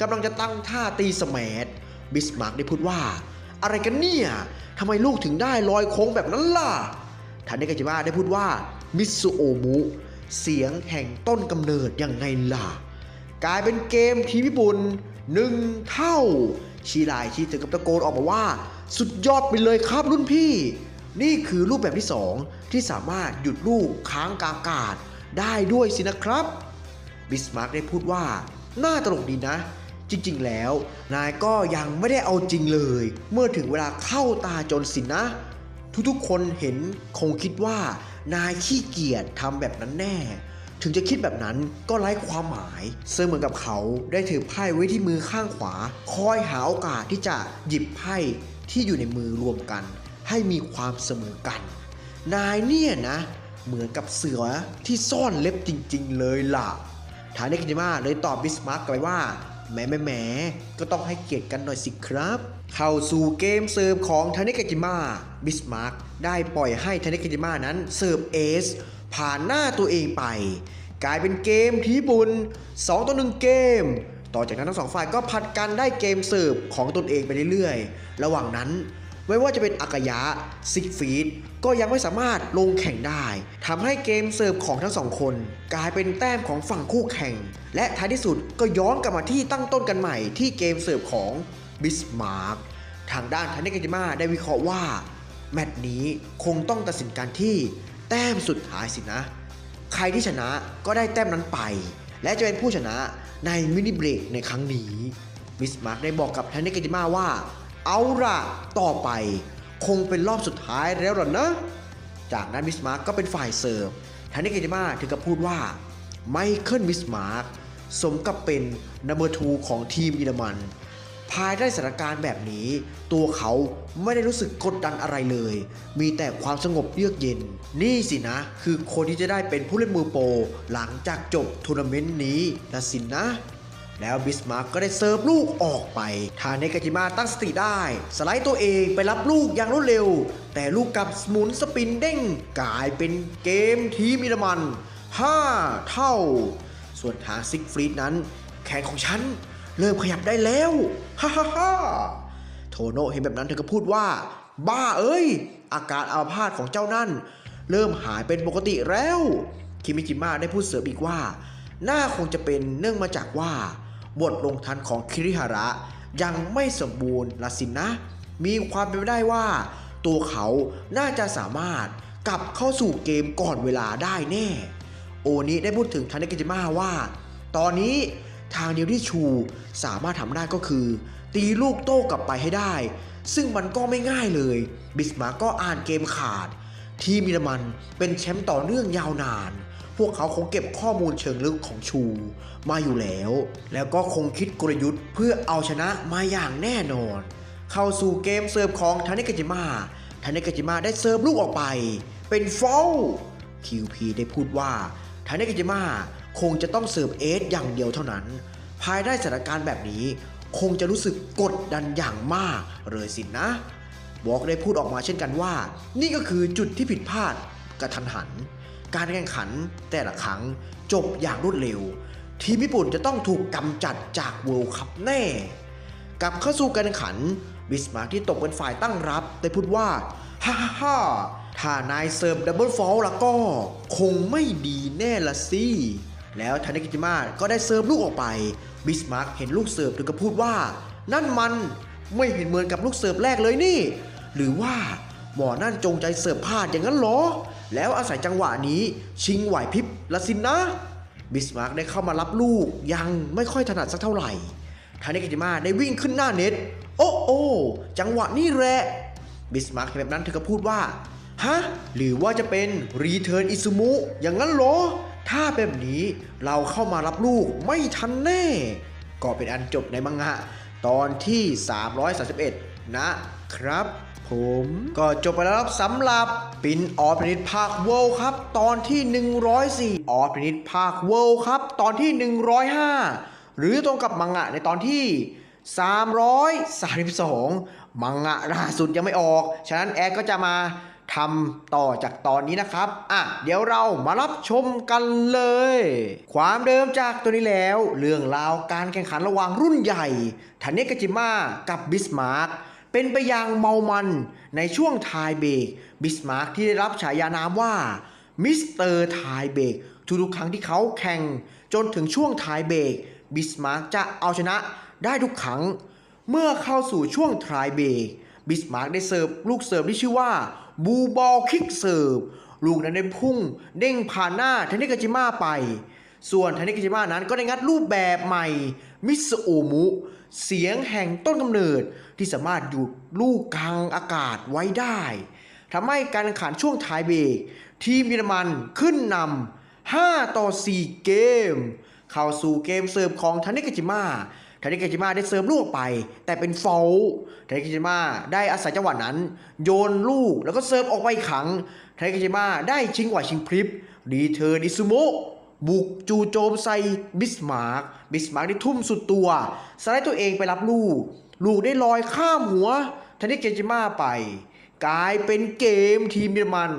กำลังจะตั้งท่าตีสแมชบิสมาร์กได้พูดว่าอะไรกันเนี่ยทำไมลูกถึงได้ลอยโค้งแบบนั้นล่ะทาเนกาจิมะได้พูดว่ามิซุโอมุเสียงแห่งต้นกำเนิดยังไงล่ะกลายเป็นเกมทีมญี่ปุ่น1 เท่าชีไลชีถึงกับตะโกนออกมาว่าสุดยอดไปเลยครับรุ่นพี่นี่คือรูปแบบที่2ที่สามารถหยุดลูกค้างกลางอากาศได้ด้วยสินะครับบิสมาร์กได้พูดว่าน่าตลกดีนะจริงๆแล้วนายก็ยังไม่ได้เอาจริงเลยเมื่อถึงเวลาเข้าตาจนสินะทุกๆคนเห็นคงคิดว่านายขี้เกียจทำแบบนั้นแน่ถึงจะคิดแบบนั้นก็ไร้ความหมายซึ่งเหมือนกับเขาได้ถือไพ่ไว้ที่มือข้างขวาคอยหาโอกาสที่จะหยิบไพ่ที่อยู่ในมือรวมกันให้มีความเสมอกันนายเนี่ยนะเหมือนกับเสือที่ซ่อนเล็บจริงๆเลยล่ะทาเนกาจิมะเลยตอบบิสมาร์กกลับไปว่าแหมก็ต้องให้เกียรติกันหน่อยสิครับเข้าสู่เกมเสิร์ฟของทาเนกาจิมะบิสมาร์กได้ปล่อยให้ทาเนกาจิมะนั้นเสิร์ฟเอสผ่านหน้าตัวเองไปกลายเป็นเกมที่ญี่ปุ่น2-1เกมต่อจากนั้นทั้งสองฝ่ายก็ผัดกันได้เกมเสิร์ฟของตนเองไปเรื่อยๆระหว่างนั้นไม่ว่าจะเป็นอากายะซิกฟีดก็ยังไม่สามารถลงแข่งได้ทำให้เกมเสิร์ฟของทั้งสองคนกลายเป็นแต้มของฝั่งคู่แข่งและท้ายที่สุดก็ย้อนกลับมาที่ตั้งต้นกันใหม่ที่เกมเสิร์ฟของบิสมาร์กทางด้านทาเนกาจิมะได้วิเคราะห์ว่าแมตช์นี้คงต้องตัดสินกันที่แต้มสุดท้ายสินะใครที่ชนะก็ได้แต้มนั้นไปและจะเป็นผู้ชนะในมินิเบรกในครั้งนี้บิสมาร์กได้บอกกับทาเนกาจิมะว่าเอาล่ะต่อไปคงเป็นรอบสุดท้ายแล้วหรอนะจากนั้นบิสมาร์กก็เป็นฝ่ายเสิร์ฟทาเนกาจิมะถึงกับพูดว่าไมเคิลบิสมาร์กสมกับเป็นนัมเบอร์ 2ของทีมเยอรมัน ภายใต้สถานการณ์แบบนี้ตัวเขาไม่ได้รู้สึกกดดันอะไรเลยมีแต่ความสงบเยือกเย็นนี่สินะคือคนที่จะได้เป็นผู้เล่นมือโปรหลังจากจบทัวร์นาเมนต์นี้นะสินะแล้วบิสมาร์กก็ได้เซิร์ฟลูกออกไปทาเนกาจิมะตั้งสติได้สไลด์ตัวเองไปรับลูกอย่างรวดเร็วแต่ลูกกลับหมุนสปินเด้งกลายเป็นเกมทีมเยอรมัน5 เท่าส่วนทางซิกฟรีดนั้นแขนของฉันเริ่มขยับได้แล้วฮ่าฮ่าฮ่าโทโน่เห็นแบบนั้นเธอก็พูดว่าบ้าเอ้ยอาการอัมพาตของเจ้านั่นเริ่มหายเป็นปกติแล้วคิมิจิมะได้พูดเสริมอีกว่าน่าคงจะเป็นเนื่องมาจากว่าบทลงทันของคิริฮาระยังไม่สมบูรณ์ละสินนะมีความเป็นไปได้ว่าตัวเขาน่าจะสามารถกลับเข้าสู่เกมก่อนเวลาได้แน่โอนิได้พูดถึงทาเนกาจิมะว่าตอนนี้ทางเดียวที่ชูสามารถทำได้ก็คือตีลูกโต้กลับไปให้ได้ซึ่งมันก็ไม่ง่ายเลยบิสมาร์กก็อ่านเกมขาดทีมเยอรมันเป็นแชมป์ต่อเนื่องยาวนานพวกเขาคงเก็บข้อมูลเชิงลึกของชูมาอยู่แล้วก็คงคิดกลยุทธ์เพื่อเอาชนะมาอย่างแน่นอนเข้าสู่เกมเสิร์ฟของทาเนกาจิมะได้เสิร์ฟลูกออกไปเป็นฟอลQP ได้พูดว่าทาเนกาจิมะคงจะต้องเสิร์ฟเอสอย่างเดียวเท่านั้นภายใต้สถานการณ์แบบนี้คงจะรู้สึกกดดันอย่างมากเลยสินะบอกได้พูดออกมาเช่นกันว่านี่ก็คือจุดที่ผิดพลาดกระทันหันการแข่งขันแต่ละครั้งจบอย่างรวดเร็วทีมญี่ปุ่นจะต้องถูกกำจัดจากเวิลด์คัพแน่กลับเข้าสู่การแข่งขันบิสมาร์กที่ตกเป็นฝ่ายตั้งรับได้พูดว่าฮ่าฮ่าฮ่าถ้านายเสิร์ฟดับเบิลฟอลแล้วก็คงไม่ดีแน่ละสิแล้วทาเนกาจิมะก็ได้เสิร์ฟลูกออกไปบิสมาร์กเห็นลูกเสิร์ฟถึงกับพูดว่านั่นมันไม่เห็นเหมือนกับลูกเสิร์ฟแรกเลยนี่หรือว่าหมอนั่นจงใจเสิร์ฟพลาดอย่างนั้นหรอแล้วอาศัยจังหวะนี้ชิงไหวพริบละสินนะบิสมาร์กได้เข้ามารับลูกยังไม่ค่อยถนัดสักเท่าไหร่ทาเนกาจิมะได้วิ่งขึ้นหน้าเน็ตโอ้โอ้จังหวะนี้แหละบิสมาร์กแบบนั้นเธอก็พูดว่าฮะหรือว่าจะเป็นรีเทิร์นอิซุมุอย่างนั้นหรอถ้าแบบนี้เราเข้ามารับลูกไม่ทันแน่ก็เป็นอันจบในมังงะตอนที่331นะครับผมก็จบไปแล้วครับสำหรับปินออฟพินิจภาคเวิลด์ครับตอนที่104ออฟพินิจภาคเวิลด์ครับตอนที่105หรือตรงกับมังงะในตอนที่332มังงะล่าสุดยังไม่ออกฉะนั้นแอดก็จะมาทำต่อจากตอนนี้นะครับเดี๋ยวเรามารับชมกันเลยความเดิมจากตัวนี้แล้วเรื่องราวการแข่งขันระหว่างรุ่นใหญ่ทาเนกาจิมะกับบิสมาร์กเป็นไปอย่างเมามันในช่วงไทเบรกบิสมาร์กที่ได้รับฉายานามว่ามิสเตอร์ไทเบรกทุกๆครั้งที่เขาแข่งจนถึงช่วงไทเบรกบิสมาร์กจะเอาชนะได้ทุกครั้งเมื่อเข้าสู่ช่วงไทเบรกบิสมาร์กได้เสิร์ฟลูกเสิร์ฟที่ชื่อว่าบูบอลคิกเสิร์ฟลูกนั้นได้พุ่งเด้งผ่านหน้าทาเนกาจิมะไปส่วนทาเนกาจิมะนั้นก็ได้งัดรูปแบบใหม่มิสโอมุเสียงแห่งต้นกำเนิดที่สามารถหยุดลูกกลางอากาศไว้ได้ทำให้การแข่งขันช่วงท้ายเบรกทีมเยอรมันขึ้นนำ5-4เกมเข้าสู่เกมเสิร์ฟของทาเนกาจิมะได้เสิร์ฟลูกไปแต่เป็นฟอลต์ทาเนกาจิมะได้อาศัยจังหวะนั้นโยนลูกแล้วก็เสิร์ฟออกไปอีกครั้งทาเนกาจิมะได้ชิงไหวชิงพริบรีเทิร์นอิซุโมะบุกจู่โจมใส่บิสมาร์กได้ทุ่มสุดตัวสไลด์ตัวเองไปรับลูกได้ลอยข้ามหัวทาเนกาจิมะไปกลายเป็นเกมทีมเยอรมัน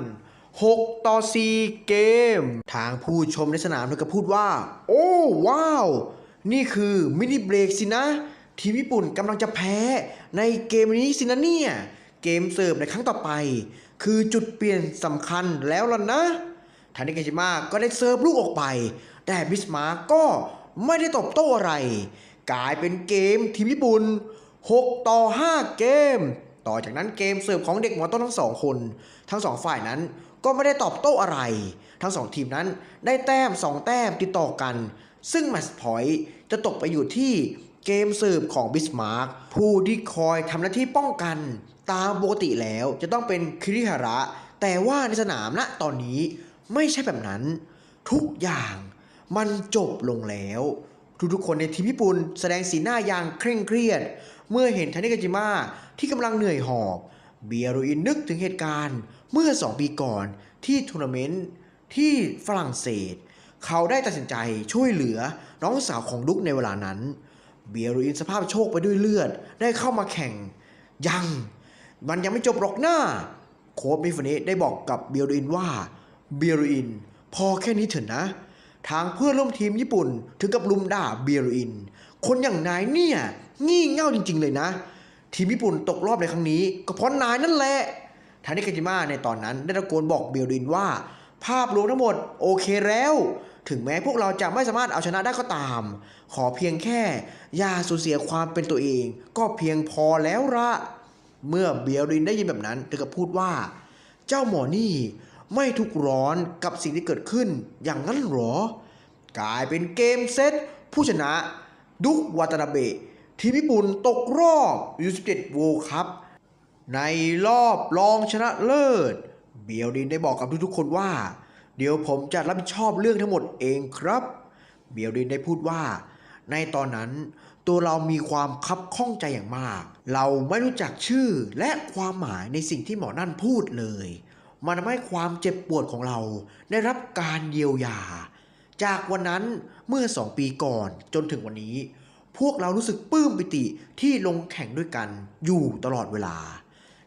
6-4เกมทางผู้ชมในสนามก็พูดว่าโอ้ว้าวนี่คือมินิเบรกสินะทีมญี่ปุ่นกำลังจะแพ้ในเกมนี้สินะเนี่ยเกมเสิร์ฟในครั้งต่อไปคือจุดเปลี่ยนสำคัญแล้วล่ะนะทาเนกาจิมะก็ได้เสิร์ฟลูกออกไปแต่บิสมาร์กก็ไม่ได้ตอบโต้อะไรกลายเป็นเกมทีมญี่ปุ่น6-5เกมต่อจากนั้นเกมเสิร์ฟของเด็กหัวต้นทั้งสองคนทั้งสองฝ่ายนั้นก็ไม่ได้ตอบโต้อะไรทั้งสองทีมนั้นได้แต้ม2แต้มติดต่อกันซึ่งแมตช์พอยต์จะตกไปอยู่ที่เกมเสิร์ฟของบิสมาร์กผู้ที่คอยทำหน้าที่ป้องกันตามปกติแล้วจะต้องเป็นคิริฮาระแต่ว่าในสนามณตอนนี้ไม่ใช่แบบนั้นทุกอย่างมันจบลงแล้วทุกๆคนในทีมญี่ปุ่นแสดงสีหน้าอย่างเคร่งเครียด เมื่อเห็นทานิกาจิมะที่กำลังเหนื่อยหอบเบียรุอินนึกถึงเหตุการณ์เมื่อ2 ปีก่อนที่ทัวร์นาเมนต์ที่ฝรั่งเศสเขาได้ตัดสินใจช่วยเหลือน้องสาวของดุ๊กในเวลานั้นเบียรุอินสภาพโชคไปด้วยเลือดได้เข้ามาแข่งมันยังไม่จบหรอกหน้าโค้ชมิฟเนะได้บอกกับเบียรุอินว่าเบียรุอินพอแค่นี้เถอะนะทางเพื่อนร่วมทีมญี่ปุ่นถึงกับลุมด่าเบียรุอินคนอย่างนายเนี่ยงี่เง่าจริงๆเลยนะทีมญี่ปุ่นตกรอบในครั้งนี้ก็เพราะนายนั่นแหละทานิกาจิมะในตอนนั้นได้ตะโกนบอกเบียรุอินว่าภาพรวมทั้งหมดโอเคแล้วถึงแม้พวกเราจะไม่สามารถเอาชนะได้ก็ตามขอเพียงแค่อย่าสูญเสียความเป็นตัวเองก็เพียงพอแล้วละเมื่อเบียรินได้ยินแบบนั้นเธอก็พูดว่าเจ้าหมอนี่ไม่ทุกข์ร้อนกับสิ่งที่เกิดขึ้นอย่างนั้นหรอกลายเป็นเกมเซตผู้ชนะดุ๊กวาตานาเบะทีมญี่ปุ่นตกรอบU17 World Cup ในรอบรองชนะเลิศเบียรินได้บอกกับทุกๆคนว่าเดี๋ยวผมจะรับผิดชอบเรื่องทั้งหมดเองครับเบียรินได้พูดว่าในตอนนั้นตัวเรามีความคับข้องใจอย่างมากเราไม่รู้จักชื่อและความหมายในสิ่งที่หมอนั่นพูดเลยมันทำให้ความเจ็บปวดของเราได้รับการเยียวยาจากวันนั้นเมื่อ2 ปีก่อนจนถึงวันนี้พวกเรารู้สึกปลื้มปิติที่ลงแข่งด้วยกันอยู่ตลอดเวลา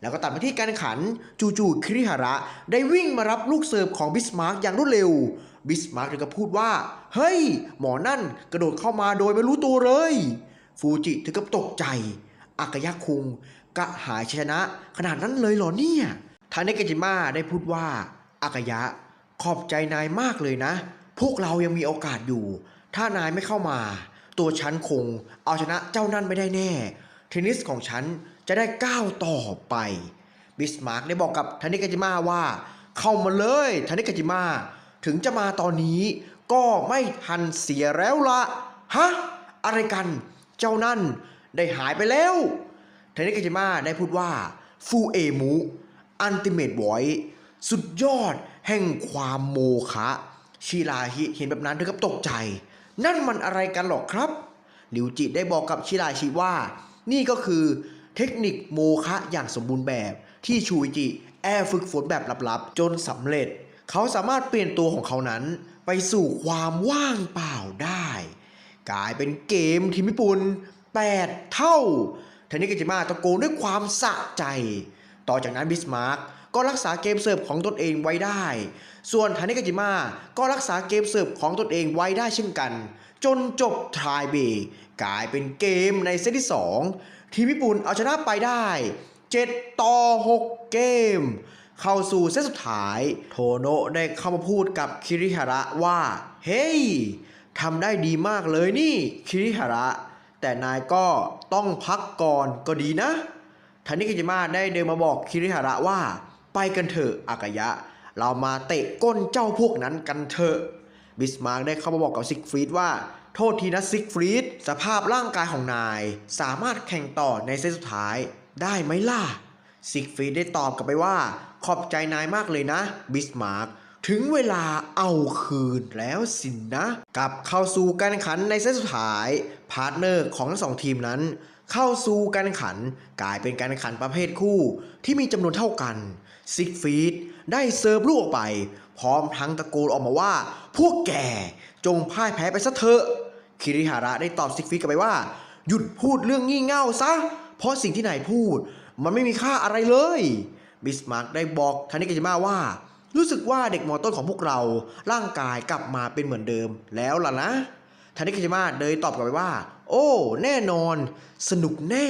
แล้วก็ตัดมาที่การแข่งขันจู่ๆคิริฮาระได้วิ่งมารับลูกเสิร์ฟของบิสมาร์กอย่างรวดเร็วบิสมาร์กก็พูดว่าเฮ้ยหมอนั่นกระโดดเข้ามาโดยไม่รู้ตัวเลยฟูจิถึงกับตกใจอากายะคุงกะหายชนะขนาดนั้นเลยเหรอเนี่ยทาเนกาจิมะได้พูดว่าอากายะขอบใจนายมากเลยนะพวกเรายังมีโอกาสอยู่ถ้านายไม่เข้ามาตัวฉันคงเอาชนะเจ้านั่นไม่ได้แน่เทนนิสของฉันจะได้ก้าวต่อไปบิสมาร์กได้บอกกับทานิกาจิมะว่าเข้ามาเลยทานิกาจิมะถึงจะมาตอนนี้ก็ไม่ทันเสียแล้วละฮะอะไรกันเจ้านั่นได้หายไปแล้วทานิกาจิมะได้พูดว่าฟูเอมุอัลติเมทไวท์สุดยอดแห่งความโมฆะชิราฮิเห็นแบบนั้นเธอก็ตกใจนั่นมันอะไรกันหรอครับริวจิได้บอกกับชิราฮิว่านี่ก็คือเทคนิคโมฆะอย่างสมบูรณ์แบบที่ชูอิจิแอบฝึกฝนแบบลับๆจนสำเร็จเขาสามารถเปลี่ยนตัวของเขานั้นไปสู่ความว่างเปล่าได้กลายเป็นเกมทีมญี่ปุ่น8 เท่าทานิกาจิมะตะโกนด้วยความสะใจต่อจากนั้นบิสมาร์กก็รักษาเกมเสิร์ฟของตนเองไว้ได้ส่วนทานิกาจิมะก็รักษาเกมเสิร์ฟของตนเองไว้ได้เช่นกันจนจบไทยเบรกกลายเป็นเกมในเซตที่2ทีมญี่ปุ่นเอาชนะไปได้7-6 เกมเข้าสู่เซตสุดท้ายโทโนะได้เข้ามาพูดกับคิริฮาระว่าเฮ้ยทำได้ดีมากเลยนี่คิริฮาระแต่นายก็ต้องพักก่อนก็ดีนะทานิกาจิมะได้เดินมาบอกคิริฮาระว่าไปกันเถอะอากายะเรามาเตะก้นเจ้าพวกนั้นกันเถอะบิสมาร์กได้เข้ามาบอกกับซิกฟรีดว่าโทษทีนะซิกฟรีดสภาพร่างกายของนายสามารถแข่งต่อในเซตสุดท้ายได้ไหมล่ะซิกฟรีดได้ตอบกลับไปว่าขอบใจนายมากเลยนะบิสมาร์กถึงเวลาเอาคืนแล้วสินนะกลับเข้าสู่การแข่งขันในเซตสุดท้ายพาร์ทเนอร์ของทั้งสองทีมนั้นเข้าสู่การแข่งขันกลายเป็นการแข่งขันประเภทคู่ที่มีจำนวนเท่ากันซิกฟรีดได้เซิร์ฟลูกออกไปพร้อมทั้งตะโกนออกมาว่าพวกแกจงพ่ายแพ้ไปซะเถอะคิริฮาระได้ตอบซิกฟรีดกลับไปว่าหยุดพูดเรื่องงี่เง่าซะเพราะสิ่งที่นายพูดมันไม่มีค่าอะไรเลยบิสมาร์กได้บอกทานิกาจิมะว่ารู้สึกว่าเด็กมอต้นของพวกเราร่างกายกลับมาเป็นเหมือนเดิมแล้วล่ะนะทานิกาจิมะเลยตอบกลับไปว่าโอ้แน่นอนสนุกแน่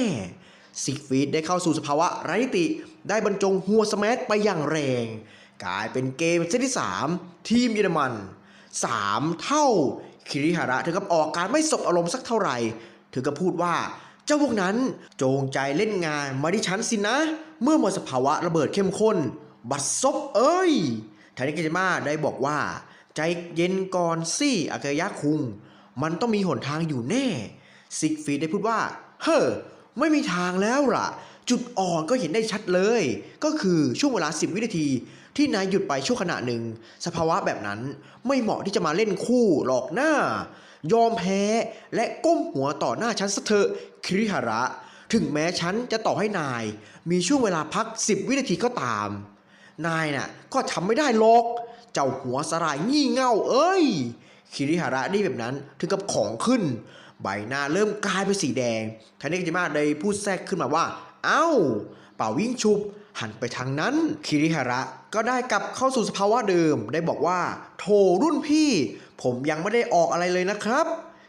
ซิกฟรีดได้เข้าสู่สภาวะไร้ติได้บรรจงหัวสแมชไปอย่างแรงกลายเป็นเกมเซตที่3ทีมเยอรมัน3 เท่าคิริฮาระถึงกับออกการไม่สบอารมณ์สักเท่าไหร่ถึงกับพูดว่าเจ้าพวกนั้นจงใจเล่นงานมาดิฉันสินะเมื่อหมดสภาวะระเบิดเข้มข้นบัดซบเอ้ยทานิกาจิมะได้บอกว่าใจเย็นก่อนสิอากายะคุงมันต้องมีหนทางอยู่แน่ซิกฟรีดได้พูดว่าเฮ้อไม่มีทางแล้วล่ะจุดอ่อนก็เห็นได้ชัดเลยก็คือช่วงเวลา10 วินาทีที่นายหยุดไปชั่วขณะหนึ่งสภาวะแบบนั้นไม่เหมาะที่จะมาเล่นคู่หรอกหน้ายอมแพ้และก้มหัวต่อหน้าฉันซะเถอะคิริฮาระ ถึงแม้ฉันจะต่อให้นายมีช่วงเวลาพัก10 วินาทีก็ตามนายน่ะก็ทำไม่ได้หรอกเจ้าหัวสลายงี่เง่าเอ้ยคิริฮาระได้แบบนั้นถึงกับของขึ้นใบหน้าเริ่มกลายเป็นสีแดงทาเนกิจิมะได้พูดแทรกขึ้นมาว่าเอ้าเป่าวิ่งชุบหันไปทางนั้นคิริฮาระก็ได้กลับเข้าสู่สภาวะเดิมได้บอกว่าโธ่รุ่นพี่ผมยังไม่ได้ออกอะไรเลยนะครับ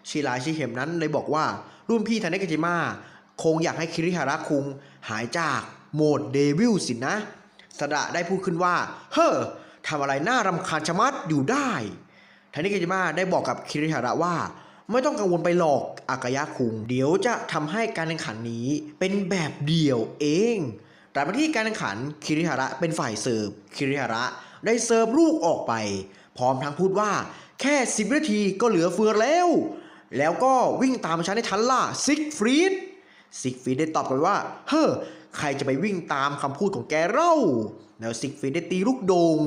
ชิราชิเข็มนั้นเลยบอกว่ารุ่นพี่ทาเนกิจิมะคงอยากให้คิริฮาระคุงหายจากโหมดเดวิลสินะสดะได้พูดขึ้นว่าเฮ้อทำอะไรน่ารำคาญชะมัดอยู่ได้ทาเนกิจิมะได้บอกกับคิริฮาระว่าไม่ต้องกังวลไปหรอกอากายะคุงเดี๋ยวจะทำให้การแข่งขันนี้เป็นแบบเดี่ยวเองแต่มาที่การแข่งขันคิริฮาระเป็นฝ่ายเสิร์ฟคิริฮาระได้เสิร์ฟลูกออกไปพร้อมทั้งพูดว่าแค่10 วินาทีก็เหลือเฟือแล้วก็วิ่งตามฉันให้ทันล่ะซิกฟรีดได้ตอบกลับว่าเฮ้อใครจะไปวิ่งตามคำพูดของแกเล่าแล้วซิกฟรีดได้ตีลูกโด่ง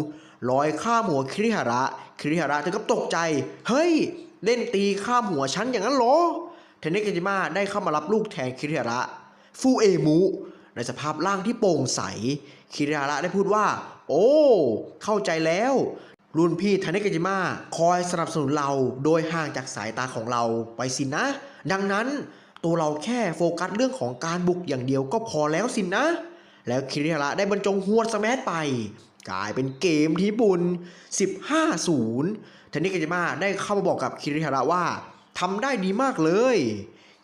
ลอยข้ามหัวคิริฮาระถึงกับตกใจเฮ้ยเล่นตีข้ามหัวฉันอย่างนั้นเหรอเทเนกิจิมะได้เข้ามารับลูกแทนคิริฮาระฟูเอมุในสภาพร่างที่โปร่งใสคิริฮาระได้พูดว่าโอ้เข้าใจแล้วรุ่นพี่ทาเนกิจิมะคอยสนับสนุนเราโดยห่างจากสายตาของเราไปสินะดังนั้นตัวเราแค่โฟกัสเรื่องของการบุกอย่างเดียวก็พอแล้วสินะแล้วคิริฮาระได้บรรจงหวดสแมัไปกลายเป็นเกมที่บุญ 15-0 ทาเนกิจิมะได้เข้ามาบอกกับคิริฮาระว่าทำได้ดีมากเลย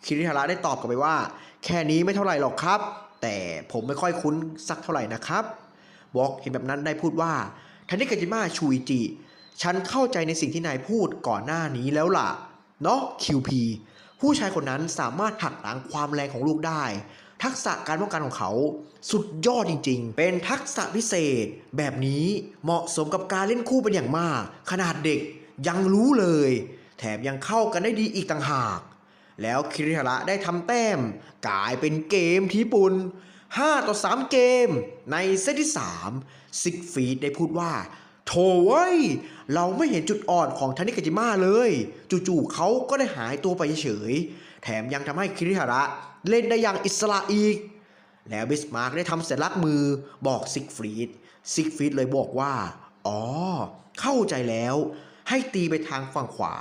คิริฮาระได้ตอบกลับไปว่าแค่นี้ไม่เท่าไหร่หรอกครับแต่ผมไม่ค่อยคุ้นสักเท่าไหร่นะครับบอกเห็นแบบนั้นได้พูดว่าทาเนกิจิมะชูอิจิฉันเข้าใจในสิ่งที่นายพูดก่อนหน้านี้แล้วล่ะเนาะ QP ผู้ชายคนนั้นสามารถหักล้างความแรงของลูกได้ทักษะการป้องกันของเขาสุดยอดจริงๆเป็นทักษะพิเศษแบบนี้เหมาะสมกับการเล่นคู่เป็นอย่างมากขนาดเด็กยังรู้เลยแถมยังเข้ากันได้ดีอีกต่างหากแล้วคิริฮาระได้ทำแต้มกลายเป็นเกมที่ปุ่น5-3 เกมในเซตที่3ซิกฟรีดได้พูดว่าโถ่เว้ยเราไม่เห็นจุดอ่อนของทาเนกิจิมะเลยจู่ๆเขาก็ได้หายตัวไปเฉยๆแถมยังทำให้คิริฮาระเล่นได้อย่างอิสระอีกแล้วบิสมาร์กได้ทำสัญลักษณ์มือบอกซิกฟรีดเลยบอกว่าอ๋อเข้าใจแล้วให้ตีไปทางฝั่งขวา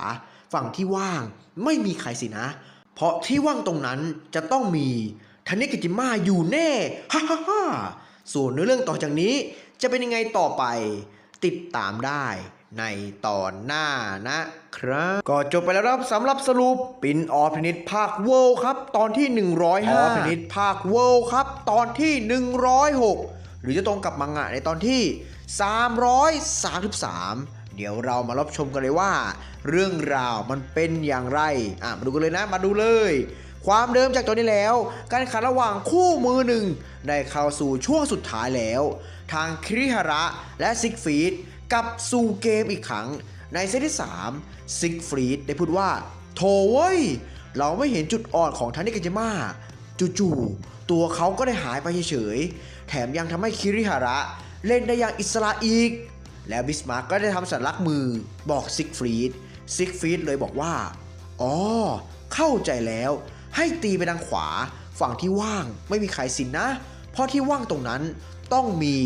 ฝั่งที่ว่างไม่มีใครสินะเพราะที่ว่างตรงนั้นจะต้องมีทาเนกิจิมะอยู่แน่ฮ่าฮ่าฮ่าส่วนเรื่องต่อจากนี้จะเป็นยังไงต่อไปติดตามได้ในตอนหน้านะครับก็จบไปแล้วครับสำหรับสรุปปินออพินิจภาคเวิลด์ครับตอนที่105ออพินิจภาคเวิลด์ครับตอนที่106หรือจะตรงกับมังงะในตอนที่333เดี๋ยวเรามารับชมกันเลยว่าเรื่องราวมันเป็นอย่างไรมาดูกันเลยนะมาดูเลยความเดิมจากตอนนี้แล้วการแข่งขันระหว่างคู่มือหนึ่งได้เข้าสู่ช่วงสุดท้ายแล้วทางคิริฮาระและซิกฟรีดกลับสู่เกมอีกครั้งในเซตที่3ซิกฟรีดได้พูดว่าโถ่เว้ยเราไม่เห็นจุดอ่อนของทาเนกิจิมะจู่ๆตัวเขาก็ได้หายไปเฉยๆแถมยังทำให้คิริฮาระเล่นได้อย่างอิสระอีกแล้วบิสมาร์กก็ได้ทำสัญลักษณ์มือบอกซิกฟรีดเลยบอกว่าอ๋อเข้าใจแล้วให้ตีไปทางขวาฝั่งที่ว่างไม่มีใครสินนะเพราะที่ว่างตรงนั้นต้องมี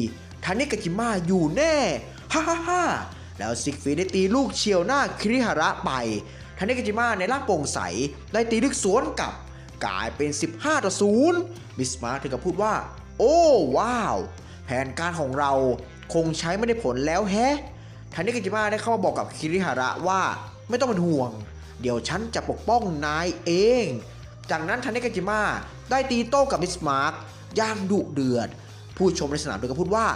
ทาเนกิจิมะอยู่แน่ฮ่าฮ่าฮ่าแล้วซิกฟรีดได้ตีลูกเฉียวหน้าคิริฮาระไปทาเนกิจิมะในร่างโปร่งใสได้ตีลูกสวนกลับกลายเป็น15-0บิสมาร์กถึงกับพูดว่าโอ้ว้าวแผนการของเราคงใช้ไม่ได้ผลแล้วแฮะทาเนกิจิมะได้เข้ามาบอกกับคิริฮาระว่าไม่ต้องเป็นห่วงเดี๋ยวฉันจะปกป้องนายเองจากนั้นทาเนกิจิมะได้ตีโต้กับบิสมาร์กอย่างดุเดือดผู้ชมในสนามโดยก็พูดว่า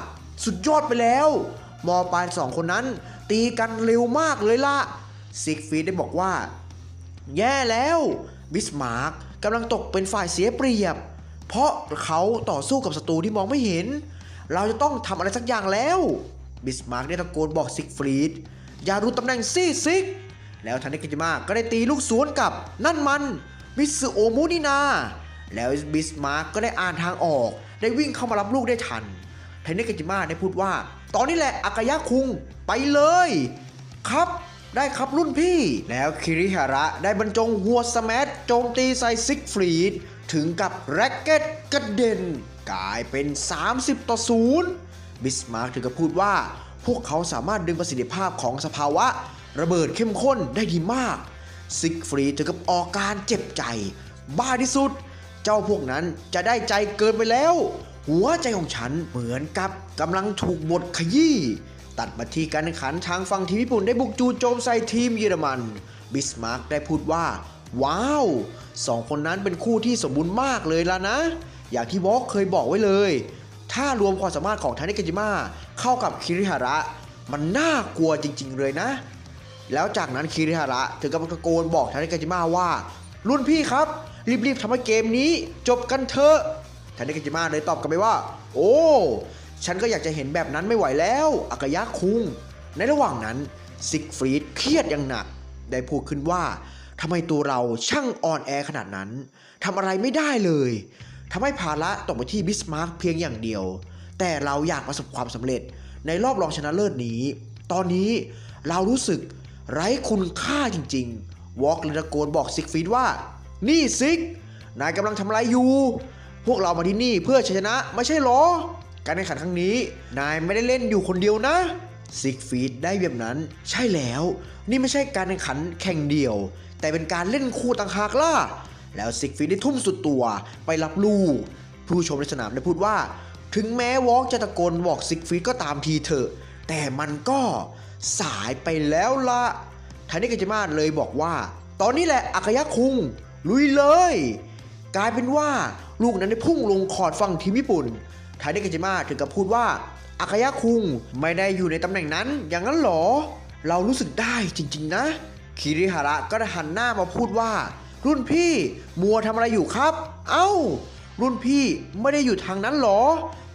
สุดยอดไปแล้วมอปลาย2คนนั้นตีกันเร็วมากเลยล่ะซิกฟรีดได้บอกว่าแย่แล้วบิสมาร์กกำลังตกเป็นฝ่ายเสียเปรียบเพราะเขาต่อสู้กับศัตรูที่มองไม่เห็นเราจะต้องทำอะไรสักอย่างแล้วบิสมาร์กได้ตะโกนบอกซิกฟรีดอย่ารู้ตำแหน่งซิกแล้วทาเนกิจิมะก็ได้ตีลูกสวนกับนั่นมันมิสึโอมุนี่นาแล้วบิสมาร์กก็ได้อ่านทางออกได้วิ่งเข้ามารับลูกได้ทันทาเนกิจิมะได้พูดว่าตอนนี้แหละอากายะคุงไปเลยครับได้ครับรุ่นพี่แล้วคิริฮาระได้บรรจงหัวสแมัโจมตีใส่ซิกฟรีด ถึงกับแร็กเก็ตกระเด็นกลายเป็น30-0บิสมาร์กถึงกับพูดว่าพวกเขาสามารถดึงประสิทธิภาพของสภาวะระเบิดเข้มข้นได้ดีมากซิกฟรีดถึงกับออกการเจ็บใจบ้าที่สุดเจ้าพวกนั้นจะได้ใจเกินไปแล้วหัวใจของฉันเหมือนกับกำลังถูกบดขยี้ตัดมาที่การแข่งขันทางฝั่งทีมญี่ปุ่นได้บุกจู่โจมใส่ทีมเยอรมันบิสมาร์กได้พูดว่าว้าวสองคนนั้นเป็นคู่ที่สมบูรณ์มากเลยล่ะนะอย่างที่วอล์กเคยบอกไว้เลยถ้ารวมความสามารถของทานิกาจิมะเข้ากับคิริฮาระมันน่ากลัวจริงๆเลยนะแล้วจากนั้นคิริฮาระถึงกับตะโกนบอกทานิกาจิมะว่ารุ่นพี่ครับรีบๆทำให้เกมนี้จบกันเถอะทานิกาจิมะเลยตอบกลับไปว่าโอ้ฉันก็อยากจะเห็นแบบนั้นไม่ไหวแล้วอากายะคุงในระหว่างนั้นซิกฟรีดเครียดอย่างหนักได้พูดขึ้นว่าทำไมตัวเราช่างอ่อนแอขนาดนั้นทำอะไรไม่ได้เลยทำให้ภาระตกไปที่บิสมาร์กเพียงอย่างเดียวแต่เราอยากประสบความสำเร็จในรอบรองชนะเลิศนี้ตอนนี้เรารู้สึกไร้คุณค่าจริงๆวอล์กเลยตะโกนบอกซิกฟรีดว่านี่ซิกนายกำลังทำอะไรอยู่พวกเรามาที่นี่เพื่อชัยชนะไม่ใช่หรอการแข่งขันครั้งนี้นายไม่ได้เล่นอยู่คนเดียวนะซิกฟรีดได้แบบนั้นใช่แล้วนี่ไม่ใช่การแข่งขันแข่งเดียวแต่เป็นการเล่นคู่ต่างหากล่ะแล้วซิกฟรีดได้ทุ่มสุดตัวไปรับลูกผู้ชมในสนามได้พูดว่าถึงแม้วอล์กจะตะโกนบอกซิกฟรีดก็ตามทีเถอะแต่มันก็สายไปแล้วละทานิกาจิมะเลยบอกว่าตอนนี้แหละอากายะคุงลุยเลยกลายเป็นว่าลูกนั้นได้พุ่งลงคอร์ดฝั่งทีมญี่ปุ่นทานิกาจิมะถึงกับพูดว่าอากายะคุงไม่ได้อยู่ในตำแหน่งนั้นอย่างนั้นหรอเรารู้สึกได้จริงๆนะคิริฮาระก็ได้หันหน้ามาพูดว่ารุ่นพี่มัวทำอะไรอยู่ครับเอ้ารุ่นพี่ไม่ได้อยู่ทางนั้นหรอ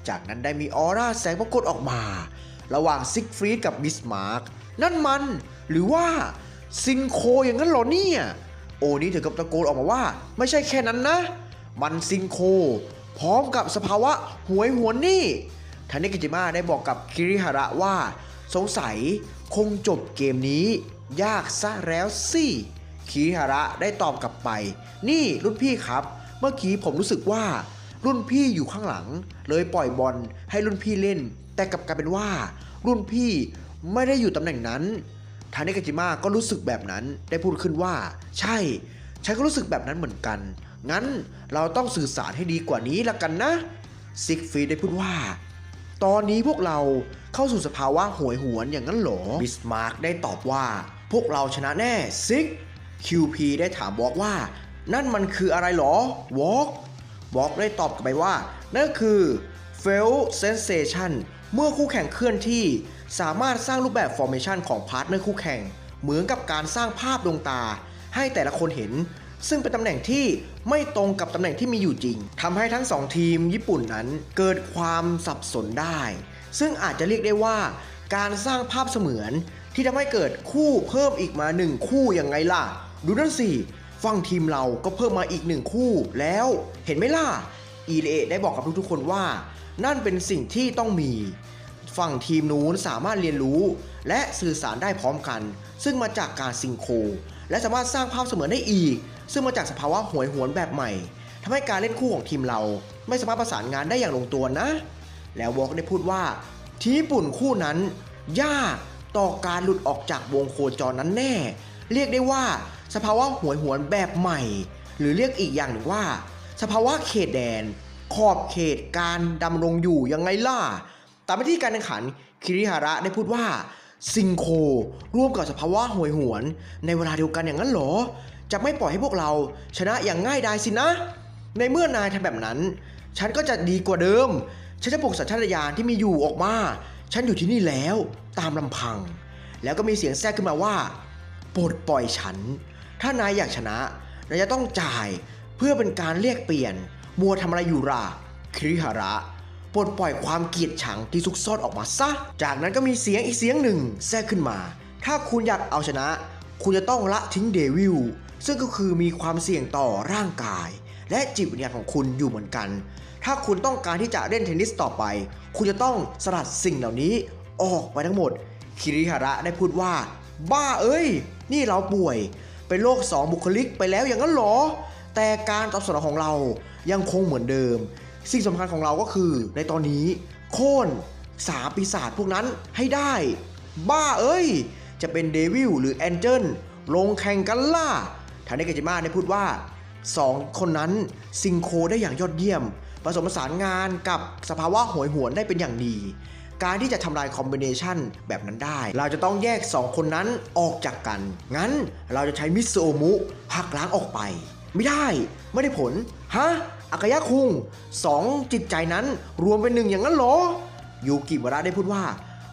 จากนั้นได้มีออร่าแสงปรากฏออกมาระหว่างซิกฟรีดกับบิสมาร์กนั่นมันหรือว่าซินโคอย่างนั้นหรอเนี่ยโอนี้ถึงกับตะโกนออกมาว่าไม่ใช่แค่นั้นนะมันซินโคพร้อมกับสภาวะหวยหวนนี่ทานิกาจิมะได้บอกกับคิริฮาระว่าสงสัยคงจบเกมนี้ยากซะแล้วสิคิริฮาระได้ตอบกลับไปนี่รุ่นพี่ครับเมื่อกี้ผมรู้สึกว่ารุ่นพี่อยู่ข้างหลังเลยปล่อยบอลให้รุ่นพี่เล่นแต่กลับกลายเป็นว่ารุ่นพี่ไม่ได้อยู่ตำแหน่งนั้นทานิกาจิมะก็รู้สึกแบบนั้นได้พูดขึ้นว่าใช่ฉันก็รู้สึกแบบนั้นเหมือนกันงั้นเราต้องสื่อสารให้ดีกว่านี้ละกันนะซิกฟรีดได้พูดว่าตอนนี้พวกเราเข้าสู่สภาวะหวยหวนอย่างนั้นหรอบิสมาร์กได้ตอบว่าพวกเราชนะแน่ซิกQP ได้ถามวอล์กว่านั่นมันคืออะไรหรอวอล์กได้ตอบกลับไปว่านั่นคือ Fail Sensation เมื่อคู่แข่งเคลื่อนที่สามารถสร้างรูปแบบ Formation ของพาร์ทเนอร์คู่แข่งเหมือนกับการสร้างภาพดวงตาให้แต่ละคนเห็นซึ่งเป็นตำแหน่งที่ไม่ตรงกับตำแหน่งที่มีอยู่จริงทำให้ทั้งสองทีมญี่ปุ่นนั้นเกิดความสับสนได้ซึ่งอาจจะเรียกได้ว่าการสร้างภาพเสมือนที่ทำให้เกิดคู่เพิ่มอีกมา1คู่ยังไงล่ะดูนั่นสิฝั่งทีมเราก็เพิ่มมาอีก1คู่แล้วเห็นไหมล่ะอีเลได้บอกกับทุกๆคนว่านั่นเป็นสิ่งที่ต้องมีฝั่งทีมนู้นสามารถเรียนรู้และสื่อสารได้พร้อมกันซึ่งมาจากการซิงโครและสามารถสร้างภาพเสมือนได้อีกซึ่งมาจากสภาวะหวยหวนแบบใหม่ทำให้การเล่นคู่ของทีมเราไม่สามารถประสานงานได้อย่างลงตัวนะแล้ววอล์กได้พูดว่าทีมญี่ปุ่นคู่นั้นยากต่อการหลุดออกจากวงโคจรนั้นแน่เรียกได้ว่าสภาวะหวยหวนแบบใหม่หรือเรียกอีกอย่างหนึ่งว่าสภาวะเขตแดนขอบเขตการดำรงอยู่ยังไงล่ะตามไปที่การแข่งขันคิริฮาระได้พูดว่าซิงโคร่วมกับสภาวะหวยหวนในเวลาเดียวกันอย่างนั้นหรอจะไม่ปล่อยให้พวกเราชนะอย่างง่ายดายสินะในเมื่อนายทำแบบนั้นฉันก็จะดีกว่าเดิมฉันจะปลุกสัญชาตญาณที่มีอยู่ออกมาฉันอยู่ที่นี่แล้วตามลำพังแล้วก็มีเสียงแทรกขึ้นมาว่าปลดปล่อยฉันถ้านายอยากชนะนายจะต้องจ่ายเพื่อเป็นการเรียกเปลี่ยนมัวทำอะไรอยู่ล่ะคิริฮาระปลดปล่อยความเกลียดชังที่ซุกซ่อนออกมาซะจากนั้นก็มีเสียงอีกเสียงหนึ่งแทรกขึ้นมาถ้าคุณอยากเอาชนะคุณจะต้องละทิ้งเดวิลซึ่งก็คือมีความเสี่ยงต่อร่างกายและจิตวิญญาณของคุณอยู่เหมือนกันถ้าคุณต้องการที่จะเล่นเทนนิสต่อไปคุณจะต้องสลัดสิ่งเหล่านี้ออกไปทั้งหมดคิริฮาระได้พูดว่าบ้าเอ้ยนี่เราป่วยเป็นโรค2 บุคลิกไปแล้วอย่างนั้นหรอ แต่การตอบสนองของเรายังคงเหมือนเดิมสิ่งสำคัญของเราก็คือในตอนนี้โค่น3ปีศาจพวกนั้นให้ได้บ้าเอ้ยจะเป็นเดวิลหรือแองเจิลลงแข่งกันล่ะทาเนกาจิมะได้พูดว่า2คนนั้นซิงโครได้อย่างยอดเยี่ยมผสมผสานงานกับสภาวะโหยหวนได้เป็นอย่างดีการที่จะทำลายคอมบิเนชันแบบนั้นได้เราจะต้องแยก2คนนั้นออกจากกันงั้นเราจะใช้มิสโอมุหักล้างออกไปไม่ได้ผลฮะอากายะคุง2จิตใจนั้นรวมเป็น1อย่างนั้นเหรอยูกิวาระได้พูดว่า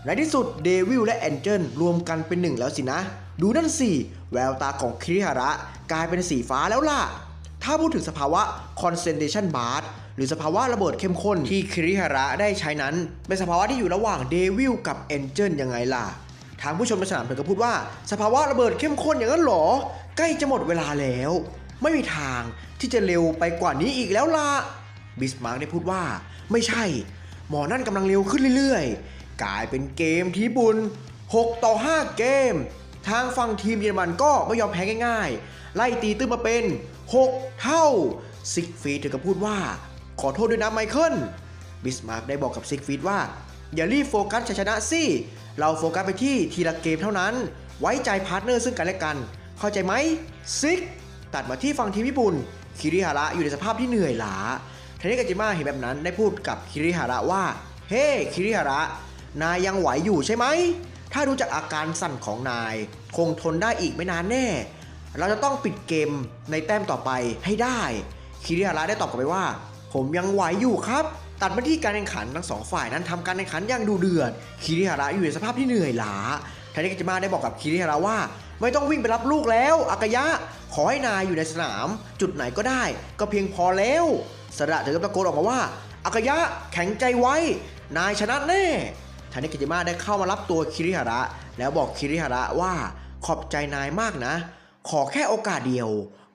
ในที่สุดเดวิลและแองเจิลรวมกันเป็น1แล้วสินะดูนั่นสิแววตาของคิริฮาระกลายเป็นสีฟ้าแล้วล่ะถ้าพูดถึงสภาวะ concentration burst หรือสภาวะระเบิดเข้มข้นที่คิริฮาระได้ใช้นั้นเป็นสภาวะที่อยู่ระหว่างเดวิลกับแองเจิลยังไงล่ะทางผู้ชมในสนามเพิ่งก็พูดว่าสภาวะระเบิดเข้มข้นอย่างนั้นหรอใกล้จะหมดเวลาแล้วไม่มีทางที่จะเร็วไปกว่านี้อีกแล้วล่ะบิสมาร์กได้พูดว่าไม่ใช่หมอนั่นกำลังเร็วขึ้นเรื่อยๆกลายเป็นเกมที่บุญ6-5 เกมทางฝั่งทีมเยอรมันก็ไม่ยอมแพ้ง่ายๆไล่ตีตื้นมาเป็น6เท่าซิกฟรีดถึงกับพูดว่าขอโทษด้วยนะไมเคิลบิสมาร์กได้บอกกับซิกฟรีดว่าอย่ารีบโฟกัสชัยชนะสิเราโฟกัสไปที่ทีละเกมเท่านั้นไว้ใจพาร์ทเนอร์ซึ่งกันและกันเข้าใจไหมซิกตัดมาที่ฝั่งทีมญี่ปุ่นคิริฮาระอยู่ในสภาพที่เหนื่อยล้าเทเนกาจิมะเห็นแบบนั้นได้พูดกับคิริฮาระว่าเฮ้คิริฮาระนายยังไหวอยู่ใช่ไหมถ้าดูจากอาการสั่นของนายคงทนได้อีกไม่นานแน่เราจะต้องปิดเกมในแต้มต่อไปให้ได้คิริฮาระได้ตอบกลับไปว่าผมยังไหวอยู่ครับตัดมาที่การแข่งขันทั้ง2ฝ่ายนั้นทำการแข่งขันอย่างดูเดือดคิริฮาระอยู่ในสภาพที่เหนื่อยล้าเทเนกาจิมะได้บอกกับคิริฮาระว่าไม่ต้องวิ่งไปรับลูกแล้วอากายะขอให้นายอยู่ในสนามจุดไหนก็ได้ก็เพียงพอแล้วสระถึงกับตะโกนออกมาว่าอากายะแข็งใจไว้นายชนะแน่ทาเนกาจิมะได้เข้ามารับตัวคิริฮาระแล้วบอกคิริฮาระว่าขอบใจนายมากนะขอแค่โอกาสเดียว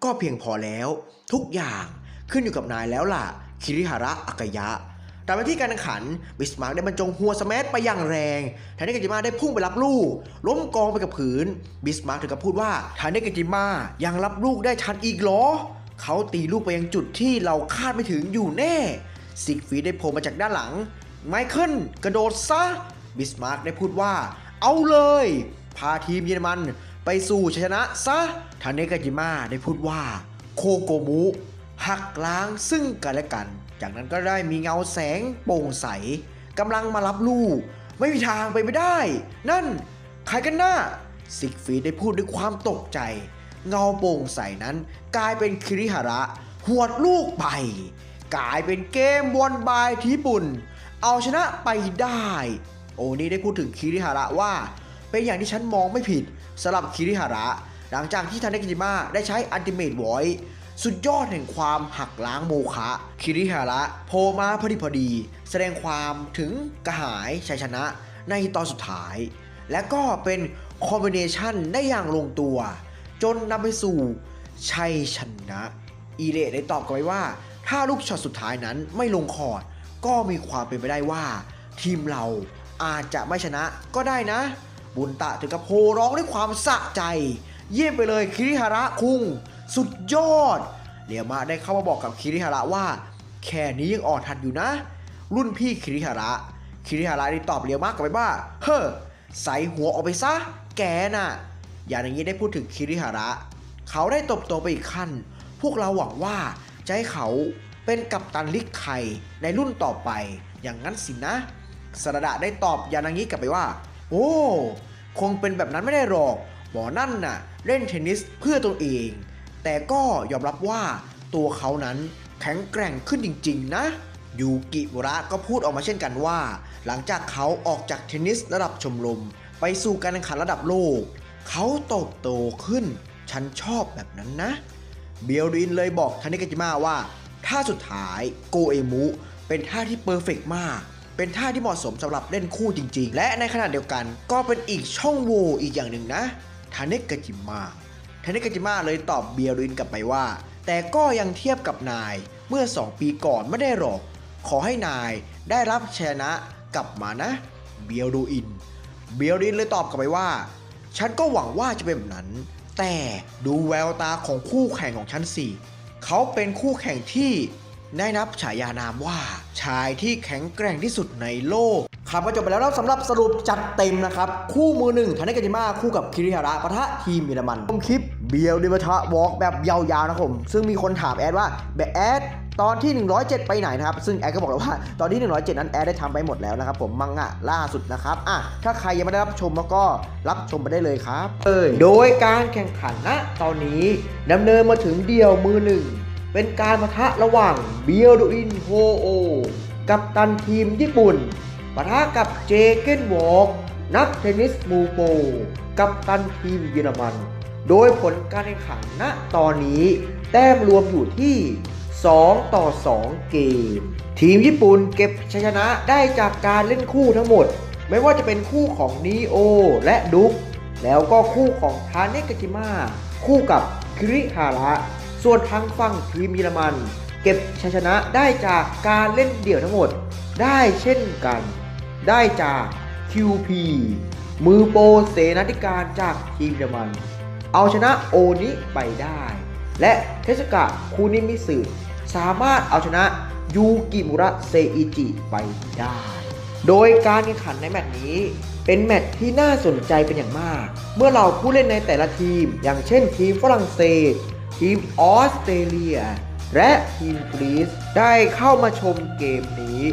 ก็เพียงพอแล้วทุกอย่างขึ้นอยู่กับนายแล้วล่ะคิริฮาระอากายะตามไปที่การแข่งขันบิสมาร์กได้บรรจงหัวสแมชไปอย่างแรงทาเนกาจิมะได้พุ่งไปรับลูกล้มกองไปกับพื้นบิสมาร์กถึงกับพูดว่าทาเนกาจิมะยังรับลูกได้ทันอีกเหรอเขาตีลูกไปยังจุดที่เราคาดไม่ถึงอยู่แน่ซิกฟรีดได้โผล่มาจากด้านหลังไมเคิลกระโดดซะบิสมาร์กได้พูดว่าเอาเลยพาทีมเยอรมันไปสู่ชัยชนะซะทาเนกาจิมะได้พูดว่าโคโกมุหักล้างซึ่งกันและกันจากนั้นก็ได้มีเงาแสงโปร่งใสกำลังมารับลูกไม่มีทางไปไม่ได้นั่นใครกันนะซิกฟรีดได้พูดด้วยความตกใจเงาโปร่งใสนั้นกลายเป็นคิริฮาระหวดลูกไปกลายเป็นเกมวอนบายที่ญี่ปุ่นเอาชนะไปได้โอ้นี่ได้พูดถึงคิริฮาระว่าเป็นอย่างที่ฉันมองไม่ผิดสำหรับคิริฮาระหลังจากที่ทาเนกาจิมะได้ใช้อัลติเมทวอยซ์สุดยอดแห่งความหักล้างโมฆะคิริฮาระโผล่มาพอดีแสดงความถึงกระหายชัยชนะในตอนสุดท้ายและก็เป็นคอมบิเนชันได้อย่างลงตัวจนนำไปสู่ชัยชนะอีเดะได้ตอบกลับไปว่าถ้าลูกช็อตสุดท้ายนั้นไม่ลงคอร์ดก็มีความเป็นไปได้ว่าทีมเราอาจจะไม่ชนะก็ได้นะบุญตะถึงกับโห่ร้องด้วยความสะใจเยี่ยมไปเลยคิริฮาระคุงสุดยอดเรียวมาได้เข้ามาบอกกับคิริฮาระว่าแค่นี้ยังอ่อนทันอยู่นะรุ่นพี่คิริฮาระได้ตอบเรียวมากกลับไปว่าเฮ้อใส่หัวออกไปซะแกน่ะอย่างนี้ได้พูดถึงคิริฮาระเขาได้ตบโตไปอีกขั้นพวกเราหวังว่าจะให้เขาเป็นกัปตันลิกไข่ในรุ่นต่อไปอย่างนั้นสินะสระดะได้ตอบยานางิกลับไปว่าโอ้คงเป็นแบบนั้นไม่ได้หรอกหมอนั่นน่ะเล่นเทนนิสเพื่อตัวเองแต่ก็ยอมรับว่าตัวเขานั้นแข็งแกร่งขึ้นจริงๆนะยูกิวระก็พูดออกมาเช่นกันว่าหลังจากเขาออกจากเทนนิสระดับชมรมไปสู่การแข่งขันระดับโลกเขาเติบโตขึ้นฉันชอบแบบนั้นนะเบียรินเลยบอกทาเนกาจิมะว่าท่าสุดท้ายโกเอมุเป็นท่าที่เพอร์เฟกต์มากเป็นท่าที่เหมาะสมสำหรับเล่นคู่จริงๆและในขณะเดียวกันก็เป็นอีกช่องโหว่อีกอย่างหนึ่งนะทาเนกาจิมะเลยตอบเบียรินกลับไปว่าแต่ก็ยังเทียบกับนายเมื่อ2 ปีก่อนไม่ได้หรอกขอให้นายได้รับชนะกลับมานะเบียรินเลยตอบกลับไปว่าฉันก็หวังว่าจะเป็นแบบนั้นแต่ดูแววตาของคู่แข่งของฉันสิ เขาเป็นคู่แข่งที่ได้รับฉายานามว่าชายที่แข็งแกร่งที่สุดในโลกครับก็จบไปแล้วสำหรับสรุปจัดเต็มนะครับคู่มือหนึ่งทาเนกาจิมะคู่กับคิริฮาระปะทะทีมเยอรมันผมคลิปเบียวดิปะทะวอล์กแบบยาวๆนะผมซึ่งมีคนถามแอดว่าแบบแอดตอนที่107ไปไหนนะครับซึ่งแอดก็บอกแล้วว่าตอนที่107นั้นแอดได้ทำไปหมดแล้วนะครับผมมังงะล่าสุดนะครับถ้าใครยังไม่ได้รับชมแล้วก็รับชมไปได้เลยครับโดยการแข่งขันณตอนนี้ดำเนินมาถึงเดียวมือหนึ่งเป็นการปะทะระหว่างเบียวดูอินโฮโอกัปตันทีมญี่ปุ่นปะทะกับเจเกนวอล์กนักเทนนิสมูโปกัปตันทีมเยอรมันโดยผลการแข่งขันณตอนนี้แต้มรวมอยู่ที่2-2 เกมทีมญี่ปุ่นเก็บชัยชนะได้จากการเล่นคู่ทั้งหมดไม่ว่าจะเป็นคู่ของนีโอและดุ๊กแล้วก็คู่ของทาเนกาจิมะคู่กับคิริฮาระส่วนทางฝั่งทีมเยอรมันเก็บชัยชนะได้จากการเล่นเดี่ยวทั้งหมดได้เช่นกันได้จาก QP มือโปรเสนาธิการจากทีมเยอรมันเอาชนะโอนิไปได้และเทสกะคูนิมิสึสามารถเอาชนะยูกิมุระเซอิจิไปได้โดยการแข่งขันในแมตช์นี้เป็นแมตช์ที่น่าสนใจเป็นอย่างมากเมื่อเราผู้เล่นในแต่ละทีมอย่างเช่นทีมฝรั่งเศสทีมออสเตรเลียและทีมกรีซได้เข้ามาชมเกมนี้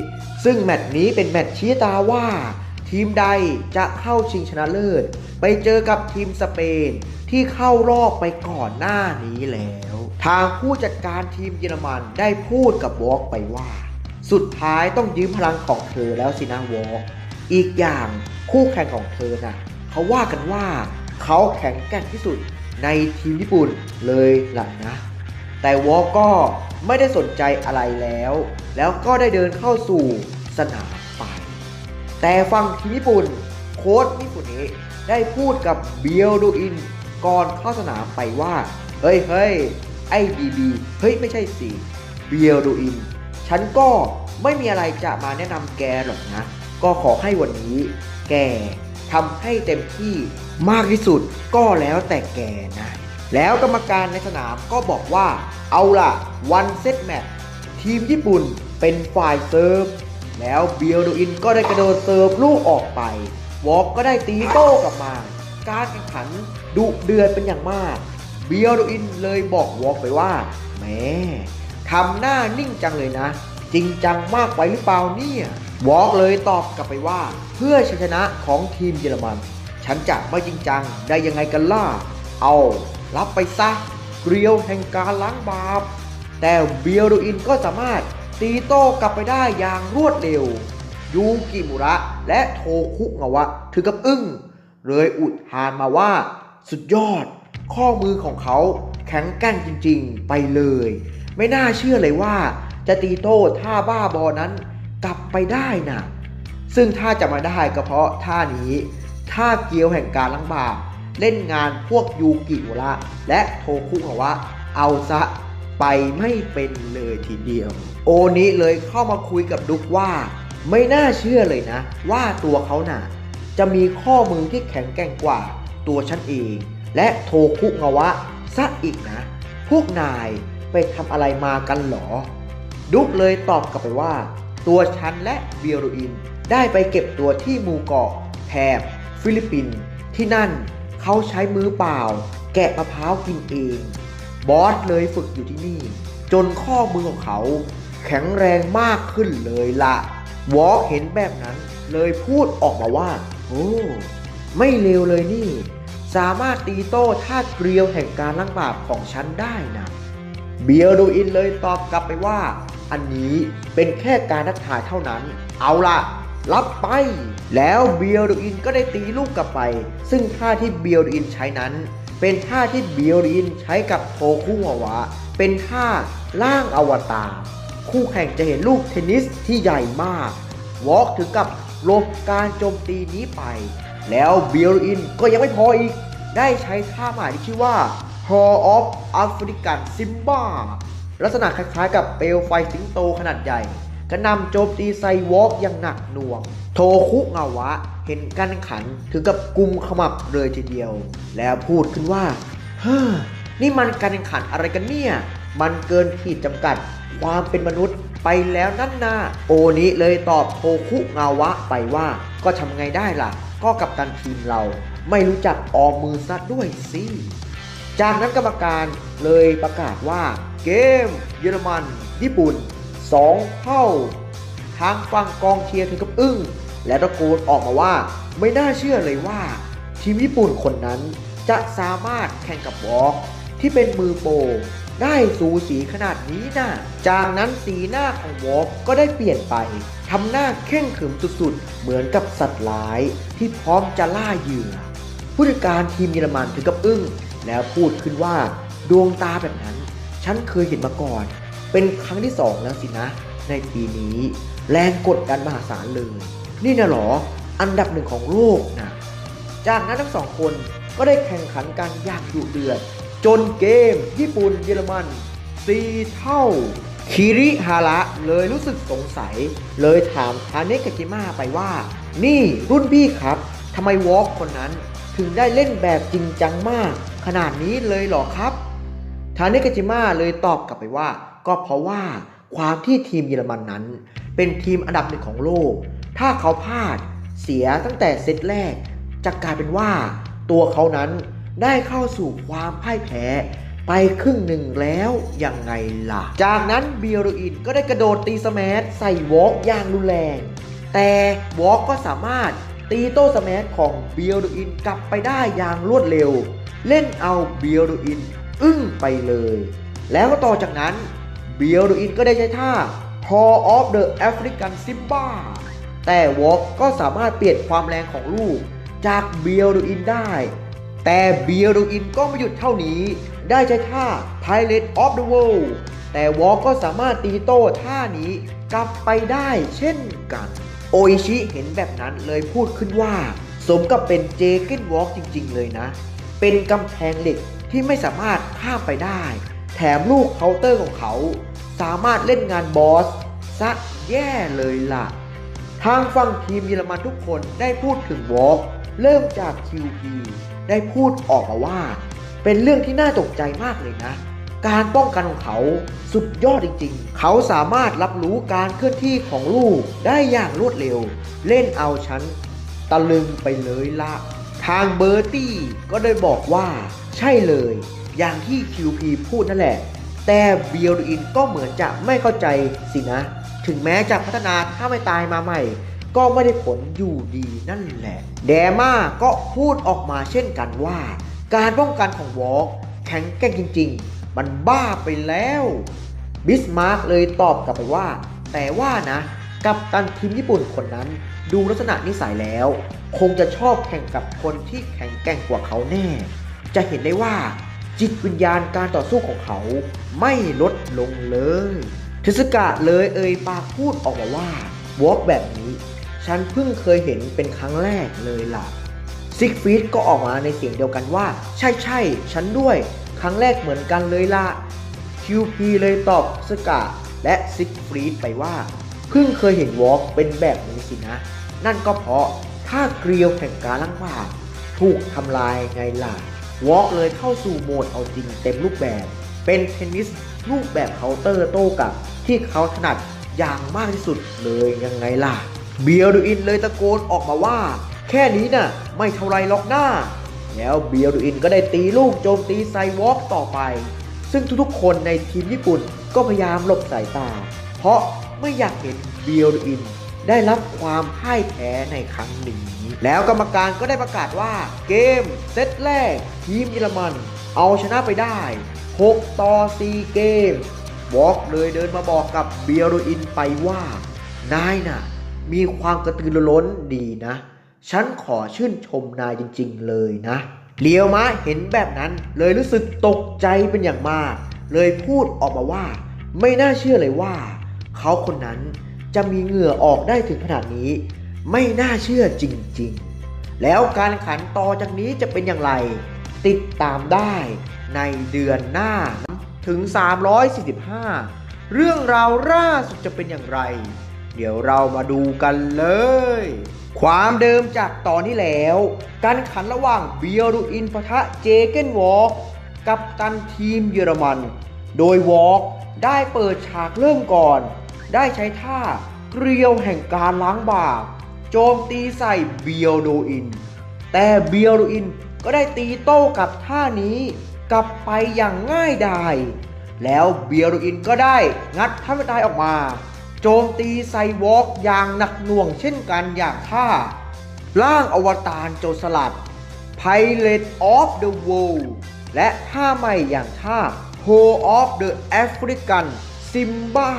ซึ่งแมตช์นี้เป็นแมตช์ชี้ตาว่าทีมใดจะเข้าชิงชนะเลิศไปเจอกับทีมสเปนที่เข้ารอบไปก่อนหน้านี้แล้วทางผู้จัดการทีมเยอรมันได้พูดกับวอล์กไปว่าสุดท้ายต้องยืมพลังของเธอแล้วสินะวอล์กอีกอย่างคู่แข่งของเธอน่ะเขาว่ากันว่าเขาแข็งแกร่งที่สุดในทีมญี่ปุ่นเลยล่ะนะแต่วอล์กก็ไม่ได้สนใจอะไรแล้วก็ได้เดินเข้าสู่สนามไปแต่ฝั่งทีมญี่ปุ่นโค้ชมิฟุเนะได้พูดกับเบียวดูอินก่อนเข้าสนามไปว่าเฮ้ยไอ้บีเฮ้ยไม่ใช่สิเบียวดูอินฉันก็ไม่มีอะไรจะมาแนะนำแกหรอกนะก็ขอให้วันนี้แกทำให้เต็มที่มากที่สุดก็แล้วแต่แกนะแล้วกรรมการในสนามก็บอกว่าเอาล่ะวันเซตแมตช์ทีมญี่ปุ่นเป็นฝ่ายเซิร์ฟแล้วเบียวดูอินก็ได้กระโดดเซิร์ฟลูกออกไปวอล์กก็ได้ตีโต้กลับมาการแข่งขันดุเดือดเป็นอย่างมากเบียวดูอินเลยบอกวอล์กไปว่าแหมทำหน้านิ่งจังเลยนะจริงจังมากไปหรือเปล่าเนี่ยวอล์กเลยตอบกลับไปว่าเพื่อชัยชนะของทีมเยอรมันฉันจะไม่จริงจังได้ยังไงกันล่ะเอารับไปซะเกลียวแห่งการล้างบาปแต่เบียวดูอินก็สามารถตีโต้กลับไปได้อย่างรวดเร็วยูกิมุระและโทคุงาวะถึงกับอึ้งเลยอุทานมาว่าสุดยอดข้อมือของเขาแข็งแกร่งจริงๆไปเลยไม่น่าเชื่อเลยว่าจะตีโต้ท่าบ้าบอนั้นกลับไปได้นะซึ่งถ้าจะมาได้ก็เพราะท่านี้ท่าเกียวแห่งการล้างบาปเล่นงานพวกยูกิมุระและโทคุงาวะเอาซะไปไม่เป็นเลยทีเดียวโอนี้เลยเข้ามาคุยกับดุ๊กว่าไม่น่าเชื่อเลยนะว่าตัวเขาน่ะจะมีข้อมือที่แข็งแกร่งกว่าตัวฉันเองและโทคุงาวะซะอีกนะพวกนายไปทำอะไรมากันหรอดุ๊กเลยตอบกลับไปว่าตัวฉันและเบียรูอินได้ไปเก็บตัวที่หมู่เกาะแถบฟิลิปปินส์ที่นั่นเขาใช้มือเปล่าแกะมะพร้าวกินเองบอสเลยฝึกอยู่ที่นี่จนข้อมือของเขาแข็งแรงมากขึ้นเลยละวอล์กเห็นแบบนั้นเลยพูดออกมาว่าโอ้ไม่เลวเลยนี่สามารถตีโต้ท่าเกลียวแห่งการล้างบาปของฉันได้นะเบียร์ดูอินเลยตอบกลับไปว่าอันนี้เป็นแค่การทักทายเท่านั้นเอาล่ะรับไปแล้วเบียร์ดูอินก็ได้ตีลูกกลับไปซึ่งท่าที่เบียร์ดูอินใช้นั้นเป็นท่าที่เบียร์ดูอินใช้กับโทคุงาวะเป็นท่าล่างอวตารคู่แข่งจะเห็นลูกเทนนิสที่ใหญ่มากวอล์กถึงกับหลบการโจมตีนี้ไปแล้วเบียร์อินก็ยังไม่พออีกได้ใช้ท่าใหม่ที่ชื่อว่า Hall of African Simba ลักษณะคล้ายๆกับเปลวไฟสิงโตขนาดใหญ่กระหน่ำโจมตีไซวอล์กอย่างหนักหน่วงโทคุงาวะเห็นการแข่งขันถึงกับกุมขมับเลยทีเดียวแล้วพูดขึ้นว่าเฮ้อนี่มันการแข่งขันอะไรกันเนี่ย มันเกินขีดจำกัดความเป็นมนุษย์ไปแล้วนั่นนาโอนิเลยตอบโทคุงาวะไปว่าก็ทำไงได้ล่ะก็กัปตันทีมเราไม่รู้จักออมมือซะด้วยสิจากนั้นกรรมการเลยประกาศว่าเกมเยอรมันญี่ปุ่น2เท่าทางฝั่งกองเชียร์ถึงกับอึ้งและตะโกนออกมาว่าไม่น่าเชื่อเลยว่าทีมญี่ปุ่นคนนั้นจะสามารถแข่งกับวอล์กที่เป็นมือโปรได้สูสีขนาดนี้นะจากนั้นสีหน้าของวอล์กก็ได้เปลี่ยนไปทำหน้าเข่งขรึมสุดๆเหมือนกับสัตว์ร้ายที่พร้อมจะล่าเหยื่อผู้จัดการทีมเยอรมันถึงกับอึ้งแล้วพูดขึ้นว่าดวงตาแบบนั้นฉันเคยเห็นมาก่อนเป็นครั้งที่2แล้วสินะในปีนี้แรงกดดันมหาศาลเลยนี่นะหรออันดับ1ของโลกนะจากนั้นทั้ง2คนก็ได้แข่งขันกันอย่างดุเดือดจนเกมญี่ปุ่นเยอรมัน4เท่าคิริฮาระเลยรู้สึกสงสัยเลยถามทาเนะกาจิมะไปว่านี่รุ่นพี่ครับทำไมวอล์กคนนั้นถึงได้เล่นแบบจริงจังมากขนาดนี้เลยหรอครับทาเนะกาจิมะเลยตอบกลับไปว่าก็เพราะว่าความที่ทีมเยอรมันนั้นเป็นทีมอันดับ1ของโลกถ้าเขาพลาดเสียตั้งแต่เซตแรกจะกลายเป็นว่าตัวเขานั้นได้เข้าสู่ความพ่ายแพ้ไปครึ่งหนึ่งแล้วยังไงล่ะจากนั้นเบียร์อินก็ได้กระโดดตีสแมัใส่วอล์กอย่างรุนแรงแต่วอล์กก็สามารถตีโต้สแมัของเบียร์อินกลับไปได้อย่างรวดเร็วเล่นเอาเบียร์อินอึ้งไปเลยแล้วก็ต่อจากนั้นเบียร์อินก็ได้ใช้ท่า Paw of the African Simba แต่วอล์กก็สามารถเปลี่ยนความแรงของลูกจากเบียร์อินได้แต่เบียร์อินก็ไม่หยุดเท่านี้ได้ใช้ท่า Pilot of the World แต่วอล์กก็สามารถตีโต้ท่านี้กลับไปได้เช่นกันโออิชิเห็นแบบนั้นเลยพูดขึ้นว่าสมกับเป็นเจเก้นวอล์กจริงๆเลยนะเป็นกำแพงเหล็กที่ไม่สามารถข้ามไปได้แถมลูกเคาน์เตอร์ของเขาสามารถเล่นงานบอสซะแย่เลยล่ะทางฝั่งทีมเยอรมันทุกคนได้พูดถึงวอล์กเริ่มจาก QP ได้พูดออกมาว่าเป็นเรื่องที่น่าตกใจมากเลยนะการป้องกันของเขาสุดยอดจริงๆเขาสามารถรับรู้การเคลื่อนที่ของลูกได้อย่างรวดเร็วเล่นเอาฉันตะลึงไปเลยละทางเบอร์ตี้ก็ได้บอกว่าใช่เลยอย่างที่ QP พูดนั่นแหละแต่เบียร์อินก็เหมือนจะไม่เข้าใจสินะถึงแม้จะพัฒนาถ้าไม่ตายมาใหม่ก็ไม่ได้ผลอยู่ดีนั่นแหละแดม่าก็พูดออกมาเช่นกันว่าการป้องกันของวอล์กแข็งแกร่งจริงๆมันบ้าไปแล้วบิสมาร์กเลยตอบกลับไปว่าแต่ว่านะกัปตันทีมญี่ปุ่นคนนั้นดูลักษณะนิสัยแล้วคงจะชอบแข่งกับคนที่แข็งแกร่งกว่าเขาแน่จะเห็นได้ว่าจิตวิญญาณการต่อสู้ของเขาไม่ลดลงเลยทิสกะเลยปากพูดออกมาว่าวอล์กแบบนี้ฉันเพิ่งเคยเห็นเป็นครั้งแรกเลยล่ะซิกฟรีดก็ออกมาในเสียงเดียวกันว่าใช่ฉันด้วยครั้งแรกเหมือนกันเลยล่ะ QP เลยตอบสกะและซิกฟรีดไปว่าเพิ่งเคยเห็นวอล์กเป็นแบบนี้สินะนั่นก็เพราะถ้าเกลียวแห่งการล้างบาปถูกทำลายไงล่ะวอล์กเลยเข้าสู่โหมดเอาจริงเต็มรูปแบบเป็นเทนนิสรูปแบบเคาน์เตอร์โต้กลับที่เขาถนัดอย่างมากที่สุดเลยยังไงล่ะเบียร์อินเลยตะโกนออกมาว่าแค่นี้น่ะไม่เท่าไรหรอกหน้าแล้วเบียร์อินก็ได้ตีลูกโจมตีไซวอล์กต่อไปซึ่งทุกๆคนในทีมญี่ปุ่นก็พยายามหลบสายตาเพราะไม่อยากเห็นเบียร์อินได้รับความพ่ายแพ้ในครั้งนี้แล้วกรรมการก็ได้ประกาศว่าเกมเซตแรกทีมเยอรมันเอาชนะไปได้6-4เกมวอล์กเลยเดินมาบอกกับเบียร์อินไปว่านายน่ะมีความกระตือรือร้นดีนะฉันขอชื่นชมนายจริงๆเลยนะเลียวมะเห็นแบบนั้นเลยรู้สึกตกใจเป็นอย่างมากเลยพูดออกมาว่าไม่น่าเชื่อเลยว่าเขาคนนั้นจะมีเหงื่อออกได้ถึงขนาดนี้ไม่น่าเชื่อจริงๆแล้วการแข่งขันต่อจากนี้จะเป็นอย่างไรติดตามได้ในเดือนหน้าถึง345เรื่องราวล่าสุดจะเป็นอย่างไรเดี๋ยวเรามาดูกันเลยความเดิมจากตอนนี้แล้วการแข่งขันระหว่างเบียร์อินปะทะเจเก้นวอล์กกัปตันทีมเยอรมัน โดยวอล์กได้เปิดฉากเริ่มก่อนได้ใช้ท่าเกลียวแห่งการล้างบาปโจมตีใส่เบียลโดอินแต่เบียลโดอินก็ได้ตีโต้กับท่านี้กลับไปอย่างง่ายดายแล้วเบียลโดอินก็ได้งัดท่าไม่ตายออกมาโจมตีไซวอล์กอย่างหนักหน่วงเช่นกันอย่างท่าร่างอวตารโจรสลัด Pirate of the World และท่าใหม่อย่างท่า Hole of the African Simba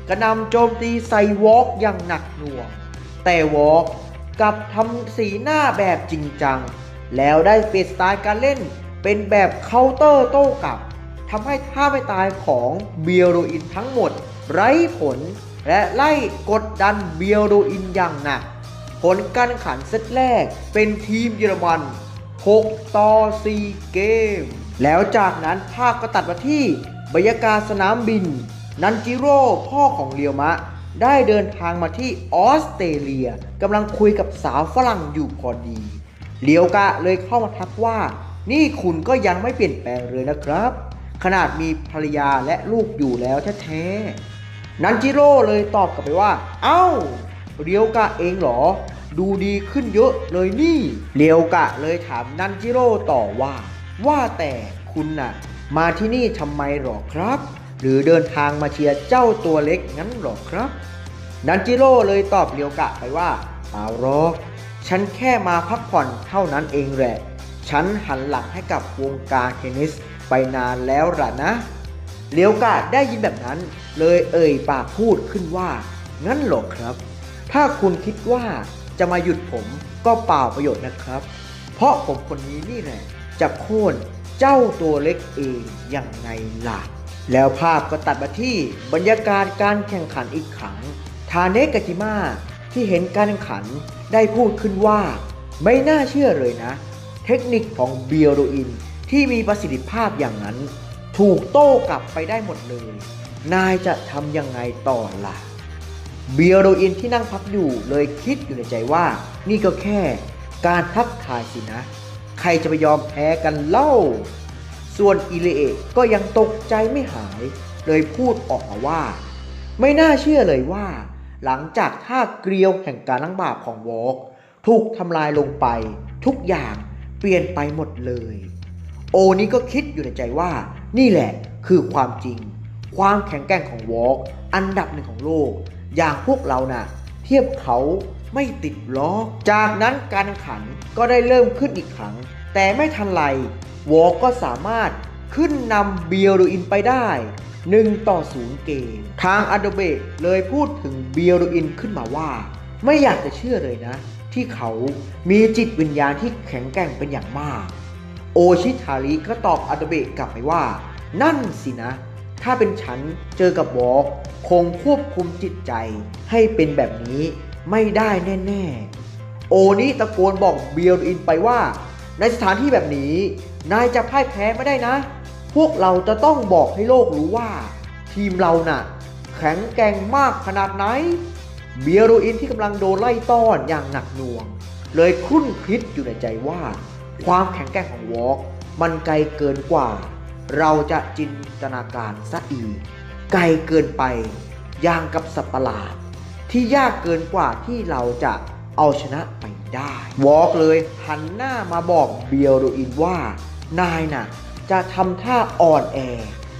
กระนำโจมตีไซวอล์กอย่างหนักหน่วงแต่วอล์กกลับทำสีหน้าแบบจริงจังแล้วได้เปลี่ยนสไตล์การเล่นเป็นแบบเคาน์เตอร์โต้กลับทำให้ท่าไม่ตายของเบียลโดอินทั้งหมดไร้ผลและไล่กดดันเบียลโดอินอย่างหนักผลการแข่งขันเซตแรกเป็นทีมเยอรมัน6-4 เกมแล้วจากนั้นภาพก็ตัดมาที่บรรยากาศสนามบินนันจิโร่พ่อของเรียวมะได้เดินทางมาที่ออสเตรเลียกำลังคุยกับสาวฝรั่งอยู่พอดีเรียวกะเลยเข้ามาทักว่านี่คุณก็ยังไม่เปลี่ยนแปลงเลยนะครับขนาดมีภรรยาและลูกอยู่แล้วแท้ๆนันจิโร่เลยตอบกลับไปว่าเอ้าเรียวกะเองเหรอดูดีขึ้นเยอะเลยนี่เรียวกะเลยถามนันจิโร่ต่อว่าแต่คุณน่ะมาที่นี่ทำไมหรอครับหรือเดินทางมาเชียร์เจ้าตัวเล็กงั้นหรอครับนันจิโร่เลยตอบเรียวกะไปว่าเปล่าหรอกฉันแค่มาพักผ่อนเท่านั้นเองแหละฉันหันหลังให้กับวงการเทนนิสไปนานแล้วล่ะนะเรียวกะได้ยินแบบนั้นเลยเอ่ยปากพูดขึ้นว่างั้นหรอครับถ้าคุณคิดว่าจะมาหยุดผมก็เปล่าประโยชน์นะครับเพราะผมคนนี้นี่แหละจะโค่นเจ้าตัวเล็กเองอย่างไงล่ะแล้วภาพก็ตัดมาที่บรรยากาศการแข่งขันอีกครั้งทาเนะกาจิมะที่เห็นการแข่งขันได้พูดขึ้นว่าไม่น่าเชื่อเลยนะเทคนิคของเบียลโดอินที่มีประสิทธิภาพอย่างนั้นถูกโต้กลับไปได้หมดเลยนายจะทำยังไงต่อล่ะเบียลโดอินที่นั่งพักอยู่เลยคิดอยู่ในใจว่านี่ก็แค่การทักทายสินะใครจะไปยอมแพ้กันเล่าส่วนอิเลเอะก็ยังตกใจไม่หายเลยพูดออกมาว่าไม่น่าเชื่อเลยว่าหลังจากท่าเกลียวแห่งการล้างบาปของวอล์กถูกทำลายลงไปทุกอย่างเปลี่ยนไปหมดเลยโอนี้ก็คิดอยู่ในใจว่านี่แหละคือความจริงความแข็งแกร่งของวอล์กอันดับหนึ่งของโลกอย่างพวกเราน่ะเทียบเขาไม่ติดล้อจากนั้นการแข่งขันก็ได้เริ่มขึ้นอีกครั้งแต่ไม่ทันไรวอล์กก็สามารถขึ้นนำเบียลโดอินไปได้1-0 เกมทางอาโดเบะเลยพูดถึงเบียลโดอินขึ้นมาว่าไม่อยากจะเชื่อเลยนะที่เขามีจิตวิญญาณที่แข็งแกร่งเป็นอย่างมากโอชิทาริก็ตอบอาโดเบะกลับไปว่านั่นสินะถ้าเป็นฉันเจอกับวอล์กคงควบคุมจิตใจให้เป็นแบบนี้ไม่ได้แน่ๆโอนี้ตะโกนบอกเบียลโดอินไปว่าในสถานที่แบบนี้นายจะพ่ายแพ้ไม่ได้นะพวกเราจะต้องบอกให้โลกรู้ว่าทีมเราน่ะแข็งแกร่งมากขนาดไหนเบียลโดอินที่กำลังโดนไล่ต้อนอย่างหนักหน่วงเลยครุ่นคิดอยู่ในใจว่าความแข็งแกร่งของวอล์กมันไกลเกินกว่าเราจะจินตนาการซะอีกไกลเกินไปอย่างกับสัตว์ประหลาดที่ยากเกินกว่าที่เราจะเอาชนะไปได้วอล์กเลยหันหน้ามาบอกเบียลโดอินว่านายน่ะจะทำท่าอ่อนแอ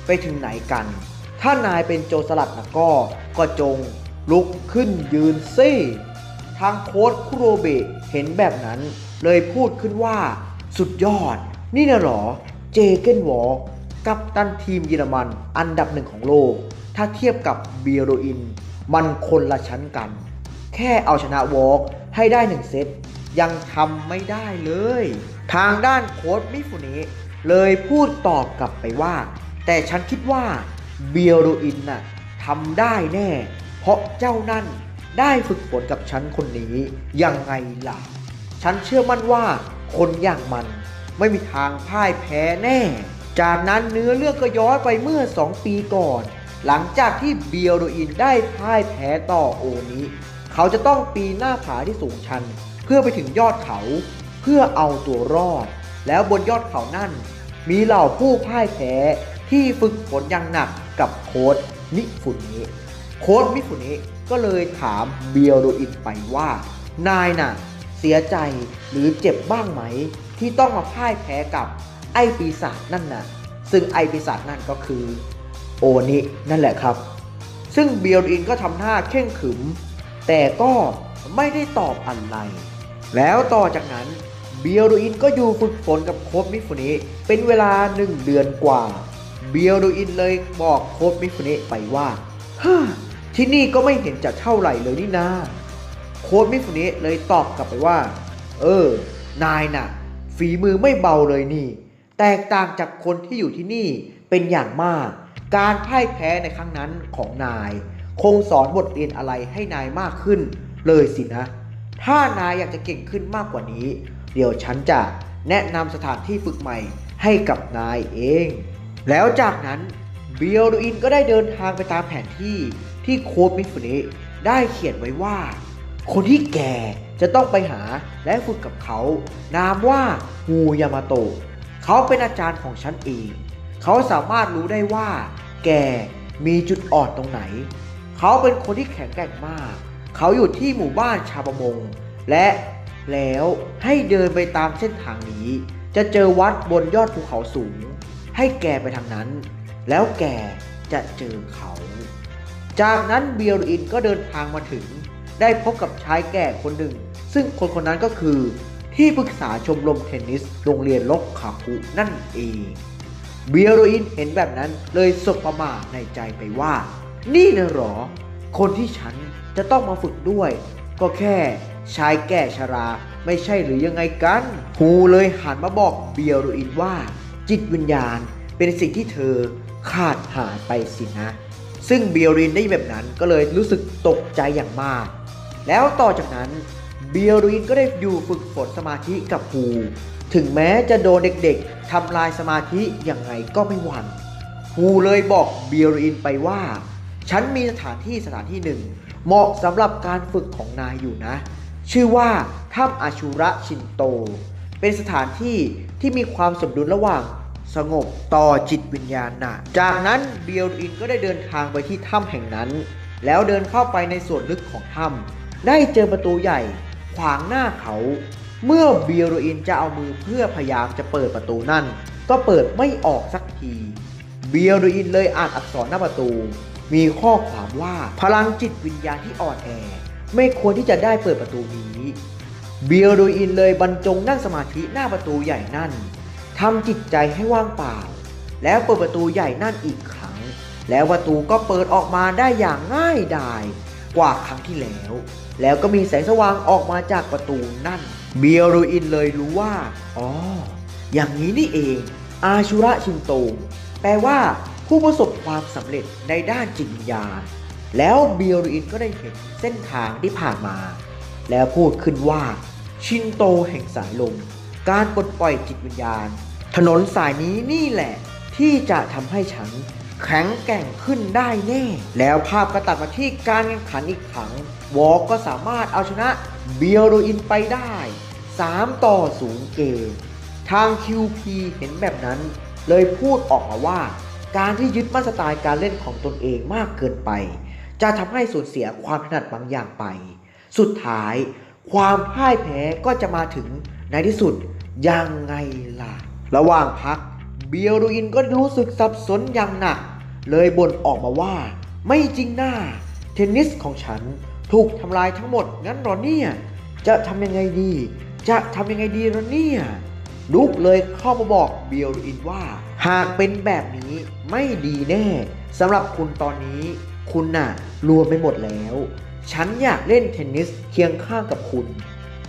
ไปถึงไหนกันถ้านายเป็นโจรสลัดนะก็จงลุกขึ้นยืนซิทางโค้ชคุโรเบะเห็นแบบนั้นเลยพูดขึ้นว่าสุดยอดนี่นะหรอเจเกนวอล์กกัปตันทีมเยอรมันอันดับหนึ่งของโลกถ้าเทียบกับเบียลโดอินมันคนละชั้นกันแค่เอาชนะวอล์กให้ได้1 เซตยังทำไม่ได้เลยทางด้านโค้ชมิฟุเนะเลยพูดตอบกลับไปว่าแต่ฉันคิดว่าเบียลโดอินน่ะทำได้แน่เพราะเจ้านั่นได้ฝึกฝนกับฉันคนนี้ยังไงล่ะฉันเชื่อมั่นว่าคนอย่างมันไม่มีทางพ่ายแพ้แน่จากนั้นเนื้อเรื่องก็ย้อนไปเมื่อ2 ปีก่อนหลังจากที่เบียลโดอินได้พ่ายแพ้ต่อโอนี้เขาจะต้องปีนหน้าผาที่สูงชันเพื่อไปถึงยอดเขาเพื่อเอาตัวรอดแล้วบนยอดเขานั่นมีเหล่าผู้พ่ายแพ้ ที่ฝึกฝนอย่างหนักกับโค้ชมิฟุนิโค้ชมิฟุนิก็เลยถามเบียโดอินไปว่านายน่ะเสียใจหรือเจ็บบ้างไหมที่ต้องมาพ่ายแพ้กับไอ้ปีศาจนั่นน่ะซึ่งไอ้ปีศาจนั่นก็คือโอนินั่นแหละครับซึ่งเบียโดอินก็ทำท่าเข่งขรึมแต่ก็ไม่ได้ตอบอะไรแล้วต่อจากนั้นเบียโดอินก็อยู่ฝึกฝนกับโค้ชมิฟุนิเป็นเวลา1 เดือนกว่าเบียโดอินเลยบอกโค้ชมิฟุนิไปว่าที่นี่ก็ไม่เห็นจะเท่าไหร่เลยนี่นาโค้ชมิฟุนิเลยตอบกลับไปว่านายน่ะฝีมือไม่เบาเลยนี่แตกต่างจากคนที่อยู่ที่นี่เป็นอย่างมากการพ่ายแพ้ในครั้งนั้นของนายคงสอนบทเรียนอะไรให้นายมากขึ้นเลยสินะถ้านายอยากจะเก่งขึ้นมากกว่านี้เดี๋ยวฉันจะแนะนำสถานที่ฝึกใหม่ให้กับนายเองแล้วจากนั้นเบียโดอินก็ได้เดินทางไปตามแผนที่โค้ชมิฟุนิได้เขียนไว้ว่าคนที่แก่จะต้องไปหาและฝึกกับเขานามว่าฮูยามาโตะเขาเป็นอาจารย์ของฉันเองเขาสามารถรู้ได้ว่าแกมีจุดอ่อนตรงไหนเขาเป็นคนที่แข็งแกร่งมากเขาอยู่ที่หมู่บ้านชาวประมงและแล้วให้เดินไปตามเส้นทางนี้จะเจอวัดบนยอดภูเขาสูงให้แกไปทางนั้นแล้วแกจะเจอเขาจากนั้นเบียโดอินก็เดินทางมาถึงได้พบกับชายแก่คนหนึ่งซึ่งคนนั้นก็คือที่ปรึกษาชมรมเทนนิสโรงเรียนล็อกคาคุนั่นเองเบียโดอินเห็นแบบนั้นเลยสบประมาทในใจไปว่านี่นะหรอคนที่ฉันจะต้องมาฝึกด้วยก็แค่ชายแก่ชราไม่ใช่หรือยังไงกันฮูเลยหันมาบอกเบียโดอินว่าจิตวิญญาณเป็นสิ่งที่เธอขาดหายไปสินะซึ่งเบียโดอินได้แบบนั้นก็เลยรู้สึกตกใจอย่างมากแล้วต่อจากนั้นเบียโดอินก็ได้อยู่ฝึกฝนสมาธิกับฮูถึงแม้จะโดนเด็กๆทำลายสมาธิยังไงก็ไม่หวั่นฮูเลยบอกเบียโดอินไปว่าฉันมีสถานที่หนึ่งเหมาะสำหรับการฝึกของนายอยู่นะชื่อว่าถ้ำอาชูระชินโตเป็นสถานที่ที่มีความสมดุลระหว่างสงบต่อจิตวิญญาณนะจากนั้นเบียโดอินก็ได้เดินทางไปที่ถ้ำแห่งนั้นแล้วเดินเข้าไปในส่วนลึกของถ้ำได้เจอประตูใหญ่ขวางหน้าเขาเมื่อเบียโดอินจะเอามือเพื่อพยายามจะเปิดประตูนั่นก็เปิดไม่ออกสักทีเบียโดอินเลยอ่านอักษรหน้าประตูมีข้อความว่าพลังจิตวิญญาณที่อ่อนแอไม่ควรที่จะได้เปิดประตูนี้เบียโดอินเลยบรรจงนั่งสมาธิหน้าประตูใหญ่นั่นทำจิตใจให้ว่างเปล่าแล้วเปิดประตูใหญ่นั่นอีกครั้งแล้วประตูก็เปิดออกมาได้อย่างง่ายดายกว่าครั้งที่แล้วก็มีแสงสว่างออกมาจากประตูนั่นเบียโดอินเลยรู้ว่าอย่างนี้นี่เองอาชูระชินโตแปลว่าผู้ประสบความสำเร็จในด้านจิตวิญญาณแล้วเบียโดอินก็ได้เห็นเส้นทางที่ผ่านมาแล้วพูดขึ้นว่าชินโตแห่งสายลมการปลดปล่อยจิตวิญญาณถนนสายนี้นี่แหละที่จะทำให้ฉันแข็งแกร่งขึ้นได้แน่แล้วภาพก็ตัดมาที่การแข่งขันอีกครั้งวอลก็สามารถเอาชนะเบียโดอินไปได้3-0เกมทาง QP เห็นแบบนั้นเลยพูดออกมาว่าการที่ยึดมั่นสไตล์การเล่นของตนเองมากเกินไปจะทำให้สูญเสียความถนัดบางอย่างไปสุดท้ายความพ่ายแพ้ก็จะมาถึงในที่สุดยังไงล่ะระหว่างพักเบียโดอินก็รู้สึกสับสนอย่างหนักเลยบ่นออกมาว่าไม่จริงนะเทนนิสของฉันถูกทำลายทั้งหมดงั้นหรอเนี่ยจะทำยังไงดีล่ะเนี่ยลุกเลยเข้ามาบอกเบียโดอินว่าหากเป็นแบบนี้ไม่ดีแน่สำหรับคุณตอนนี้คุณน่ะรวมไปหมดแล้วฉันอยากเล่นเทนนิสเคียงข้างกับคุณ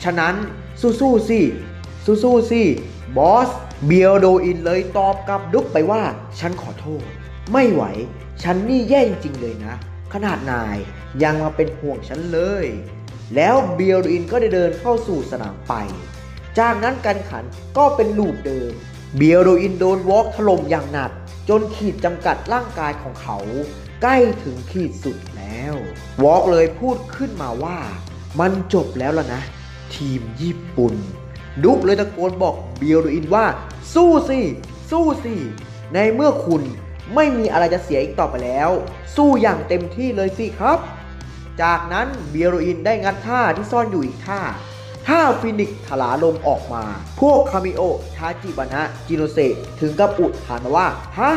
ฉะนั้นสู้สิบอสเบียโดอินเลยตอบกลับดุ๊กไปว่าฉันขอโทษไม่ไหวฉันนี่แย่จริงๆเลยนะขนาดนายยังมาเป็นห่วงฉันเลยแล้วเบียโดอินก็ได้เดินเข้าสู่สนามไปจากนั้นการแข่งขันก็เป็นลูปเดิมเบียโดอินโดนวอล์กถล่มอย่างหนักจนขีดจำกัดร่างกายของเขาใกล้ถึงขีดสุดแล้ววอล์กเลยพูดขึ้นมาว่ามันจบแล้วล่ะนะทีมญี่ปุ่นดุ๊กเลยตะโกนบอกเบียโดอินว่าสู้สิในเมื่อคุณ ไม่มีอะไรจะเสียอีกต่อไปแล้ว สู้อย่างเต็มที่เลยสิครับจากนั้นเบียโรอินได้งัดท่าที่ซ่อนอยู่อีกท่าฟินิกซ์ถลาลมออกมาพวกคามิโอทาจิบานะจิโนเซถึงกับอุทานว่าฮะ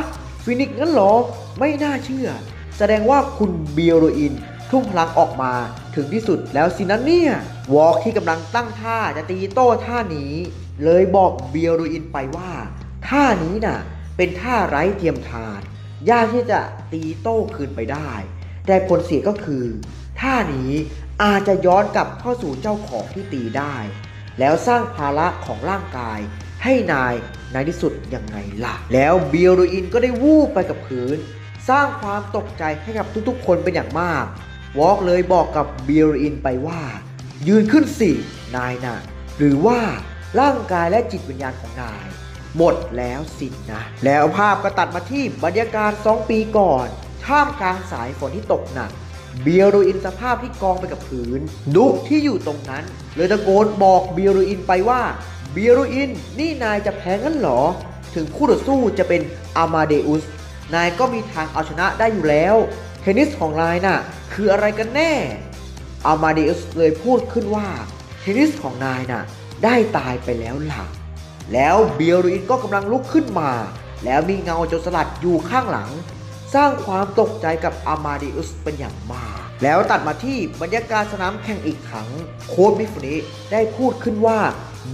ฟินิกซ์งั้นหรอไม่น่าเชื่อแสดงว่าคุณเบียโรอินทุ่มพลังออกมาถึงที่สุดแล้วสินะเนี่ยวอล์กที่กำลังตั้งท่าจะตีโต้ท่านี้เลยบอกเบียโรอินไปว่าท่านี้น่ะเป็นท่าไร้เทียมทานยากที่จะตีโต้คืนไปได้แต่ผลเสียก็คือท่านี้อาจจะย้อนกลับเข้าสู่เจ้าของที่ตีได้แล้วสร้างภาระของร่างกายให้นายในที่สุดยังไงล่ะแล้วเบียโรอินก็ได้วูบไปกับพื้นสร้างความตกใจให้กับทุกๆคนเป็นอย่างมากวอล์กเลยบอกกับเบียโรอินไปว่ายืนขึ้นสินายน่ะหรือว่าร่างกายและจิตวิญญาณของนายหมดแล้วสินะแล้วภาพก็ตัดมาที่บรรยากาศ2 ปีก่อนท่ามกลางสายฝนที่ตกหนักเบียโรอินสภาพที่กองไปกับพื้นดุที่อยู่ตรงนั้นเลยตะโกนบอกเบียโรอินไปว่าเบียโรอินนี่นายจะแพ้งั้นหรอถึงคู่ต่อสู้จะเป็นอามาเดอุสนายก็มีทางเอาชนะได้อยู่แล้วเทนนิสของนายน่ะคืออะไรกันแน่อามาเดอุสเลยพูดขึ้นว่าเทนนิสของนายน่ะได้ตายไปแล้วล่ะแล้วเบียโรอินก็กำลังลุกขึ้นมาแล้วมีเงาโจรสลัดอยู่ข้างหลังสร้างความตกใจกับอามาเดอุสเป็นอย่างมากแล้วตัดมาที่บรรยากาศสนามแข่งอีกครั้งโค้ชมิฟุนิได้พูดขึ้นว่า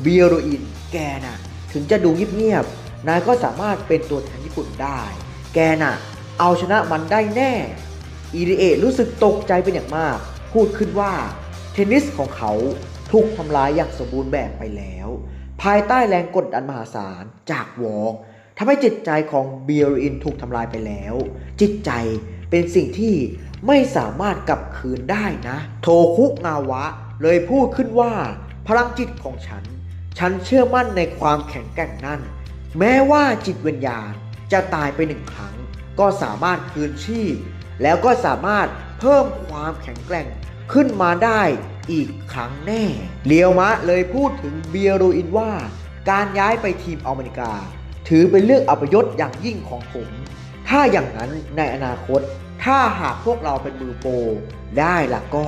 เบียโรอินแกน่ะถึงจะดูเงียบๆนายก็สามารถเป็นตัวแทนญี่ปุ่นได้แกน่ะเอาชนะมันได้แน่อิริเอะรู้สึกตกใจเป็นอย่างมากพูดขึ้นว่าเทนนิสของเขาถูกทำลายอย่างสมบูรณ์แบบไปแล้วภายใต้แรงกดดันมหาศาลจากวอล์กทำให้จิตใจของเบียโรอินถูกทำลายไปแล้วจิตใจเป็นสิ่งที่ไม่สามารถกลับคืนได้นะโทคุงาวะเลยพูดขึ้นว่าพลังจิตของฉันเชื่อมั่นในความแข็งแกร่งนั่นแม้ว่าจิตวิญญาณจะตายไป1 ครั้งก็สามารถคืนชีพแล้วก็สามารถเพิ่มความแข็งแกร่งขึ้นมาได้อีกครั้งแน่เลียวมะเลยพูดถึงเบียโรอินว่าการย้ายไปทีมอเมริกาถือเป็นเรื่องอัปยศอย่างยิ่งของผมถ้าอย่างนั้นในอนาคตถ้าหากพวกเราเป็นมือโปรได้ล่ะก็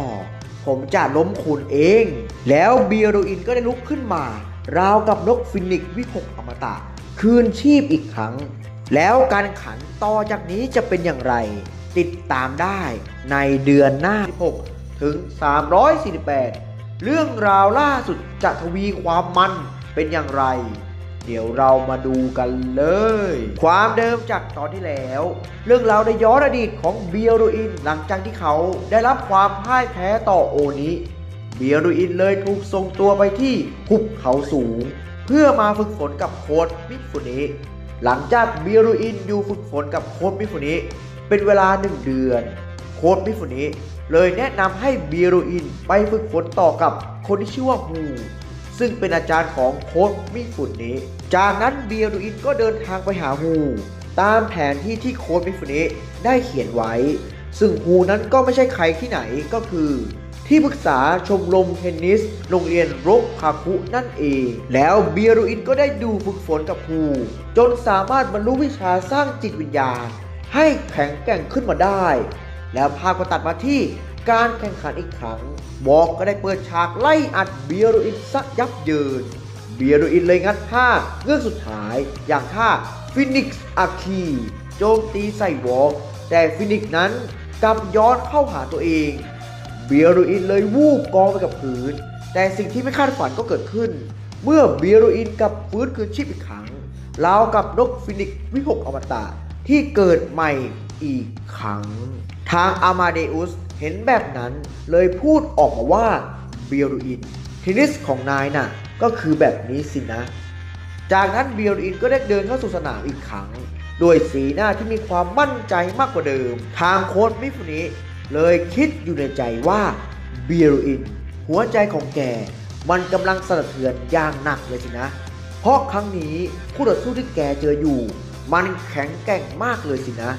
ผมจะล้มคุณเองแล้วเบียโรอินก็ได้ลุกขึ้นมาราวกับนกฟินิกซ์วิหกอมตะคืนชีพอีกครั้งแล้วการขันต่อจากนี้จะเป็นอย่างไรติดตามได้ในเดือนหน้า16ถึง348เรื่องราวล่าสุดจะทวีความมันเป็นอย่างไรเดี๋ยวเรามาดูกันเลยความเดิมจากตอนที่แล้วเรื่องราวในย้อนอดีตของเบียโรอินหลังจากที่เขาได้รับความพ่ายแพ้ต่อโอนิเบียโรอินเลยถูกส่งตัวไปที่หุบเขาสูงเพื่อมาฝึกฝนกับโค้ชมิฟุนิหลังจากเบียโรอินอยู่ฝึกฝนกับโค้ชมิฟุนิเป็นเวลา1 เดือนโค้ชมิฟุนิเลยแนะนำให้เบียโรอินไปฝึกฝนต่อกับคนที่ชื่อว่าฮูซึ่งเป็นอาจารย์ของโค้ชมิฟุนิจากนั้นเบียโรอินก็เดินทางไปหาฮูตามแผนที่โค้ชมิฟุนิได้เขียนไว้ซึ่งฮูนั้นก็ไม่ใช่ใครที่ไหนก็คือที่ปรึกษาชมรมเทนนิสโรงเรียนโรกคาคุนั่นเองแล้วเบียโรอินก็ได้ดูฝึกฝนกับฮูจนสามารถบรรลุวิชาสร้างจิตวิญญาณให้แข็งแกร่งขึ้นมาได้แล้วภาพก็ตัดมาที่การแข่งขันอีกครั้งบอกก็ได้เปิดฉากไล่อัดเบียโรอินซะยับเยินเบียโรอินเลยงัดท่าเงือกสุดท้ายอย่างท่าฟินิกซ์อาคีโจมตีใส่วอล์กแต่ฟินิกซ์นั้นกลับย้อนเข้าหาตัวเองเบียโรอินเลยวูบกองไปกับพื้นแต่สิ่งที่ไม่คาดฝันก็เกิดขึ้นเมื่อเบียโรอินกลับฟื้นคืนชีพอีกครั้งราวกับนกฟินิกซ์วิหกอมตะที่เกิดใหม่อีกครั้งทางอามาเดอุสเห็นแบบนั้นเลยพูดออกมาว่าเบียโรอินเทนนิสของนายน่ะก็คือแบบนี้สินะจากนั้นเบียโรอินก็ได้เดินเข้าสู่สนามอีกครั้งด้วยสีหน้าที่มีความมั่นใจมากกว่าเดิมทางโค้ชมิฟุนิเลยคิดอยู่ในใจว่าเบียโรอินหัวใจของแกมันกำลังสั่นสะเทือนอย่างหนักเลยสินะเพราะครั้งนี้คู่ต่อสู้ที่แกเจออยู่มันแข็งแกร่งมากเลยสินะ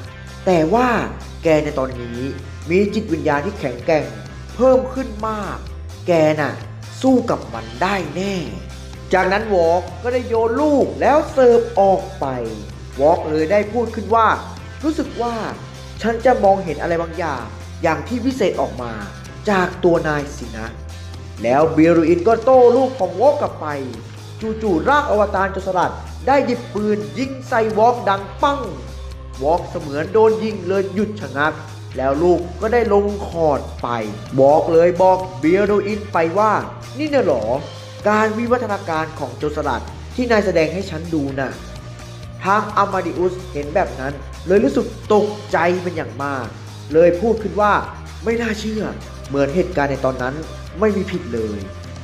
แต่ว่าแกในตอนนี้มีจิตวิญญาณที่แข็งแกร่งเพิ่มขึ้นมากแกน่ะสู้กับมันได้แน่จากนั้นวอล์กก็ได้โยนลูกแล้วเสิร์ฟออกไปวอล์กเลยได้พูดขึ้นว่า รู้สึกว่าฉันจะมองเห็นอะไรบางอย่างที่วิเศษออกมาจากตัวนายสินะแล้วเบรูอินก็โต้ลูกของวอกกลับไปจู่ๆร่างอวตารโจรสลัดได้หยิบปืนยิงใส่วอกดังปั้งวอกเสมือนโดนยิงเลยหยุดชะงักแล้วลูกก็ได้ลงคอร์ดไปวอกเลยบอกเบรูอินไปว่านี่น่ะหรอการวิวัฒนาการของโจรสลัดที่นายแสดงให้ฉันดูน่ะทางอามาดิอุสเห็นแบบนั้นเลยรู้สึกตกใจเป็นอย่างมากเลยพูดขึ้นว่าไม่น่าเชื่อเหมือนเหตุการณ์ในตอนนั้นไม่มีผิดเลย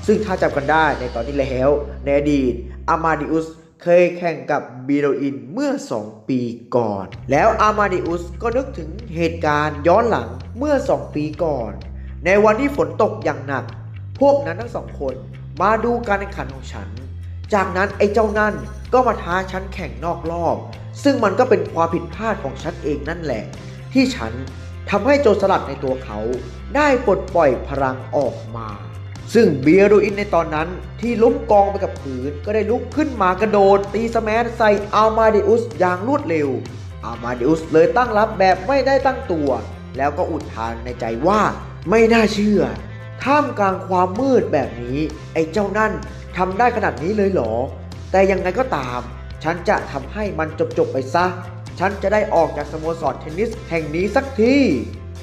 ซึ่งถ้าจำกันได้ในตอนนี้แล้วในอดีตอามาดิอุสเคยแข่งกับเบโรอินเมื่อ2 ปีก่อนแล้วอามาดิอุสก็นึกถึงเหตุการณ์ย้อนหลังเมื่อ2 ปีก่อนในวันที่ฝนตกอย่างหนักพวกนั้นทั้ง2 คนมาดูการแข่งขันของฉันจากนั้นไอ้เจ้านั่นก็มาท้าฉันแข่งนอกรอบซึ่งมันก็เป็นความผิดพลาดของฉันเองนั่นแหละที่ฉันทำให้โจรสลัดในตัวเขาได้ปลดปล่อยพลังออกมาซึ่งเบโรอินในตอนนั้นที่ล้มกองไปกับพื้นก็ได้ลุกขึ้นมากระโดดตีสแมชใส่อามาดิอุสอย่างรวดเร็วอามาดิอุสเลยตั้งรับแบบไม่ได้ตั้งตัวแล้วก็อุทานในใจว่าไม่น่าเชื่อท่ามกลางความมืดแบบนี้ไอ้เจ้านั่นทำได้ขนาดนี้เลยเหรอแต่ยังไงก็ตามฉันจะทำให้มันจบไปซะฉันจะได้ออกจากสโมสรเทนนิสแห่งนี้สักที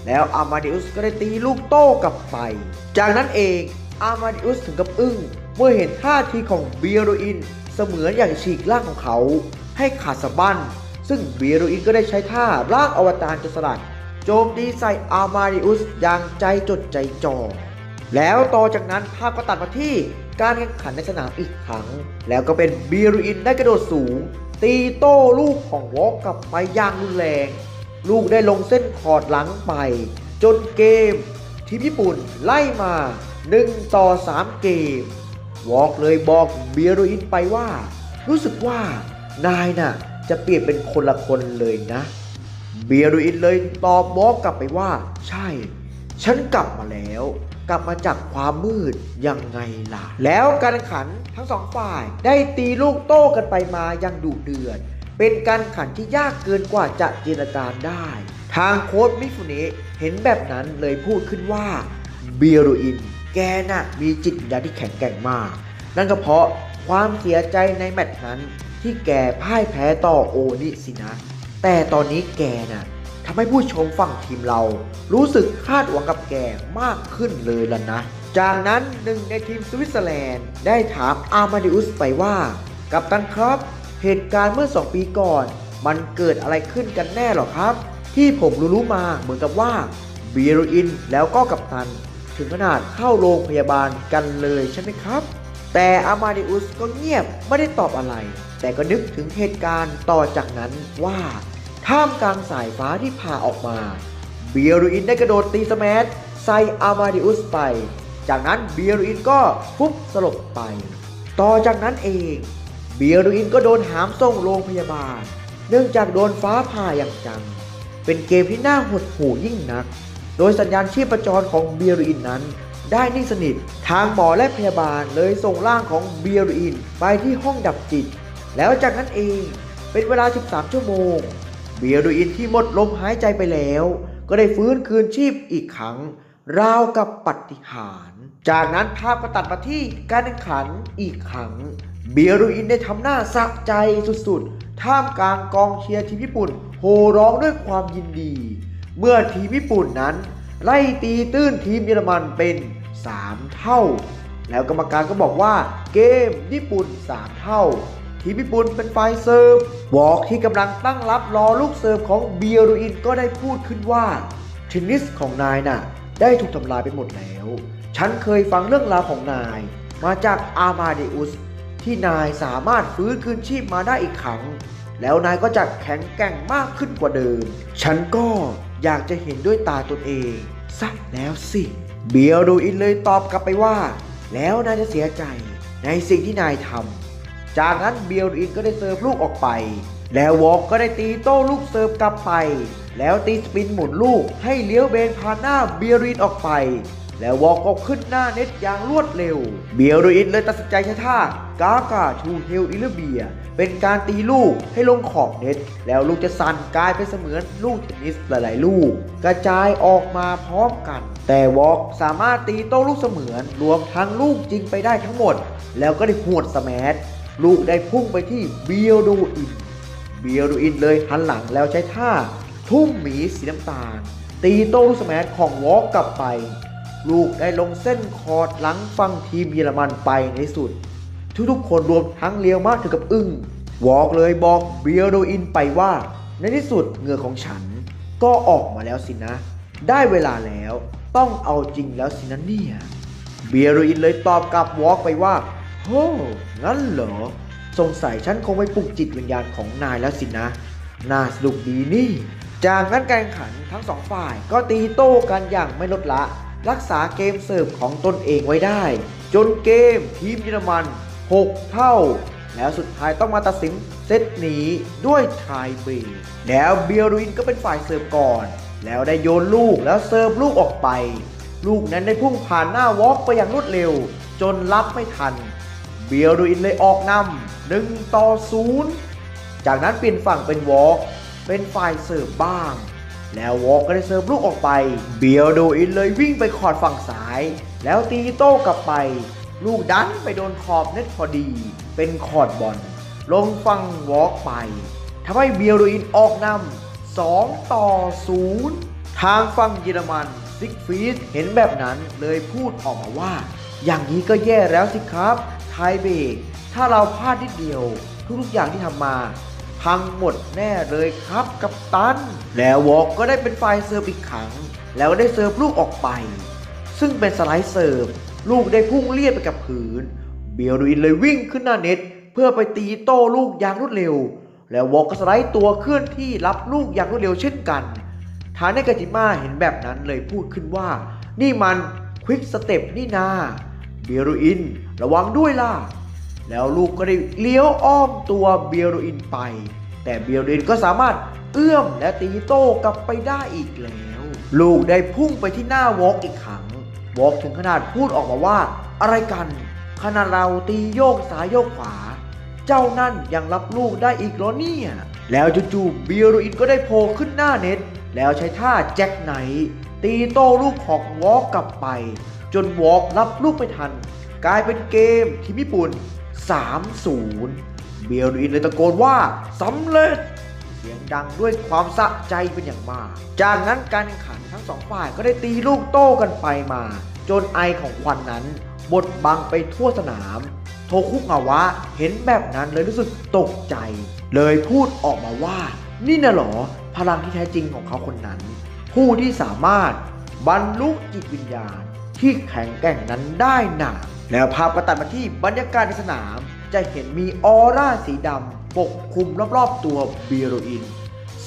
แล้วอามาดิอุสก็ได้ตีลูกโต้กลับไปจากนั้นเองอามาดิอุสถึงกับอึ้งเมื่อเห็นท่าทีของเบโรอินเสมือนอยากฉีกร่างของเขาให้ขาดสะบั้นซึ่งเบโรอินก็ได้ใช้ท่าร่างอวตารโจรสลัดโจมตีใส่อามาดิอุสอย่างใจจดใจจ่อแล้วต่อจากนั้นภาพก็ตัดมาที่การแข่งขันในสนามอีกครั้งแล้วก็เป็นเบโรอินได้กระโดดสูงตีโต้ลูกของวอกกลับไปอย่างรุนแรงลูกได้ลงเส้นคอร์ดหลังไปจนเกมทีมญี่ปุ่นไล่มา1-3 เกมวอกเลยบอกเบโรอินไปว่ารู้สึกว่านายน่ะจะเปลี่ยนเป็นคนละคนเลยนะเบโรอินเลยตอบวอกกลับไปว่าใช่ฉันกลับมาแล้วกลับมาจากความมืดยังไงล่ะแล้วการแข่งขันทั้ง2 ฝ่ายได้ตีลูกโต้กันไปมาอย่างดุเดือดเป็นการแข่งขันที่ยากเกินกว่าจะจินตนาการได้ทางโค้ชมิฟุเนะเห็นแบบนั้นเลยพูดขึ้นว่าเบโรอินแกน่ะมีจิตวิญญาณที่แข็งแกร่งมากนั่นก็เพราะความเสียใจในแมตช์นั้นที่แกพ่ายแพ้ต่อโอนิสินะแต่ตอนนี้แกน่ะทำให้ผู้ชมฝั่งทีมเรารู้สึกคาดหวังกับแกมากขึ้นเลยล่ะนะจากนั้นหนึ่งในทีมสวิตเซอร์แลนด์ได้ถามอามาดิอุสไปว่ากัปตันครับเหตุการณ์เมื่อ2 ปีก่อนมันเกิดอะไรขึ้นกันแน่หรอครับที่ผมรู้มาเหมือนกับว่าเบโรอินแล้วก็กัปตันถึงขนาดเข้าโรงพยาบาลกันเลยใช่ไหมครับแต่อามาดิอุสก็เงียบไม่ได้ตอบอะไรแต่ก็นึกถึงเหตุการณ์ต่อจากนั้นว่าท่ามกลางสายฟ้าที่ผ่าออกมาเบโรอินได้กระโดดตีสแมชใส่อามาดิอุสไปจากนั้นเบโรอินก็ฟุบสลบไปต่อจากนั้นเองเบโรอินก็โดนหามส่งโรงพยาบาลเนื่องจากโดนฟ้าผ่าอย่างจังเป็นเกมที่น่าหดหู่ยิ่งนักโดยสัญญาณชีพจรของเบโรอินนั้นได้นิ่งสนิททางหมอและพยาบาลเลยส่งร่างของเบโรอินไปที่ห้องดับจิตแล้วจากนั้นเองเป็นเวลา13 ชั่วโมงเบโรอินที่หมดลมหายใจไปแล้วก็ได้ฟื้นคืนชีพอีกครั้งราวกับปาฏิหาริย์จากนั้นภาพก็ตัดมาที่การแข่งขันอีกครั้งเบโรอินได้ทำหน้าสะใจสุดๆท่ามกลางกองเชียร์ทีมญี่ปุ่นโห่ร้องด้วยความยินดีเมื่อทีมญี่ปุ่นนั้นไล่ตีตื้นทีมเยอรมันเป็น3 เท่าแล้วกรรมการก็บอกว่าเกมญี่ปุ่น3 เท่าทีมญี่ปุ่นเป็นฝ่ายเสิร์ฟวอกที่กำลังตั้งรับรอลูกเสิร์ฟของเบโรอินก็ได้พูดขึ้นว่าเทนนิสของนายน่ะได้ถูกทำลายไปหมดแล้วฉันเคยฟังเรื่องราวของนายมาจากอามาดิอุสที่นายสามารถฟื้นคืนชีพมาได้อีกครั้งแล้วนายก็จะแข็งแกร่งมากขึ้นกว่าเดิมฉันก็อยากจะเห็นด้วยตาตนเองสักแล้วสิเบโรอินเลยตอบกลับไปว่าแล้วนายจะเสียใจในสิ่งที่นายทำจากนั้นเบโรอินก็ได้เสิร์ฟลูกออกไปแล้ววอกก็ได้ตีโต้ลูกเสิร์ฟกลับไปแล้วตีสปินหมุนลูกให้เลี้ยวเบนผ่านหน้าเบโรอินออกไป แล้ววอลก็ขึ้นหน้าเน็ตอย่างรวดเร็วเบียร์โดอินเลยตัดสินใจใช้ท่ากากาชูเฮลอิลเบียเป็นการตีลูกให้ลงขอบเน็ตแล้วลูกจะสั่นกลายเป็นเสมือนลูกเทนนิสหลายๆลูกกระจายออกมาพร้อมกันแต่วอลสามารถตีโต้ลูกเสมือนรวมทั้งลูกจริงไปได้ทั้งหมดแล้วก็ได้หวดสแมชลูกได้พุ่งไปที่เบียร์โดอินเลยหันหลังแล้วใช้ท่าทุ่มหมีสีน้ำตาลตีโต้ลูกสแมชของวอลกลับไปลูกได้ลงเส้นคอร์ดหลังฝั่งทีมเยอรมันไปในสุดทุกคนรวมทั้งเลียวมากถึงกับอึ้งวอลเลยบอกเบียร์โดอินไปว่าในที่สุดเหงื่อของฉันก็ออกมาแล้วสินะได้เวลาแล้วต้องเอาจริงแล้วสินะเนี่ยเบียร์โดอินเลยตอบกลับวอลไปว่าโอ้งั้นเหรอสงสัยฉันคงไปปลุกจิตวิญญาณของนายแล้วสินะน่าสนุกดีนี่จากนั้นการแข่งขันทั้งสองฝ่ายก็ตีโต้กันอย่างไม่ลดละรักษาเกมเสิร์ฟของตนเองไว้ได้จนเกมทีมเยอรมัน6 เท่าแล้วสุดท้ายต้องมาตัดสินเซตนี้ด้วยไทยเบรกแล้วเบียร์โดอินก็เป็นฝ่ายเสิร์ฟก่อนแล้วได้โยนลูกแล้วเสิร์ฟลูกออกไปลูกนั้นได้พุ่งผ่านหน้าวอล์กไปอย่างรวดเร็วจนรับไม่ทันเบียร์โดอินเลยออกนำ1-0จากนั้นเปลี่ยนฝั่งเป็นวอล์กเป็นฝ่ายเสิร์ฟบ้างแล้ววอล์กก็ได้เสิร์ฟลูกออกไปเบียร์โดอินเลยวิ่งไปคอร์ดฝั่งซ้ายแล้วตีโต้กลับไปลูกดันไปโดนขอบเน็ตพอดีเป็นคอร์ดบอลลงฝั่งวอล์กไปทำให้เบียร์โดอินออกนำ2-0ทางฝั่งเยอรมันซิกฟรีดเห็นแบบนั้นเลยพูดออกมาว่าอย่างนี้ก็แย่แล้วสิครับไทยเบรกถ้าเราพลาดนิดเดียวทุกอย่างที่ทำมาพังหมดแน่เลยครับกัปตันแล้ววอล์กก็ได้เป็นฝ่ายเสิร์ฟอีกครั้งแล้วได้เสิร์ฟลูกออกไปซึ่งเป็นสไลด์เสิร์ฟลูกได้พุ่งเลียดไปกับพื้นเบียร์โดอินเลยวิ่งขึ้นหน้าเน็ตเพื่อไปตีโต้ลูกอย่างรวดเร็วแล้ววอล์กก็สไลด์ตัวเคลื่อนที่รับลูกอย่างรวดเร็วเช่นกันทาเนกาจิมะเห็นแบบนั้นเลยพูดขึ้นว่านี่มันควิกสเต็ปนี่นาเบียร์โดอินระวังด้วยล่ะแล้วลูกก็ได้เลี้ยวอ้อมตัวเบียร์โดอินไปแต่เบียร์โดอินก็สามารถเอื้อมและตีโต้กลับไปได้อีกแล้วลูกได้พุ่งไปที่หน้าวอล์กอีกครั้งวอล์กถึงขนาดพูดออกมาว่าอะไรกันขณะเราตีโยกซ้ายโยกขวาเจ้านั่นยังรับลูกได้อีกเหรอเนี่ยแล้วจู่ๆเบียร์โดอินก็ได้โผล่ขึ้นหน้าเน็ตแล้วใช้ท่าแจ็คไนท์ตีโต้ลูกของวอล์กกลับไปจนวอล์กรับลูกไม่ทันกลายเป็นเกมทีมญี่ปุ่น3-0เบียร์โดอินเลยตะโกนว่าสำเร็จเสียงดังด้วยความสะใจเป็นอย่างมากจากนั้นการแข่งขันทั้งสองฝ่ายก็ได้ตีลูกโต้กันไปมาจนไอของควันนั้นบดบังไปทั่วสนามโทคุงาวะเห็นแบบนั้นเลยรู้สึกตกใจเลยพูดออกมาว่านี่น่ะหรอพลังที่แท้จริงของเขาคนนั้นผู้ที่สามารถบรรลุจิตวิญญาณที่แข็งแกร่งนั้นได้หนาแล้วภาพก็ตัดมาที่บรรยากาศในสนามจะเห็นมีออร่าสีดำปกคลุมรอบๆตัวเบียร์โดอิน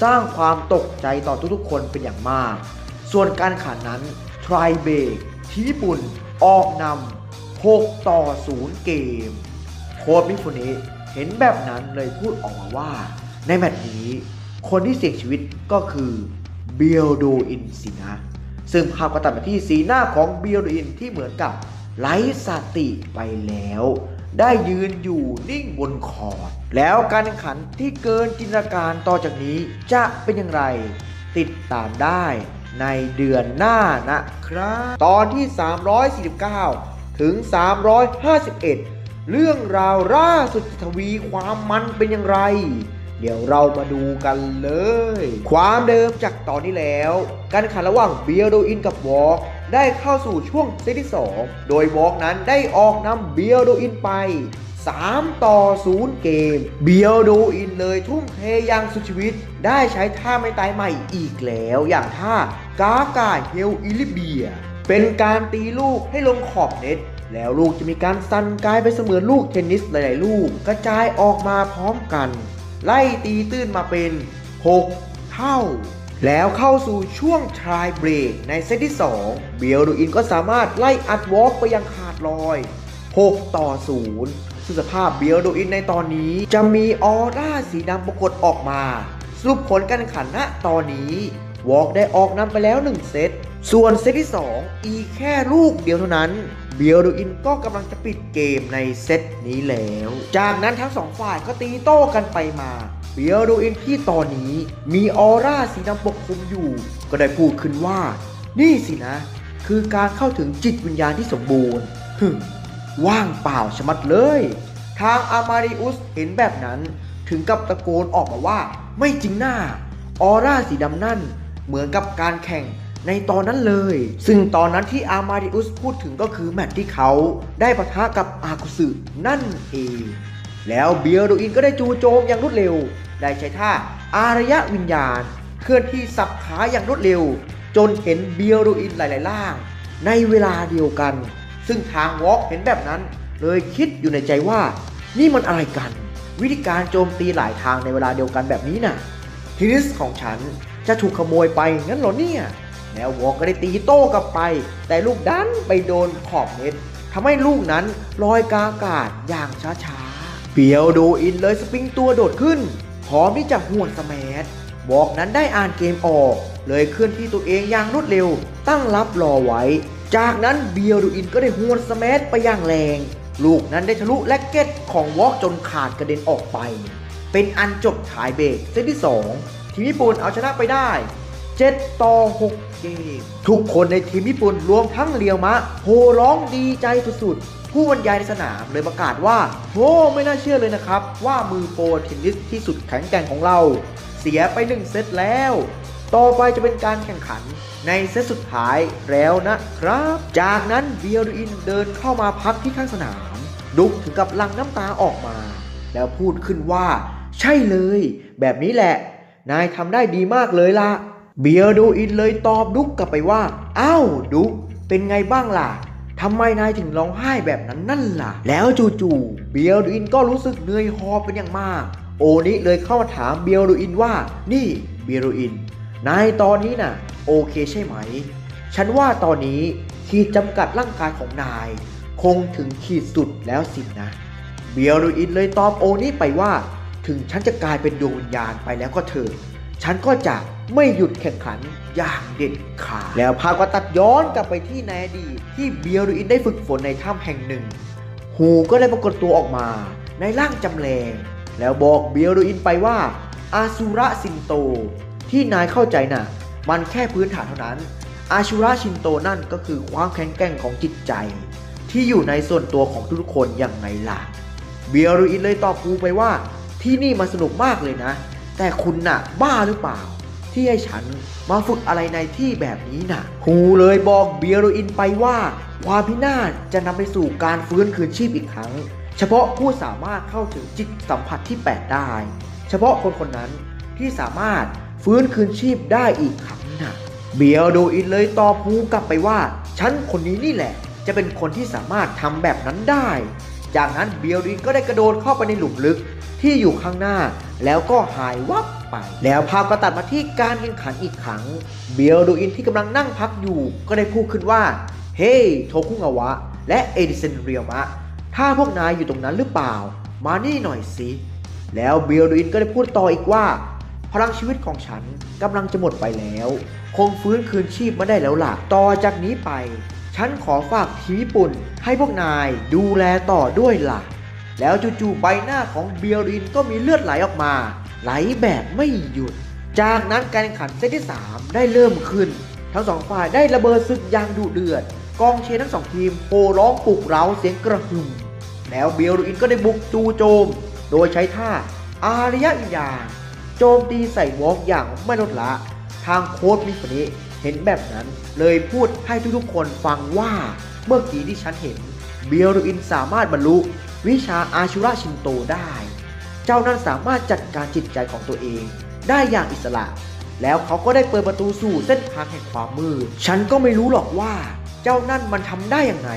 สร้างความตกใจต่อทุกๆคนเป็นอย่างมากส่วนการแข่งขันนั้นไทยเบรกที่ญี่ปุ่นออกนำ6-0เกมโค้ชมิฟุเนะเห็นแบบนั้นเลยพูดออกมาว่าในแมตช์นี้คนที่เสี่ยงชีวิตก็คือเบียร์โดอินสินะซึ่งภาพก็ตัดมาที่สีหน้าของเบียร์โดอินที่เหมือนกับไร้สติไปแล้วได้ยืนอยู่นิ่งบนคอร์ตแล้วการแข่งขันที่เกินจินตนาการต่อจากนี้จะเป็นอย่างไรติดตามได้ในเดือนหน้านะครับตอนที่349ถึง351เรื่องราวล่าสุดทวีความมันเป็นอย่างไรเดี๋ยวเรามาดูกันเลยความเดิมจากตอนนี้แล้วการแข่งขันระหว่างเบียร์โดอินกับวอล์กได้เข้าสู่ช่วงเซตที่2โดยวอล์กนั้นได้ออกนำเบียร์โดอินไป3-0เกมเบียร์โดอินเลยทุ่มเทอย่างสุดชีวิตได้ใช้ท่าไม่ตายใหม่อีกแล้วอย่างท่ากากาเฮลอิลิเบียเป็นการตีลูกให้ลงขอบเน็ตแล้วลูกจะมีการสั่นกลายไปเสมือนลูกเทนนิสหลายๆลูกกระจายออกมาพร้อมกันไล่ตีตื้นมาเป็น6 เท่าแล้วเข้าสู่ช่วงไทยเบรกในเซตที่2เบียร์โดอินก็สามารถไล่อัดวอล์กไปยังขาดลอย6-0ซึ่งสภาพเบียร์โดอินในตอนนี้จะมีออร่าสีดำปรากฏออกมาสรุปผลการแข่งขันณตอนนี้ วอล์กได้ออกนำไปแล้ว1เซตส่วนเซตที่2อีกแค่ลูกเดียวเท่านั้นเบียร์ดูอินก็กำลังจะปิดเกมในเซตนี้แล้วจากนั้นทั้งสองฝ่ายก็ตีโต้กันไปมาเบียร์ดูอินที่ตอนนี้มีออร่าสีดำปกคลุมอยู่ก็ได้พูดขึ้นว่านี่สินะคือการเข้าถึงจิตวิญญาณที่สมบูรณ์ว่างเปล่าชะมัดเลยทางอามาริอุสเห็นแบบนั้นถึงกับตะโกนออกมาว่าไม่จริงหน้าออร่าสีดำนั่นเหมือนกับการแข่งในตอนนั้นเลยซึ่งตอนนั้นที่อามาริอุสพูดถึงก็คือแมตช์ที่เขาได้ปะทะกับอากุสึนั่นเองแล้วเบียร์ดูอินก็ได้จู่โจมอย่างรวดเร็วได้ใช้ท่าอารยวิญญาณเคลื่อนที่สับขาอย่างรวดเร็วจนเห็นเบียร์ดูอินหลายๆล่างในเวลาเดียวกันซึ่งทางวอล์กเห็นแบบนั้นเลยคิดอยู่ในใจว่านี่มันอะไรกันวิธีการโจมตีหลายทางในเวลาเดียวกันแบบนี้น่ะทีนิสของฉันจะถูกขโมยไปงั้นเหรอเนี่ยแล้ววอล์กก็ได้ตีโต้กลับไปแต่ลูกดันไปโดนขอบเน็ตทำให้ลูกนั้นลอยกลางอากาศอย่างช้าๆเบียร์ดูอินเลยสปริงตัวโดดขึ้นพร้อมที่จะหวนสแมชวอล์กนั้นได้อ่านเกมออกเลยเคลื่อนที่ตัวเองอย่างรวดเร็วตั้งรับรอไว้จากนั้นเบียร์ดูอินก็ได้หวนสแมชไปอย่างแรงลูกนั้นได้ทะลุแร็กเก็ตของวอล์กจนขาดกระเด็นออกไปเป็นอันจบถ่ายเบรกเซตที่2ทีมญี่ปุ่นเอาชนะไปได้7-6 เกมทุกคนในทีมญี่ปุ่นรวมทั้งเรียวมะโห่ร้องดีใจสุดๆผู้บรรยายในสนามเลยประกาศว่าโอ้ไม่น่าเชื่อเลยนะครับว่ามือโปรเทนนิสที่สุดแข็งแกร่งของเราเสียไป1เซตแล้วต่อไปจะเป็นการแข่งขันในเซตสุดท้ายแล้วนะครับจากนั้นเบียร์ดูอินเดินเข้ามาพักที่ข้างสนามดุกถึงกับหลั่งน้ำตาออกมาแล้วพูดขึ้นว่าใช่เลยแบบนี้แหละนายทำได้ดีมากเลยล่ะเบียร์ดูอินเลยตอบดุกกลับไปว่าอ้าวดุกเป็นไงบ้างล่ะทำไมนายถึงร้องไห้แบบนั้นนั่นล่ะแล้วจู่ๆเบียร์ดูอินก็รู้สึกเหนื่อยหอบเป็นอย่างมากโอนิเลยเข้ามาถามเบียร์ดูอินว่านี่เบียร์ดูอินนายตอนนี้น่ะโอเคใช่ไหมฉันว่าตอนนี้ขีดจำกัดร่างกายของนายคงถึงขีดสุดแล้วสินะเบียร์ดูอินเลยตอบโอนิไปว่าถึงฉันจะกลายเป็นดวงวิญญาณไปแล้วก็เถอะฉันก็จะไม่หยุดแข่งขันอย่างเด็ดขาดแล้วภาพก็ตัดย้อนกลับไปที่ในอดีตที่เบียร์ดูอินได้ฝึกฝนในถ้ำแห่งหนึ่งฮูก็ได้ปรากฏตัวออกมาในร่างจำแรงแล้วบอกเบียร์ดูอินไปว่าอาซูระชินโตที่นายเข้าใจน่ะมันแค่พื้นฐานเท่านั้นอาชูระชินโตนั่นก็คือความแข็งแกร่งของจิตใจที่อยู่ในส่วนตัวของทุกคนอย่างไรล่ะเบียร์ดูอินเลยตอบฮูไปว่าที่นี่มันสนุกมากเลยนะแต่คุณน่ะบ้าหรือเปล่าที่ให้ฉันมาฝึกอะไรในที่แบบนี้น่ะฮูเลยบอกเบียร์ดูอินไปว่าความพินาศจะนำไปสู่การฟื้นคืนชีพอีกครั้งเฉพาะผู้สามารถเข้าถึงจิตสัมผัสที่8ได้เฉพาะคนคนนั้นที่สามารถฟื้นคืนชีพได้อีกครั้งน่ะเบียร์ดูอินเลยตอบฮูกลับไปว่าฉันคนนี้นี่แหละจะเป็นคนที่สามารถทำแบบนั้นได้จากนั้นเบียร์ดูอินก็ได้กระโดดเข้าไปในหลุมลึกที่อยู่ข้างหน้าแล้วก็หายวับไปแล้วภาพก็ตัดมาที่การแข่งขันอีกครั้งเบียร์ดูอินที่กำลังนั่งพักอยู่ก็ได้พูดขึ้นว่าเฮ้โทคุงาวะและเอดิเซนเรียวมะถ้าพวกนายอยู่ตรงนั้นหรือเปล่ามานี่หน่อยสิแล้วเบียร์ดูอินก็ได้พูดต่ออีกว่าพลังชีวิตของฉันกำลังจะหมดไปแล้วคงฟื้นคืนชีพมาได้แล้วล่ะต่อจากนี้ไปฉันขอฝากทีมญี่ปุ่นให้พวกนายดูแลต่อด้วยล่ะแล้วจู่ๆใบหน้าของเบียร์ดูอินก็มีเลือดไหลออกมาไหลแบบไม่หยุดจากนั้นการแข่งขันเซตที่3ได้เริ่มขึ้นทั้งสองฝ่ายได้ระเบิดศึกอย่างดุเดือดกองเชียร์ทั้ง2ทีมโห่ร้องปลุกเร้าเสียงกระหึ่มแล้วเบียร์ดูอินก็ได้บุกจู่โจมโดยใช้ท่าอารยวิญญาณโจมตีใส่วอล์กอย่างไม่ลดละทางโค้ชมิฟนิเห็นแบบนั้นเลยพูดให้ทุกๆคนฟังว่าเมื่อกี้ที่ฉันเห็นเบียร์ดูอินสามารถบรรลุวิชาอาชูระชินโตได้เจ้านั้นสามารถจัดการจิตใจของตัวเองได้อย่างอิสระแล้วเขาก็ได้เปิดประตูสู่เส้นทางแห่งความมืดฉันก็ไม่รู้หรอกว่าเจ้านั่นมันทำได้อย่างไร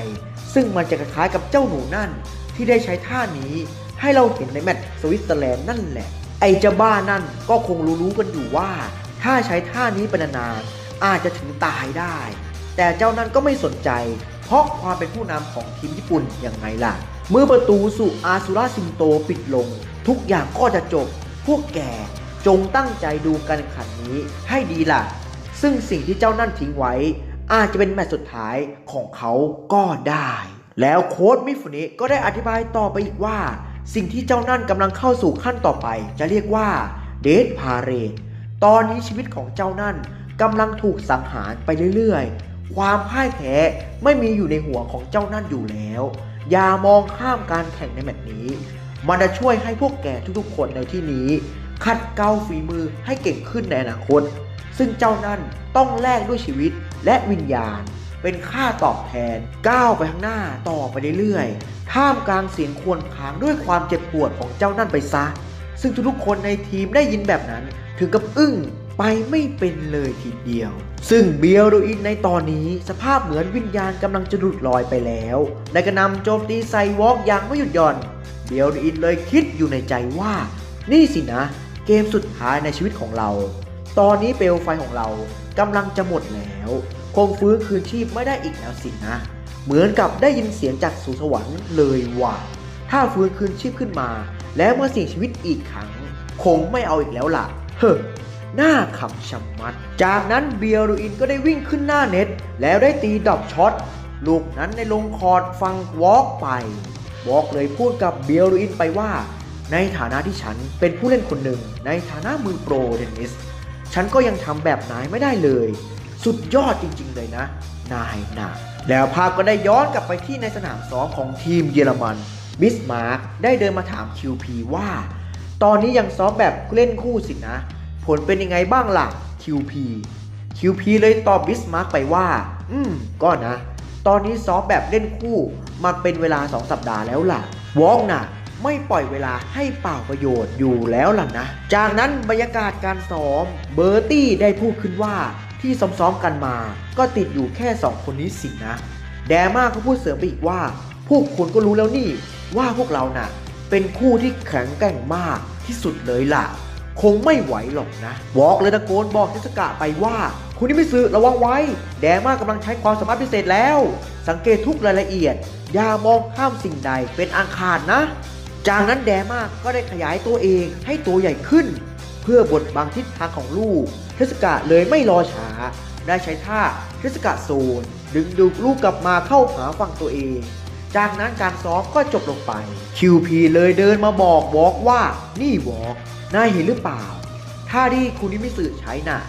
ซึ่งมันจะคล้ายกับเจ้าหนูนั่นที่ได้ใช้ท่านี้ให้เราเห็นในแมตช์สวิตเซอร์แลนด์นั่นแหละไอ้เจ้าบ้านั่นก็คงรู้กันอยู่ว่าถ้าใช้ท่านี้เป็นนานๆอาจจะถึงตายได้แต่เจ้านั่นก็ไม่สนใจเพราะความเป็นผู้นำของทีมญี่ปุ่นอย่างไงล่ะเมื่อประตูสู่อาซูระชินโตปิดลงทุกอย่างก็จะจบพวกแกจงตั้งใจดูการแข่งขันนี้ให้ดีล่ะ ซึ่งสิ่งที่เจ้านั่นทิ้งไว้อาจจะเป็นแมตช์สุดท้ายของเขาก็ได้แล้วโค้ชมิฟุนิก็ได้อธิบายต่อไปอีกว่าสิ่งที่เจ้านั่นกำลังเข้าสู่ขั้นต่อไปจะเรียกว่าเดธพาเรดตอนนี้ชีวิตของเจ้านั่นกำลังถูกสังหารไปเรื่อยๆความพ่ายแพ้ไม่มีอยู่ในหัวของเจ้านั่นอยู่แล้วอย่ามองข้ามการแข่งในแมตช์นี้มันจะช่วยให้พวกแกทุกๆคนในที่นี้ขัดเกลาฝีมือให้เก่งขึ้นในอนาคตซึ่งเจ้านั่นต้องแลกด้วยชีวิตและวิญญาณเป็นค่าตอบแทนก้าวไปข้างหน้าต่อไปเรื่อยๆท่ามกลางเสียงครวญครางด้วยความเจ็บปวดของเจ้านั่นไปซะซึ่งทุกๆคนในทีมได้ยินแบบนั้นถึงกับอึ้งไปไม่เป็นเลยทีเดียวซึ่งเบียโรอินในตอนนี้สภาพเหมือนวิญญาณกำลังจะหลุดลอยไปแล้วและกระนำโจมตีไซวอล์กอย่างไม่หยุดหย่อนเบียโรอินเลยคิดอยู่ในใจว่านี่สินะเกมสุดท้ายในชีวิตของเราตอนนี้เปลวไฟของเรากำลังจะหมดแล้วคงฟื้นคืนชีพไม่ได้อีกแล้วสินะเหมือนกับได้ยินเสียงจากสู่สวรรค์เลยว่าถ้าฟื้นคืนชีพขึ้นมาแล้วมาเสี่ยงชีวิตอีกครั้งคงไม่เอาอีกแล้วล่ะเฮ้อหน้าขำชะมัดจากนั้นเบียรูอินก็ได้วิ่งขึ้นหน้าเน็ตแล้วได้ตีดรอปช็อตลูกนั้นในลงคอร์ดฟังวอล์กไปวอล์กเลยพูดกับเบียรูอินไปว่าในฐานะที่ฉันเป็นผู้เล่นคนหนึ่งในฐานะมือโปรเทนนิสฉันก็ยังทำแบบนายไม่ได้เลยสุดยอดจริงๆเลยนะนายนะแล้วภาพก็ได้ย้อนกลับไปที่ในสนามซ้อมของทีมเยอรมันบิสมาร์กได้เดินมาถาม QP ว่าตอนนี้ยังซ้อมแบบเล่นคู่สินะผลเป็นยังไงบ้างล่ะ QP เลยตอบบิสมาร์กไปว่าก็นะตอนนี้ซ้อมแบบเล่นคู่มาเป็นเวลา2 สัปดาห์แล้วล่ะวอล์กนะไม่ปล่อยเวลาให้เปล่าประโยชน์อยู่แล้วล่ะนะจากนั้นบรรยากาศการซ้อมเบอร์ตี้ได้พูดขึ้นว่าที่ซ้อมกันมาก็ติดอยู่แค่2 คนนี้สินะแดม่าก็พูดเสริมไปอีกว่าพวกคุณก็รู้แล้วนี่ว่าพวกเราน่ะเป็นคู่ที่แข็งแกร่งมากที่สุดเลยล่ะคงไม่ไหวหรอกนะวอล์กเลยตะโกนบอกเทสกะไปว่าคุณนี่ไม่ซื้อระวังไว้แดม่ากำลังใช้ความสามารถพิเศษแล้วสังเกตทุกรายละเอียดอย่ามองข้ามสิ่งใดเป็นอันขาดนะจากนั้นแดม่าก็ได้ขยายตัวเองให้ตัวใหญ่ขึ้นเพื่อบดบังทิศทางของลูกเทสกะเลยไม่รอช้าได้ใช้ท่าเทสกะโซนดึงดูดลูกกลับมาเข้าหาฝั่งตัวเองจากนั้นการซ้อมก็จบลงไป QP เลยเดินมาบอกวอล์กว่านี่วอล์กนายเห็นหรือเปล่าท่าที่คุณนิมิสึใช้น่ะ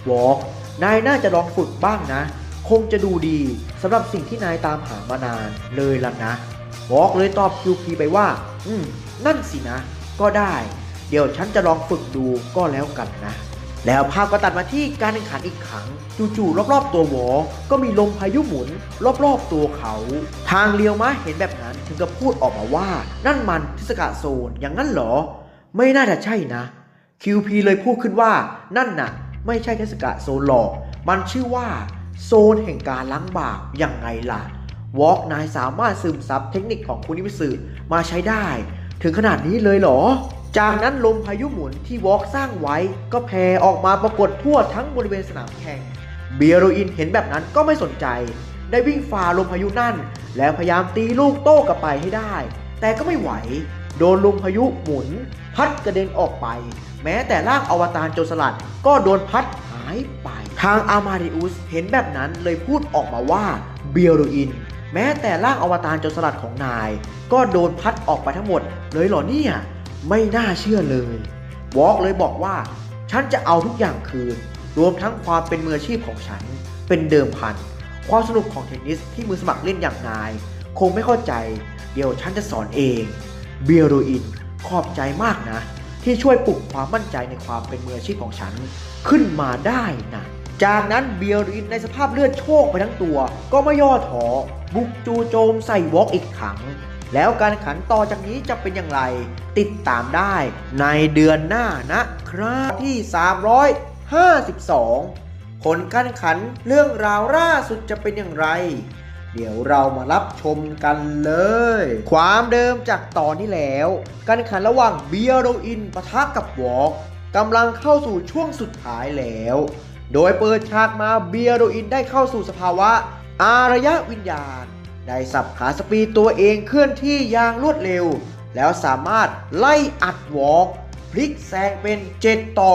วอล์กนายน่าจะลองฝึกบ้างนะคงจะดูดีสำหรับสิ่งที่นายตามหามานานเลยล่ะนะวอล์กเลยตอบ QP ไปว่านั่นสินะก็ได้เดี๋ยวฉันจะลองฝึกดูก็แล้วกันนะแล้วภาพก็ตัดมาที่การแข่งขันอีกครั้งจู่ๆรอบๆตัววอล์กก็มีลมพายุหมุนรอบๆตัวเขาทางเลียวมะเห็นแบบนั้นถึงกับพูดออกมาว่านั่นมันเทสกะโซนอย่างนั้นเหรอไม่น่าจะใช่นะ QP เลยพูดขึ้นว่านั่นน่ะไม่ใช่เทสกะโซนหรอกมันชื่อว่าโซนแห่งการล้างบาปยังไงล่ะวอล์กนายสามารถซึมซับเทคนิคของคุณนิมิสึมาใช้ได้ถึงขนาดนี้เลยเหรอจากนั้นลมพายุหมุนที่วอล์กสร้างไว้ก็แผ่ออกมาปรากฏทั่วทั้งบริเวณสนามแข่งเบียโรอินเห็นแบบนั้นก็ไม่สนใจได้วิ่งฝ่าลมพายุนั่นแล้วพยายามตีลูกโต้กลับไปให้ได้แต่ก็ไม่ไหวโดนลมพายุหมุนพัดกระเด็นออกไปแม้แต่ร่างอวตารโจรสลัดก็โดนพัดหายไปทางอามาดิอุสเห็นแบบนั้นเลยพูดออกมาว่าเบียโรอินแม้แต่ร่างอวตารโจรสลัดของนายก็โดนพัดออกไปทั้งหมดเลยเหรอเนี่ยไม่น่าเชื่อเลยวอล์กเลยบอกว่าฉันจะเอาทุกอย่างคืนรวมทั้งความเป็นมืออาชีพของฉันเป็นเดิมพันความสนุกของเทนนิสที่มือสมัครเล่นอย่างนายคงไม่เข้าใจเดี๋ยวฉันจะสอนเองเบียโรอินขอบใจมากนะที่ช่วยปลุกความมั่นใจในความเป็นมืออาชีพของฉันขึ้นมาได้นะจากนั้นเบียโรอินในสภาพเลือดโชกไปทั้งตัวก็ไม่ย่อท้อบุกจู่โจมใส่วอล์กอีกครั้งแล้วการแข่งขันต่อจากนี้จะเป็นอย่างไรติดตามได้ในเดือนหน้านะครับที่352ผลการแข่งขันเรื่องราวล่าสุดจะเป็นอย่างไรเดี๋ยวเรามารับชมกันเลยความเดิมจากตอนที่แล้วการแข่งขันระหว่างเบียโรอินปะทะกับวอล์กกำลังเข้าสู่ช่วงสุดท้ายแล้วโดยเปิดฉากมาเบียโรอินได้เข้าสู่สภาวะอารยวิญญาณได้สับขาสปีดตัวเองเคลื่อนที่อย่างรวดเร็วแล้วสามารถไล่อัดวอล์กพลิกแซงเป็น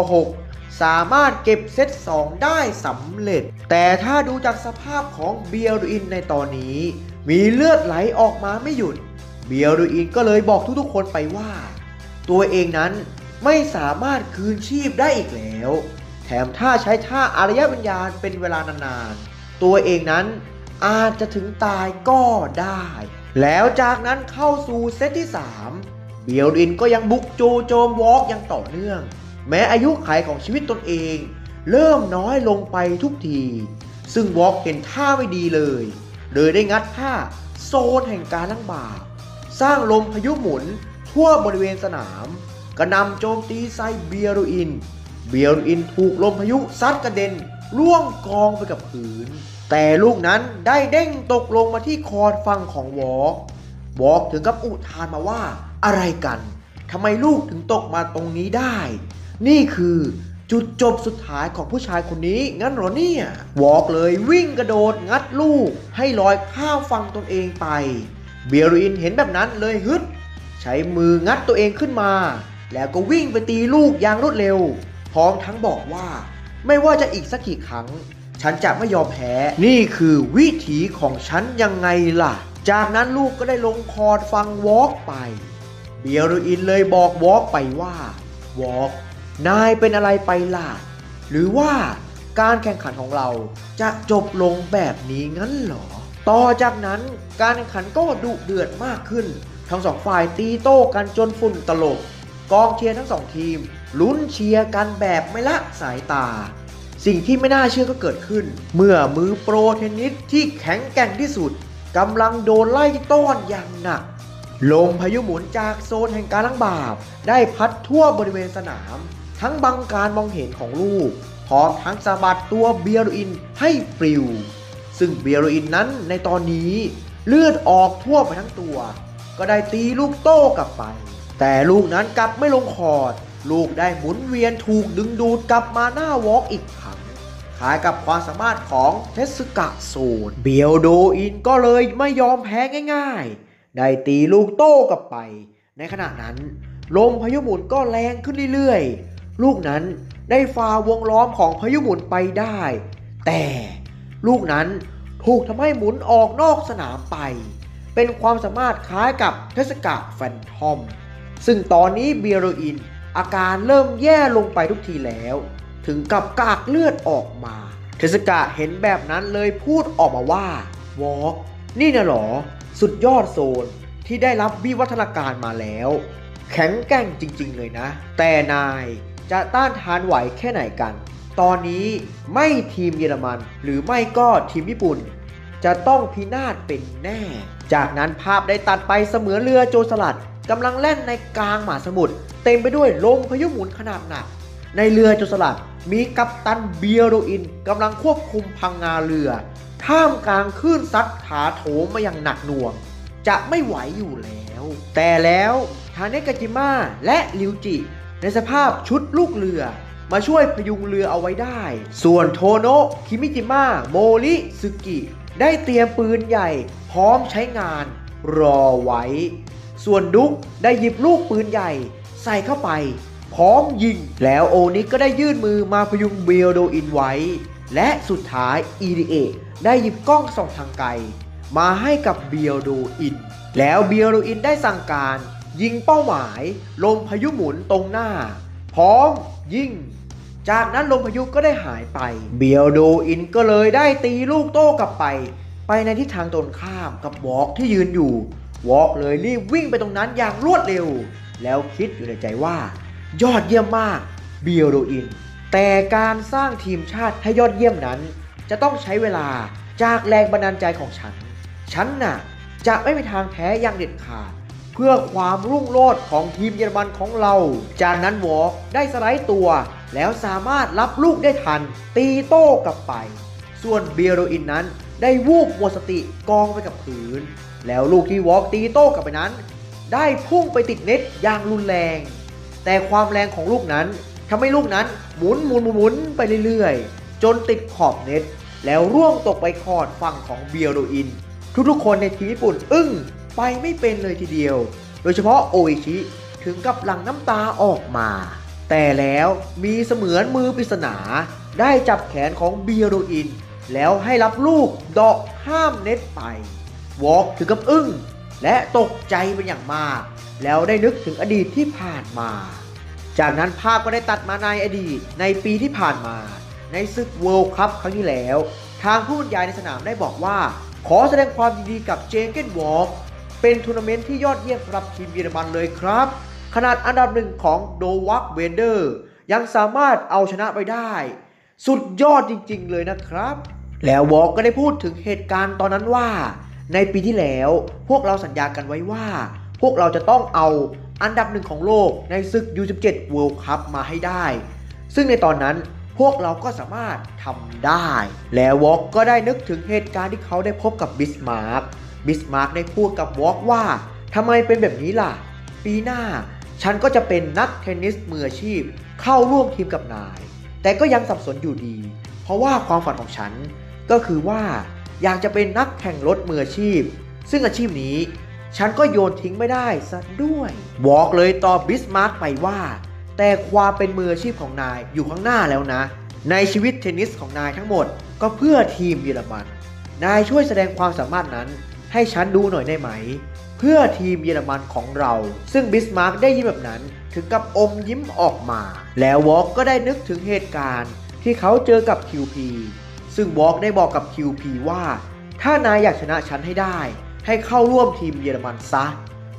7-6 สามารถเก็บเซต2ได้สำเร็จแต่ถ้าดูจากสภาพของเบียร์ดูอินในตอนนี้มีเลือดไหลออกมาไม่หยุดเบียร์ดูอินก็เลยบอกทุกๆคนไปว่าตัวเองนั้นไม่สามารถคืนชีพได้อีกแล้วแถมถ้าใช้ท่าอารยวิญญาณเป็นเวลานานๆตัวเองนั้นอาจจะถึงตายก็ได้แล้วจากนั้นเข้าสู่เซตที่3เบียร์ดูอินก็ยังบุกโจมวอล์กอย่างต่อเนื่องแม้อายุขัยของชีวิตตนเองเริ่มน้อยลงไปทุกทีซึ่งวอล์กเห็นท่าไม่ดีเลยได้งัดท่าโซนแห่งการล้างบาปสร้างลมพายุหมุนทั่วบริเวณสนามกระหน่ำโจมตีใส่เบียร์ดูอินถูกลมพายุซัดกระเด็นร่วงกองไปกับพื้นแต่ลูกนั้นได้เด้งตกลงมาที่คอฝั่งของวอล์กถึงกับอุทานมาว่าอะไรกันทำไมลูกถึงตกมาตรงนี้ได้นี่คือจุดจบสุดท้ายของผู้ชายคนนี้งั้นเหรอเนี่ยวอล์กเลยวิ่งกระโดดงัดลูกให้ลอยข้ามฝั่งตนเองไปเบียร์ดูอินเห็นแบบนั้นเลยฮึดใช้มืองัดตัวเองขึ้นมาแล้วก็วิ่งไปตีลูกอย่างรวดเร็วพร้อมทั้งบอกว่าไม่ว่าจะอีกสักกี่ครั้งฉันจะไม่ยอมแพ้นี่คือวิถีของฉันยังไงล่ะจากนั้นลูกก็ได้ลงคอร์ดฟังวอล์กไปเบียร์ดูอินเลยบอกวอล์กไปว่าวอล์กนายเป็นอะไรไปล่ะหรือว่าการแข่งขันของเราจะจบลงแบบนี้งั้นเหรอต่อจากนั้นการแข่งขันก็ดุเดือดมากขึ้นทั้งสองฝ่ายตีโต้กันจนฝุ่นตลบกองเชียร์ทั้งสองทีมลุ้นเชียร์กันแบบไม่ละสายตาสิ่งที่ไม่น่าเชื่อก็เกิดขึ้นเมื่อมือโปรเทนนิสที่แข็งแกร่งที่สุดกำลังโดนไล่ต้อนอย่างหนักลมพายุหมุนจากโซนแห่งการล้างบาปได้พัดทั่วบริเวณสนามทั้งบังการมองเห็นของลูกพร้อมทั้งสะบัดตัวเบียร์ดูอินให้ปลิวซึ่งเบียร์ดูอินนั้นในตอนนี้เลือดออกทั่วไปทั้งตัวก็ได้ตีลูกโต้กลับไปแต่ลูกนั้นกลับไม่ลงคอร์ดลูกได้หมุนเวียนถูกดึงดูดกลับมาหน้าวอล์กอีกครั้งคล้ายกับความสามารถของเทสึกะโซนเบียร์ดูอินก็เลยไม่ยอมแพ้ง่ายๆได้ตีลูกโต้กลับไปในขณะนั้นลมพายุหมุนก็แรงขึ้นเรื่อยๆลูกนั้นได้ฝ่าวงล้อมของพายุหมุนไปได้แต่ลูกนั้นถูกทำให้หมุนออกนอกสนามไปเป็นความสามารถคล้ายกับเทสึกะแฟนทอมซึ่งตอนนี้เบียร์ดูอินอาการเริ่มแย่ลงไปทุกทีแล้วถึงกับกากเลือดออกมาเทสึกะเห็นแบบนั้นเลยพูดออกมาว่าวอล์กนี่นะหรอสุดยอดโซนที่ได้รับวิวัฒนาการมาแล้วแข็งแกร่งจริงๆเลยนะแต่นายจะต้านทานไหวแค่ไหนกันตอนนี้ไม่ทีมเยอรมันหรือไม่ก็ทีมญี่ปุ่นจะต้องพินาศเป็นแน่จากนั้นภาพได้ตัดไปเสมือนเรือโจรสลัดกำลังแล่นในกลางมหาสมุทรเต็มไปด้วยลมพายุหมุนขนาดหนักในเรือโจรสลัดมีกัปตันเบียร์ดูอินกำลังควบคุมพังงาเรือท่ามกลางคลื่นซัดถาโถมมาอย่างหนักหน่วงจะไม่ไหวอยู่แล้วแต่แล้วทาเนกาจิมะและริวจิในสภาพชุดลูกเรือมาช่วยพยุงเรือเอาไว้ได้ส่วนโทโนะคิมิจิมะโมริซึกิได้เตรียมปืนใหญ่พร้อมใช้งานรอไว้ส่วนดุ๊กได้หยิบลูกปืนใหญ่ใส่เข้าไปพร้อมยิงแล้วโอนิก็ได้ยื่นมือมาพยุงเบียร์ดูอินไว้และสุดท้ายอีริเอะได้หยิบกล้องส่องทางไกลมาให้กับเบียร์ดูอินแล้วเบียร์ดูอินได้สั่งการยิงเป้าหมายลมพายุหมุนตรงหน้าพร้อมยิงจากนั้นลมพายุก็ได้หายไปเบียร์ดูอินก็เลยได้ตีลูกโต้กลับไปในทิศทางตรงข้ามกับวอล์กที่ยืนอยู่วอล์กเลยรีบวิ่งไปตรงนั้นอย่างรวดเร็วแล้วคิดอยู่ในใจว่ายอดเยี่ยมมากเบียร์ดูอินแต่การสร้างทีมชาติให้ยอดเยี่ยมนั้นจะต้องใช้เวลาจากแรงบันดาลใจของฉันน่ะจะไม่มีทางแพ้อย่างเด็ดขาดเพื่อความรุ่งโรจน์ของทีมเยอรมันของเราจากนั้นวอล์กได้สไลด์ตัวแล้วสามารถรับลูกได้ทันตีโต้กลับไปส่วนเบียร์ดูอินนั้นได้วูบหมดสติกองไปกับพื้นแล้วลูกที่วอล์กตีโต้กลับไปนั้นได้พุ่งไปติดเน็ตอย่างรุนแรงแต่ความแรงของลูกนั้นทำให้ลูกนั้นหมุนไปเรื่อยๆจนติดขอบเน็ตแล้วร่วงตกไปคอร์ดฝั่งของเบียร์ดูอินทุกๆคนในทีมญี่ปุ่นอึ้งไปไม่เป็นเลยทีเดียวโดยเฉพาะโออิชิถึงกับหลั่งน้ำตาออกมา แต่แล้วมีเสมือนมือปริศนาได้จับแขนของเบียโรอินแล้วให้รับลูกเดาะข้ามเน็ตไปวอล์กถึงกับอึ้งและตกใจเป็นอย่างมากแล้วได้นึกถึงอดีตที่ผ่านมาจากนั้นภาพก็ได้ตัดมาในอดีตในปีที่ผ่านมาในศึกเวิลด์คัพครั้งที่แล้วทางผู้บรรยายในสนามได้บอกว่าขอแสดงความยินดีกับเจเกนวอล์กเป็นทัวร์นาเมนต์ที่ยอดเยี่ยมสำหรับทีมเยอรมันเลยครับขนาดอันดับหนึ่งของโดวักเวนเดอร์ยังสามารถเอาชนะไปได้สุดยอดจริงๆเลยนะครับแล้ววอล์กก็ได้พูดถึงเหตุการณ์ตอนนั้นว่าในปีที่แล้วพวกเราสัญญากันไว้ว่าพวกเราจะต้องเอาอันดับหนึ่งของโลกในศึก U17 World Cup มาให้ได้ซึ่งในตอนนั้นพวกเราก็สามารถทำได้แล้ววอล์กก็ได้นึกถึงเหตุการณ์ที่เขาได้พบกับบิสมาร์กได้พูดกับวอล์กว่าทำไมเป็นแบบนี้ล่ะปีหน้าฉันก็จะเป็นนักเทนนิสมืออาชีพเข้าร่วมทีมกับนายแต่ก็ยังสับสนอยู่ดีเพราะว่าความฝันของฉันก็คือว่าอยากจะเป็นนักแข่งรถมืออาชีพซึ่งอาชีพนี้ฉันก็โยนทิ้งไม่ได้ซะด้วยวอล์กเลยตอบบิสมาร์กไปว่าแต่ความเป็นมืออาชีพของนายอยู่ข้างหน้าแล้วนะในชีวิตเทนนิสของนายทั้งหมดก็เพื่อทีมเยอรมันนายช่วยแสดงความสามารถนั้นให้ฉันดูหน่อยได้ไหมเพื่อทีมเยอรมันของเราซึ่งบิสมาร์กได้ยินแบบนั้นถึงกับอมยิ้มออกมาแล้ววอล์กก็ได้นึกถึงเหตุการณ์ที่เขาเจอกับ QP ซึ่งวอล์กได้บอกกับ QP ว่าถ้านายอยากชนะฉันให้ได้ให้เข้าร่วมทีมเยอรมันซะ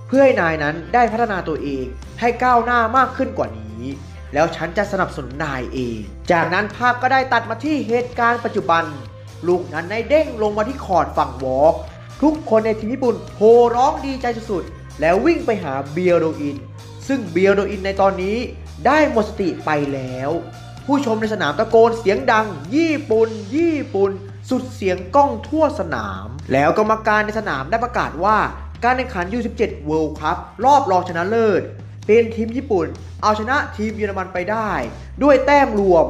เพื่อให้นายนั้นได้พัฒนาตัวเองให้ก้าวหน้ามากขึ้นกว่านี้แล้วฉันจะสนับสนุนนายเองจากนั้นภาพก็ได้ตัดมาที่เหตุการณ์ปัจจุบันลูกนั้นได้เด้งลงมาที่คอร์ตฝั่งวอล์กทุกคนในทีมญี่ปุ่นโห่ร้องดีใจสุดๆแล้ววิ่งไปหาเบียโรอินซึ่งเบียโรอินในตอนนี้ได้หมดสติไปแล้วผู้ชมในสนามตะโกนเสียงดังญี่ปุ่นญี่ปุ่นสุดเสียงก้องทั่วสนามแล้วกรรมการในสนามได้ประกาศว่าการแข่งขัน U17 World Cup รอบรองชนะเลิศเป็นทีมญี่ปุ่นเอาชนะทีมเยอรมันไปได้ด้วยแต้มรวม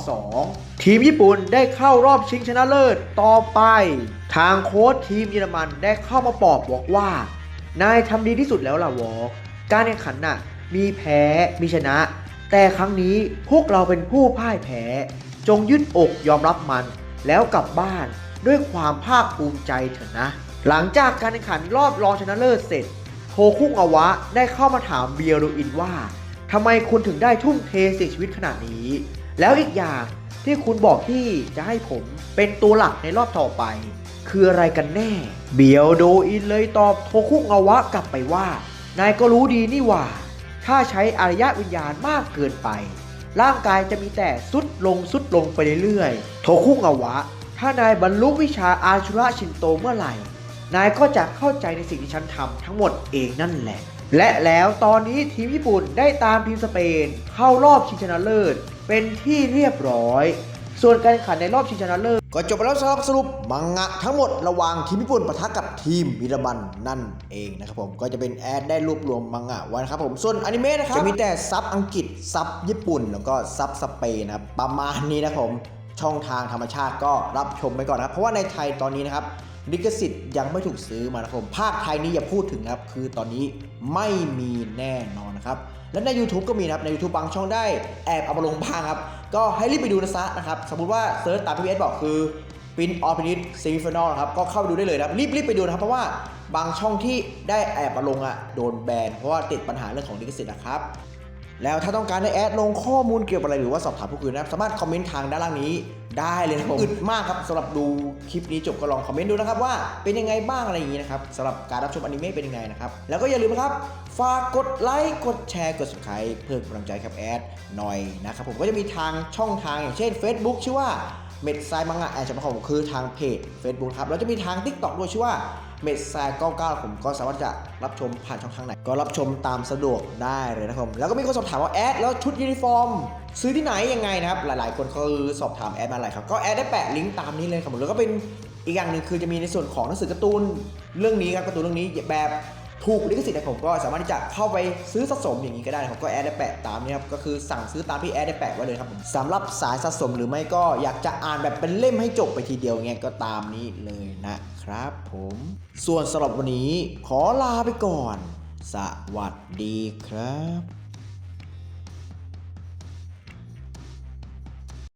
3-2ทีมญี่ปุ่นได้เข้ารอบชิงชนะเลิศต่อไปทางโค้ชทีมเยอรมันได้เข้ามาปลอบบอกว่านายทำดีที่สุดแล้วล่ะวอล์กการแข่งขันน่ะมีแพ้มีชนะแต่ครั้งนี้พวกเราเป็นผู้พ่ายแพ้จงยืดอกยอมรับมันแล้วกลับบ้านด้วยความภาคภูมิใจเถอะนะหลังจากการแข่งขันรอบรองชนะเลิศเสร็จโทคุงาวะได้เข้ามาถามเบียโรอินว่าทำไมคุณถึงได้ทุ่มเทเสียชีวิตขนาดนี้แล้วอีกอย่างที่คุณบอกที่จะให้ผมเป็นตัวหลักในรอบต่อไปคืออะไรกันแน่เบียโรอินเลยตอบโทคุงาวะกลับไปว่านายก็รู้ดีนี่หว่าถ้าใช้อารยวิญญาณมากเกินไปร่างกายจะมีแต่สุดลงไปเรื่อยๆโทคุงาวะถ้านายบรรลุวิชาอาชุระชินโตเมื่อไหร่นายก็จะเข้าใจในสิ่งที่ฉันทำทั้งหมดเองนั่นแหละและแล้วตอนนี้ทีมญี่ปุ่นได้ตามทีมสเปนเข้ารอบชิงชนะเลิศเป็นที่เรียบร้อยส่วนการแข่งขันในรอบชิงชนะเลิศก็จบไปแล้วสรุปมังงะทั้งหมดระหว่างทีมญี่ปุ่นปะทะกับทีมเยอรมันนั่นเองนะครับผมก็จะเป็นแอดได้รวบรวมมังงะไว้นะครับผมส่วนอนิเมะนะครับจะมีแต่ซับอังกฤษซับญี่ปุ่นแล้วก็ซับสเปนนะครับประมาณนี้นะครับผมช่องทางธรรมชาติก็รับชมไปก่อนนะครับเพราะว่าในไทยตอนนี้นะครับลิขสิทธิ์ยังไม่ถูกซื้อมานะครับผมภาคไทยนี้อย่าพูดถึงนะครับคือตอนนี้ไม่มีแน่นอนนะครับและใน YouTube ก็มีนะครับใน YouTube บางช่องได้แอบเอามาลงบ้างครับก็ให้รีบไปดูนะซะนะครับสมมุติว่าเซิร์ชตามพี่เอสบอกคือปินออฟฟินิตซีฟินอลนะครับก็เข้าไปดูได้เลยนะครับรีบไปดูนะครับเพราะว่าบางช่องที่ได้แอบมาลงโดนแบนเพราะว่าติดปัญหาเรื่องของลิขสิทธิ์นะครับแล้วถ้าต้องการให้แอดลงข้อมูลเกี่ยวกับอะไรหรือว่าสอบถามผู้อื่นนะครับสามารถคอมเมนต์ทางด้านล่างนี้ได้เลยนะผมอึดมากครับสำหรับดูคลิปนี้จบก็ลองคอมเมนต์ดูนะครับว่าเป็นยังไงบ้างอะไรอย่างนี้นะครับสำหรับการรับชมอนิเมะเป็นยังไงนะครับแล้วก็อย่าลืมนะครับฝากกดไลค์กดแชร์กด Subscribe เพื่อเป็นกำลังใจครับแอดหน่อยนะครับผมก็จะมีทางช่องทางอย่างเช่น Facebook ชื่อว่าเม็ดไซมังงะแอดของผมคือทางเพจ Facebook ครับแล้วจะมีทาง TikTok ด้วยชื่อว่าเม็ดไซ99ผมก็สามารถจะรับชมผ่านช่องทางไหนก็รับชมตามสะดวกได้เลยนะครับแล้วก็มีคนสอบถามว่าแอดแล้วชุดยูนิฟอร์มซื้อที่ไหนยังไงนะครับหลายๆคนคือสอบถามแอดมาหลายครับก็แอดได้แปะลิงก์ตามนี้เลยครับผมแล้วก็เป็นอีกอย่างหนึ่งคือจะมีในส่วนของหนังสือการ์ตูนเรื่องนี้ครับการ์ตูนเรื่องนี้แบบถูกลิขสิทธิ์ผมก็สามารถที่จะเข้าไปซื้อสะสมอย่างนี้ก็ได้ครับก็แอดได้แปะตามนี้ครับก็คือสั่งซื้อตามที่แอดได้แปะไว้เลยครับผมสำหรับสายสะสมหรือไม่ก็อยากจะอ่านแบบเป็นเล่มให้จบไปทีเดียวเงี้ยก็ตามนี้เลยนะครับผมส่วนสำหรับวันนี้ขอลาไปก่อนสวัสดีครับ